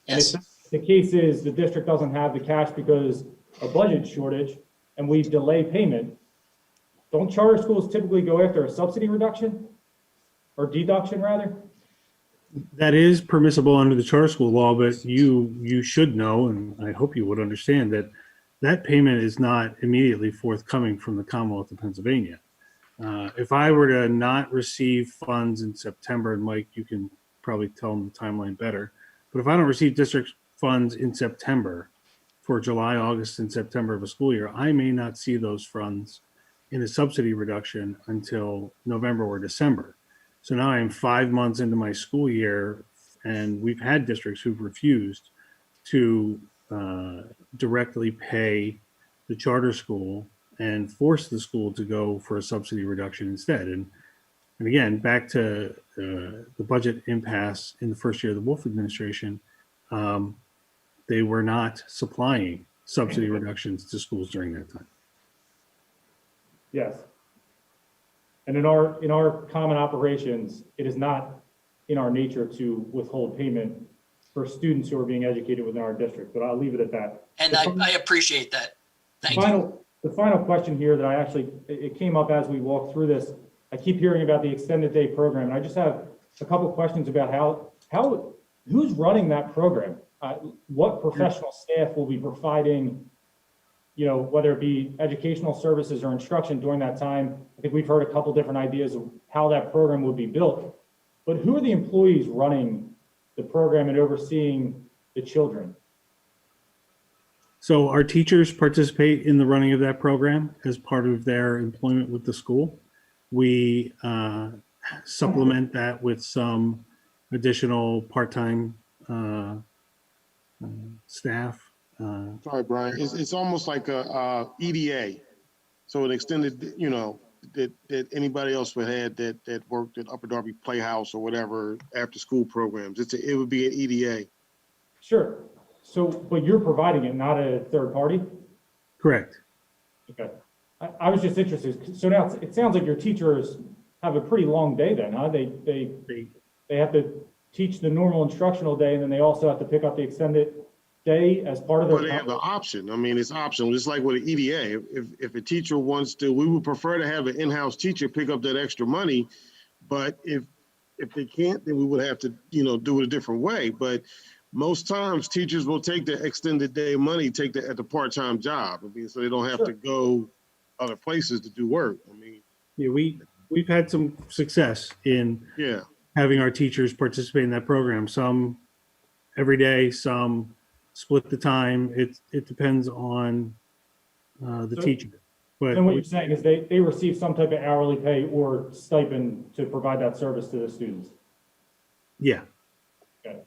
S9: Yes.
S1: And if the case is the district doesn't have the cash because of budget shortage and we delay payment, don't charter schools typically go after a subsidy reduction or deduction rather?
S11: That is permissible under the charter school law, but you should know, and I hope you would understand that that payment is not immediately forthcoming from the Commonwealth of Pennsylvania. If I were to not receive funds in September, and Mike, you can probably tell them the timeline better, but if I don't receive district funds in September for July, August, and September of a school year, I may not see those funds in a subsidy reduction until November or December. So now I'm 5 months into my school year, and we've had districts who've refused to directly pay the charter school and force the school to go for a subsidy reduction instead. And again, back to the budget impasse in the first year of the Wolf administration, they were not supplying subsidy reductions to schools during that time.
S1: Yes. And in our common operations, it is not in our nature to withhold payment for students who are being educated within our district, but I'll leave it at that.
S9: And I appreciate that. Thank you.
S1: The final question here that it came up as we walked through this. I keep hearing about the extended day program, and I just have a couple of questions about who's running that program? What professional staff will be providing, whether it be educational services or instruction during that time? I think we've heard a couple different ideas of how that program would be built, but who are the employees running the program and overseeing the children?
S11: So our teachers participate in the running of that program as part of their employment with the school. We supplement that with some additional part-time staff.
S12: Sorry, Brian. It's almost like a EDA. So an extended, that anybody else would have that worked at Upper Darby Playhouse or whatever after school programs. It would be an EDA.
S1: Sure. So, but you're providing it, not a third party?
S11: Correct.
S1: Okay. I was just interested. So now it sounds like your teachers have a pretty long day then, huh? They have to teach the normal instructional day, and then they also have to pick up the extended day as part of their.
S12: But they have the option. I mean, it's optional. Just like with an EDA, if a teacher wants to, we would prefer to have an in-house teacher pick up that extra money. But if they can't, then we would have to, do it a different way. But most times teachers will take the extended day money, take that at the part-time job. I mean, so they don't have to go other places to do work. I mean,
S11: Yeah, we've had some success in having our teachers participate in that program. Some every day, some split the time. It depends on the teacher. But
S1: then what you're saying is they receive some type of hourly pay or stipend to provide that service to the students.
S11: Yeah.
S1: Okay.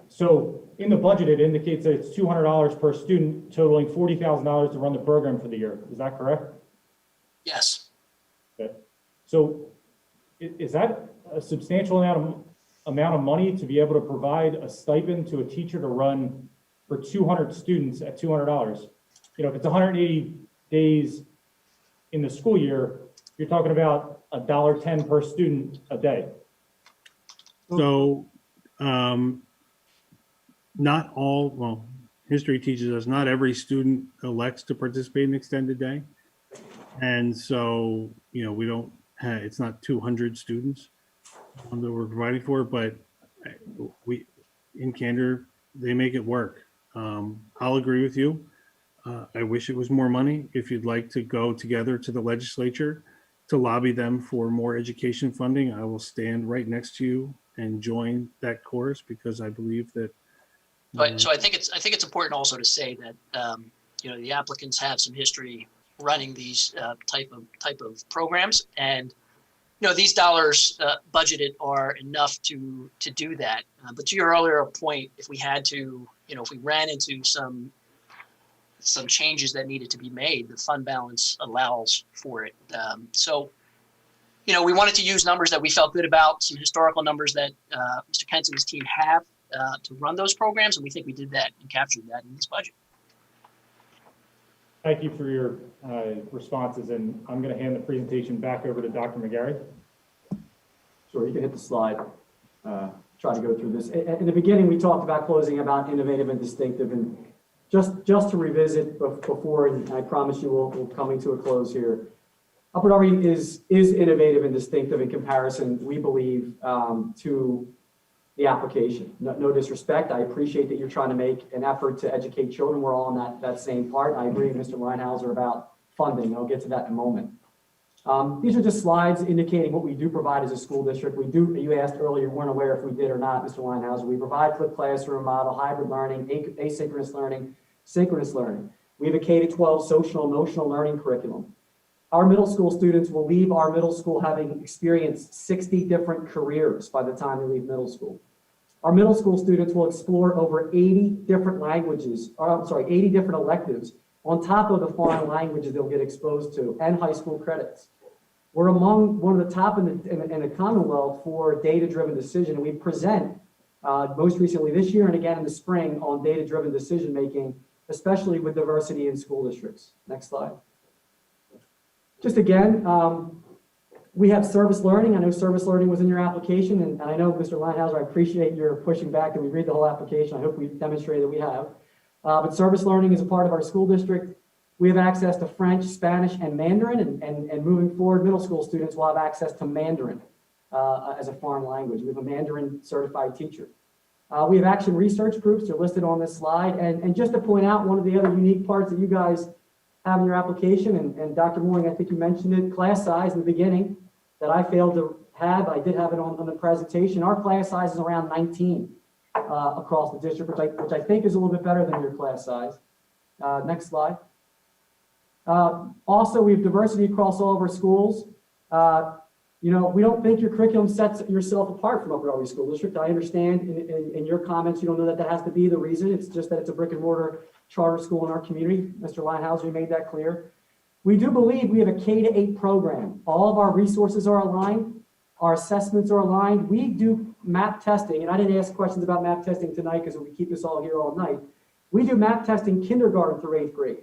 S1: So in the budget, it indicates that it's $200 per student, totaling $40,000 to run the program for the year. Is that correct?
S9: Yes.
S1: Okay. So is that a substantial amount of money to be able to provide a stipend to a teacher to run for 200 students at $200? If it's 180 days in the school year, you're talking about $1.10 per student a day.
S11: So not all, well, history teaches us not every student elects to participate in extended day. And so, we don't have, it's not 200 students that we're providing for, but we, in candor, they make it work. I'll agree with you. I wish it was more money. If you'd like to go together to the legislature to lobby them for more education funding, I will stand right next to you and join that chorus, because I believe that.
S9: So I think it's important also to say that the applicants have some history running these type of programs, and these dollars budgeted are enough to do that. But to your earlier point, if we had to, if we ran into some changes that needed to be made, the fund balance allows for it. So we wanted to use numbers that we felt good about, some historical numbers that Mr. Kent's and his team have to run those programs, and we think we did that and captured that in this budget.
S1: Thank you for your responses, and I'm going to hand the presentation back over to Dr. McGarry.
S14: Sure, you can hit the slide. Try to go through this. In the beginning, we talked about closing about innovative and distinctive, and just to revisit before, and I promise you we're coming to a close here. Upper Darby is innovative and distinctive in comparison, we believe, to the application. No disrespect. I appreciate that you're trying to make an effort to educate children. We're all on that same part. I agree with Mr. Leinhauser about funding. I'll get to that in a moment. These are just slides indicating what we do provide as a school district. You asked earlier, you weren't aware if we did or not, Mr. Leinhauser. We provide flipped classroom model, hybrid learning, asynchronous learning, synchronous learning. We have a K-12 social emotional learning curriculum. Our middle school students will leave our middle school having experienced 60 different careers by the time they leave middle school. Our middle school students will explore over 80 different languages, 80 different electives on top of the foreign languages they'll get exposed to and high school credits. We're among one of the top in the Commonwealth for data-driven decision. And we present most recently this year and again in the spring on data-driven decision-making, especially with diversity in school districts. Next slide. Just again, we have service learning. I know service learning was in your application, and I know, Mr. Leinhauser, I appreciate your pushing back that we read the whole application. I hope we demonstrated that we have. But service learning is a part of our school district. We have access to French, Spanish, and Mandarin, and moving forward, middle school students will have access to Mandarin as a foreign language. We have a Mandarin certified teacher. We have action research groups. They're listed on this slide. And just to point out one of the other unique parts that you guys have in your application, and Dr. Mooring, I think you mentioned it, class size in the beginning that I failed to have. I did have it on the presentation. Our class size is around 19 across the district, which I think is a little bit better than your class size. Next slide. Also, we have diversity across all of our schools. We don't think your curriculum sets yourself apart from Upper Darby School District. I understand in your comments, you don't know that has to be the reason. It's just that it's a brick and mortar charter school in our community. Mr. Leinhauser, you made that clear. We do believe we have a K-8 program. All of our resources are aligned. Our assessments are aligned. We do map testing, and I didn't ask questions about map testing tonight because we keep this all here all night. We do map testing kindergarten through 8th grade.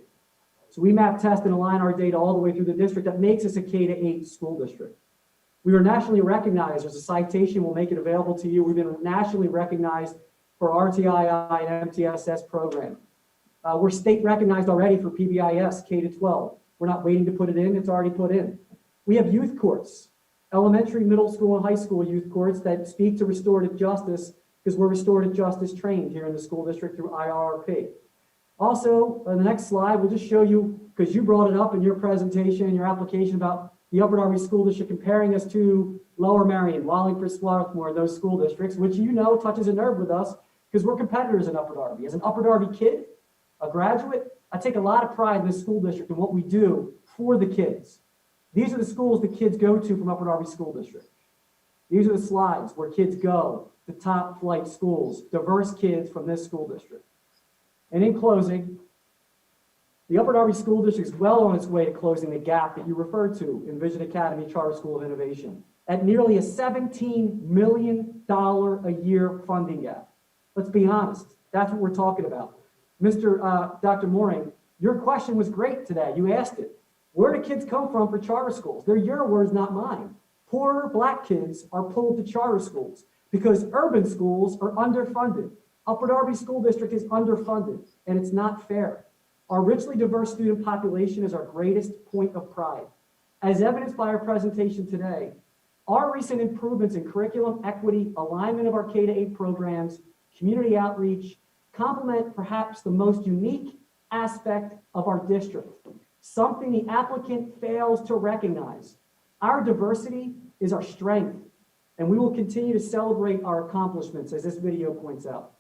S14: So we map test and align our data all the way through the district. That makes us a K-8 school district. We are nationally recognized. There's a citation. We'll make it available to you. We've been nationally recognized for RTII and MTSS program. We're state recognized already for PBIS K-12. We're not waiting to put it in. It's already put in. We have youth courts, elementary, middle school, and high school youth courts that speak to restorative justice because we're restorative justice trained here in the school district through IRRP. Also, on the next slide, we'll just show you, because you brought it up in your presentation and your application about the Upper Darby School District comparing us to Lower Merion, Wallingford, Swarthmore, those school districts, which you know touches a nerve with us because we're competitors in Upper Darby. As an Upper Darby kid, a graduate, I take a lot of pride in this school district and what we do for the kids. These are the schools the kids go to from Upper Darby School District. These are the slides where kids go, the top flight schools, diverse kids from this school district. And in closing, the Upper Darby School District is well on its way to closing the gap that you referred to in Vision Academy Charter School of Innovation at nearly a $17 million a year funding gap. Let's be honest, that's what we're talking about. Dr. Mooring, your question was great today. You asked it. Where do kids come from for charter schools? They're your words, not mine. Poorer Black kids are pulled to charter schools because urban schools are underfunded. Upper Darby School District is underfunded, and it's not fair. Our richly diverse student population is our greatest point of pride. As evidenced by our presentation today, our recent improvements in curriculum equity, alignment of our K-8 programs, community outreach, complement perhaps the most unique aspect of our district, something the applicant fails to recognize. Our diversity is our strength, and we will continue to celebrate our accomplishments as this video points out.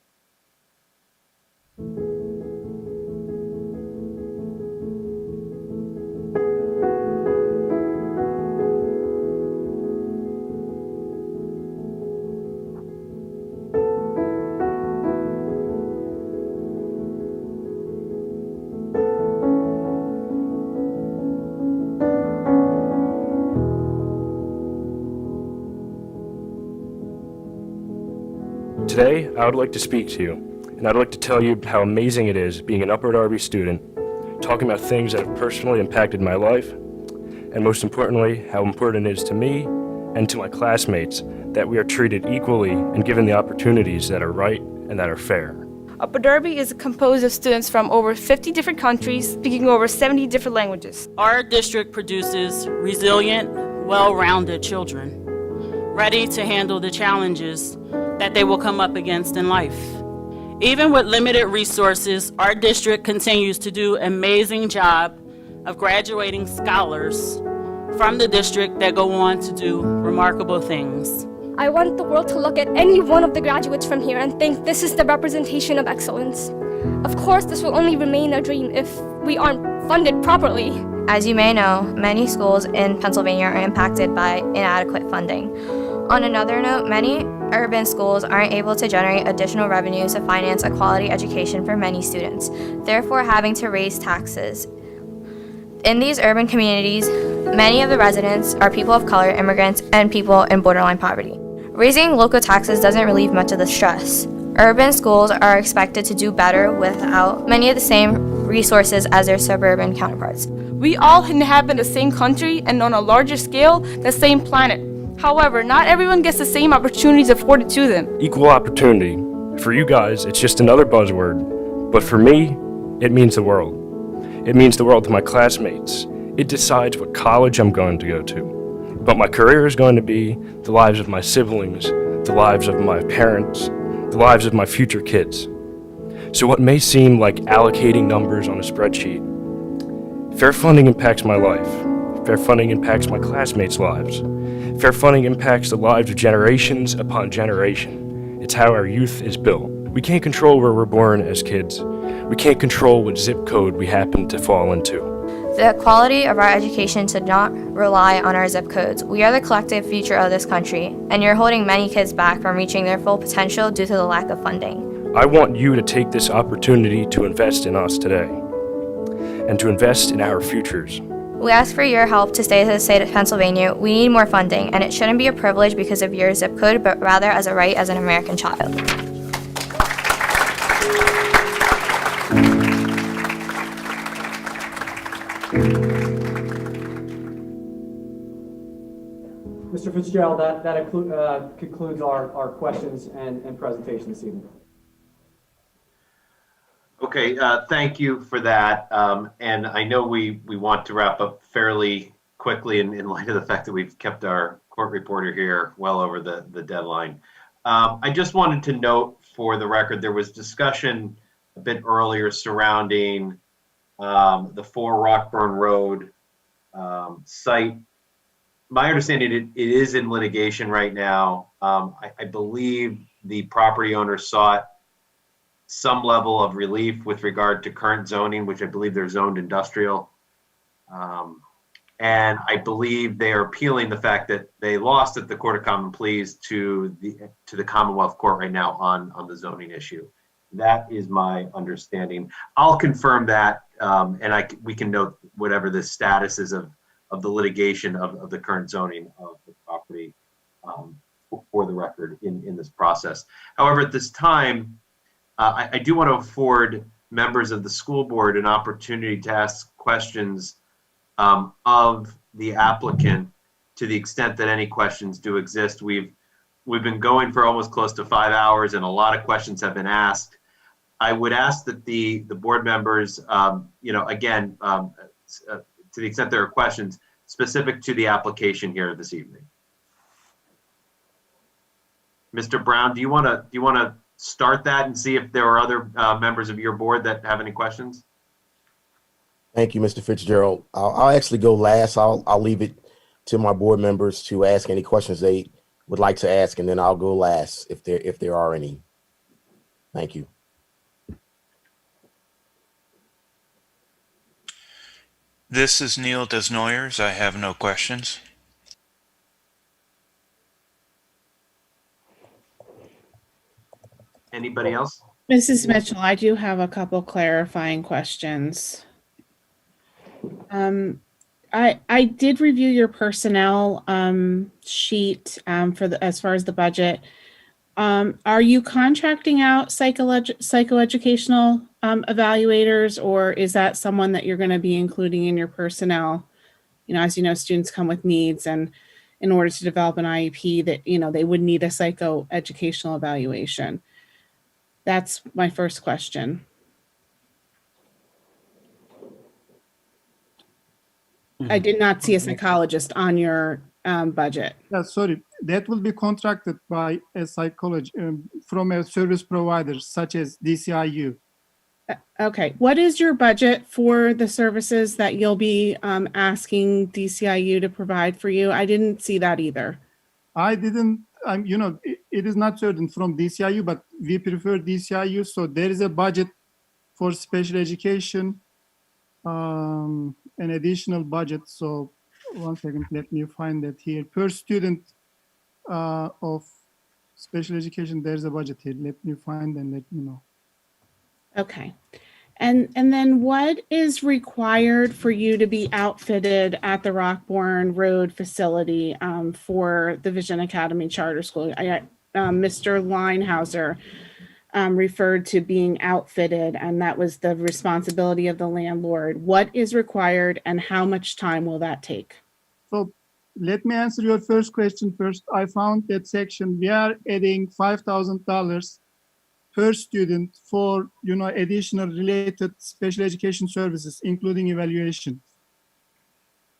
S8: Today, I would like to speak to you, and I'd like to tell you how amazing it is being an Upper Darby student, talking about things that have personally impacted my life, and most importantly, how important it is to me and to my classmates that we are treated equally and given the opportunities that are right and that are fair.
S22: Upper Darby is composed of students from over 50 different countries, speaking over 70 different languages.
S23: Our district produces resilient, well-rounded children, ready to handle the challenges that they will come up against in life. Even with limited resources, our district continues to do an amazing job of graduating scholars from the district that go on to do remarkable things.
S24: I want the world to look at any one of the graduates from here and think this is the representation of excellence. Of course, this will only remain a dream if we aren't funded properly.
S25: As you may know, many schools in Pennsylvania are impacted by inadequate funding. On another note, many urban schools aren't able to generate additional revenues to finance a quality education for many students, therefore having to raise taxes. In these urban communities, many of the residents are people of color, immigrants, and people in borderline poverty. Raising local taxes doesn't relieve much of the stress. Urban schools are expected to do better without many of the same resources as their suburban counterparts.
S22: We all inhabit the same country and on a larger scale, the same planet. However, not everyone gets the same opportunities afforded to them.
S8: Equal opportunity. For you guys, it's just another buzzword, but for me, it means the world. It means the world to my classmates. It decides what college I'm going to go to. But my career is going to be the lives of my siblings, the lives of my parents, the lives of my future kids. So what may seem like allocating numbers on a spreadsheet, fair funding impacts my life. Fair funding impacts my classmates' lives. Fair funding impacts the lives of generations upon generation. It's how our youth is built. We can't control where we're born as kids. We can't control what zip code we happen to fall into.
S25: The quality of our education should not rely on our zip codes. We are the collective future of this country, and you're holding many kids back from reaching their full potential due to the lack of funding.
S8: I want you to take this opportunity to invest in us today and to invest in our futures.
S25: We ask for your help to stay to the state of Pennsylvania. We need more funding, and it shouldn't be a privilege because of your zip code, but rather as a right as an American child.
S14: Mr. Fitzgerald, that concludes our questions and presentation this evening.
S2: Okay, thank you for that. And I know we want to wrap up fairly quickly in light of the fact that we've kept our court reporter here well over the deadline. I just wanted to note for the record, there was discussion a bit earlier surrounding the 4 Rockburn Road site. My understanding, it is in litigation right now. I believe the property owner sought some level of relief with regard to current zoning, which I believe they're zoned industrial. And I believe they are appealing the fact that they lost at the Court of Common Pleas to the Commonwealth Court right now on the zoning issue. That is my understanding. I'll confirm that, and we can note whatever the status is of the litigation of the current zoning of the property for the record in this process. However, at this time, I do want to afford members of the school board an opportunity to ask questions of the applicant to the extent that any questions do exist. We've been going for almost close to 5 hours and a lot of questions have been asked. I would ask that the board members, again, to the extent there are questions specific to the application here this evening. Mr. Brown, do you want to start that and see if there are other members of your board that have any questions?
S3: Thank you, Mr. Fitzgerald. I'll actually go last. I'll leave it to my board members to ask any questions they would like to ask, and then I'll go last if there are any. Thank you.
S5: This is Neil Desnoyers. I have no questions.
S2: Anybody else?
S6: Mrs. Mitchell, I do have a couple clarifying questions. I did review your personnel sheet as far as the budget. Are you contracting out psychoeducational evaluators, or is that someone that you're going to be including in your personnel? As you know, students come with needs, and in order to develop an IEP, that they would need a psychoeducational evaluation. That's my first question. I did not see a psychologist on your budget.
S21: Yeah, sorry, that will be contracted by a psychologist from a service provider such as DCIU.
S6: Okay, what is your budget for the services that you'll be asking DCIU to provide for you? I didn't see that either.
S21: I didn't, it is not certain from DCIU, but we prefer DCIU. So there is a budget for special education, an additional budget. So 1 second, let me find that here. Per student of special education, there's a budget here. Let me find and let you know.
S6: Okay. And then what is required for you to be outfitted at the Rockburn Road facility for the Vision Academy Charter School? Mr. Linehauser referred to being outfitted, and that was the responsibility of the landlord. What is required and how much time will that take?
S21: So let me answer your first question first. I found that section. We are adding $5,000 per student for additional related special education services, including evaluation.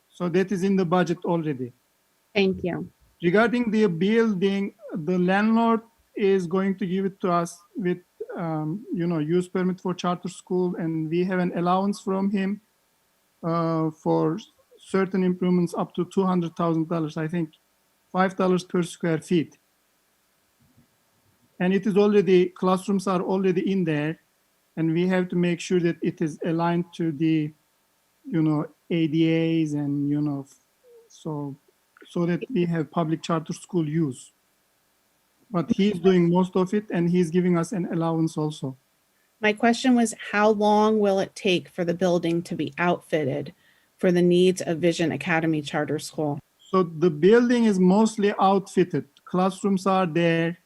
S21: So that is in the budget already.
S6: Thank you.
S21: Regarding the building, the landlord is going to give it to us with use permit for charter school, and we have an allowance from him for certain improvements up to $200,000. I think $5 per square feet. And it is already, classrooms are already in there, and we have to make sure that it is aligned to the, ADAs and, so that we have public charter school use. But he's doing most of it, and he's giving us an allowance also.
S6: My question was, how long will it take for the building to be outfitted for the needs of Vision Academy Charter School?
S21: So the building is mostly outfitted. Classrooms are there.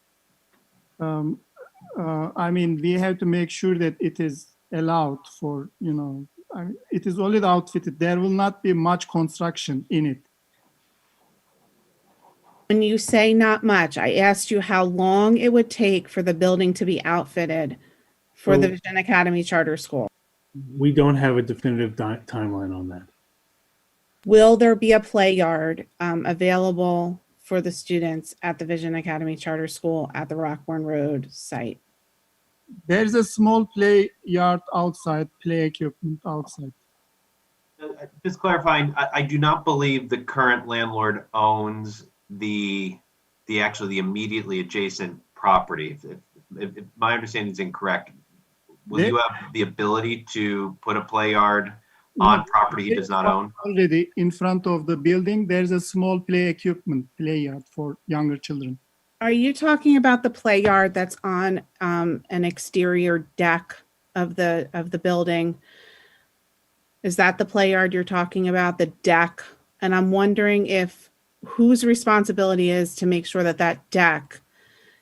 S21: I mean, we have to make sure that it is allowed for, I mean, it is already outfitted. There will not be much construction in it.
S6: When you say not much, I asked you how long it would take for the building to be outfitted for the
S11: So-
S6: Vision Academy Charter School.
S11: We don't have a definitive timeline on that.
S6: Will there be a play yard available for the students at the Vision Academy Charter School at the Rockbourne Road site?
S21: There's a small play yard outside, play equipment outside.
S2: Just clarifying, I do not believe the current landlord owns the actually the immediately adjacent property. If my understanding is incorrect, will you have the ability to put a play yard on property he does not own?
S21: Already in front of the building, there's a small play equipment, play yard for younger children.
S6: Are you talking about the play yard that's on an exterior deck of the building? Is that the play yard you're talking about, the deck? And I'm wondering if whose responsibility is to make sure that that deck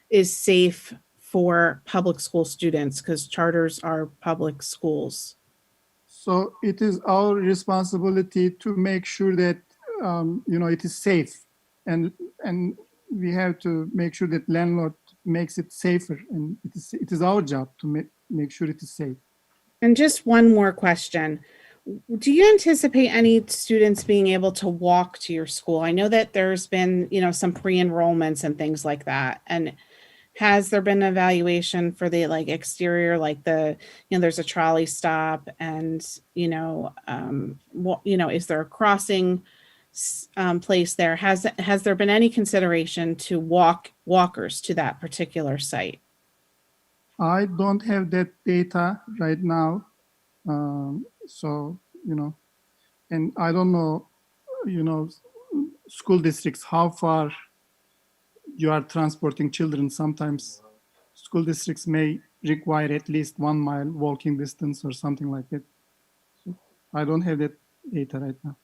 S6: is safe for public school students, because charters are public schools.
S21: So it is our responsibility to make sure that it is safe, and we have to make sure that landlord makes it safer, and it is our job to make sure it is safe.
S6: And just one more question. Do you anticipate any students being able to walk to your school? I know that there's been, some pre-enrollments and things like that. And has there been an evaluation for the exterior, there's a trolley stop and, is there a crossing place there? Has there been any consideration to walkers to that particular site?
S21: I don't have that data right now. So, and I don't know, school districts, how far you are transporting children. Sometimes school districts may require at least 1 mile walking distance or something like that. So I don't have that data right now.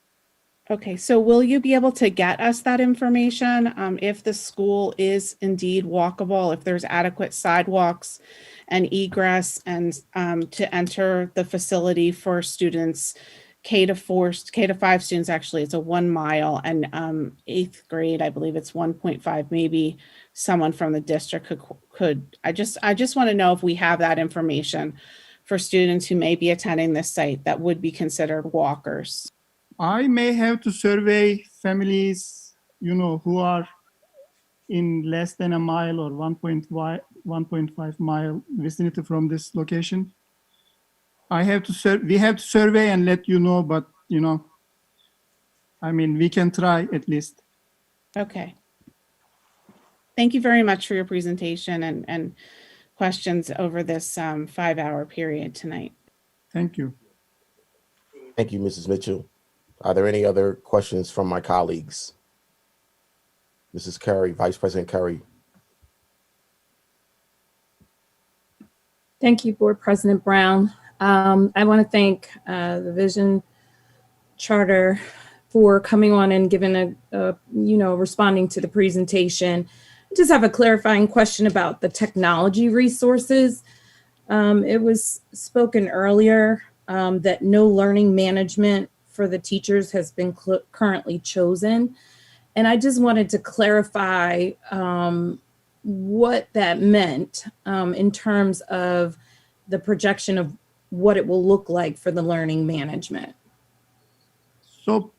S6: Okay, so will you be able to get us that information if the school is indeed walkable, if there's adequate sidewalks and egress and to enter the facility for students K to 5 students? Actually, it's a 1 mile, and 8th grade, I believe it's 1.5. Maybe someone from the district could. I just want to know if we have that information for students who may be attending this site that would be considered walkers.
S21: I may have to survey families, who are in less than a mile or 1.5 mile vicinity from this location. We have to survey and let you know, but, we can try at least.
S6: Okay. Thank you very much for your presentation and questions over this 5-hour period tonight.
S21: Thank you.
S3: Thank you, Mrs. Mitchell. Are there any other questions from my colleagues? Mrs. Curry, Vice President Curry.
S4: Thank you, Board President Brown. I want to thank the Vision Charter for coming on and giving responding to the presentation. I just have a clarifying question about the technology resources. It was spoken earlier that no learning management for the teachers has been currently chosen. And I just wanted to clarify what that meant in terms of the projection of what it will look like for the learning management.
S21: So,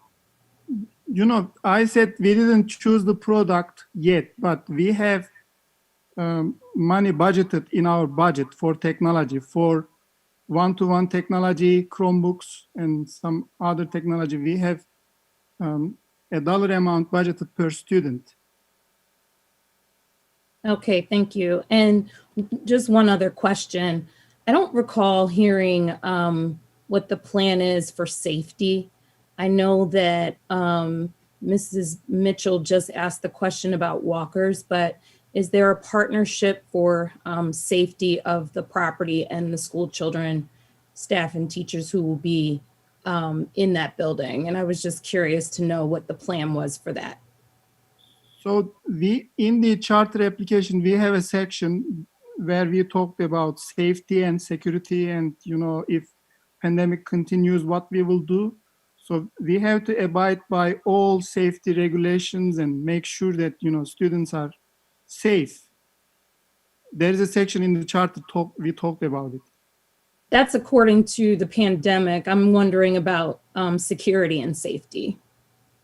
S21: I said we didn't choose the product yet, but we have money budgeted in our budget for technology, for one-to-one technology, Chromebooks, and some other technology. We have a dollar amount budgeted per student.
S4: Okay, thank you. And just one other question. I don't recall hearing what the plan is for safety. I know that Mrs. Mitchell just asked the question about walkers, but is there a partnership for safety of the property and the school children, staff, and teachers who will be in that building. And I was just curious to know what the plan was for that.
S21: So in the charter application, we have a section where we talked about safety and security and, if pandemic continues, what we will do. So we have to abide by all safety regulations and make sure that, students are safe. There is a section in the charter we talked about it.
S4: That's according to the pandemic. I'm wondering about security and safety.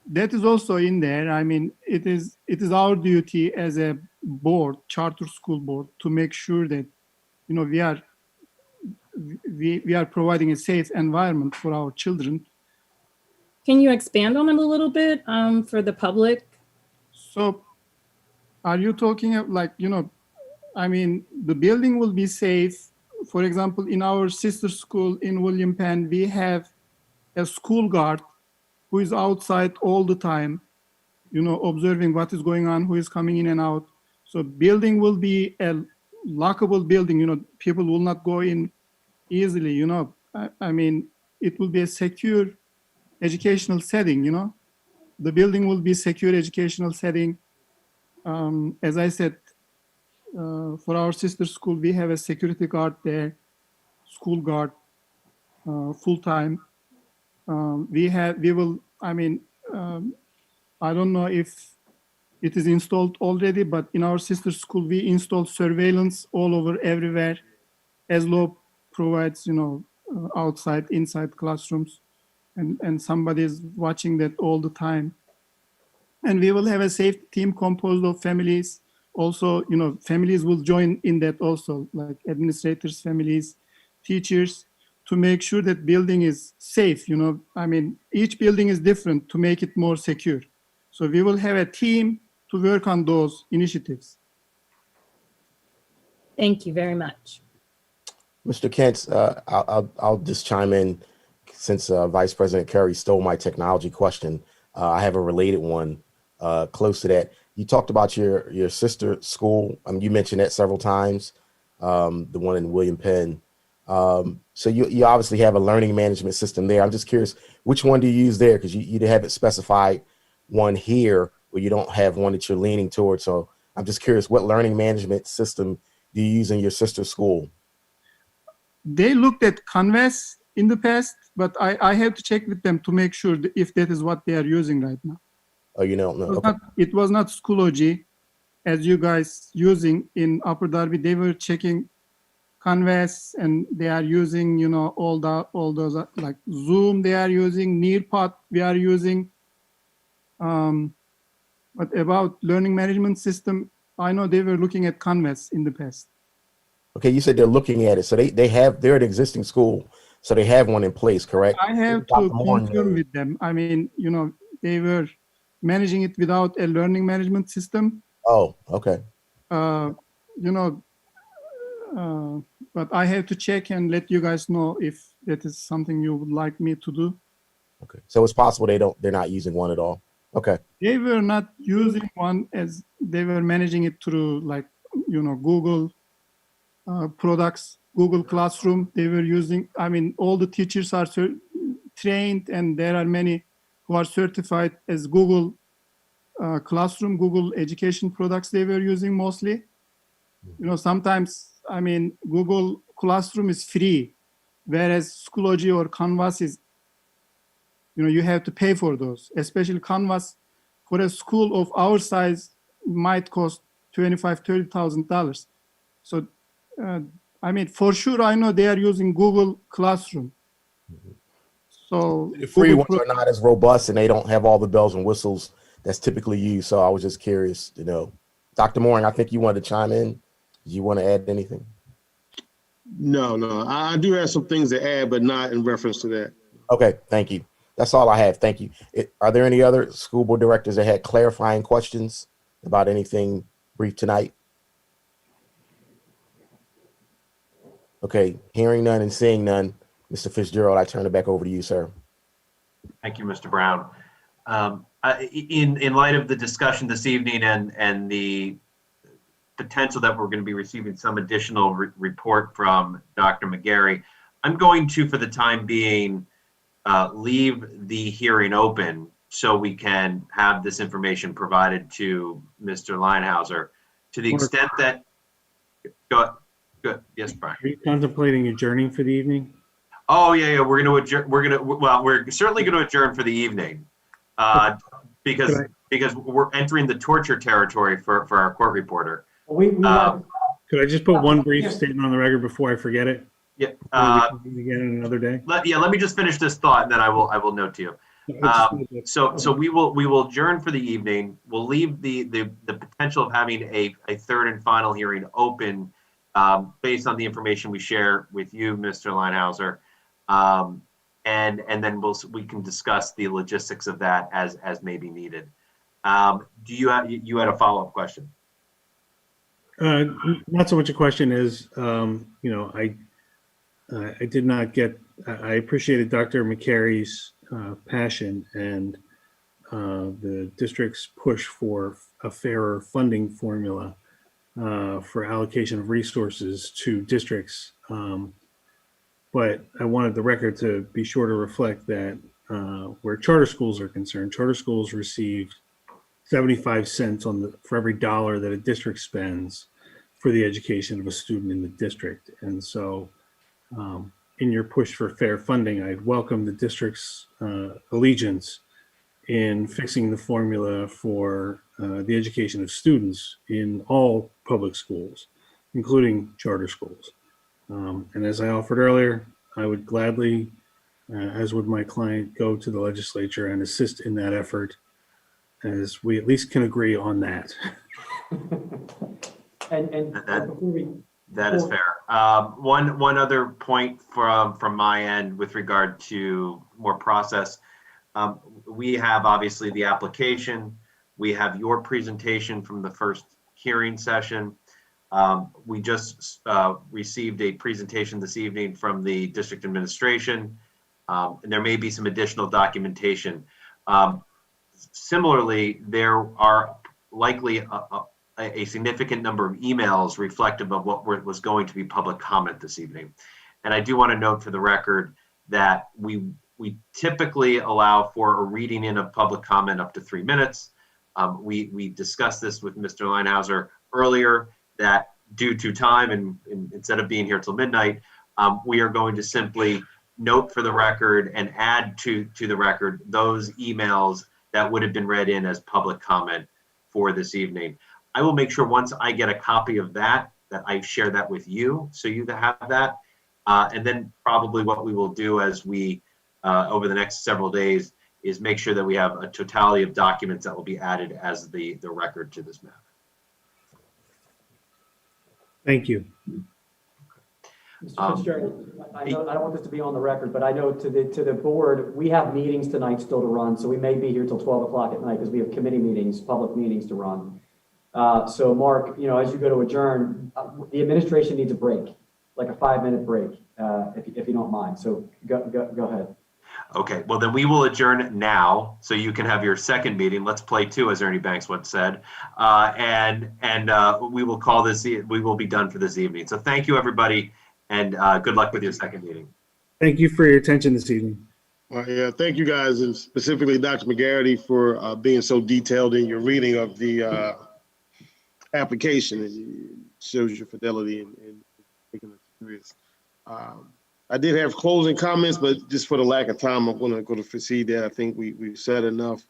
S21: That is also in there. I mean, it is our duty as a board, charter school board, to make sure that, we are providing a safe environment for our children.
S4: Can you expand on it a little bit for the public?
S21: So are you talking of the building will be safe. For example, in our sister school in William Penn, we have a school guard who is outside all the time, observing what is going on, who is coming in and out. So building will be a lockable building, people will not go in easily, it will be a secure educational setting, the building will be secure educational setting. As I said, for our sister school, we have a security guard there, school guard, full-time. I don't know if it is installed already, but in our sister school, we installed surveillance all over everywhere. ESLO provides, outside, inside classrooms, and somebody is watching that all the time. And we will have a safety team composed of families. Also, families will join in that also, like administrators, families, teachers, to make sure that building is safe. Each building is different to make it more secure. So we will have a team to work on those initiatives.
S4: Thank you very much.
S3: Mr. Kentz, I'll just chime in since Vice President Curry stole my technology question. I have a related one close to that. You talked about your sister school. You mentioned that several times, the one in William Penn. So you obviously have a learning management system there. I'm just curious, which one do you use there? Because you haven't specified one here, or you don't have one that you're leaning towards. So I'm just curious, what learning management system do you use in your sister school?
S21: They looked at Canvas in the past, but I have to check with them to make sure if that is what they are using right now.
S3: Oh, you don't know?
S21: It was not Schoology as you guys using in Upper Darby. They were checking Canvas and they are using, all those like Zoom they are using, Nearpod we are using. But about learning management system, I know they were looking at Canvas in the past.
S3: Okay, you said they're looking at it. So they're an existing school, so they have one in place, correct?
S21: I have to confirm with them. They were managing it without a learning management system.
S3: Oh, okay.
S21: But I have to check and let you guys know if that is something you would like me to do.
S3: Okay, so it's possible they're not using one at all. Okay.
S21: They were not using one as they were managing it through Google products, Google Classroom. They were using, all the teachers are trained and there are many who are certified as Google Classroom, Google education products they were using mostly. Sometimes, Google Classroom is free, whereas Schoology or Canvas is, you have to pay for those, especially Canvas for a school of our size might cost $25,000, $30,000. So, for sure, I know they are using Google Classroom. So
S3: the free ones are not as robust and they don't have all the bells and whistles that's typically used. So I was just curious to know. Dr. Mooring, I think you wanted to chime in. Did you want to add anything?
S12: No, I do have some things to add, but not in reference to that.
S3: Okay, thank you. That's all I have. Thank you. Are there any other school board directors that had clarifying questions about anything brief tonight? Okay, hearing none and seeing none, Mr. Fitzgerald, I turn it back over to you, sir.
S2: Thank you, Mr. Brown. In light of the discussion this evening and the potential that we're going to be receiving some additional report from Dr. McGarry, I'm going to, for the time being, leave the hearing open so we can have this information provided to Mr. Leinhauser to the extent that, go, yes, Brian.
S11: Are you contemplating adjourning for the evening?
S2: Oh, yeah, we're going to adjourn. We're certainly going to adjourn for the evening because we're entering the torture territory for our court reporter.
S11: Could I just put one brief statement on the record before I forget it?
S2: Yeah.
S11: Again another day.
S2: Let me just finish this thought, and then I will note to you. So we will adjourn for the evening. We'll leave the potential of having a third and final hearing open based on the information we share with you, Mr. Leinhauser, and then we can discuss the logistics of that as may be needed. You had a follow-up question?
S11: Not so much a question as I did not get. I appreciated Dr. McCary's passion and the district's push for a fairer funding formula for allocation of resources to districts. But I wanted the record to be sure to reflect that where charter schools are concerned, charter schools received 75 cents for every dollar that a district spends for the education of a student in the district. And so in your push for fair funding, I welcome the district's allegiance in fixing the formula for the education of students in all public schools, including charter schools. And as I offered earlier, I would gladly, as would my client, go to the legislature and assist in that effort, as we at least can agree on that.
S2: That is fair. One other point from my end with regard to more process. We have obviously the application. We have your presentation from the first hearing session. We just received a presentation this evening from the district administration, and there may be some additional documentation. Similarly, there are likely a significant number of emails reflective of what was going to be public comment this evening. And I do want to note for the record that we typically allow for a reading in of public comment up to 3 minutes. We discussed this with Mr. Leinhauser earlier, that due to time and instead of being here till midnight, we are going to simply note for the record and add to the record those emails that would have been read in as public comment for this evening. I will make sure once I get a copy of that I share that with you, so you have that. And then probably what we will do as we, over the next several days, is make sure that we have a totality of documents that will be added as the record to this matter.
S11: Thank you.
S14: Mr. Fitzgerald, I know I don't want this to be on the record, but I know to the board, we have meetings tonight still to run, so we may be here till 12 o'clock at night because we have committee meetings, public meetings to run. So Mark, as you go to adjourn, the administration needs a break, like a 5-minute break, if you don't mind. So go ahead.
S2: Okay, well then we will adjourn now, so you can have your second meeting. Let's play two, as Ernie Banks once said, and we will call this. We will be done for this evening. So thank you, everybody, and good luck with your second meeting.
S11: Thank you for your attention this evening.
S12: Yeah, thank you guys, and specifically Dr. McGarity for being so detailed in your reading of the application. It shows your fidelity in taking it serious. I did have closing comments, but just for the lack of time, I'm going to go to proceed there. I think we've said enough.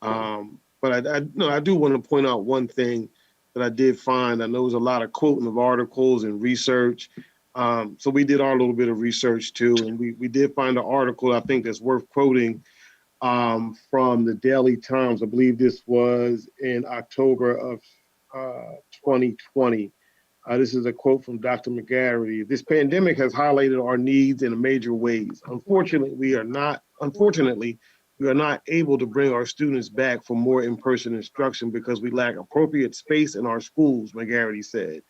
S12: But I do want to point out one thing that I did find. I know there was a lot of quoting of articles and research. So we did our little bit of research too, and we did find an article I think that's worth quoting from the Daily Times. I believe this was in October of 2020. This is a quote from Dr. McGarity. This pandemic has highlighted our needs in major ways. Unfortunately, we are not able to bring our students back for more in-person instruction because we lack appropriate space in our schools, McGarity said.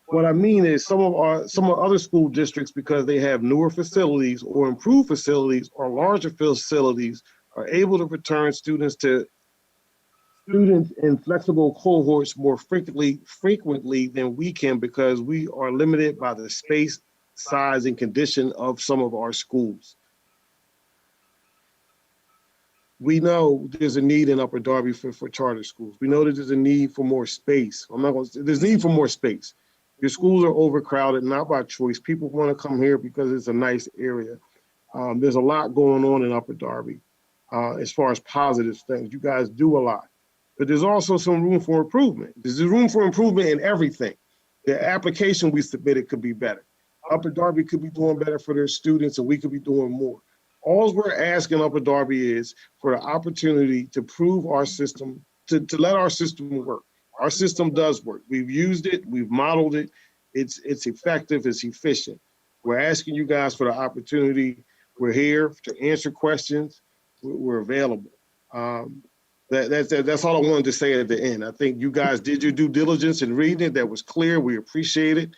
S12: What I mean is some other school districts, because they have newer facilities or improved facilities or larger facilities, are able to return students in flexible cohorts more frequently than we can, because we are limited by the space, size, and condition of some of our schools. We know there's a need in Upper Darby for charter schools. We know that there's a need for more space. I'm not going to say there's need for more space. Your schools are overcrowded, not by choice. People want to come here because it's a nice area. There's a lot going on in Upper Darby as far as positive things. You guys do a lot, but there's also some room for improvement. There's room for improvement in everything. The application we submitted could be better. Upper Darby could be doing better for their students, and we could be doing more. All we're asking Upper Darby is for the opportunity to prove our system, to let our system work. Our system does work. We've used it, we've modeled it. It's effective, it's efficient. We're asking you guys for the opportunity. We're here to answer questions. We're available. That's all I wanted to say at the end. I think you guys did your due diligence in reading it. That was clear. We appreciate it.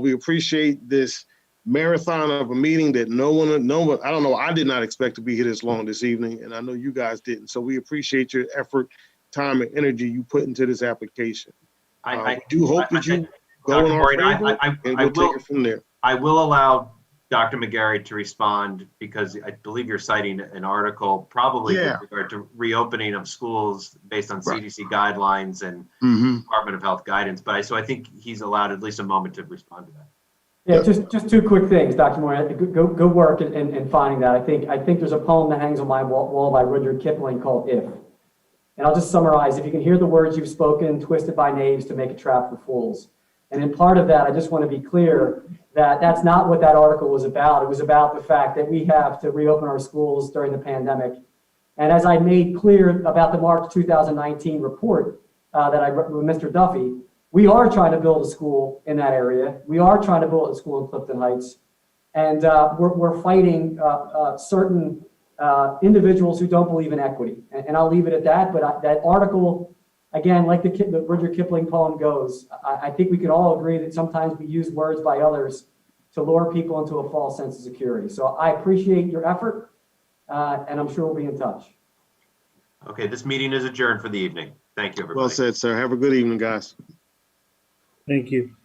S12: We appreciate this marathon of a meeting that no one, I don't know, I did not expect to be here this long this evening, and I know you guys didn't. So we appreciate your effort, time, and energy you put into this application. I do hope that you go in our favor, and we'll take it from there.
S2: I will allow Dr. McGarry to respond because I believe you're citing an article probably with regard to reopening of schools based on CDC guidelines and Department of Health guidance. But so I think he's allowed at least a moment to respond to that.
S14: Yeah, just two quick things, Dr. Moore. Go work in finding that. I think there's a poem that hangs on my wall by Rudyard Kipling called "If," and I'll just summarize. If you can hear the words you've spoken, twisted by knaves to make a trap for fools. And in part of that, I just want to be clear that that's not what that article was about. It was about the fact that we have to reopen our schools during the pandemic. And as I made clear about the March 2019 report that I wrote with Mr. Duffy, we are trying to build a school in that area. We are trying to build a school in Clifton Heights. And we're fighting certain individuals who don't believe in equity. And I'll leave it at that. But that article, again, like the Rudyard Kipling poem goes, I think we can all agree that sometimes we use words by others to lure people into a false sense of security. So I appreciate your effort, and I'm sure we'll be in touch.
S2: Okay, this meeting is adjourned for the evening. Thank you, everybody.
S12: Well said, sir. Have a good evening, guys.
S11: Thank you.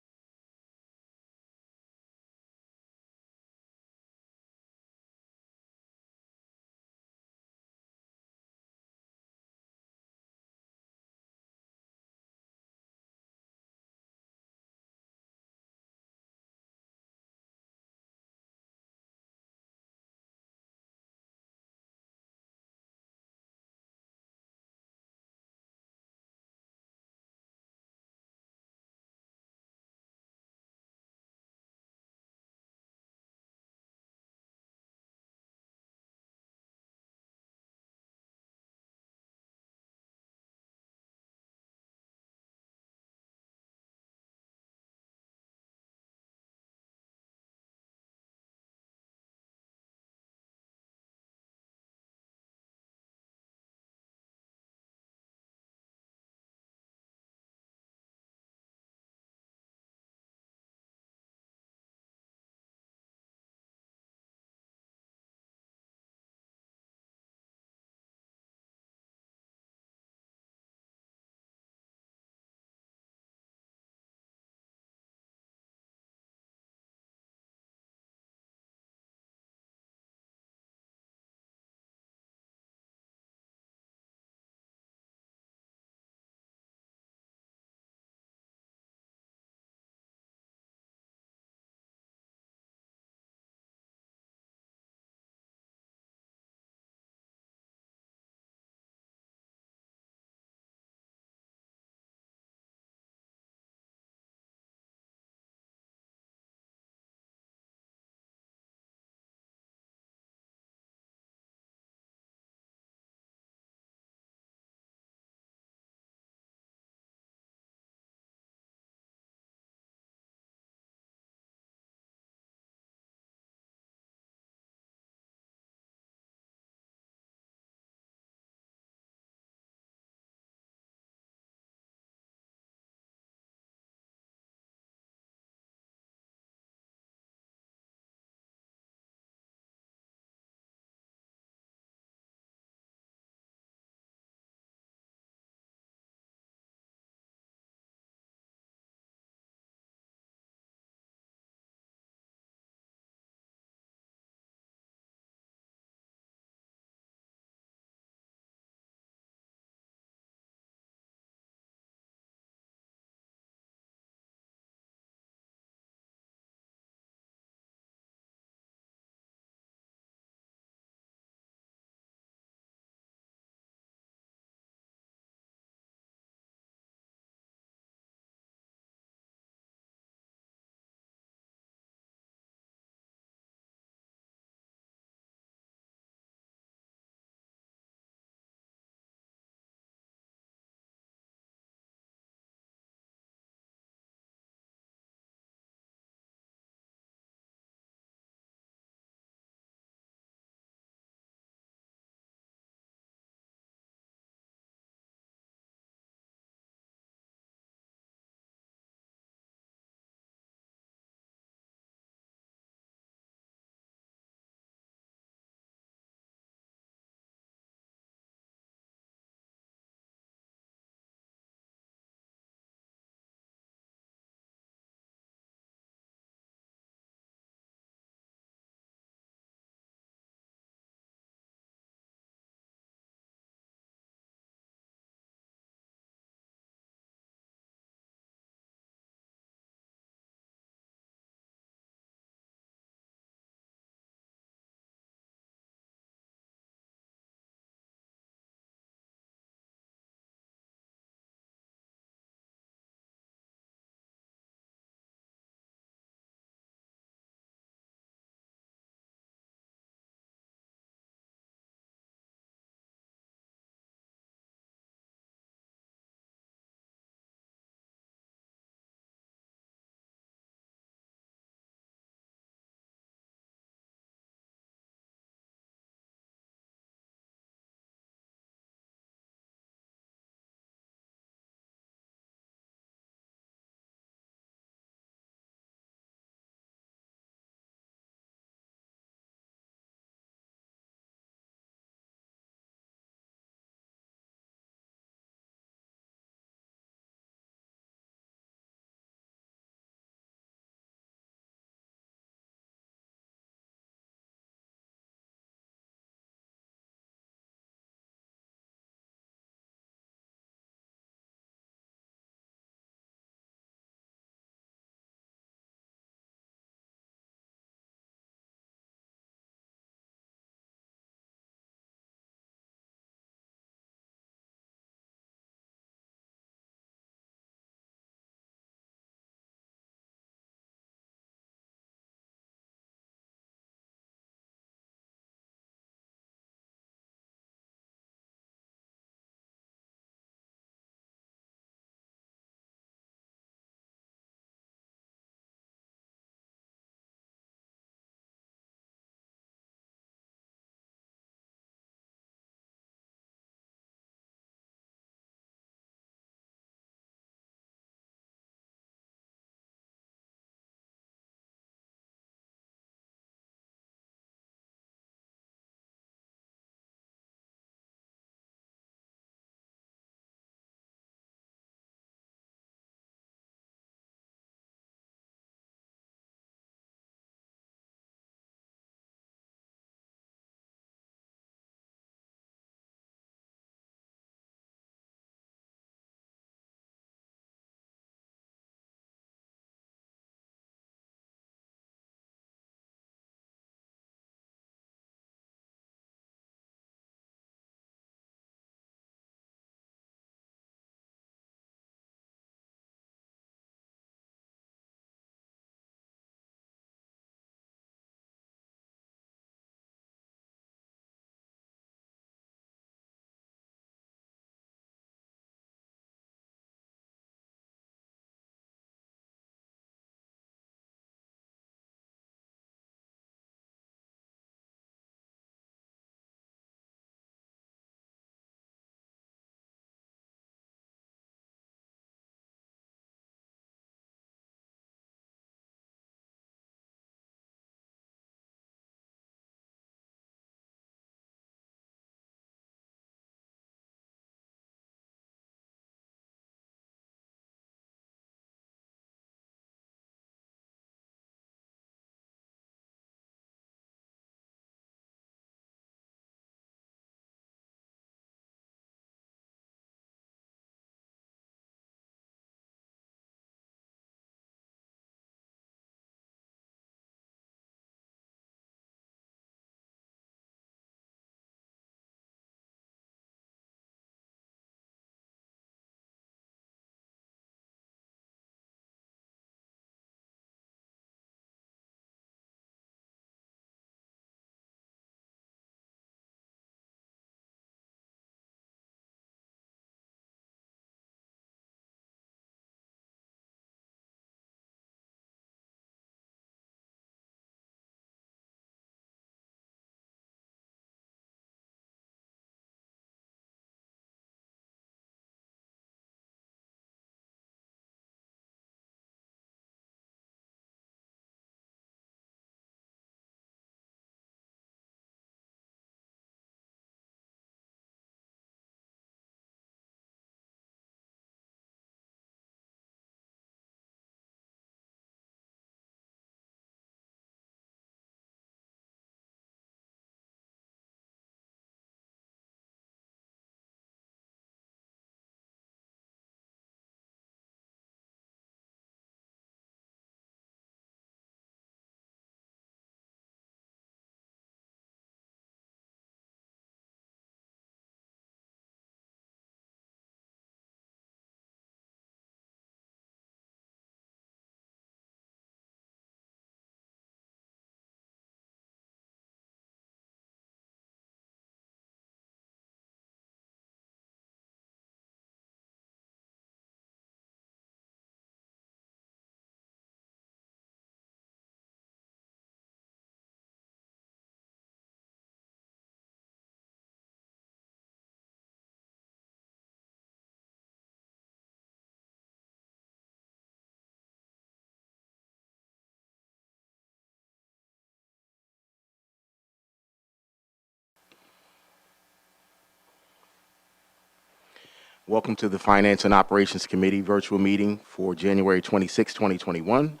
S3: Welcome to the Finance and Operations Committee virtual meeting for January 26, 2021.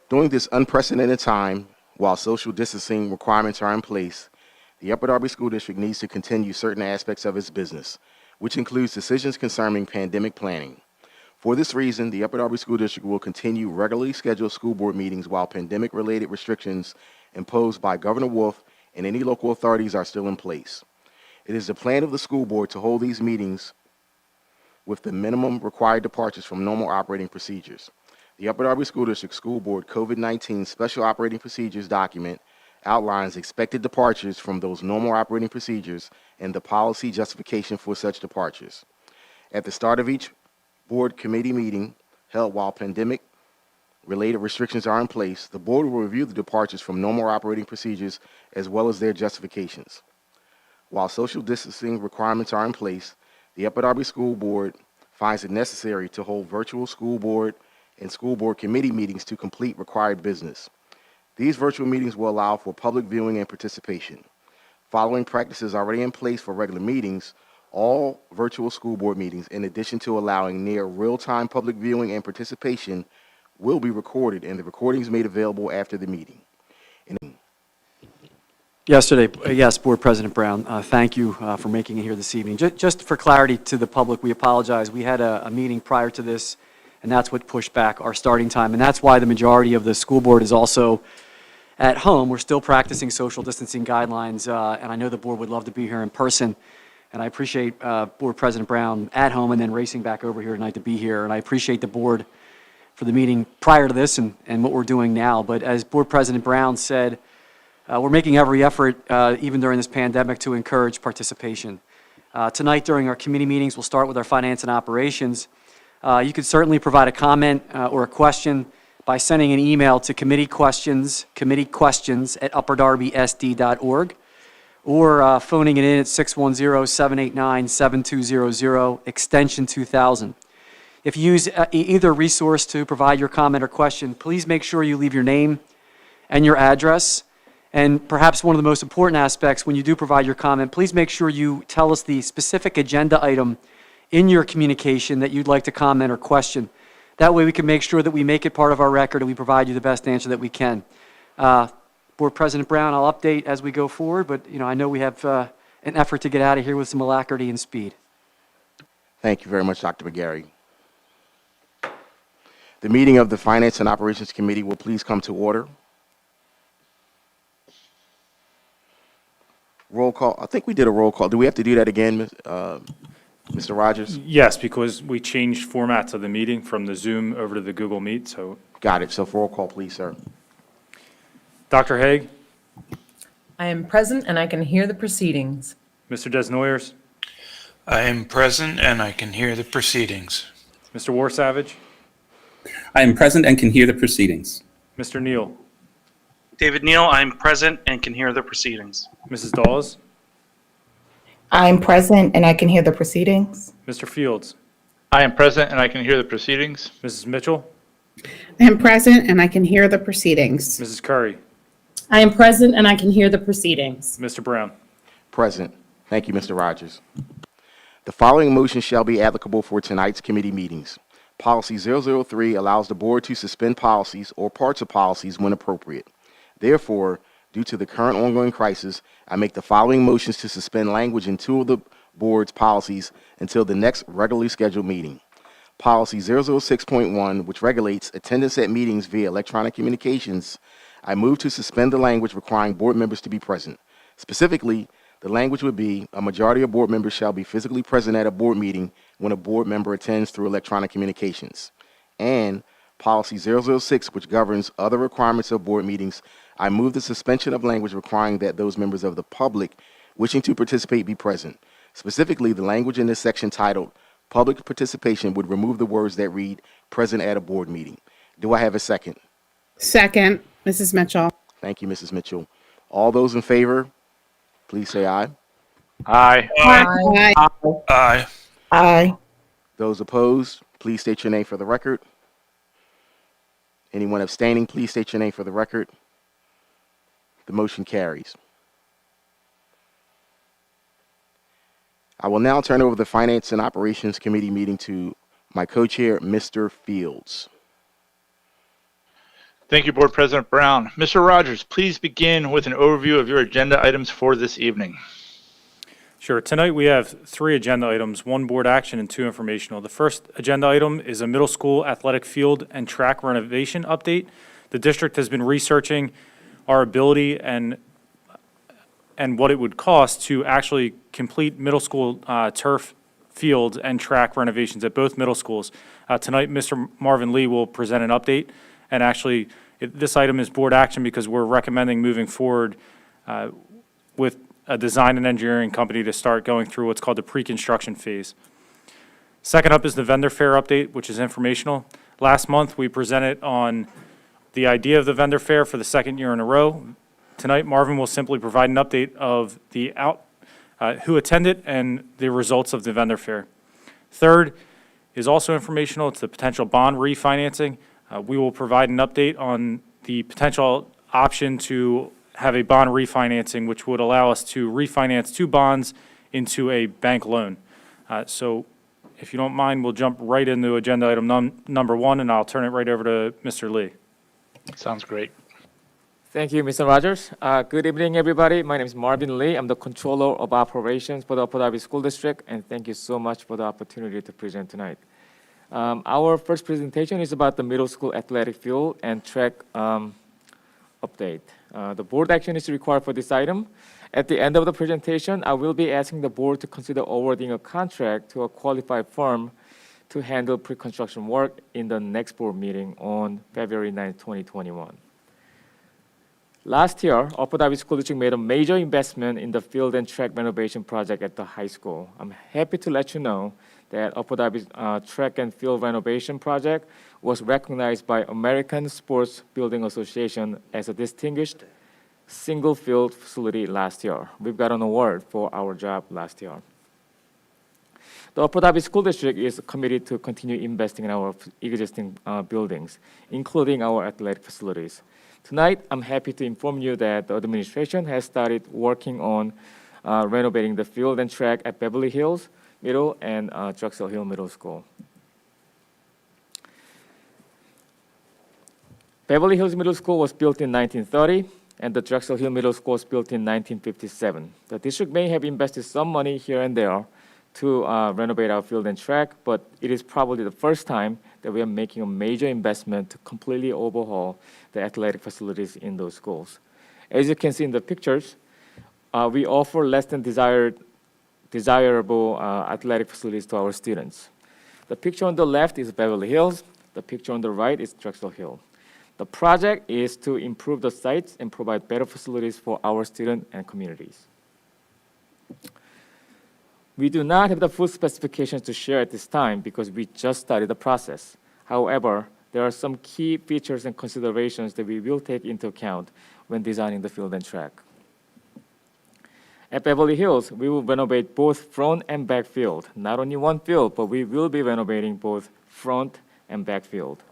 S3: During this unprecedented time, while social distancing requirements are in place, the Upper Darby School District needs to continue certain aspects of its business, which includes decisions concerning pandemic planning. For this reason, the Upper Darby School District will continue regularly scheduled school board meetings while pandemic-related restrictions imposed by Governor Wolf and any local authorities are still in place. It is the plan of the school board to hold these meetings with the minimum required departures from normal operating procedures. The Upper Darby School District School Board COVID-19 Special Operating Procedures document outlines expected departures from those normal operating procedures and the policy justification for such departures. At the start of each board committee meeting held while pandemic-related restrictions are in place, the board will review the departures from normal operating procedures as well as their justifications. While social distancing requirements are in place, the Upper Darby School Board finds it necessary to hold virtual school board and school board committee meetings to complete required business. These virtual meetings will allow for public viewing and participation. Following practices already in place for regular meetings, all virtual school board meetings, in addition to allowing near real-time public viewing and participation, will be recorded and the recordings made available after the meeting.
S7: Yes, Board President Brown, thank you for making it here this evening. Just for clarity to the public, we apologize. We had a meeting prior to this, and that's what pushed back our starting time, and that's why the majority of the school board is also at home. We're still practicing social distancing guidelines, and I know the board would love to be here in person, and I appreciate Board President Brown at home and then racing back over here tonight to be here, and I appreciate the board for the meeting prior to this and what we're doing now. But as Board President Brown said, we're making every effort, even during this pandemic, to encourage participation. Tonight, during our committee meetings, we'll start with our finance and operations. You could certainly provide a comment or a question by sending an email to committeequestions@upperdarbysd.org or phoning it in at 610-789-7200, extension 2000. If you use either resource to provide your comment or question, please make sure you leave your name and your address. And perhaps one of the most important aspects when you do provide your comment, please make sure you tell us the specific agenda item in your communication that you'd like to comment or question. That way we can make sure that we make it part of our record and we provide you the best answer that we can. Board President Brown, I'll update as we go forward, but I know we have an effort to get out of here with some alacrity and speed.
S3: Thank you very much, Dr. McGarry. The meeting of the Finance and Operations Committee will please come to order. Roll call. I think we did a roll call. Do we have to do that again, Mr. Rogers?
S1: Yes, because we changed formats of the meeting from the Zoom over to the Google Meet, so.
S3: Got it. So for roll call, please, sir.
S1: Dr. Haig?
S10: I am present and I can hear the proceedings.
S1: Mr. Desnoyers?
S5: I am present and I can hear the proceedings.
S1: Mr. Warsavage?
S16: I am present and can hear the proceedings.
S1: Mr. Neal?
S17: David Neal, I am present and can hear the proceedings.
S1: Mrs. Dawes?
S18: I am present and I can hear the proceedings.
S1: Mr. Fields?
S26: I am present and I can hear the proceedings.
S1: Mrs. Mitchell?
S6: I am present and I can hear the proceedings.
S1: Mrs. Curry?
S10: I am present and I can hear the proceedings.
S1: Mr. Brown?
S3: Present. Thank you, Mr. Rogers. The following motion shall be applicable for tonight's committee meetings. Policy 003 allows the board to suspend policies or parts of policies when appropriate. Therefore, due to the current ongoing crisis, I make the following motions to suspend language in two of the board's policies until the next regularly scheduled meeting. Policy 006.1, which regulates attendance at meetings via electronic communications, I move to suspend the language requiring board members to be present. Specifically, the language would be, a majority of board members shall be physically present at a board meeting when a board member attends through electronic communications. And Policy 006, which governs other requirements of board meetings, I move the suspension of language requiring that those members of the public wishing to participate be present. Specifically, the language in this section titled Public Participation would remove the words that read present at a board meeting. Do I have a second?
S6: Second, Mrs. Mitchell.
S3: Thank you, Mrs. Mitchell. All those in favor, please say aye.
S26: Aye.
S6: Aye.
S5: Aye.
S18: Aye.
S3: Those opposed, please state your name for the record. Anyone abstaining, please state your name for the record. The motion carries. I will now turn over the Finance and Operations Committee meeting to my co-chair, Mr. Fields.
S26: Thank you, Board President Brown. Mr. Rogers, please begin with an overview of your agenda items for this evening.
S1: Sure. Tonight we have 3 agenda items, 1 board action and 2 informational. The first agenda item is a middle school athletic field and track renovation update. The district has been researching our ability and what it would cost to actually complete middle school turf fields and track renovations at both middle schools. Tonight, Mr. Marvin Lee will present an update, and actually, this item is board action because we're recommending moving forward with a design and engineering company to start going through what's called the pre-construction phase. Second up is the vendor fair update, which is informational. Last month, we presented on the idea of the vendor fair for the 2nd year in a row. Tonight, Marvin will simply provide an update of the who attended and the results of the vendor fair. Third is also informational. It's the potential bond refinancing. We will provide an update on the potential option to have a bond refinancing, which would allow us to refinance 2 bonds into a bank loan. So if you don't mind, we'll jump right into agenda item number 1, and I'll turn it right over to Mr. Lee.
S26: Sounds great.
S9: Thank you, Mr. Rogers. Good evening, everybody. My name is Marvin Lee. I'm the Controller of Operations for the Abu Dhabi School District, and thank you so much for the opportunity to present tonight. Our first presentation is about the middle school athletic field and track update. The board action is required for this item. At the end of the presentation, I will be asking the board to consider awarding a contract to a qualified firm to handle pre-construction work in the next board meeting on February 9, 2021. Last year, Abu Dhabi School District made a major investment in the field and track renovation project at the high school. I'm happy to let you know that Abu Dhabi's track and field renovation project was recognized by American Sports Building Association as a distinguished single field facility last year. We've got an award for our job last year. The Abu Dhabi School District is committed to continue investing in our existing buildings, including our athletic facilities. Tonight, I'm happy to inform you that the administration has started working on renovating the field and track at Beverly Hills Middle and Drexel Hill Middle School. Beverly Hills Middle School was built in 1930, and the Drexel Hill Middle School was built in 1957. The district may have invested some money here and there to renovate our field and track, but it is probably the first time that we are making a major investment to completely overhaul the athletic facilities in those schools. As you can see in the pictures, we offer less than desirable athletic facilities to our students. The picture on the left is Beverly Hills. The picture on the right is Drexel Hill. The project is to improve the sites and provide better facilities for our students and communities. We do not have the full specifications to share at this time because we just started the process. However, there are some key features and considerations that we will take into account when designing the field and track. At Beverly Hills, we will renovate both front and back field. Not only one field, but we will be renovating both front and back field.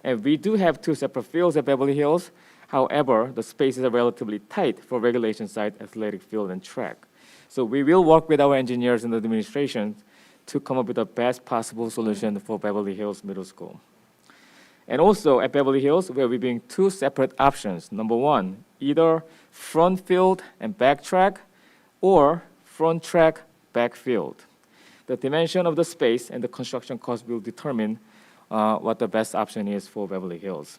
S9: And we do have 2 separate fields at Beverly Hills. However, the spaces are relatively tight for regulation site athletic field and track. So we will work with our engineers and the administration to come up with the best possible solution for Beverly Hills Middle School. And also at Beverly Hills, we're reviewing 2 separate options. Number 1, either front field and back track, or front track, back field. The dimension of the space and the construction cost will determine what the best option is for Beverly Hills.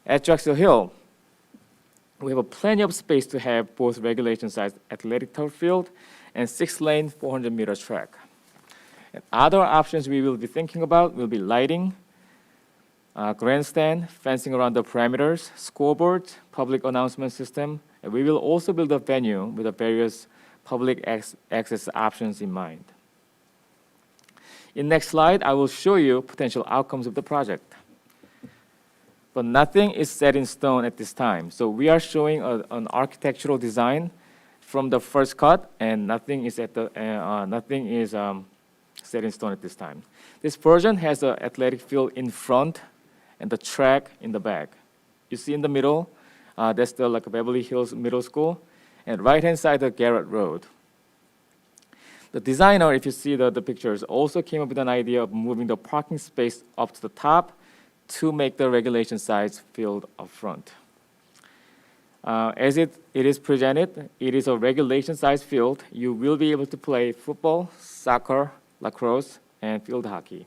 S9: At Drexel Hill, we have plenty of space to have both regulation-sized athletic turf field and 6-lane 400-meter track. And other options we will be thinking about will be lighting, grandstand, fencing around the perimeters, scoreboard, public announcement system, and we will also build a venue with the various public access options in mind. In next slide, I will show you potential outcomes of the project. But nothing is set in stone at this time. So we are showing an architectural design from the first cut, and nothing is set in stone at this time. This version has an athletic field in front and the track in the back. You see in the middle, that's the Beverly Hills Middle School, and right-hand side, the Garrett Road. The designer, if you see the pictures, also came up with an idea of moving the parking space up to the top to make the regulation size field up front. As it is presented, it is a regulation size field. You will be able to play football, soccer, lacrosse, and field hockey.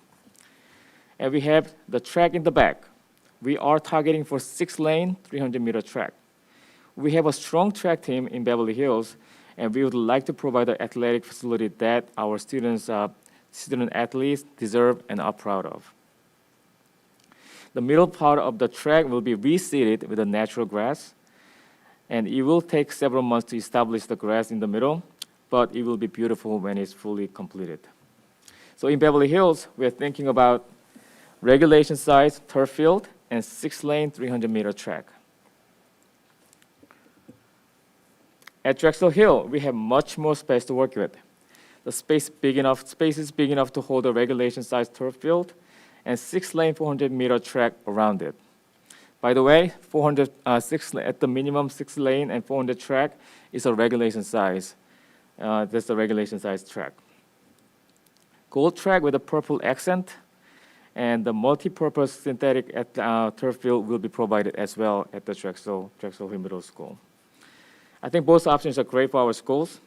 S9: And we have the track in the back. We are targeting for 6-lane, 300-meter track. We have a strong track team in Beverly Hills, and we would like to provide an athletic facility that our student athletes deserve and are proud of. The middle part of the track will be reseeded with a natural grass, and it will take several months to establish the grass in the middle, but it will be beautiful when it's fully completed. So in Beverly Hills, we're thinking about regulation size turf field and 6-lane, 300-meter track. At Drexel Hill, we have much more space to work with. The space is big enough to hold a regulation size turf field and 6-lane, 400-meter track around it. By the way, at the minimum 6-lane and 400 track is a regulation size. That's the regulation size track. Gold track with a purple accent, and the multi-purpose synthetic turf field will be provided as well at the Drexel Hill Middle School. I think both options are great for our schools,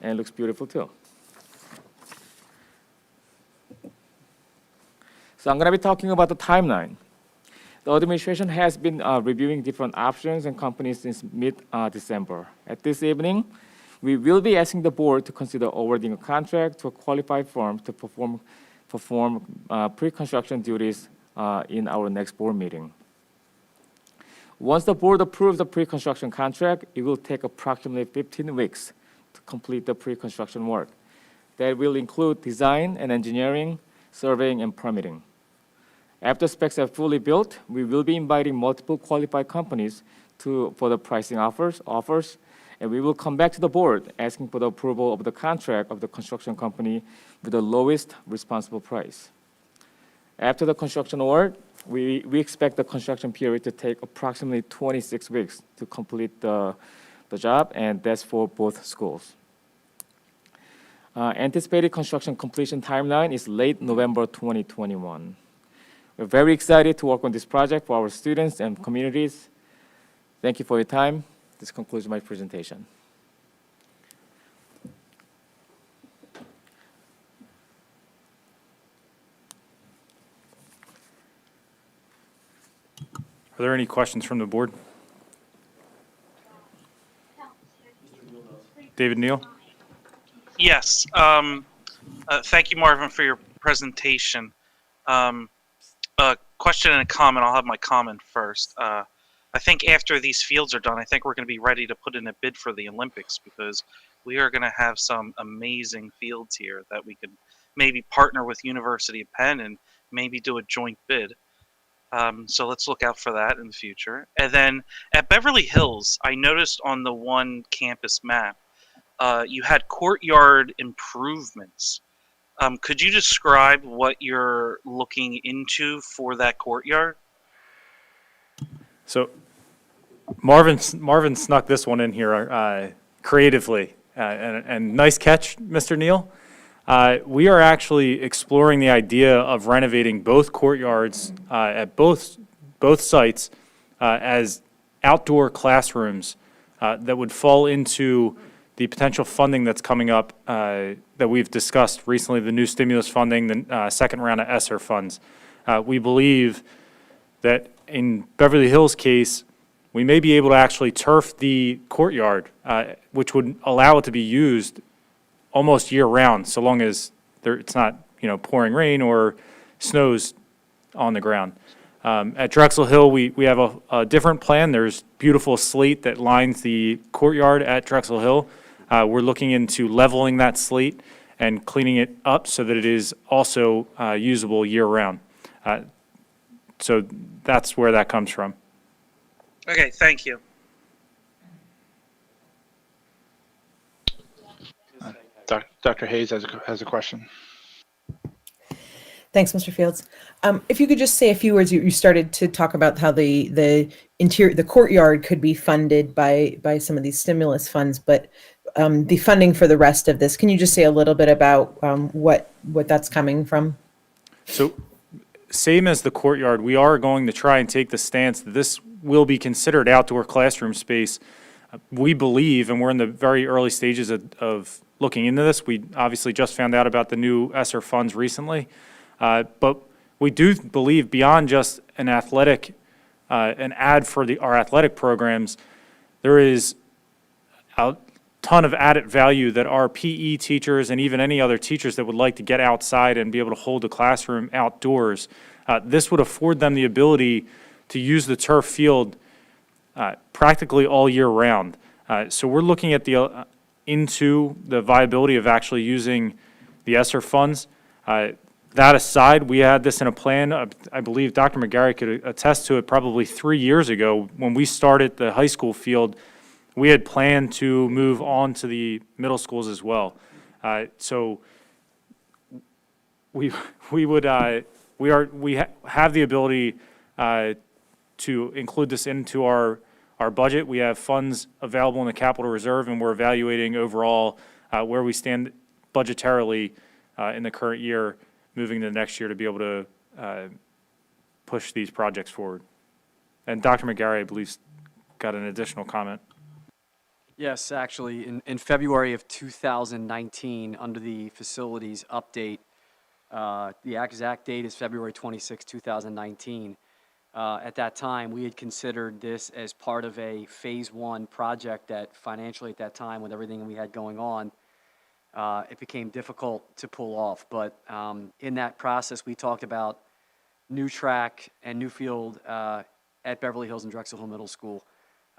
S9: and it looks beautiful too. So I'm going to be talking about the timeline. The administration has been reviewing different options and companies since mid-December. At this evening, we will be asking the board to consider awarding a contract to a qualified firm to perform pre-construction duties in our next board meeting. Once the board approves the pre-construction contract, it will take approximately 15 weeks to complete the pre-construction work. That will include design and engineering, surveying, and permitting. After specs are fully built, we will be inviting multiple qualified companies for the pricing offers, and we will come back to the board asking for the approval of the contract of the construction company with the lowest responsible price. After the construction award, we expect the construction period to take approximately 26 weeks to complete the job, and that's for both schools. Anticipated construction completion timeline is late November 2021. We're very excited to work on this project for our students and communities. Thank you for your time. This concludes my presentation.
S13: Are there any questions from the board? David Neal?
S17: Yes. Thank you, Marvin, for your presentation. A question and a comment. I'll have my comment first. I think after these fields are done, I think we're going to be ready to put in a bid for the Olympics, because we are going to have some amazing fields here that we could maybe partner with University of Penn and maybe do a joint bid. So let's look out for that in the future. And then at Beverly Hills, I noticed on the one campus map, you had courtyard improvements. Could you describe what you're looking into for that courtyard?
S13: So Marvin snuck this one in here creatively, and nice catch, Mr. Neal. We are actually exploring the idea of renovating both courtyards at both sites as outdoor classrooms that would fall into the potential funding that's coming up that we've discussed recently, the new stimulus funding, the second round of ESSER funds. We believe that in Beverly Hills' case, we may be able to actually turf the courtyard, which would allow it to be used almost year-round, so long as it's not, pouring rain or snows on the ground. At Drexel Hill, we have a different plan. There's beautiful slate that lines the courtyard at Drexel Hill. We're looking into leveling that slate and cleaning it up so that it is also usable year-round. So that's where that comes from.
S17: Okay, thank you.
S26: Dr. Hayes has a question.
S10: Thanks, Mr. Fields. If you could just say a few words, you started to talk about how the interior, the courtyard could be funded by some of these stimulus funds, but the funding for the rest of this. Can you just say a little bit about what that's coming from?
S13: So same as the courtyard, we are going to try and take the stance that this will be considered outdoor classroom space. We believe, and we're in the very early stages of looking into this. We obviously just found out about the new ESSER funds recently. But we do believe beyond just an athletic, an ad for our athletic programs, there is a ton of added value that our PE teachers and even any other teachers that would like to get outside and be able to hold a classroom outdoors, this would afford them the ability to use the turf field practically all year round. So we're looking at into the viability of actually using the ESSER funds. That aside, we had this in a plan. I believe Dr. McGarry could attest to it probably 3 years ago when we started the high school field. We had planned to move on to the middle schools as well. So we have the ability to include this into our budget. We have funds available in the capital reserve, and we're evaluating overall where we stand budgetarily in the current year, moving to the next year to be able to push these projects forward. And Dr. McGarry, I believe, got an additional comment.
S7: Yes, actually, in February of 2019, under the facilities update, the exact date is February 26, 2019. At that time, we had considered this as part of a phase one project that financially at that time, with everything we had going on, it became difficult to pull off. But in that process, we talked about new track and new field at Beverly Hills and Drexel Hill Middle School.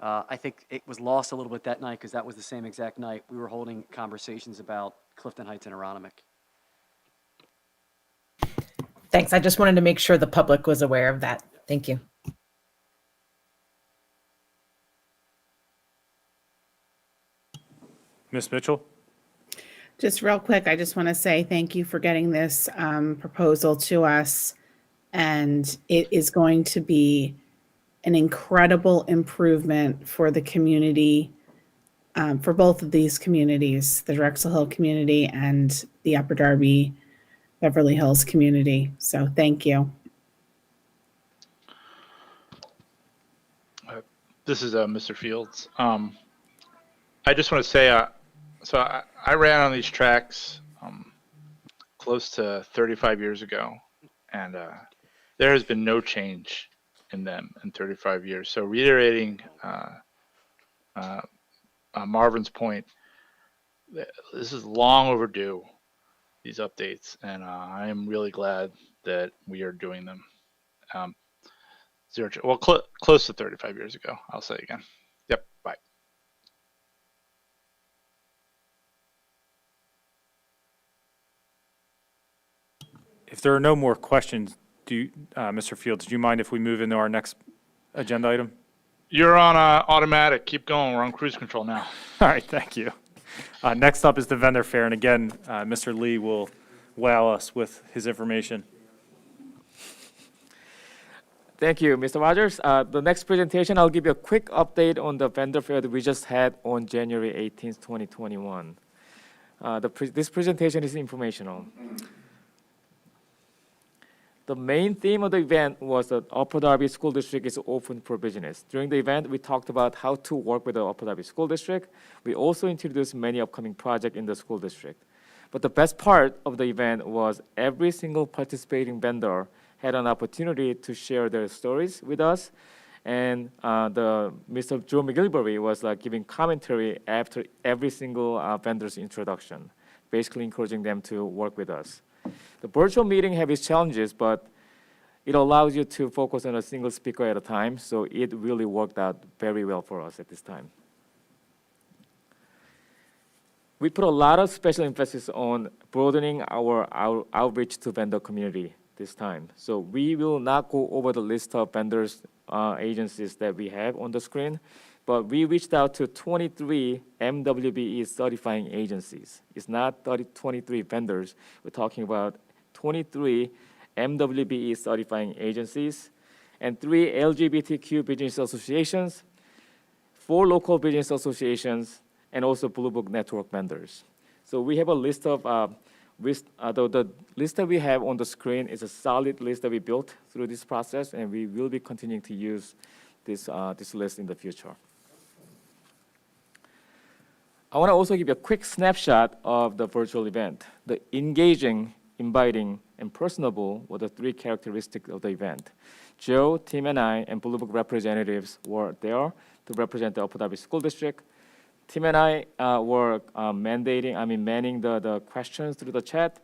S7: I think it was lost a little bit that night because that was the same exact night we were holding conversations about Clifton Heights and Aronimink.
S10: Thanks. I just wanted to make sure the public was aware of that. Thank you.
S13: Ms. Mitchell?
S6: Just real quick, I just want to say thank you for getting this proposal to us. And it is going to be an incredible improvement for the community, for both of these communities, the Drexel Hill community and the Upper Darby, Beverly Hills community. So thank you.
S26: This is Mr. Fields. I just want to say, so I ran on these tracks close to 35 years ago, and there has been no change in them in 35 years. So reiterating Marvin's point, this is long overdue, these updates, and I am really glad that we are doing them. Close to 35 years ago, I'll say again. Yep, bye.
S13: If there are no more questions, Mr. Fields, do you mind if we move into our next agenda item?
S26: You're on automatic. Keep going. We're on cruise control now.
S13: All right, thank you. Next up is the vendor fair, and again, Mr. Lee will wow us with his information.
S9: Thank you, Mr. Rogers. The next presentation, I'll give you a quick update on the vendor fair that we just had on January 18th, 2021. This presentation is informational. The main theme of the event was that Upper Darby School District is open for business. During the event, we talked about how to work with the Upper Darby School District. We also introduced many upcoming projects in the school district. But the best part of the event was every single participating vendor had an opportunity to share their stories with us. And Mr. Joe McGillibury was giving commentary after every single vendor's introduction, basically encouraging them to work with us. The virtual meeting has its challenges, but it allows you to focus on a single speaker at a time, so it really worked out very well for us at this time. We put a lot of special emphasis on broadening our outreach to vendor community this time. So we will not go over the list of vendors, agencies that we have on the screen, but we reached out to 23 MWBE certifying agencies. It's not 23 vendors. We're talking about 23 MWBE certifying agencies and 3 LGBTQ business associations, 4 local business associations, and also Blue Book network vendors. So we have a list of, the list that we have on the screen is a solid list that we built through this process, and we will be continuing to use this list in the future. I want to also give you a quick snapshot of the virtual event. The engaging, inviting, and personable were the three characteristics of the event. Joe, Tim, and I, and Blue Book representatives were there to represent the Upper Darby School District. Tim and I were manning the questions through the chat.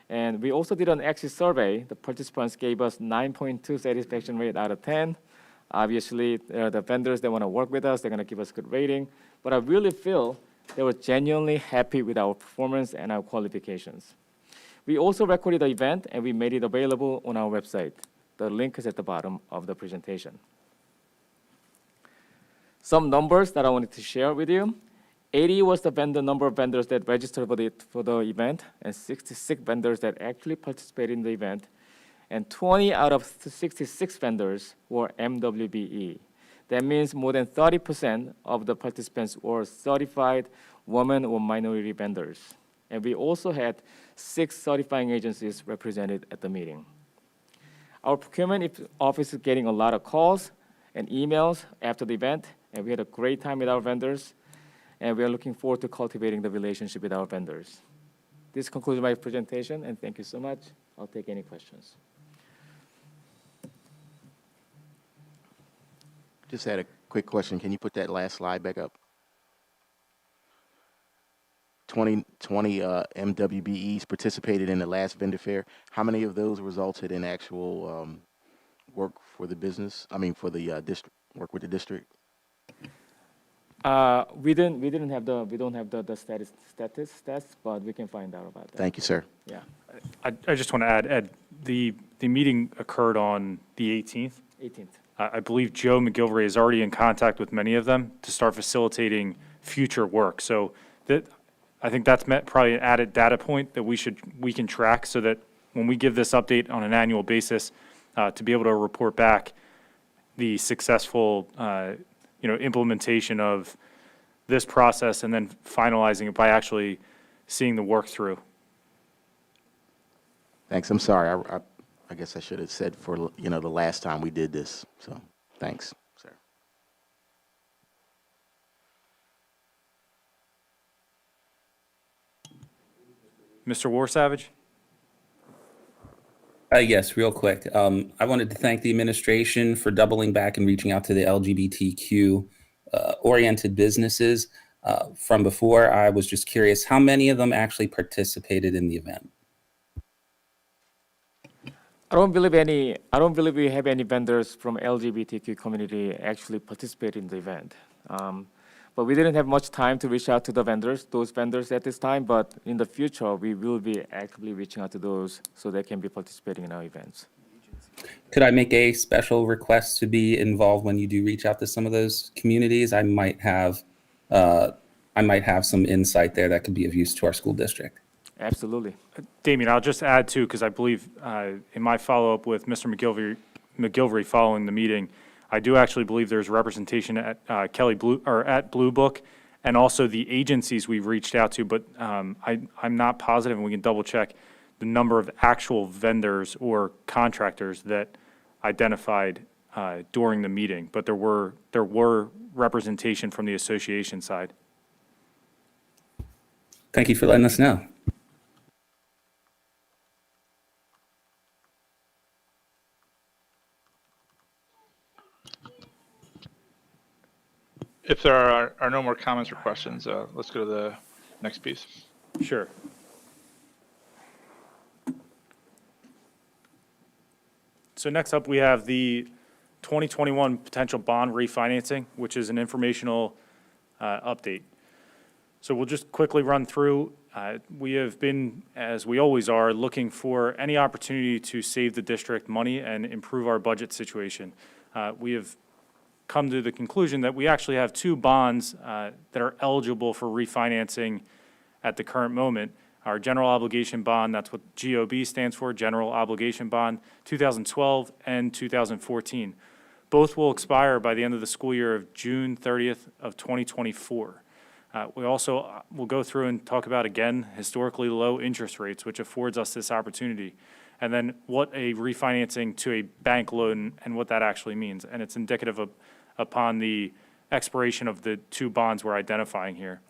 S9: And we also did an exit survey. The participants gave us 9.2 satisfaction rate out of 10. Obviously, the vendors that want to work with us, they're going to give us good rating. But I really feel they were genuinely happy with our performance and our qualifications. We also recorded the event, and we made it available on our website. The link is at the bottom of the presentation. Some numbers that I wanted to share with you. 80 was the number of vendors that registered for the event, and 66 vendors that actually participated in the event. And 20 out of 66 vendors were MWBE. That means more than 30% of the participants were certified women or minority vendors. And we also had 6 certifying agencies represented at the meeting. Our procurement office is getting a lot of calls and emails after the event, and we had a great time with our vendors, and we are looking forward to cultivating the relationship with our vendors. This concludes my presentation, and thank you so much. I'll take any questions.
S3: Just had a quick question. Can you put that last slide back up? 20 MWBEs participated in the last vendor fair. How many of those resulted in actual work for the business? I mean, for the district, work with the district?
S9: We don't have the stats, but we can find out about that.
S3: Thank you, sir.
S9: Yeah.
S13: I just want to add, Ed, the meeting occurred on the 18th.
S9: 18th.
S13: I believe Joe McGilvery is already in contact with many of them to start facilitating future work. So I think that's probably an added data point that we can track, so that when we give this update on an annual basis, to be able to report back the successful implementation of this process, and then finalizing it by actually seeing the work through.
S3: Thanks. I'm sorry. I guess I should have said for the last time we did this. So thanks, sir.
S13: Mr. Warsavage?
S16: Yes, real quick. I wanted to thank the administration for doubling back and reaching out to the LGBTQ oriented businesses. From before, I was just curious, how many of them actually participated in the event?
S9: I don't believe we have any vendors from LGBTQ community actually participate in the event. But we didn't have much time to reach out to those vendors at this time, but in the future, we will be actively reaching out to those so they can be participating in our events.
S16: Could I make a special request to be involved when you do reach out to some of those communities? I might have some insight there that could be of use to our school district.
S9: Absolutely.
S13: Damien, I'll just add too, because I believe in my follow-up with Mr. McGilvery following the meeting, I do actually believe there's representation at at Blue Book, and also the agencies we've reached out to, but I'm not positive, and we can double check the number of actual vendors or contractors that identified during the meeting, but there were representation from the association side.
S16: Thank you for letting us know.
S26: If there are no more comments or questions, let's go to the next piece.
S13: Sure. So next up, we have the 2021 potential bond refinancing, which is an informational update. So we'll just quickly run through. We have been, as we always are, looking for any opportunity to save the district money and improve our budget situation. We have come to the conclusion that we actually have 2 bonds that are eligible for refinancing at the current moment. Our general obligation bond, that's what GOB stands for, General Obligation Bond, 2012 and 2014. Both will expire by the end of the school year of June 30th of 2024. We also will go through and talk about, again, historically low interest rates, which affords us this opportunity. And then what a refinancing to a bank loan and what that actually means. And it's indicative of upon the expiration of the two bonds we're identifying here.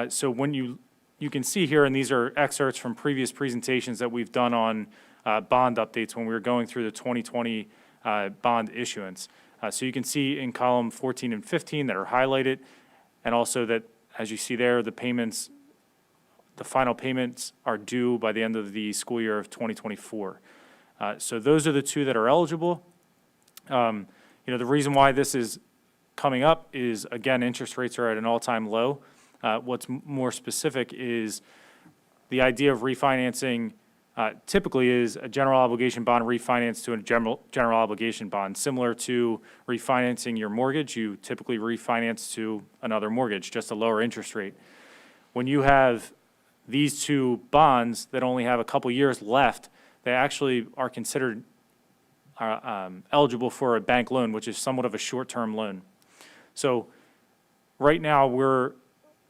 S13: So when you can see here, and these are excerpts from previous presentations that we've done on bond updates when we were going through the 2020 bond issuance. So you can see in column 14 and 15 that are highlighted, and also that, as you see there, the payments, the final payments are due by the end of the school year of 2024. So those are the two that are eligible. The reason why this is coming up is, again, interest rates are at an all-time low. What's more specific is the idea of refinancing typically is a general obligation bond refinance to a general obligation bond. Similar to refinancing your mortgage, you typically refinance to another mortgage, just a lower interest rate. When you have these two bonds that only have a couple years left, they actually are considered eligible for a bank loan, which is somewhat of a short-term loan. So right now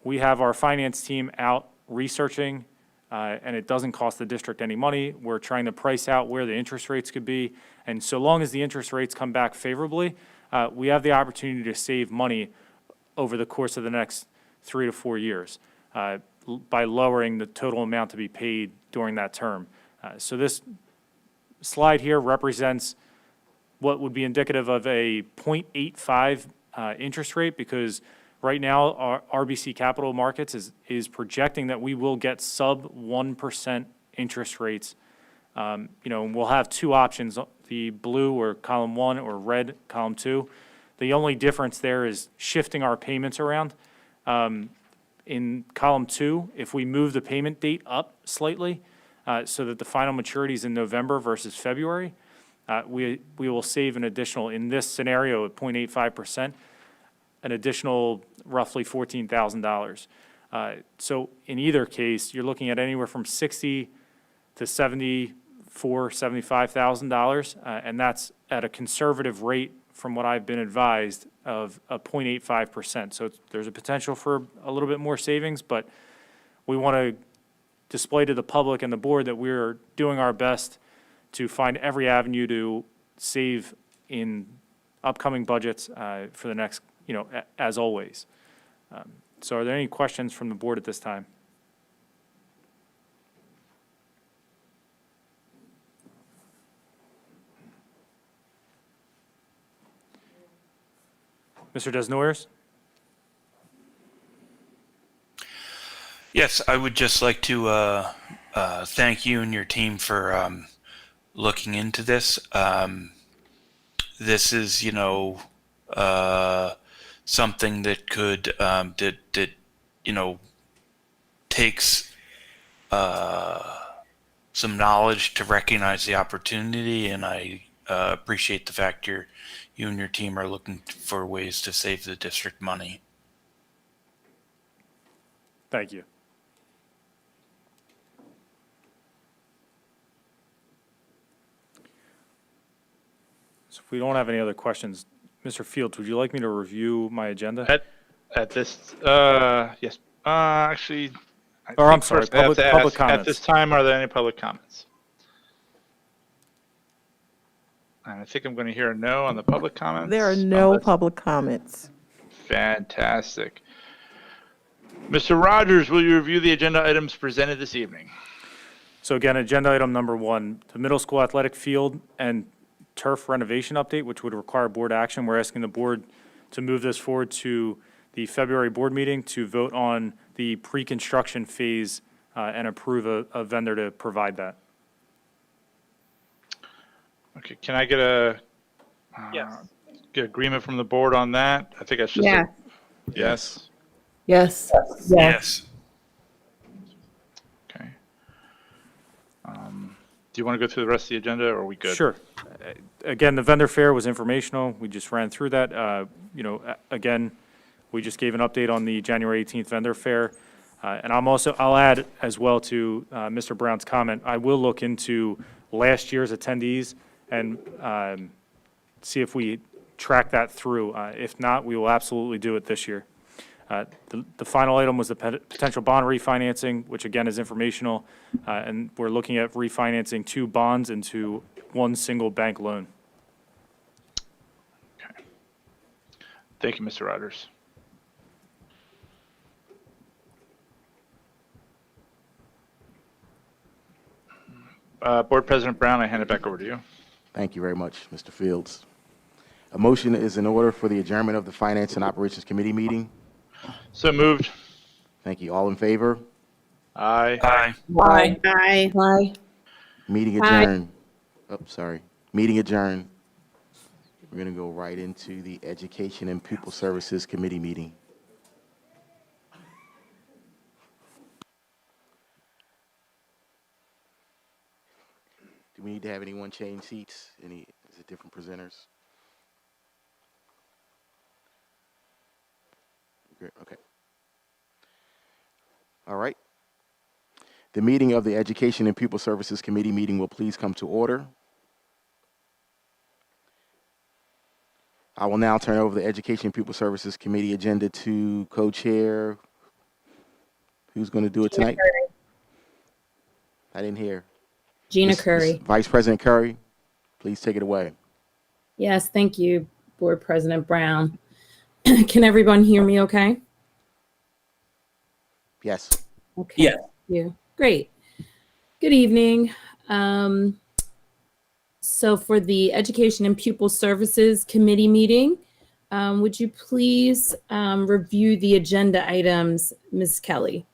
S13: we have our finance team out researching, and it doesn't cost the district any money. We're trying to price out where the interest rates could be. And so long as the interest rates come back favorably, we have the opportunity to save money over the course of the next 3 to 4 years by lowering the total amount to be paid during that term. So this slide here represents what would be indicative of a 0.85 interest rate, because right now our RBC Capital Markets is projecting that we will get sub 1% interest rates. And we'll have two options, the blue or column 1 or red column 2. The only difference there is shifting our payments around. In column 2, if we move the payment date up slightly so that the final maturity is in November versus February, we will save an additional, in this scenario at 0.85%, an additional roughly $14,000. So in either case, you're looking at anywhere from $60,000 to $75,000, and that's at a conservative rate, from what I've been advised, of a 0.85%. So there's a potential for a little bit more savings, but we want to display to the public and the board that we're doing our best to find every avenue to save in upcoming budgets for the next, as always. So are there any questions from the board at this time? Mr. Desnoyers?
S5: Yes, I would just like to thank you and your team for looking into this. This is, something that could that takes some knowledge to recognize the opportunity, and I appreciate the fact you and your team are looking for ways to save the district money.
S13: Thank you. So if we don't have any other questions, Mr. Fields, would you like me to review my agenda?
S26: At this, yes. Actually,
S13: I'm sorry, public comments.
S26: At this time, are there any public comments? And I think I'm going to hear a no on the public comments.
S15: There are no public comments.
S26: Fantastic. Mr. Rogers, will you review the agenda items presented this evening?
S13: So again, agenda item number 1, the middle school athletic field and turf renovation update, which would require board action. We're asking the board to move this forward to the February board meeting to vote on the pre-construction phase and approve a vendor to provide that.
S26: Okay, can I get get agreement from the board on that? I think that's just
S15: Yeah.
S26: Yes.
S15: Yes.
S5: Yes.
S26: Okay. Do you want to go through the rest of the agenda, or are we good?
S13: Sure. Again, the vendor fair was informational. We just ran through that. Again, we just gave an update on the January 18th vendor fair. And I'll add as well to Mr. Brown's comment, I will look into last year's attendees and see if we track that through. If not, we will absolutely do it this year. The final item was the potential bond refinancing, which again is informational, and we're looking at refinancing 2 bonds into 1 single bank loan.
S26: Thank you, Mr. Rogers. Board President Brown, I hand it back over to you.
S3: Thank you very much, Mr. Fields. A motion is in order for the adjournment of the Finance and Operations Committee meeting.
S26: So moved.
S3: Thank you. All in favor?
S26: Aye.
S5: Aye.
S6: Aye. Aye.
S15: Aye.
S3: Meeting
S4: Aye.
S3: adjourned. Oh, sorry. Meeting adjourned. We're going to go right into the Education and Pupil Services Committee meeting. Do we need to have anyone change seats? Is it different presenters? Great. Okay. All right. The meeting of the Education and Pupil Services Committee meeting will please come to order. I will now turn over the Education and Pupil Services Committee agenda to co-chair. Who's going to do it tonight? I didn't hear.
S4: Gina Curry.
S3: Vice President Curry, please take it away.
S4: Yes, thank you, Board President Brown. Can everyone hear me okay?
S3: Yes.
S4: Okay.
S16: Yeah.
S4: Thank you. Great. Good evening. So for the Education and Pupil Services Committee meeting, would you please review the agenda items, Ms. Kelly?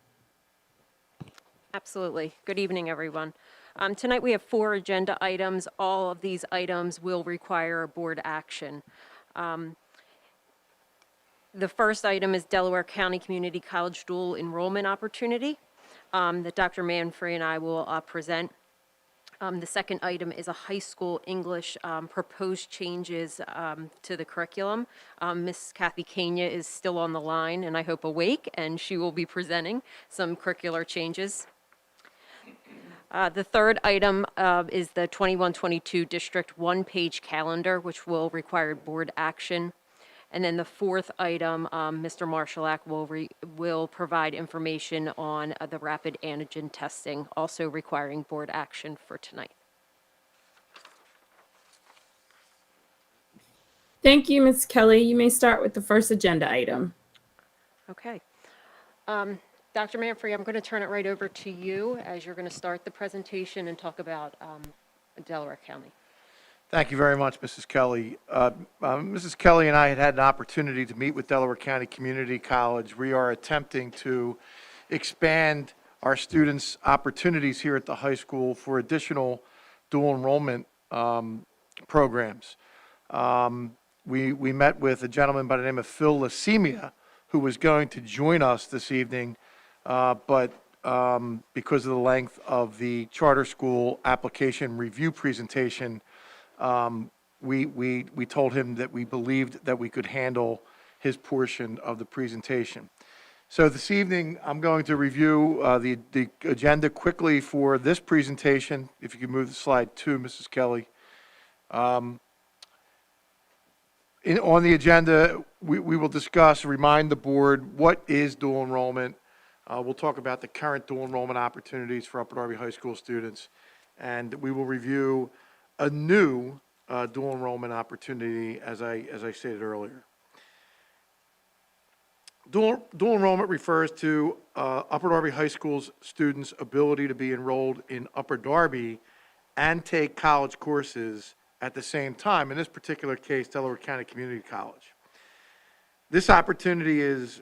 S8: Absolutely. Good evening, everyone. Tonight we have 4 agenda items. All of these items will require board action. The first item is Delaware County Community College dual enrollment opportunity that Dr. Manfrey and I will present. The second item is a high school English proposed changes to the curriculum. Miss Kathy Kenya is still on the line and I hope awake, and she will be presenting some curricular changes. The third item is the 21-22 District 1-page calendar, which will require board action. And then the fourth item, Mr. Marshallak will provide information on the rapid antigen testing, also requiring board action for tonight.
S4: Thank you, Ms. Kelly. You may start with the first agenda item.
S8: Okay. Dr. Manfrey, I'm going to turn it right over to you as you're going to start the presentation and talk about Delaware County.
S19: Thank you very much, Mrs. Kelly. Mrs. Kelly and I had an opportunity to meet with Delaware County Community College. We are attempting to expand our students' opportunities here at the high school for additional dual enrollment programs. We met with a gentleman by the name of Phil Lacemia, who was going to join us this evening, but because of the length of the charter school application review presentation, we told him that we believed that we could handle his portion of the presentation. So this evening, I'm going to review the agenda quickly for this presentation. If you could move to slide 2, Mrs. Kelly. On the agenda, we will discuss, remind the board, what is dual enrollment. We'll talk about the current dual enrollment opportunities for Upper Darby High School students, and we will review a new dual enrollment opportunity, as I stated earlier. Dual enrollment refers to Upper Darby High School's students' ability to be enrolled in Upper Darby and take college courses at the same time. In this particular case, Delaware County Community College. This opportunity is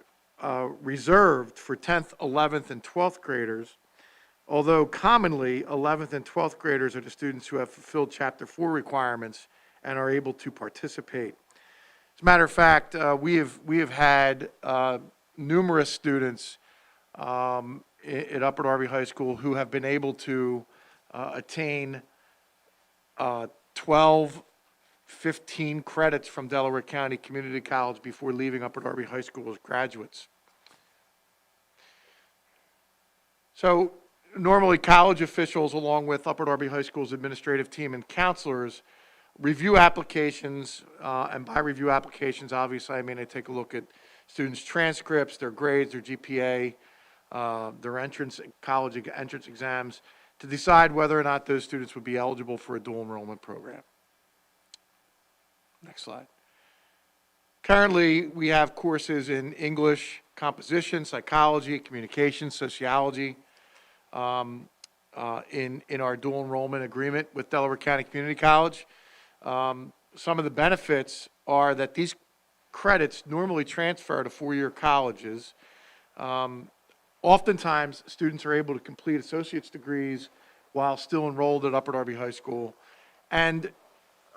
S19: reserved for 10th, 11th, and 12th graders, although commonly 11th and 12th graders are the students who have fulfilled Chapter 4 requirements and are able to participate. As a matter of fact, we have had numerous students at Upper Darby High School who have been able to attain 12, 15 credits from Delaware County Community College before leaving Upper Darby High School as graduates. So normally college officials, along with Upper Darby High School's administrative team and counselors, review applications, and by review applications, obviously I mean I take a look at students' transcripts, their grades, their GPA, their college entrance exams, to decide whether or not those students would be eligible for a dual enrollment program. Next slide. Currently, we have courses in English, composition, psychology, communication, sociology in our dual enrollment agreement with Delaware County Community College. Some of the benefits are that these credits normally transfer to four-year colleges. Oftentimes, students are able to complete associate's degrees while still enrolled at Upper Darby High School. And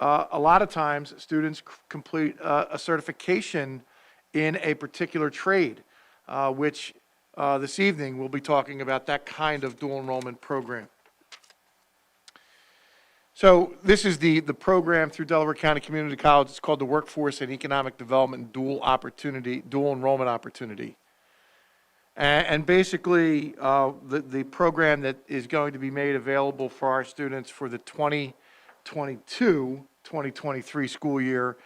S19: a lot of times, students complete a certification in a particular trade, which this evening we'll be talking about that kind of dual enrollment program. So this is the program through Delaware County Community College. It's called the Workforce and Economic Development Dual Enrollment Opportunity. And basically, the program that is going to be made available for our students for the 2022-2023 school year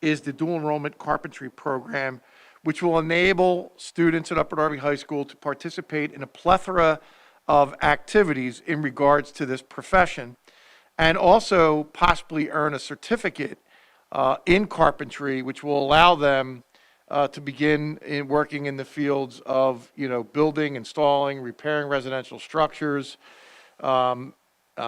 S19: is the dual enrollment carpentry program, which will enable students at Upper Darby High School to participate in a plethora of activities in regards to this profession, and also possibly earn a certificate in carpentry, which will allow them to begin working in the fields of, building, installing, repairing residential structures,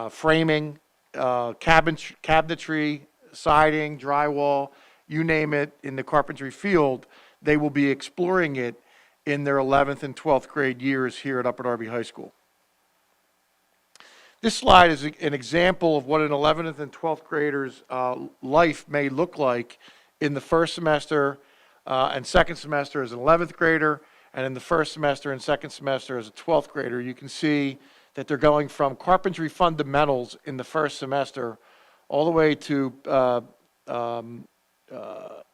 S19: framing, cabinetry, siding, drywall, you name it, in the carpentry field. They will be exploring it in their 11th and 12th grade years here at Upper Darby High School. This slide is an example of what an 11th and 12th grader's life may look like in the first semester and second semester as an 11th grader, and in the first semester and second semester as a 12th grader. You can see that they're going from carpentry fundamentals in the first semester all the way to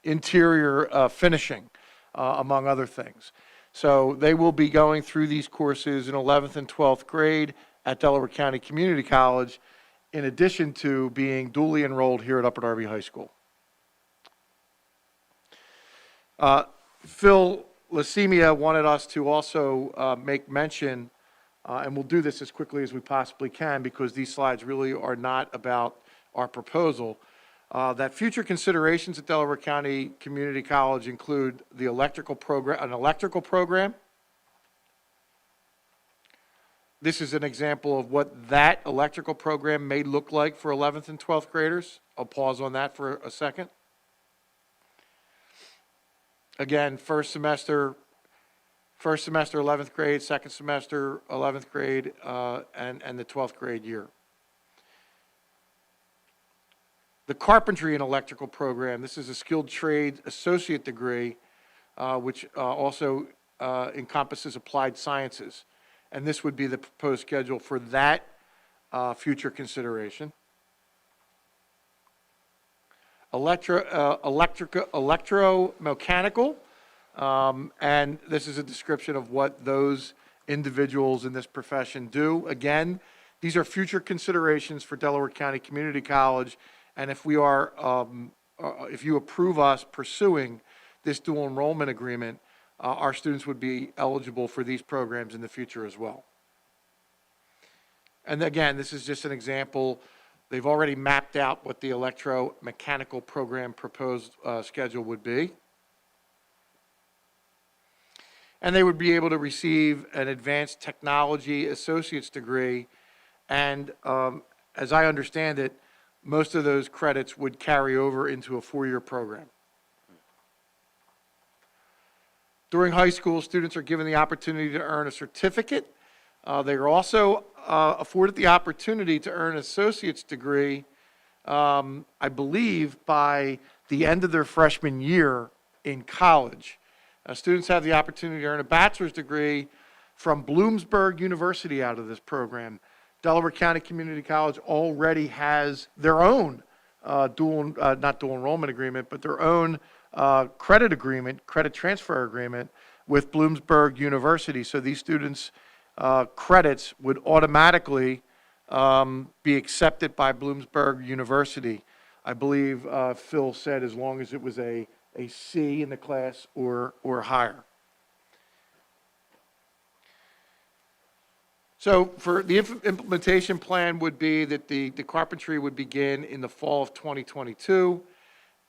S19: interior finishing, among other things. So they will be going through these courses in 11th and 12th grade at Delaware County Community College, in addition to being duly enrolled here at Upper Darby High School. Phil Leucemia wanted us to also make mention, and we'll do this as quickly as we possibly can because these slides really are not about our proposal, that future considerations at Delaware County Community College include the electrical program. This is an example of what that electrical program may look like for 11th and 12th graders. I'll pause on that for a second. Again, first semester 11th grade, second semester 11th grade, and the 12th grade year. The carpentry and electrical program, this is a skilled trade associate degree, which also encompasses applied sciences. And this would be the proposed schedule for that future consideration. Electromechanical, and this is a description of what those individuals in this profession do. Again, these are future considerations for Delaware County Community College, and if we are, if you approve us pursuing this dual enrollment agreement, our students would be eligible for these programs in the future as well. And again, this is just an example. They've already mapped out what the electromechanical program proposed schedule would be. And they would be able to receive an advanced technology associate's degree. And as I understand it, most of those credits would carry over into a four-year program. During high school, students are given the opportunity to earn a certificate. They are also afforded the opportunity to earn an associate's degree, I believe, by the end of their freshman year in college. Students have the opportunity to earn a bachelor's degree from Bloomsburg University out of this program. Delaware County Community College already has their own not dual enrollment agreement, but their own credit transfer agreement with Bloomsburg University. So these students' credits would automatically be accepted by Bloomsburg University. I believe Phil said as long as it was a a C in the class or higher. So for the implementation plan would be that the carpentry would begin in the fall of 2022.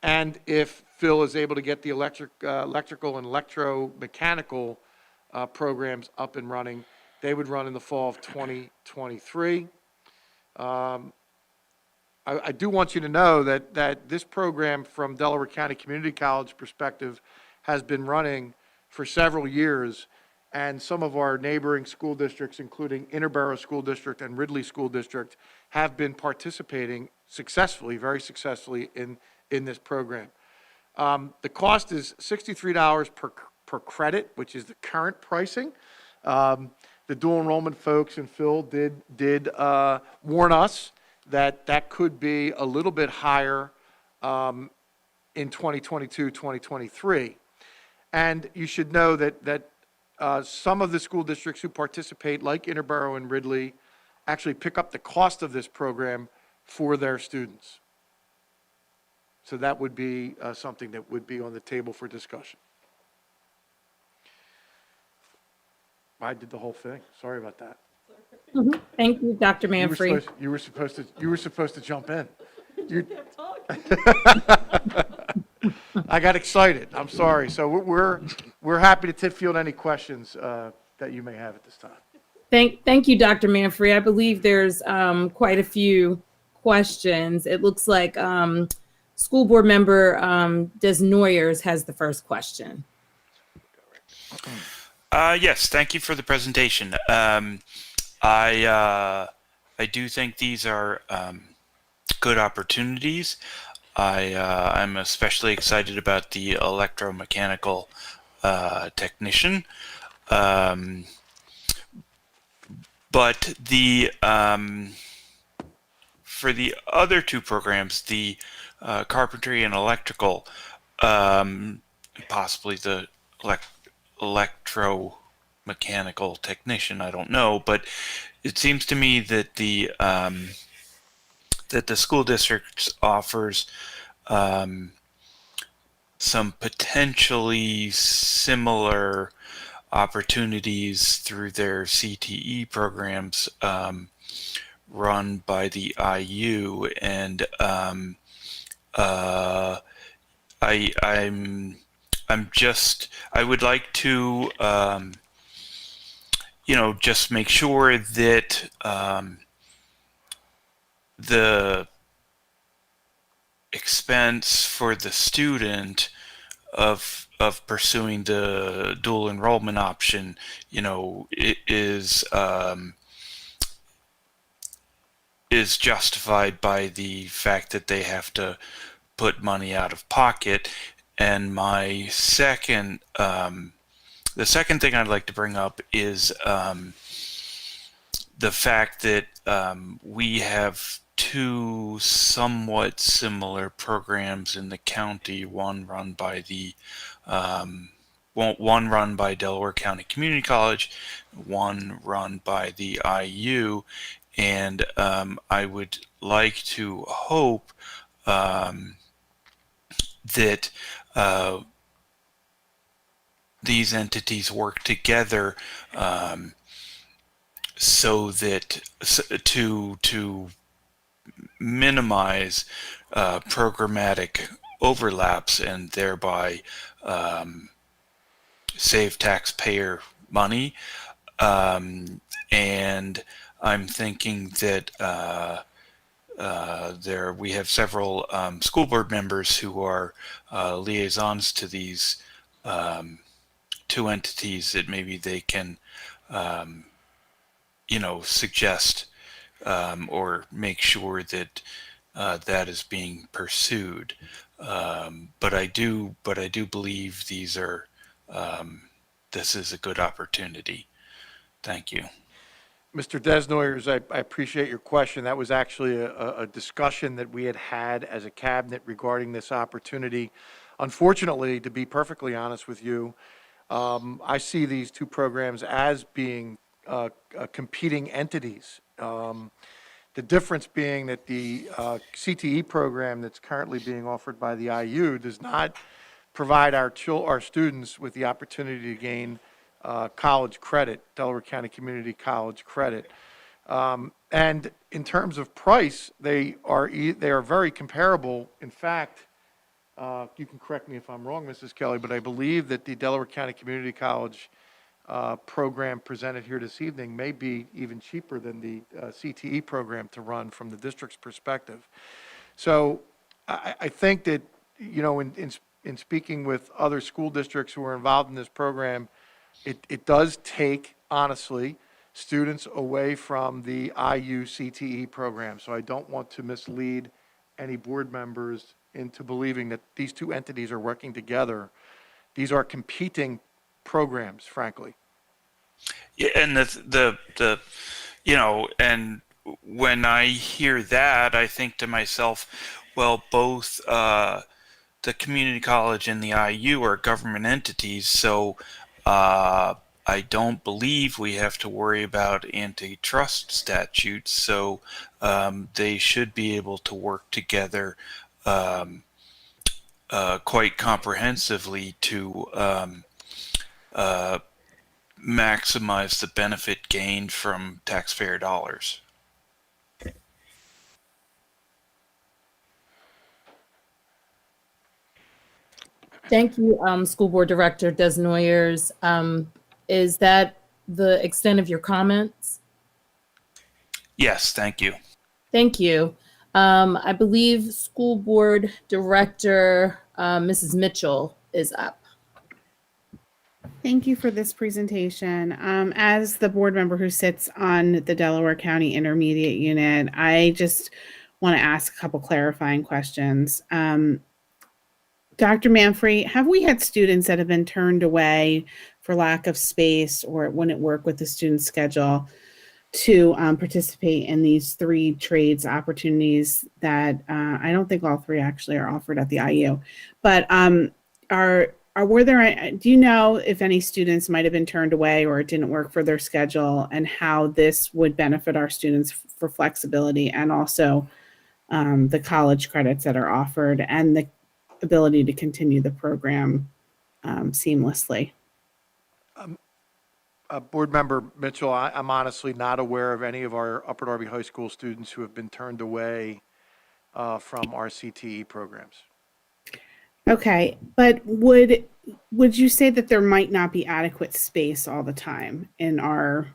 S19: And if Phil is able to get the electrical and electromechanical programs up and running, they would run in the fall of 2023. I do want you to know that this program from Delaware County Community College perspective has been running for several years, and some of our neighboring school districts, including Interborough School District and Ridley School District, have been participating successfully, very successfully in this program. The cost is $63 per credit, which is the current pricing. The dual enrollment folks and Phil did warn us that could be a little bit higher in 2022, 2023. And you should know that some of the school districts who participate, like Interborough and Ridley, actually pick up the cost of this program for their students. So that would be something that would be on the table for discussion. I did the whole thing. Sorry about that.
S4: Thank you, Dr. Manfrey.
S19: You were supposed to jump in. I got excited. I'm sorry. So we're happy to field any questions that you may have at this time.
S4: Thank you, Dr. Manfrey. I believe there's quite a few questions. It looks like School Board Member Des Noyers has the first question.
S5: Yes, thank you for the presentation. I do think these are good opportunities. I'm especially excited about the electromechanical technician. But the for the other two programs, the carpentry and electrical, possibly the electromechanical technician, I don't know, but it seems to me that the school district offers some potentially similar opportunities through their CTE programs run by the IU, and I would like to just make sure that the expense for the student of pursuing the dual enrollment option, is justified by the fact that they have to put money out of pocket. And my second, the second thing I'd like to bring up is the fact that we have two somewhat similar programs in the county. One run by Delaware County Community College, one run by the IU, and I would like to hope that these entities work together so that to minimize programmatic overlaps and thereby save taxpayer money. And I'm thinking that we have several school board members who are liaisons to these two entities, that maybe they can suggest or make sure that that is being pursued. But I do believe these are this is a good opportunity. Thank you.
S19: Mr. Des Noyers, I appreciate your question. That was actually a discussion that we had as a cabinet regarding this opportunity. Unfortunately, to be perfectly honest with you, I see these two programs as being competing entities. The difference being that the CTE program that's currently being offered by the IU does not provide our students with the opportunity to gain college credit, Delaware County Community College credit. And in terms of price, they are very comparable. In fact, you can correct me if I'm wrong, Mrs. Kelly, but I believe that the Delaware County Community College program presented here this evening may be even cheaper than the CTE program to run from the district's perspective. So I think that, you know, in speaking with other school districts who are involved in this program, it does take, honestly, students away from the IU CTE program. So I don't want to mislead any board members into believing that these two entities are working together. These are competing programs, frankly.
S5: Yeah, and the you know, and when I hear that, I think to myself, well, both the community college and the IU are government entities, so I don't believe we have to worry about antitrust statutes, so they should be able to work together quite comprehensively to maximize the benefit gained from taxpayer dollars.
S4: Thank you, School Board Director Desnoyers. Is that the extent of your comments?
S5: Yes, thank you.
S4: Thank you. I believe School Board Director Mrs. Mitchell is up.
S6: Thank you for this presentation. As the board member who sits on the Delaware County Intermediate Unit, I just want to ask a couple clarifying questions. Dr. Manfrey, have we had students that have been turned away for lack of space or it wouldn't work with the student schedule to participate in these 3 trades opportunities that I don't think all 3 actually are offered at the IU, but were there, do you know if any students might have been turned away or it didn't work for their schedule and how this would benefit our students for flexibility and also the college credits that are offered and the ability to continue the program seamlessly?
S19: Board Member Mitchell, I'm honestly not aware of any of our Upper Darby High School students who have been turned away from our CTE programs.
S6: Okay, but would you say that there might not be adequate space all the time in our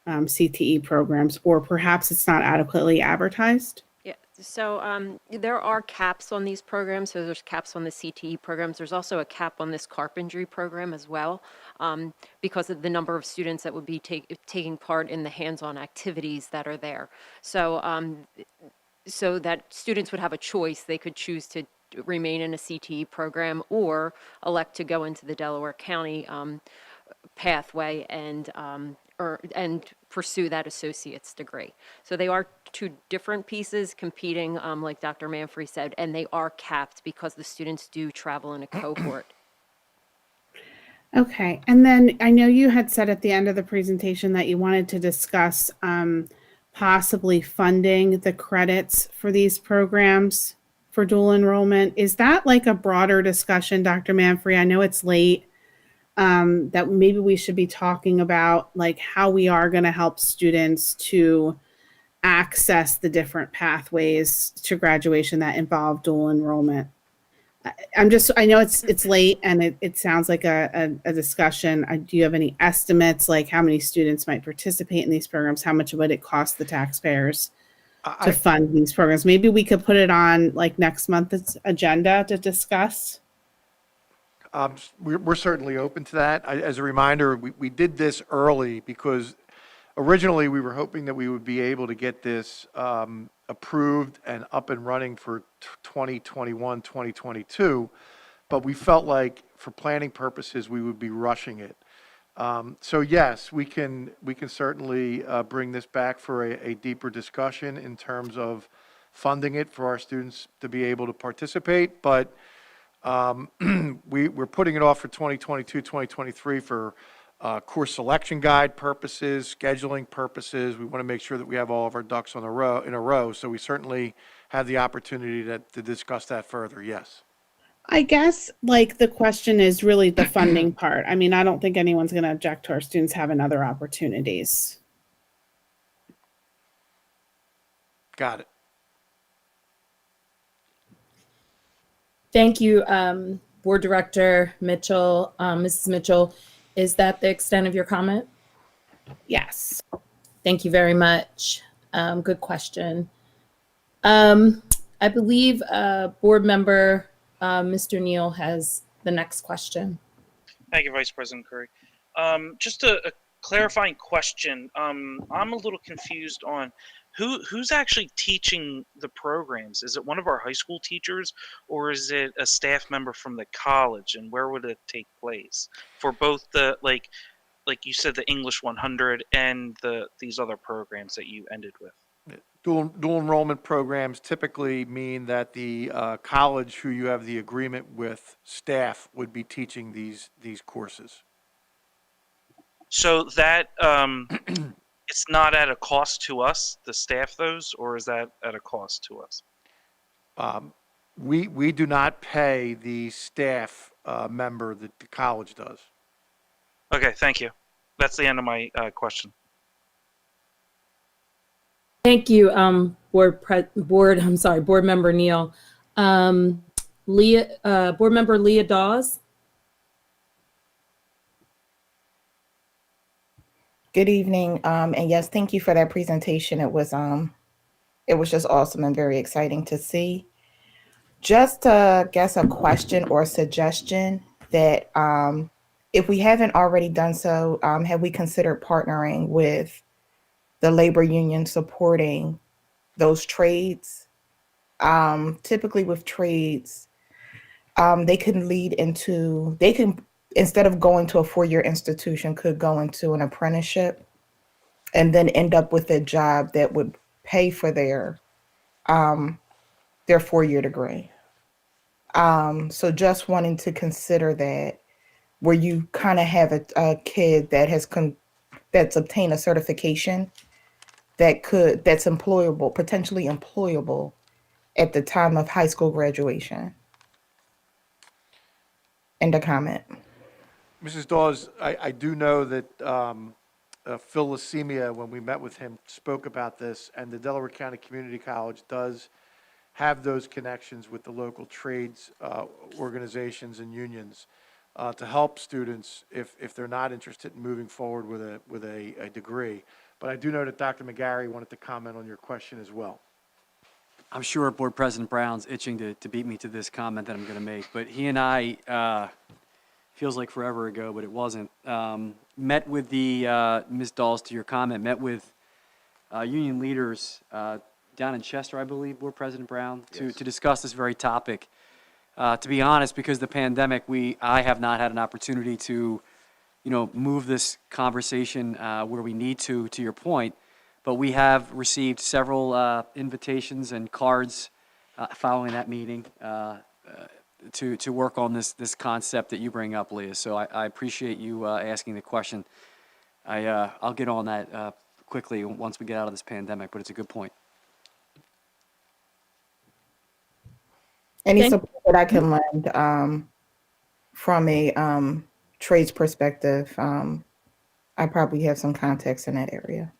S6: CTE programs, or perhaps it's not adequately advertised?
S8: Yeah, so there are caps on these programs. So there's caps on the CTE programs. There's also a cap on this carpentry program as well, because of the number of students that would be taking part in the hands-on activities that are there. So, so that students would have a choice. They could choose to remain in a CTE program or elect to go into the Delaware County pathway and pursue that associate's degree. So they are 2 different pieces competing, like Dr. Manfrey said, and they are capped because the students do travel in a cohort.
S6: Okay, and then I know you had said at the end of the presentation that you wanted to discuss possibly funding the credits for these programs for dual enrollment. Is that like a broader discussion, Dr. Manfrey? I know it's late, that maybe we should be talking about like how we are going to help students to access the different pathways to graduation that involve dual enrollment. I know it's late and it sounds like a discussion. Do you have any estimates, like how many students might participate in these programs? How much would it cost the taxpayers to fund these programs? Maybe we could put it on like next month's agenda to discuss.
S19: We're certainly open to that. As a reminder, we did this early because originally we were hoping that we would be able to get this approved and up and running for 2021, 2022, but we felt like for planning purposes, we would be rushing it. So yes, we can certainly bring this back for a deeper discussion in terms of funding it for our students to be able to participate, but we're putting it off for 2022, 2023 for course selection guide purposes, scheduling purposes. We want to make sure that we have all of our ducks in a row. So we certainly have the opportunity to discuss that further. Yes.
S6: I guess like the question is really the funding part. I mean, I don't think anyone's going to object to our students having other opportunities.
S19: Got it.
S4: Thank you, Board Director Mitchell. Mrs. Mitchell, is that the extent of your comment?
S6: Yes.
S4: Thank you very much. Good question. I believe Board Member Mr. Neal has the next question.
S17: Thank you, Vice President Curry. Just a clarifying question. I'm a little confused on who's actually teaching the programs. Is it one of our high school teachers, or is it a staff member from the college? And where would it take place for both the like you said, the English 100 and these other programs that you ended with?
S19: Dual enrollment programs typically mean that the college who you have the agreement with staff would be teaching these courses.
S17: So that it's not at a cost to us, the staff those, or is that at a cost to us?
S19: We do not pay the staff member that the college does.
S17: Okay, thank you. That's the end of my question.
S4: Thank you, Board Member Neal. Board Member Leah Dawes.
S18: Good evening. And yes, thank you for that presentation. It was just awesome and very exciting to see. Just I guess a question or a suggestion that if we haven't already done so, have we considered partnering with the labor union supporting those trades? Typically with trades, they can instead of going to a 4-year institution, could go into an apprenticeship and then end up with a job that would pay for their 4-year degree. So just wanting to consider that, where you kind of have a kid that has that's obtained a certification that's employable, potentially employable at the time of high school graduation. End of comment.
S19: Mrs. Dawes, I do know that Phil Leucemia, when we met with him, spoke about this, and the Delaware County Community College does have those connections with the local trades organizations and unions to help students if they're not interested in moving forward with a degree. But I do know that Dr. McGarry wanted to comment on your question as well.
S7: I'm sure Board President Brown's itching to beat me to this comment that I'm going to make, but he and I, feels like forever ago, but it wasn't, met with the, Ms. Dawes, to your comment, met with union leaders down in Chester, I believe, Board President Brown, to discuss this very topic. To be honest, because of the pandemic, I have not had an opportunity to, move this conversation where we need to your point, but we have received several invitations and cards following that meeting to work on this concept that you bring up, Leah. So I appreciate you asking the question. I'll get on that quickly once we get out of this pandemic, but it's a good point.
S18: Any support that I can lend from a trades perspective, I probably have some context in that area.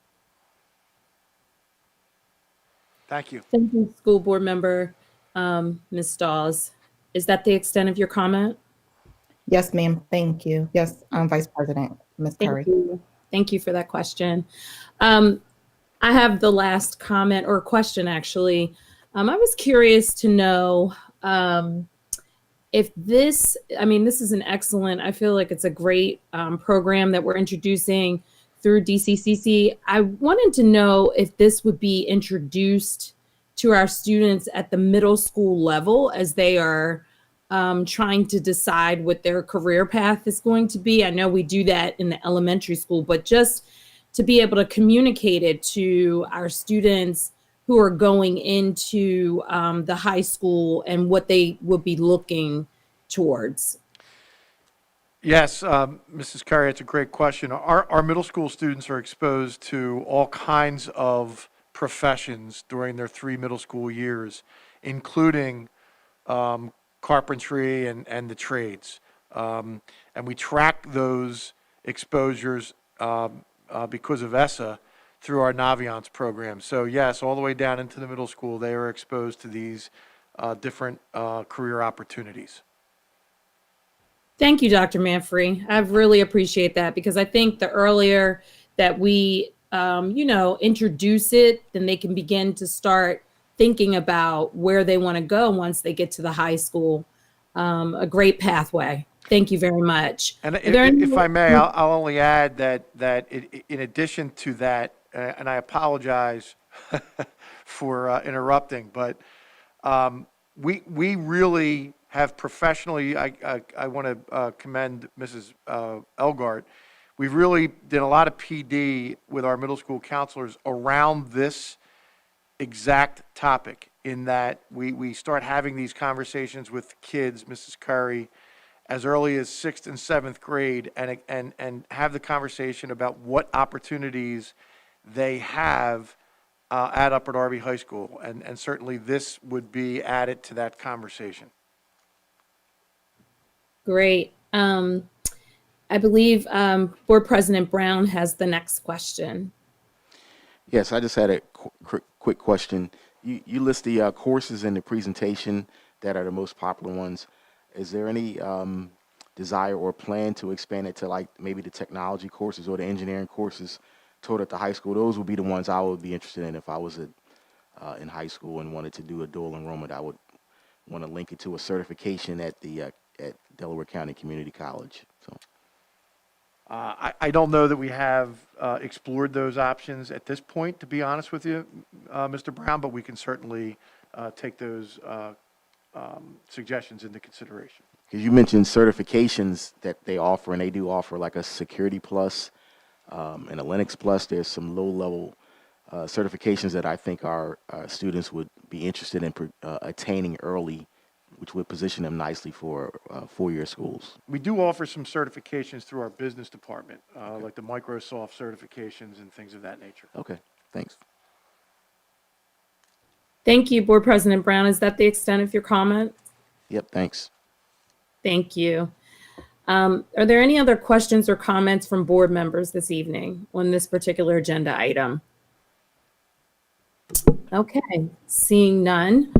S19: Thank you.
S4: Thank you, School Board Member Ms. Dawes. Is that the extent of your comment?
S18: Yes, ma'am. Thank you. Yes, Vice President Ms. Curry.
S4: Thank you for that question. I have the last comment or question, actually. I was curious to know if this is an excellent, I feel like it's a great program that we're introducing through DCCC. I wanted to know if this would be introduced to our students at the middle school level as they are trying to decide what their career path is going to be. I know we do that in the elementary school, but just to be able to communicate it to our students who are going into the high school and what they will be looking towards.
S19: Yes, Mrs. Curry, it's a great question. Our middle school students are exposed to all kinds of professions during their 3 middle school years, including carpentry and the trades. And we track those exposures because of ESSA through our Naviance program. So yes, all the way down into the middle school, they are exposed to these different career opportunities.
S4: Thank you, Dr. Manfrey. I really appreciate that because I think the earlier that we, introduce it, then they can begin to start thinking about where they want to go once they get to the high school. A great pathway. Thank you very much.
S19: And
S4: Are there any
S19: if I may,
S4: more-
S19: I'll only add that in addition to that, and I apologize for interrupting, but we really have professionally, I want to commend Mrs. Elgart. We've really did a lot of PD with our middle school counselors around this exact topic, in that we start having these conversations with kids, Mrs. Curry, as early as 6th and 7th grade, and have the conversation about what opportunities they have at Upper Darby High School. And certainly this would be added to that conversation.
S4: Great. I believe Board President Brown has the next question.
S3: Yes, I just had a quick question. You list the courses in the presentation that are the most popular ones. Is there any desire or plan to expand it to like maybe the technology courses or the engineering courses taught at the high school? Those would be the ones I would be interested in if I was in high school and wanted to do a dual enrollment. I would want to link it to a certification at the at Delaware County Community College. So.
S19: I don't know that we have explored those options at this point, to be honest with you, Mr. Brown, but we can certainly take those suggestions into consideration.
S3: Because you mentioned certifications that they offer, and they do offer like a Security Plus and a Linux Plus. There's some low-level certifications that I think our students would be interested in attaining early, which would position them nicely for four-year schools.
S19: We do offer some certifications through our business department, like the Microsoft certifications and things of that nature.
S3: Okay, thanks.
S4: Thank you, Board President Brown. Is that the extent of your comment?
S3: Yep, thanks.
S4: Thank you. Are there any other questions or comments from board members this evening on this particular agenda item? Okay, seeing none.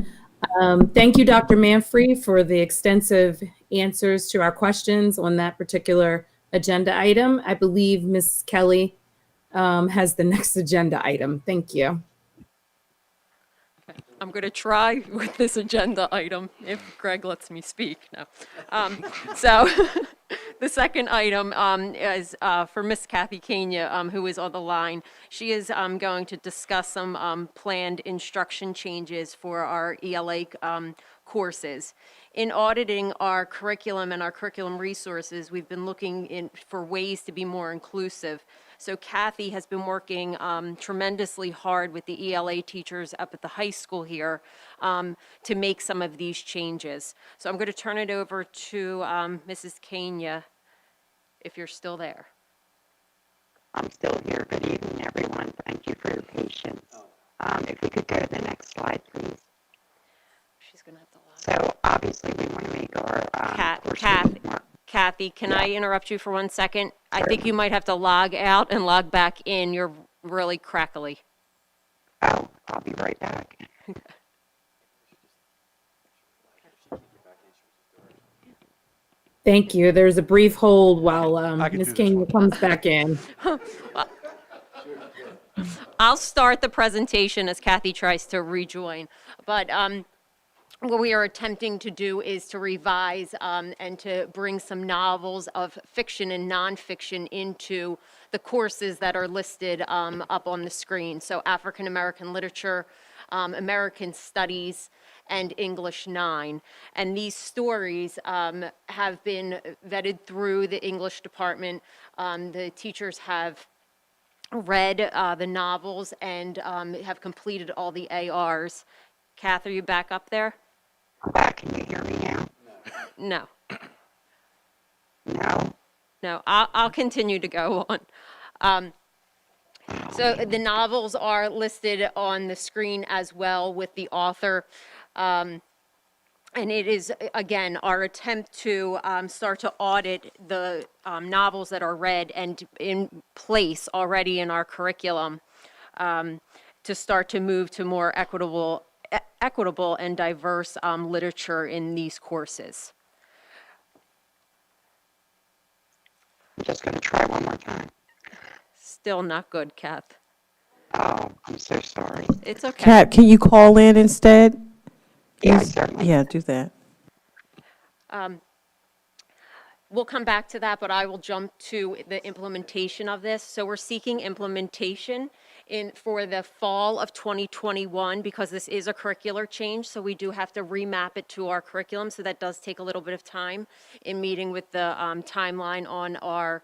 S4: Thank you, Dr. Manfrey, for the extensive answers to our questions on that particular agenda item. I believe Ms. Kelly has the next agenda item. Thank you.
S8: I'm going to try with this agenda item if Greg lets me speak. No. So the second item is for Miss Kathy Kenya, who is on the line. She is going to discuss some planned instruction changes for our ELA courses. In auditing our curriculum and our curriculum resources, we've been looking for ways to be more inclusive. So Kathy has been working tremendously hard with the ELA teachers up at the high school here to make some of these changes. So I'm going to turn it over to Mrs. Kenya, if you're still there.
S20: I'm still here. Good evening, everyone. Thank you for your patience. If we could go to the next slide, please.
S8: She's going to have to log.
S20: So obviously we want to make our
S8: Kathy, can I interrupt you for 1 second? I think you might have to log out and log back in. You're really crackly.
S20: Oh, I'll be right back.
S4: Thank you. There's a brief hold while Ms. Kenya comes back in.
S8: I'll start the presentation as Kathy tries to rejoin. But what we are attempting to do is to revise and to bring some novels of fiction and nonfiction into the courses that are listed up on the screen. So African American literature, American studies, and English 9. And these stories have been vetted through the English department. The teachers have read the novels and have completed all the ARs. Kath, are you back up there?
S20: I'm back. Can you hear me now?
S8: No.
S20: No?
S8: No, I'll continue to go on. So the novels are listed on the screen as well with the author. And it is, again, our attempt to start to audit the novels that are read and in place already in our curriculum, to start to move to more equitable and diverse literature in these courses.
S20: I'm just going to try one more time.
S8: Still not good, Kath.
S20: Oh, I'm so sorry.
S8: It's okay.
S15: Kat, can you call in instead?
S20: Yeah, certainly.
S15: Yeah, do that.
S8: We'll come back to that, but I will jump to the implementation of this. So we're seeking implementation for the fall of 2021 because this is a curricular change. So we do have to remap it to our curriculum. So that does take a little bit of time in meeting with the timeline on our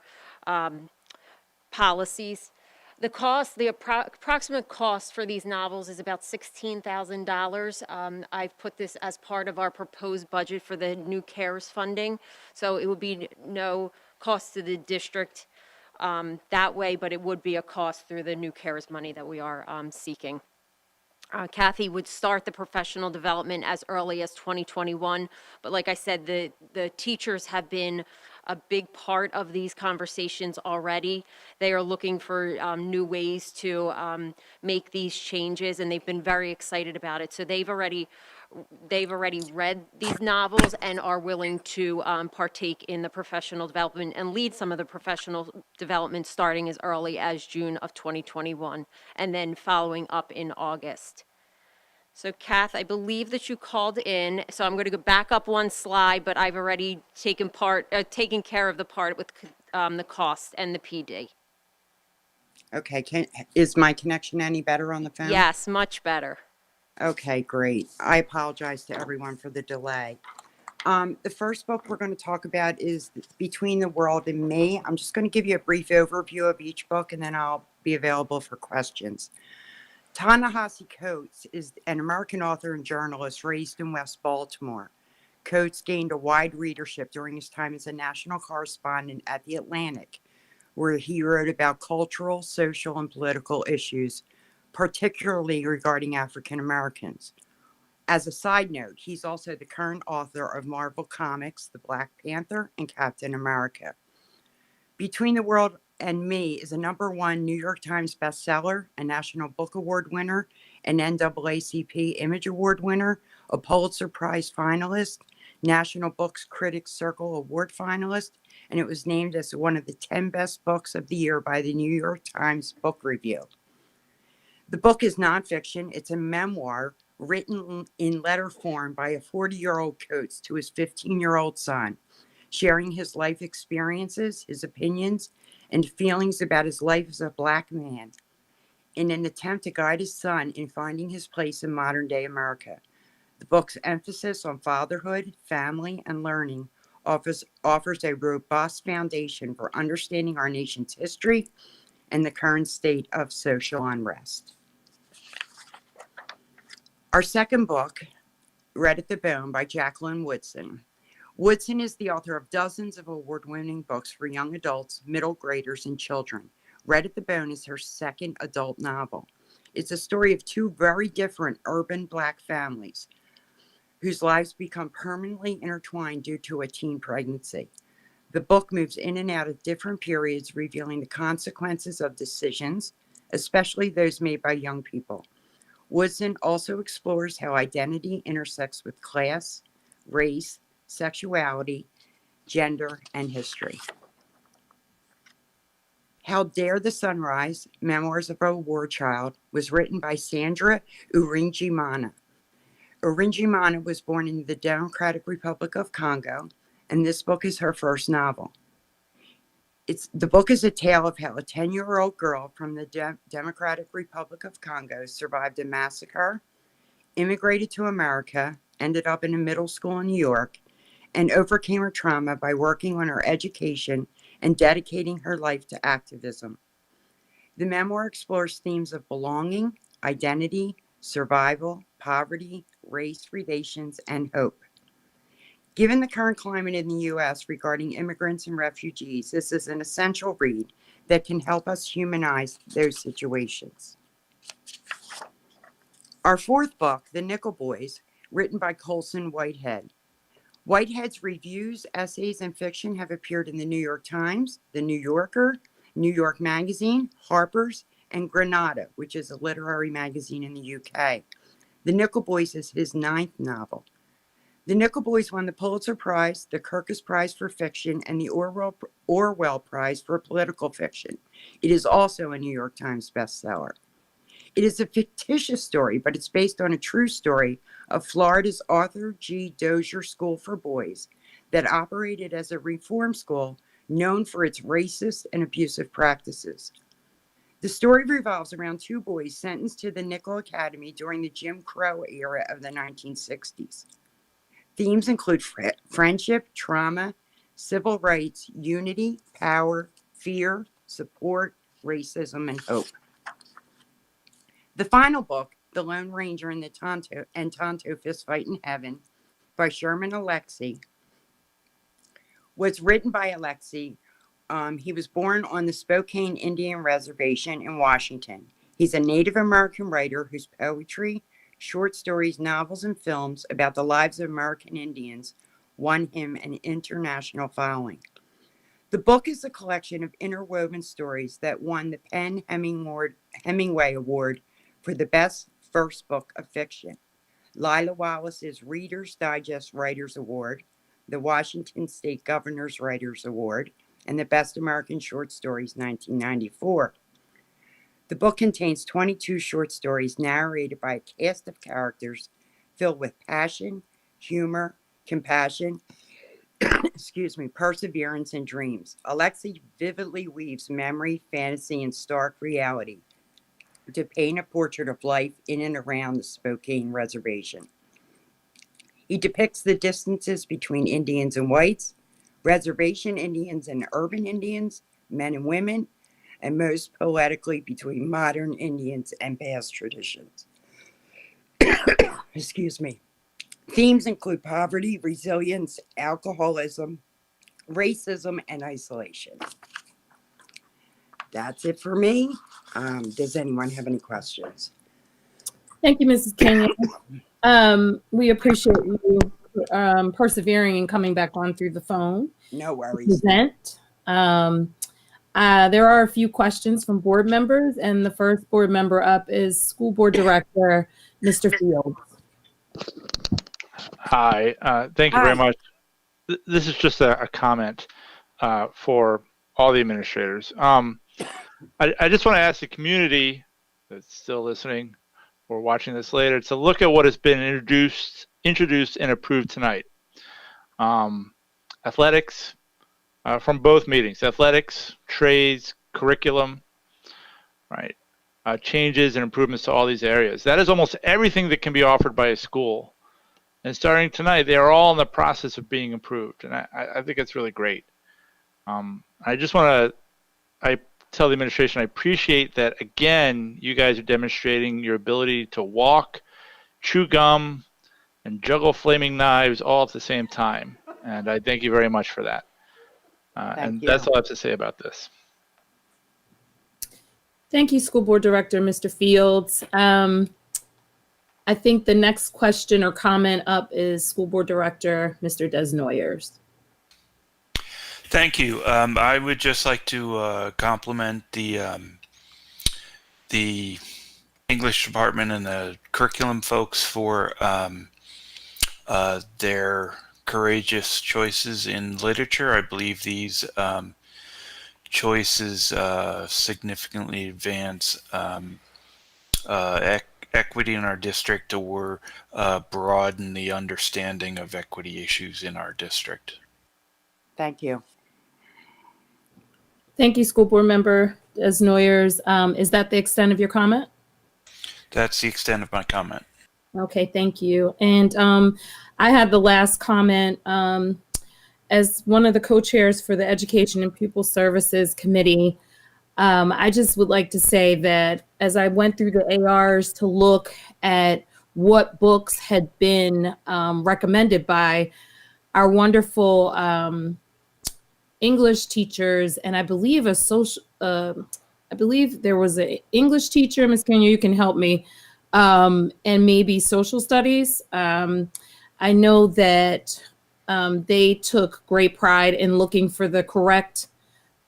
S8: policies. The approximate cost for these novels is about $16,000. I've put this as part of our proposed budget for the new CARES funding. So it would be no cost to the district that way, but it would be a cost through the new CARES money that we are seeking. Kathy would start the professional development as early as 2021. But like I said, the teachers have been a big part of these conversations already. They are looking for new ways to make these changes, and they've been very excited about it. So they've already read these novels and are willing to partake in the professional development and lead some of the professional development starting as early as June of 2021 and then following up in August. So Kath, I believe that you called in, so I'm going to go back up one slide, but I've already taken care of the part with the cost and the PD.
S14: Okay, is my connection any better on the phone?
S8: Yes, much better.
S14: Okay, great. I apologize to everyone for the delay. The first book we're going to talk about is Between the World and Me. I'm just going to give you a brief overview of each book, and then I'll be available for questions. Ta-Nehisi Coates is an American author and journalist raised in West Baltimore. Coates gained a wide readership during his time as a national correspondent at The Atlantic, where he wrote about cultural, social, and political issues, particularly regarding African Americans. As a side note, he's also the current author of Marvel Comics, The Black Panther, and Captain America. Between the World and Me is a #1 New York Times bestseller, a National Book Award winner, an NAACP Image Award winner, a Pulitzer Prize finalist, National Books Critics Circle Award finalist, and it was named as one of the 10 best books of the year by the New York Times Book Review. The book is nonfiction. It's a memoir written in letter form by a 40-year-old Coates to his 15-year-old son, sharing his life experiences, his opinions, and feelings about his life as a Black man in an attempt to guide his son in finding his place in modern-day America. The book's emphasis on fatherhood, family, and learning offers a robust foundation for understanding our nation's history and the current state of social unrest. Our second book, Read at the Bone by Jacqueline Woodson. Woodson is the author of dozens of award-winning books for young adults, middle graders, and children. Read at the Bone is her second adult novel. It's a story of two very different urban Black families whose lives become permanently intertwined due to a teen pregnancy. The book moves in and out of different periods, revealing the consequences of decisions, especially those made by young people. Woodson also explores how identity intersects with class, race, sexuality, gender, and history. How Dare the Sunrise, Memoirs of a War Child, was written by Sandra Uringimana. Uringimana was born in the Democratic Republic of Congo, and this book is her first novel. The book is a tale of how a 10-year-old girl from the Democratic Republic of Congo survived a massacre, immigrated to America, ended up in a middle school in New York, and overcame her trauma by working on her education and dedicating her life to activism. The memoir explores themes of belonging, identity, survival, poverty, race relations, and hope. Given the current climate in the U.S. regarding immigrants and refugees, this is an essential read that can help us humanize those situations. Our fourth book, The Nickel Boys, written by Colson Whitehead. Whitehead's reviews, essays, and fiction have appeared in the New York Times, The New Yorker, New York Magazine, Harper's, and Granada, which is a literary magazine in the UK. The Nickel Boys is his 9th novel. The Nickel Boys won the Pulitzer Prize, the Kirkus Prize for Fiction, and the Orwell Prize for Political Fiction. It is also a New York Times bestseller. It is a fictitious story, but it's based on a true story of Florida's Arthur G. Dozier School for Boys that operated as a reform school known for its racist and abusive practices. The story revolves around 2 boys sentenced to the Nickel Academy during the Jim Crow era of the 1960s. Themes include friendship, trauma, civil rights, unity, power, fear, support, racism, and hope. The final book, The Lone Ranger and Tonto Fistfight in Heaven by Sherman Alexie, was written by Alexie. He was born on the Spokane Indian Reservation in Washington. He's a Native American writer whose poetry, short stories, novels, and films about the lives of American Indians won him an international following. The book is a collection of interwoven stories that won the Hemingway Award for the best first book of fiction, Lila Wallace's Reader's Digest Writers Award, the Washington State Governor's Writers Award, and the Best American Short Stories 1994. The book contains 22 short stories narrated by a cast of characters filled with passion, humor, compassion, perseverance, and dreams. Alexie vividly weaves memory, fantasy, and stark reality to paint a portrait of life in and around the Spokane Reservation. He depicts the distances between Indians and whites, reservation Indians and urban Indians, men and women, and most poetically between modern Indians and past traditions. Themes include poverty, resilience, alcoholism, racism, and isolation. That's it for me. Does anyone have any questions?
S4: Thank you, Mrs. Kenyon. We appreciate you persevering and coming back on through the phone.
S14: No worries.
S4: Present. There are a few questions from board members, and the first board member up is School Board Director, Mr. Fields.
S26: Hi, thank you very much. This is just a comment for all the administrators. I just want to ask the community that's still listening or watching this later to look at what has been introduced and approved tonight. Athletics from both meetings, athletics, trades, curriculum, right? Changes and improvements to all these areas. That is almost everything that can be offered by a school. And starting tonight, they are all in the process of being improved. And I think it's really great. I just want to, tell the administration I appreciate that, again, you guys are demonstrating your ability to walk, chew gum, and juggle flaming knives all at the same time. And I thank you very much for that. And that's all I have to say about this.
S4: Thank you, School Board Director, Mr. Fields. I think the next question or comment up is School Board Director, Mr. Desnoyers.
S5: Thank you. I would just like to compliment the English department and the curriculum folks for their courageous choices in literature. I believe these choices significantly advance equity in our district or broaden the understanding of equity issues in our district.
S14: Thank you.
S4: Thank you, School Board Member Desnoyers. Is that the extent of your comment?
S5: That's the extent of my comment.
S4: Okay, thank you. And I had the last comment. As one of the co-chairs for the Education and Pupil Services Committee, I just would like to say that as I went through the ARs to look at what books had been recommended by our wonderful English teachers, and I believe I believe there was an English teacher, Ms. Kenya, you can help me, and maybe social studies. I know that they took great pride in looking for the correct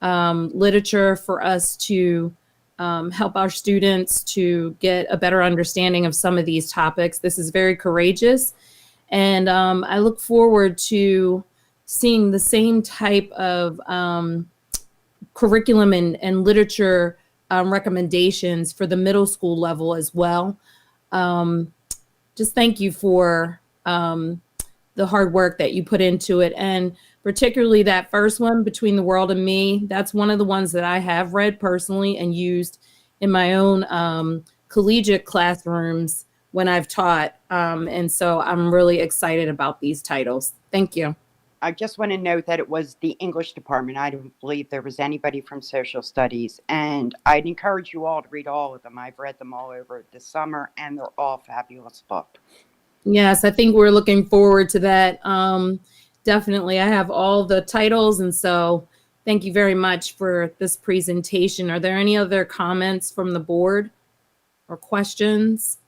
S4: literature for us to help our students to get a better understanding of some of these topics. This is very courageous, and I look forward to seeing the same type of curriculum and literature recommendations for the middle school level as well. Just thank you for the hard work that you put into it. And particularly that first one, Between the World and Me, that's one of the ones that I have read personally and used in my own collegiate classrooms when I've taught. And so I'm really excited about these titles. Thank you.
S14: I just want to note that it was the English department. I don't believe there was anybody from social studies. And I'd encourage you all to read all of them. I've read them all over the summer, and they're all fabulous books.
S4: Yes, I think we're looking forward to that. Definitely. I have all the titles. And so thank you very much for this presentation. Are there any other comments from the board or questions?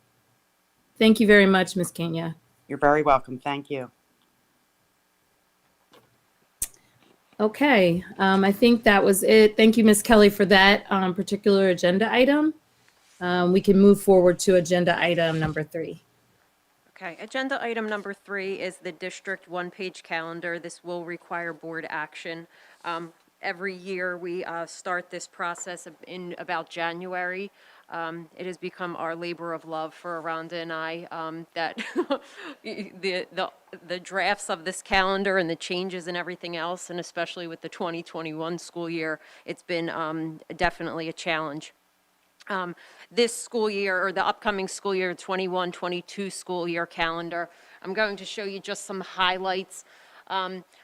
S4: Thank you very much, Ms. Kenya.
S14: You're very welcome. Thank you.
S4: Okay, I think that was it. Thank you, Ms. Kelly, for that particular agenda item. We can move forward to agenda item number 3.
S8: Okay, agenda item number 3 is the district one-page calendar. This will require board action. Every year we start this process in about January. It has become our labor of love for Rhonda and I that the drafts of this calendar and the changes and everything else, and especially with the 2021 school year, it's been definitely a challenge. This school year, or the upcoming school year, 21-22 school year calendar, I'm going to show you just some highlights.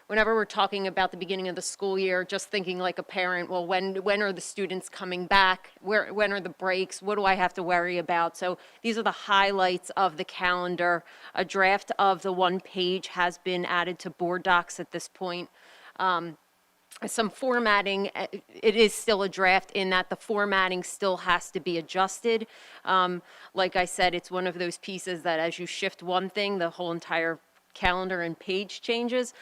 S8: Whenever we're talking about the beginning of the school year, just thinking like a parent, well, when are the students coming back? When are the breaks? What do I have to worry about? So these are the highlights of the calendar. A draft of the one page has been added to board docs at this point. Some formatting, it is still a draft in that the formatting still has to be adjusted. Like I said, it's one of those pieces that as you shift one thing, the whole entire calendar and page changes.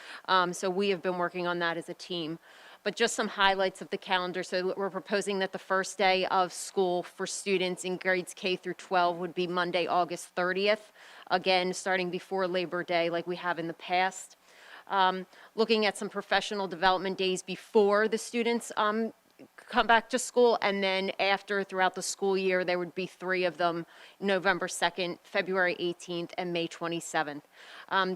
S8: So we have been working on that as a team. But just some highlights of the calendar. So we're proposing that the first day of school for students in grades K through 12 would be Monday, August 30th. Again, starting before Labor Day like we have in the past. Looking at some professional development days before the students come back to school, and then after, throughout the school year, there would be 3 of them, November 2nd, February 18th, and May 27th.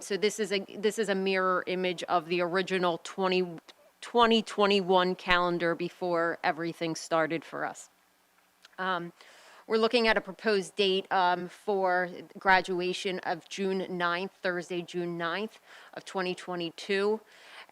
S8: So this is a mirror image of the original 2021 calendar before everything started for us. We're looking at a proposed date for graduation of June 9th, Thursday, June 9th of 2022.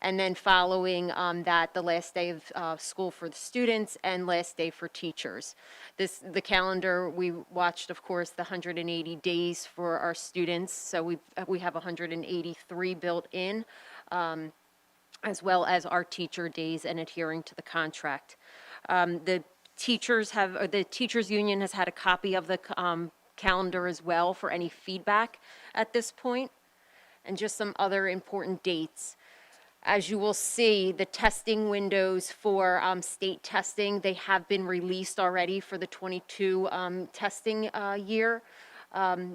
S8: And then following that, the last day of school for the students and last day for teachers. The calendar, we watched, of course, the 180 days for our students. So we have 183 built in, as well as our teacher days and adhering to the contract. The teachers union has had a copy of the calendar as well for any feedback at this point, and just some other important dates. As you will see, the testing windows for state testing, they have been released already for the 22 testing year.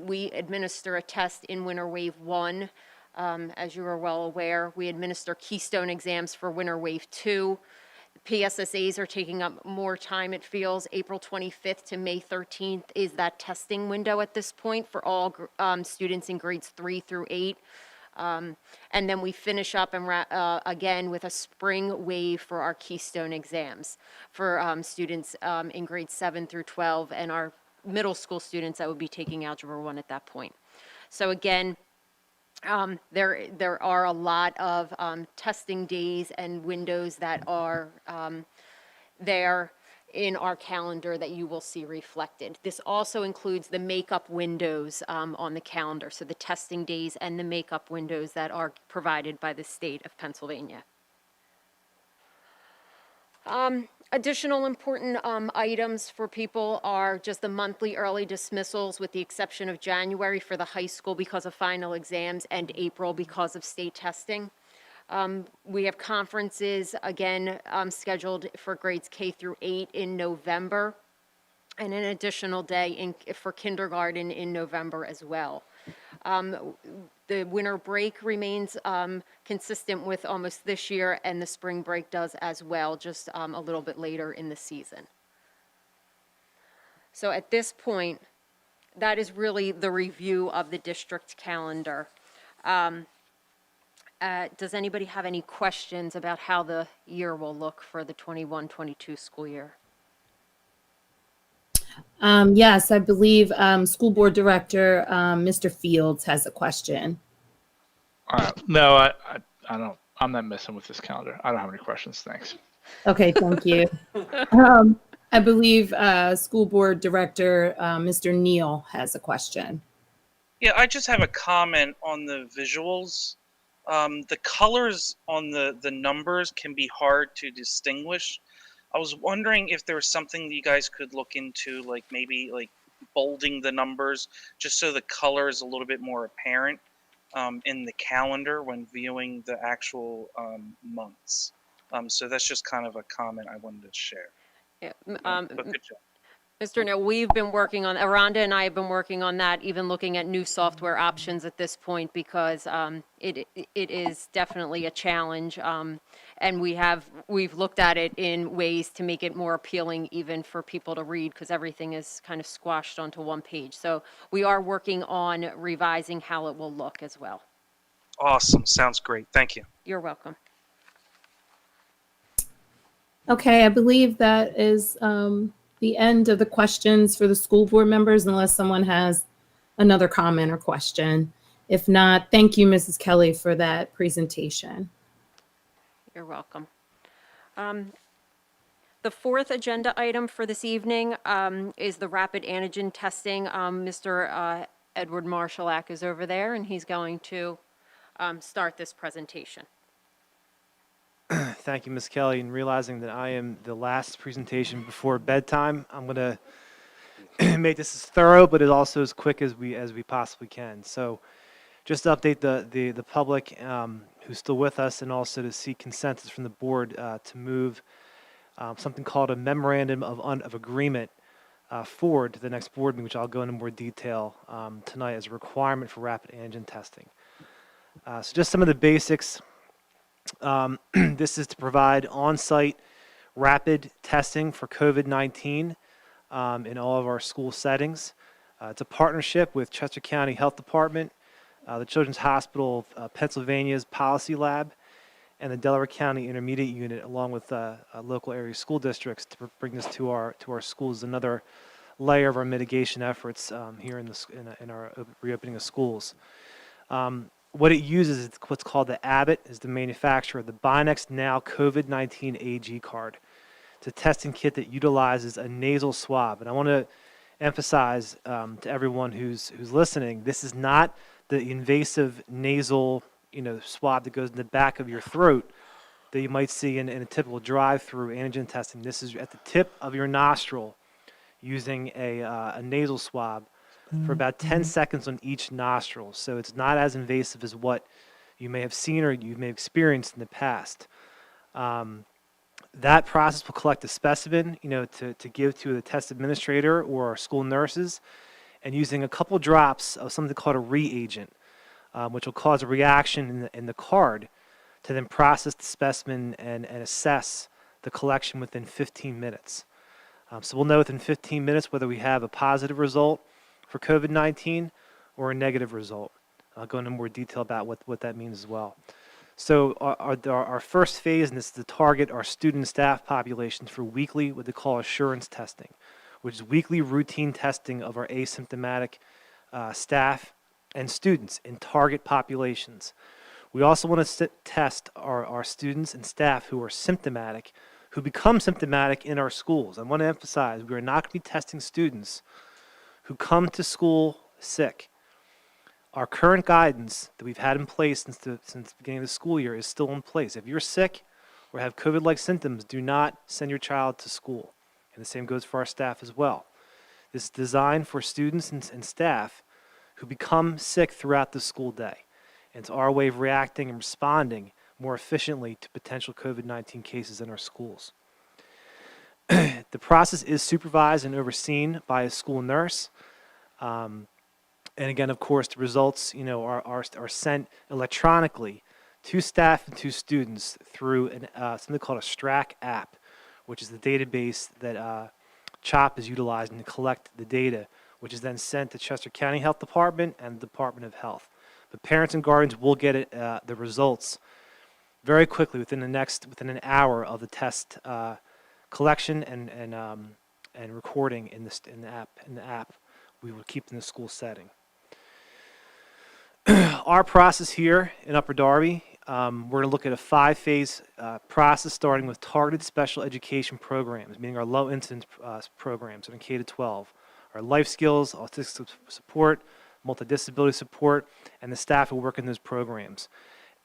S8: We administer a test in Winter Wave 1. As you are well aware, we administer Keystone exams for Winter Wave 2. PSSAs are taking up more time, it feels. April 25th to May 13th is that testing window at this point for all students in grades 3 through 8. And then we finish up and again with a spring wave for our Keystone exams for students in grades 7 through 12 and our middle school students that would be taking Algebra 1 at that point. So again, there are a lot of testing days and windows that are there in our calendar that you will see reflected. This also includes the makeup windows on the calendar, so the testing days and the makeup windows that are provided by the state of Pennsylvania. Additional important items for people are just the monthly early dismissals, with the exception of January for the high school because of final exams and April because of state testing. We have conferences, again, scheduled for grades K through 8 in November, and an additional day for kindergarten in November as well. The winter break remains consistent with almost this year, and the spring break does as well, just a little bit later in the season. So at this point, that is really the review of the district calendar. Does anybody have any questions about how the year will look for the 21-22 school year?
S4: Yes, I believe School Board Director Mr. Fields has a question.
S26: No, I don't. I'm not messing with this calendar. I don't have any questions. Thanks.
S4: Okay, thank you. I believe School Board Director Mr. Neal has a question.
S17: Yeah, I just have a comment on the visuals. The colors on the numbers can be hard to distinguish. I was wondering if there was something that you guys could look into, like maybe like bolding the numbers, just so the color is a little bit more apparent in the calendar when viewing the actual months. So that's just kind of a comment I wanted to share.
S8: Yeah,
S17: But good job.
S8: Mr. Neal, we've been working on, Rhonda and I have been working on that, even looking at new software options at this point, because it is definitely a challenge. And we've looked at it in ways to make it more appealing even for people to read, because everything is kind of squashed onto one page. So we are working on revising how it will look as well.
S17: Awesome. Sounds great. Thank you.
S8: You're welcome.
S4: Okay, I believe that is the end of the questions for the school board members, unless someone has another comment or question. If not, thank you, Mrs. Kelly, for that presentation.
S8: You're welcome. The fourth agenda item for this evening is the rapid antigen testing. Mr. Edward Marshallak is over there, and he's going to start this presentation.
S2: Thank you, Ms. Kelly. And realizing that I am the last presentation before bedtime, I'm going to make this as thorough, but also as quick as we possibly can. So just to update the public who's still with us, and also to seek consensus from the board to move something called a memorandum of agreement forward to the next board meeting, which I'll go into more detail tonight as a requirement for rapid antigen testing. So just some of the basics. This is to provide on-site rapid testing for COVID-19 in all of our school settings. It's a partnership with Chester County Health Department, the Children's Hospital of Pennsylvania's Policy Lab, and the Delaware County Intermediate Unit, along with local area school districts, to bring this to our schools. Another layer of our mitigation efforts here in our reopening of schools. What it uses is what's called the Abbott, is the manufacturer of the Binex Now COVID-19 AG card. It's a testing kit that utilizes a nasal swab. And I want to emphasize to everyone who's listening, this is not the invasive nasal swab that goes in the back of your throat that you might see in a typical drive-through antigen testing. This is at the tip of your nostril using a nasal swab for about 10 seconds on each nostril. So it's not as invasive as what you may have seen or you may have experienced in the past. That process will collect a specimen, to give to the test administrator or our school nurses, and using a couple drops of something called a reagent, which will cause a reaction in the card, to then process the specimen and assess the collection within 15 minutes. So we'll know within 15 minutes whether we have a positive result for COVID-19 or a negative result. I'll go into more detail about what that means as well. So our first phase, and this is to target our student and staff populations for weekly, what they call assurance testing, which is weekly routine testing of our asymptomatic staff and students in target populations. We also want to test our students and staff who are symptomatic, who become symptomatic in our schools. I want to emphasize, we are not going to be testing students who come to school sick. Our current guidance that we've had in place since the beginning of the school year is still in place. If you're sick or have COVID-like symptoms, do not send your child to school. And the same goes for our staff as well. This is designed for students and staff who become sick throughout the school day. And it's our way of reacting and responding more efficiently to potential COVID-19 cases in our schools. The process is supervised and overseen by a school nurse. And again, of course, the results, are sent electronically to staff and to students through something called a STRAC app, which is the database that CHOP is utilizing to collect the data, which is then sent to Chester County Health Department and the Department of Health. But parents and guardians will get the results very quickly within an hour of the test collection and recording in the app. We will keep in the school setting. Our process here in Upper Darby, we're going to look at a 5-phase process starting with targeted special education programs, meaning our low incidence programs in K-12, our life skills, autistic support, multidisability support, and the staff who work in those programs.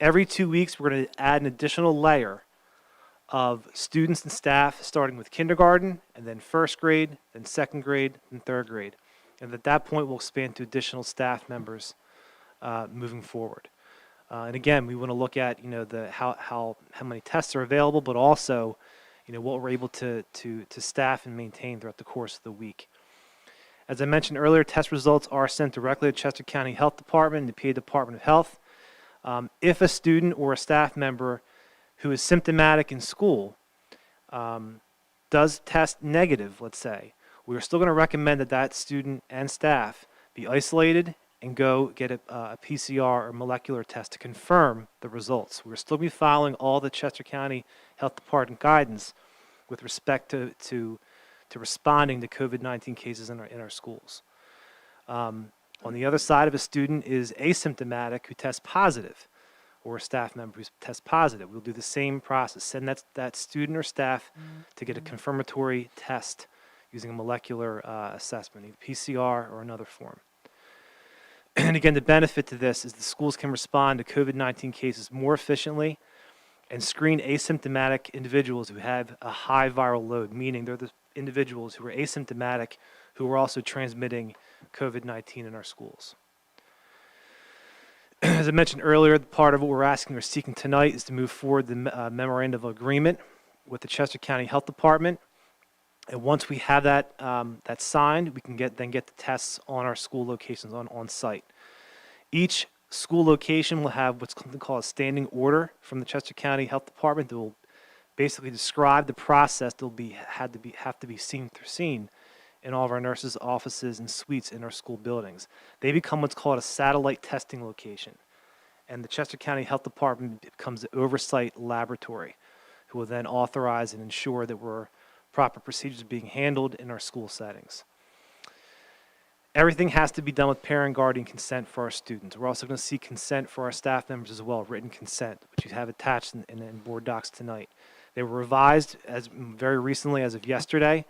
S2: Every 2 weeks, we're going to add an additional layer of students and staff, starting with kindergarten, and then first grade, then second grade, and third grade. And at that point, we'll expand to additional staff members moving forward. And again, we want to look at how many tests are available, but also what we're able to staff and maintain throughout the course of the week. As I mentioned earlier, test results are sent directly to Chester County Health Department and the PA Department of Health. If a student or a staff member who is symptomatic in school does test negative, let's say, we're still going to recommend that student and staff be isolated and go get a PCR or molecular test to confirm the results. We'll still be following all the Chester County Health Department guidance with respect to responding to COVID-19 cases in our schools. On the other side, if a student is asymptomatic who tests positive, or a staff member who tests positive, we'll do the same process. Send that student or staff to get a confirmatory test using a molecular assessment, either PCR or another form. And again, the benefit to this is the schools can respond to COVID-19 cases more efficiently and screen asymptomatic individuals who have a high viral load, meaning they're the individuals who are asymptomatic who are also transmitting COVID-19 in our schools. As I mentioned earlier, part of what we're asking or seeking tonight is to move forward the memorandum of agreement with the Chester County Health Department. And once we have that signed, we can get the tests on our school locations on site. Each school location will have what's called a standing order from the Chester County Health Department that will basically describe the process that will have to be seen in all of our nurses' offices and suites in our school buildings. They become what's called a satellite testing location. And the Chester County Health Department becomes the oversight laboratory, who will then authorize and ensure that proper procedures are being handled in our school settings. Everything has to be done with parent guardian consent for our students. We're also going to seek consent for our staff members as well, written consent, which you have attached in board docs tonight. They were revised very recently as of yesterday.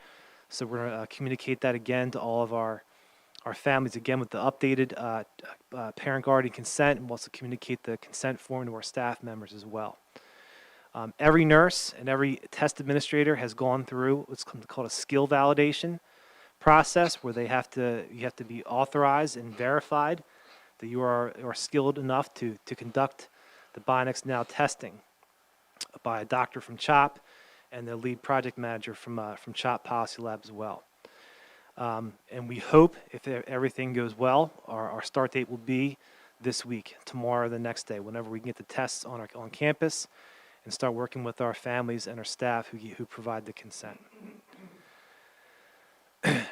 S2: So we're going to communicate that again to all of our families, again with the updated parent guardian consent, and we'll also communicate the consent form to our staff members as well. Every nurse and every test administrator has gone through what's called a skill validation process, where you have to be authorized and verified that you are skilled enough to conduct the Binax Now testing by a doctor from CHOP and the lead project manager from CHOP Policy Lab as well. And we hope, if everything goes well, our start date will be this week, tomorrow, the next day, whenever we can get the tests on campus and start working with our families and our staff who provide the consent.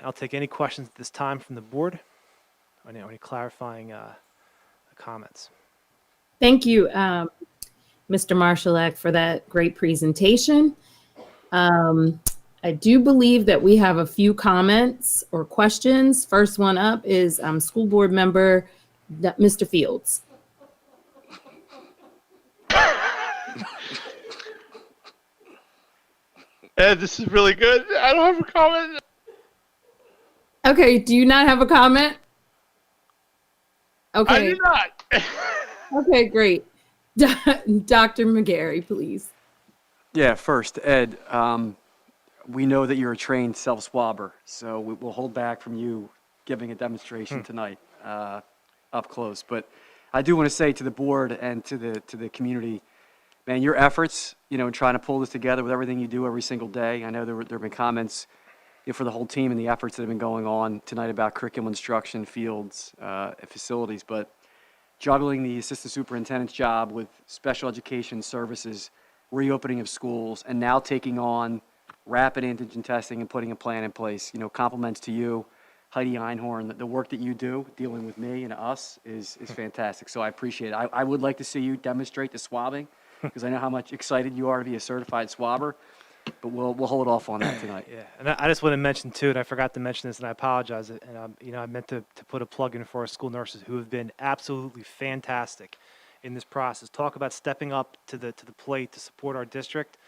S2: I'll take any questions at this time from the board. Any clarifying comments?
S4: Thank you, Mr. Marshallak, for that great presentation. I do believe that we have a few comments or questions. First one up is school board member Mr. Fields.
S26: This is really good. I don't have a comment.
S4: Okay, do you not have a comment? Okay.
S26: I do not.
S4: Okay, great. Dr. McGarry, please.
S7: Yeah, first, Ed, we know that you're a trained self-swabber, so we'll hold back from you giving a demonstration tonight up close. But I do want to say to the board and to the community, man, your efforts, in trying to pull this together with everything you do every single day. I know there have been comments for the whole team and the efforts that have been going on tonight about curriculum instruction, fields, facilities, but juggling the assistant superintendent's job with special education services, reopening of schools, and now taking on rapid antigen testing and putting a plan in place. Compliments to you, Heidi Einhorn. The work that you do dealing with me and us is fantastic. So I appreciate it. I would like to see you demonstrate the swabbing because I know how much excited you are to be a certified swabber, but we'll hold off on that tonight.
S2: Yeah, and I just want to mention too, and I forgot to mention this, and I apologize. And I meant to put a plug in for our school nurses who have been absolutely fantastic in this process. Talk about stepping up to the plate to support our district.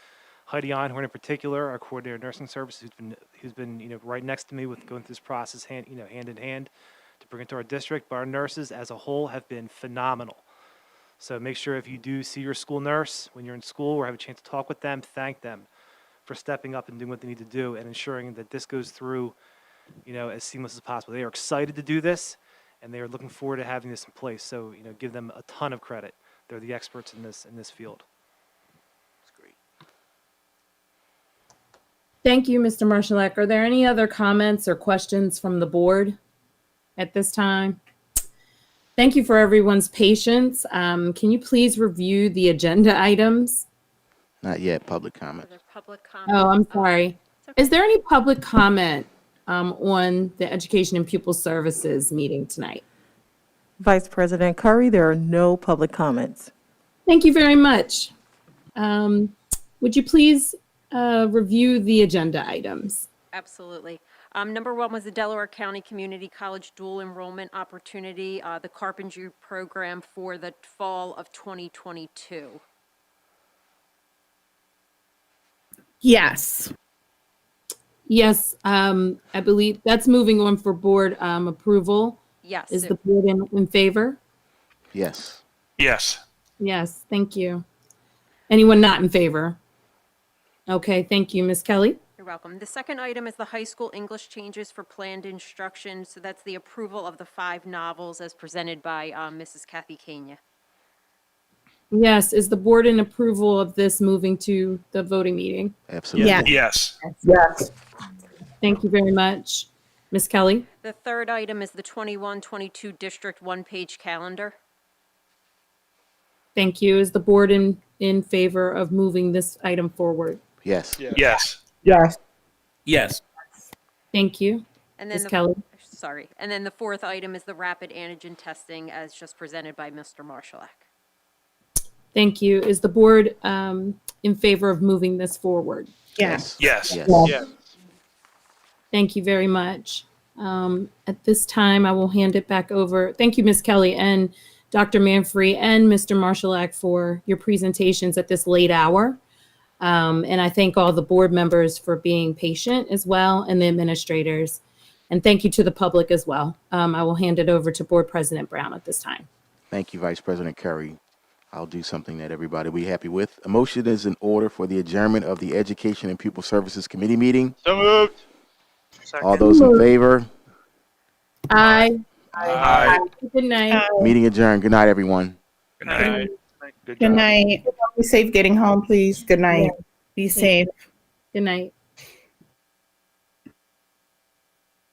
S2: Heidi Einhorn in particular, our coordinator of nursing services, who's been right next to me with going through this process hand in hand to bring it to our district. But our nurses as a whole have been phenomenal. So make sure if you do see your school nurse when you're in school or have a chance to talk with them, thank them for stepping up and doing what they need to do and ensuring that this goes through, as seamless as possible. They are excited to do this, and they are looking forward to having this in place. So, give them a ton of credit. They're the experts in this field.
S4: Thank you, Mr. Marshallek. Are there any other comments or questions from the board at this time? Thank you for everyone's patience. Can you please review the agenda items?
S3: Not yet, public comment.
S8: Public comment.
S4: Oh, I'm sorry. Is there any public comment on the Education and Pupil Services meeting tonight?
S15: Vice President Curry, there are no public comments.
S4: Thank you very much. Would you please review the agenda items?
S8: Absolutely. Number one was the Delaware County Community College dual enrollment opportunity, the carpentry program for the fall of 2022.
S4: Yes. Yes, I believe that's moving on for board approval.
S8: Yes.
S4: Is the board in favor?
S3: Yes.
S17: Yes.
S4: Yes, thank you. Anyone not in favor? Okay, thank you, Ms. Kelly.
S8: You're welcome. The second item is the high school English changes for planned instruction. So that's the approval of the 5 novels as presented by Mrs. Kathy Kenya.
S4: Yes, is the board in approval of this moving to the voting meeting?
S3: Absolutely.
S17: Yes.
S10: Yes.
S4: Thank you very much. Ms. Kelly?
S8: The third item is the 21-22 district one-page calendar.
S4: Thank you. Is the board in favor of moving this item forward?
S3: Yes.
S17: Yes.
S10: Yes.
S16: Yes.
S4: Thank you.
S8: And then
S4: Ms. Kelly?
S8: Sorry. And then the fourth item is the rapid antigen testing as just presented by Mr. Marshallek.
S4: Thank you. Is the board in favor of moving this forward?
S10: Yes.
S17: Yes.
S3: Yes.
S4: Thank you very much. At this time, I will hand it back over. Thank you, Ms. Kelly and Dr. Manfrey and Mr. Marshallek for your presentations at this late hour. And I thank all the board members for being patient as well and the administrators. And thank you to the public as well. I will hand it over to Board President Brown at this time.
S3: Thank you, Vice President Curry. I'll do something that everybody will be happy with. A motion is in order for the adjournment of the Education and Pupil Services Committee meeting.
S17: So moved. Second.
S3: All those in favor?
S4: Aye.
S17: Aye.
S4: Good night.
S3: Meeting adjourned. Good night, everyone.
S17: Good night.
S10: Good night. Be safe getting home, please. Good night. Be safe.
S4: Good night.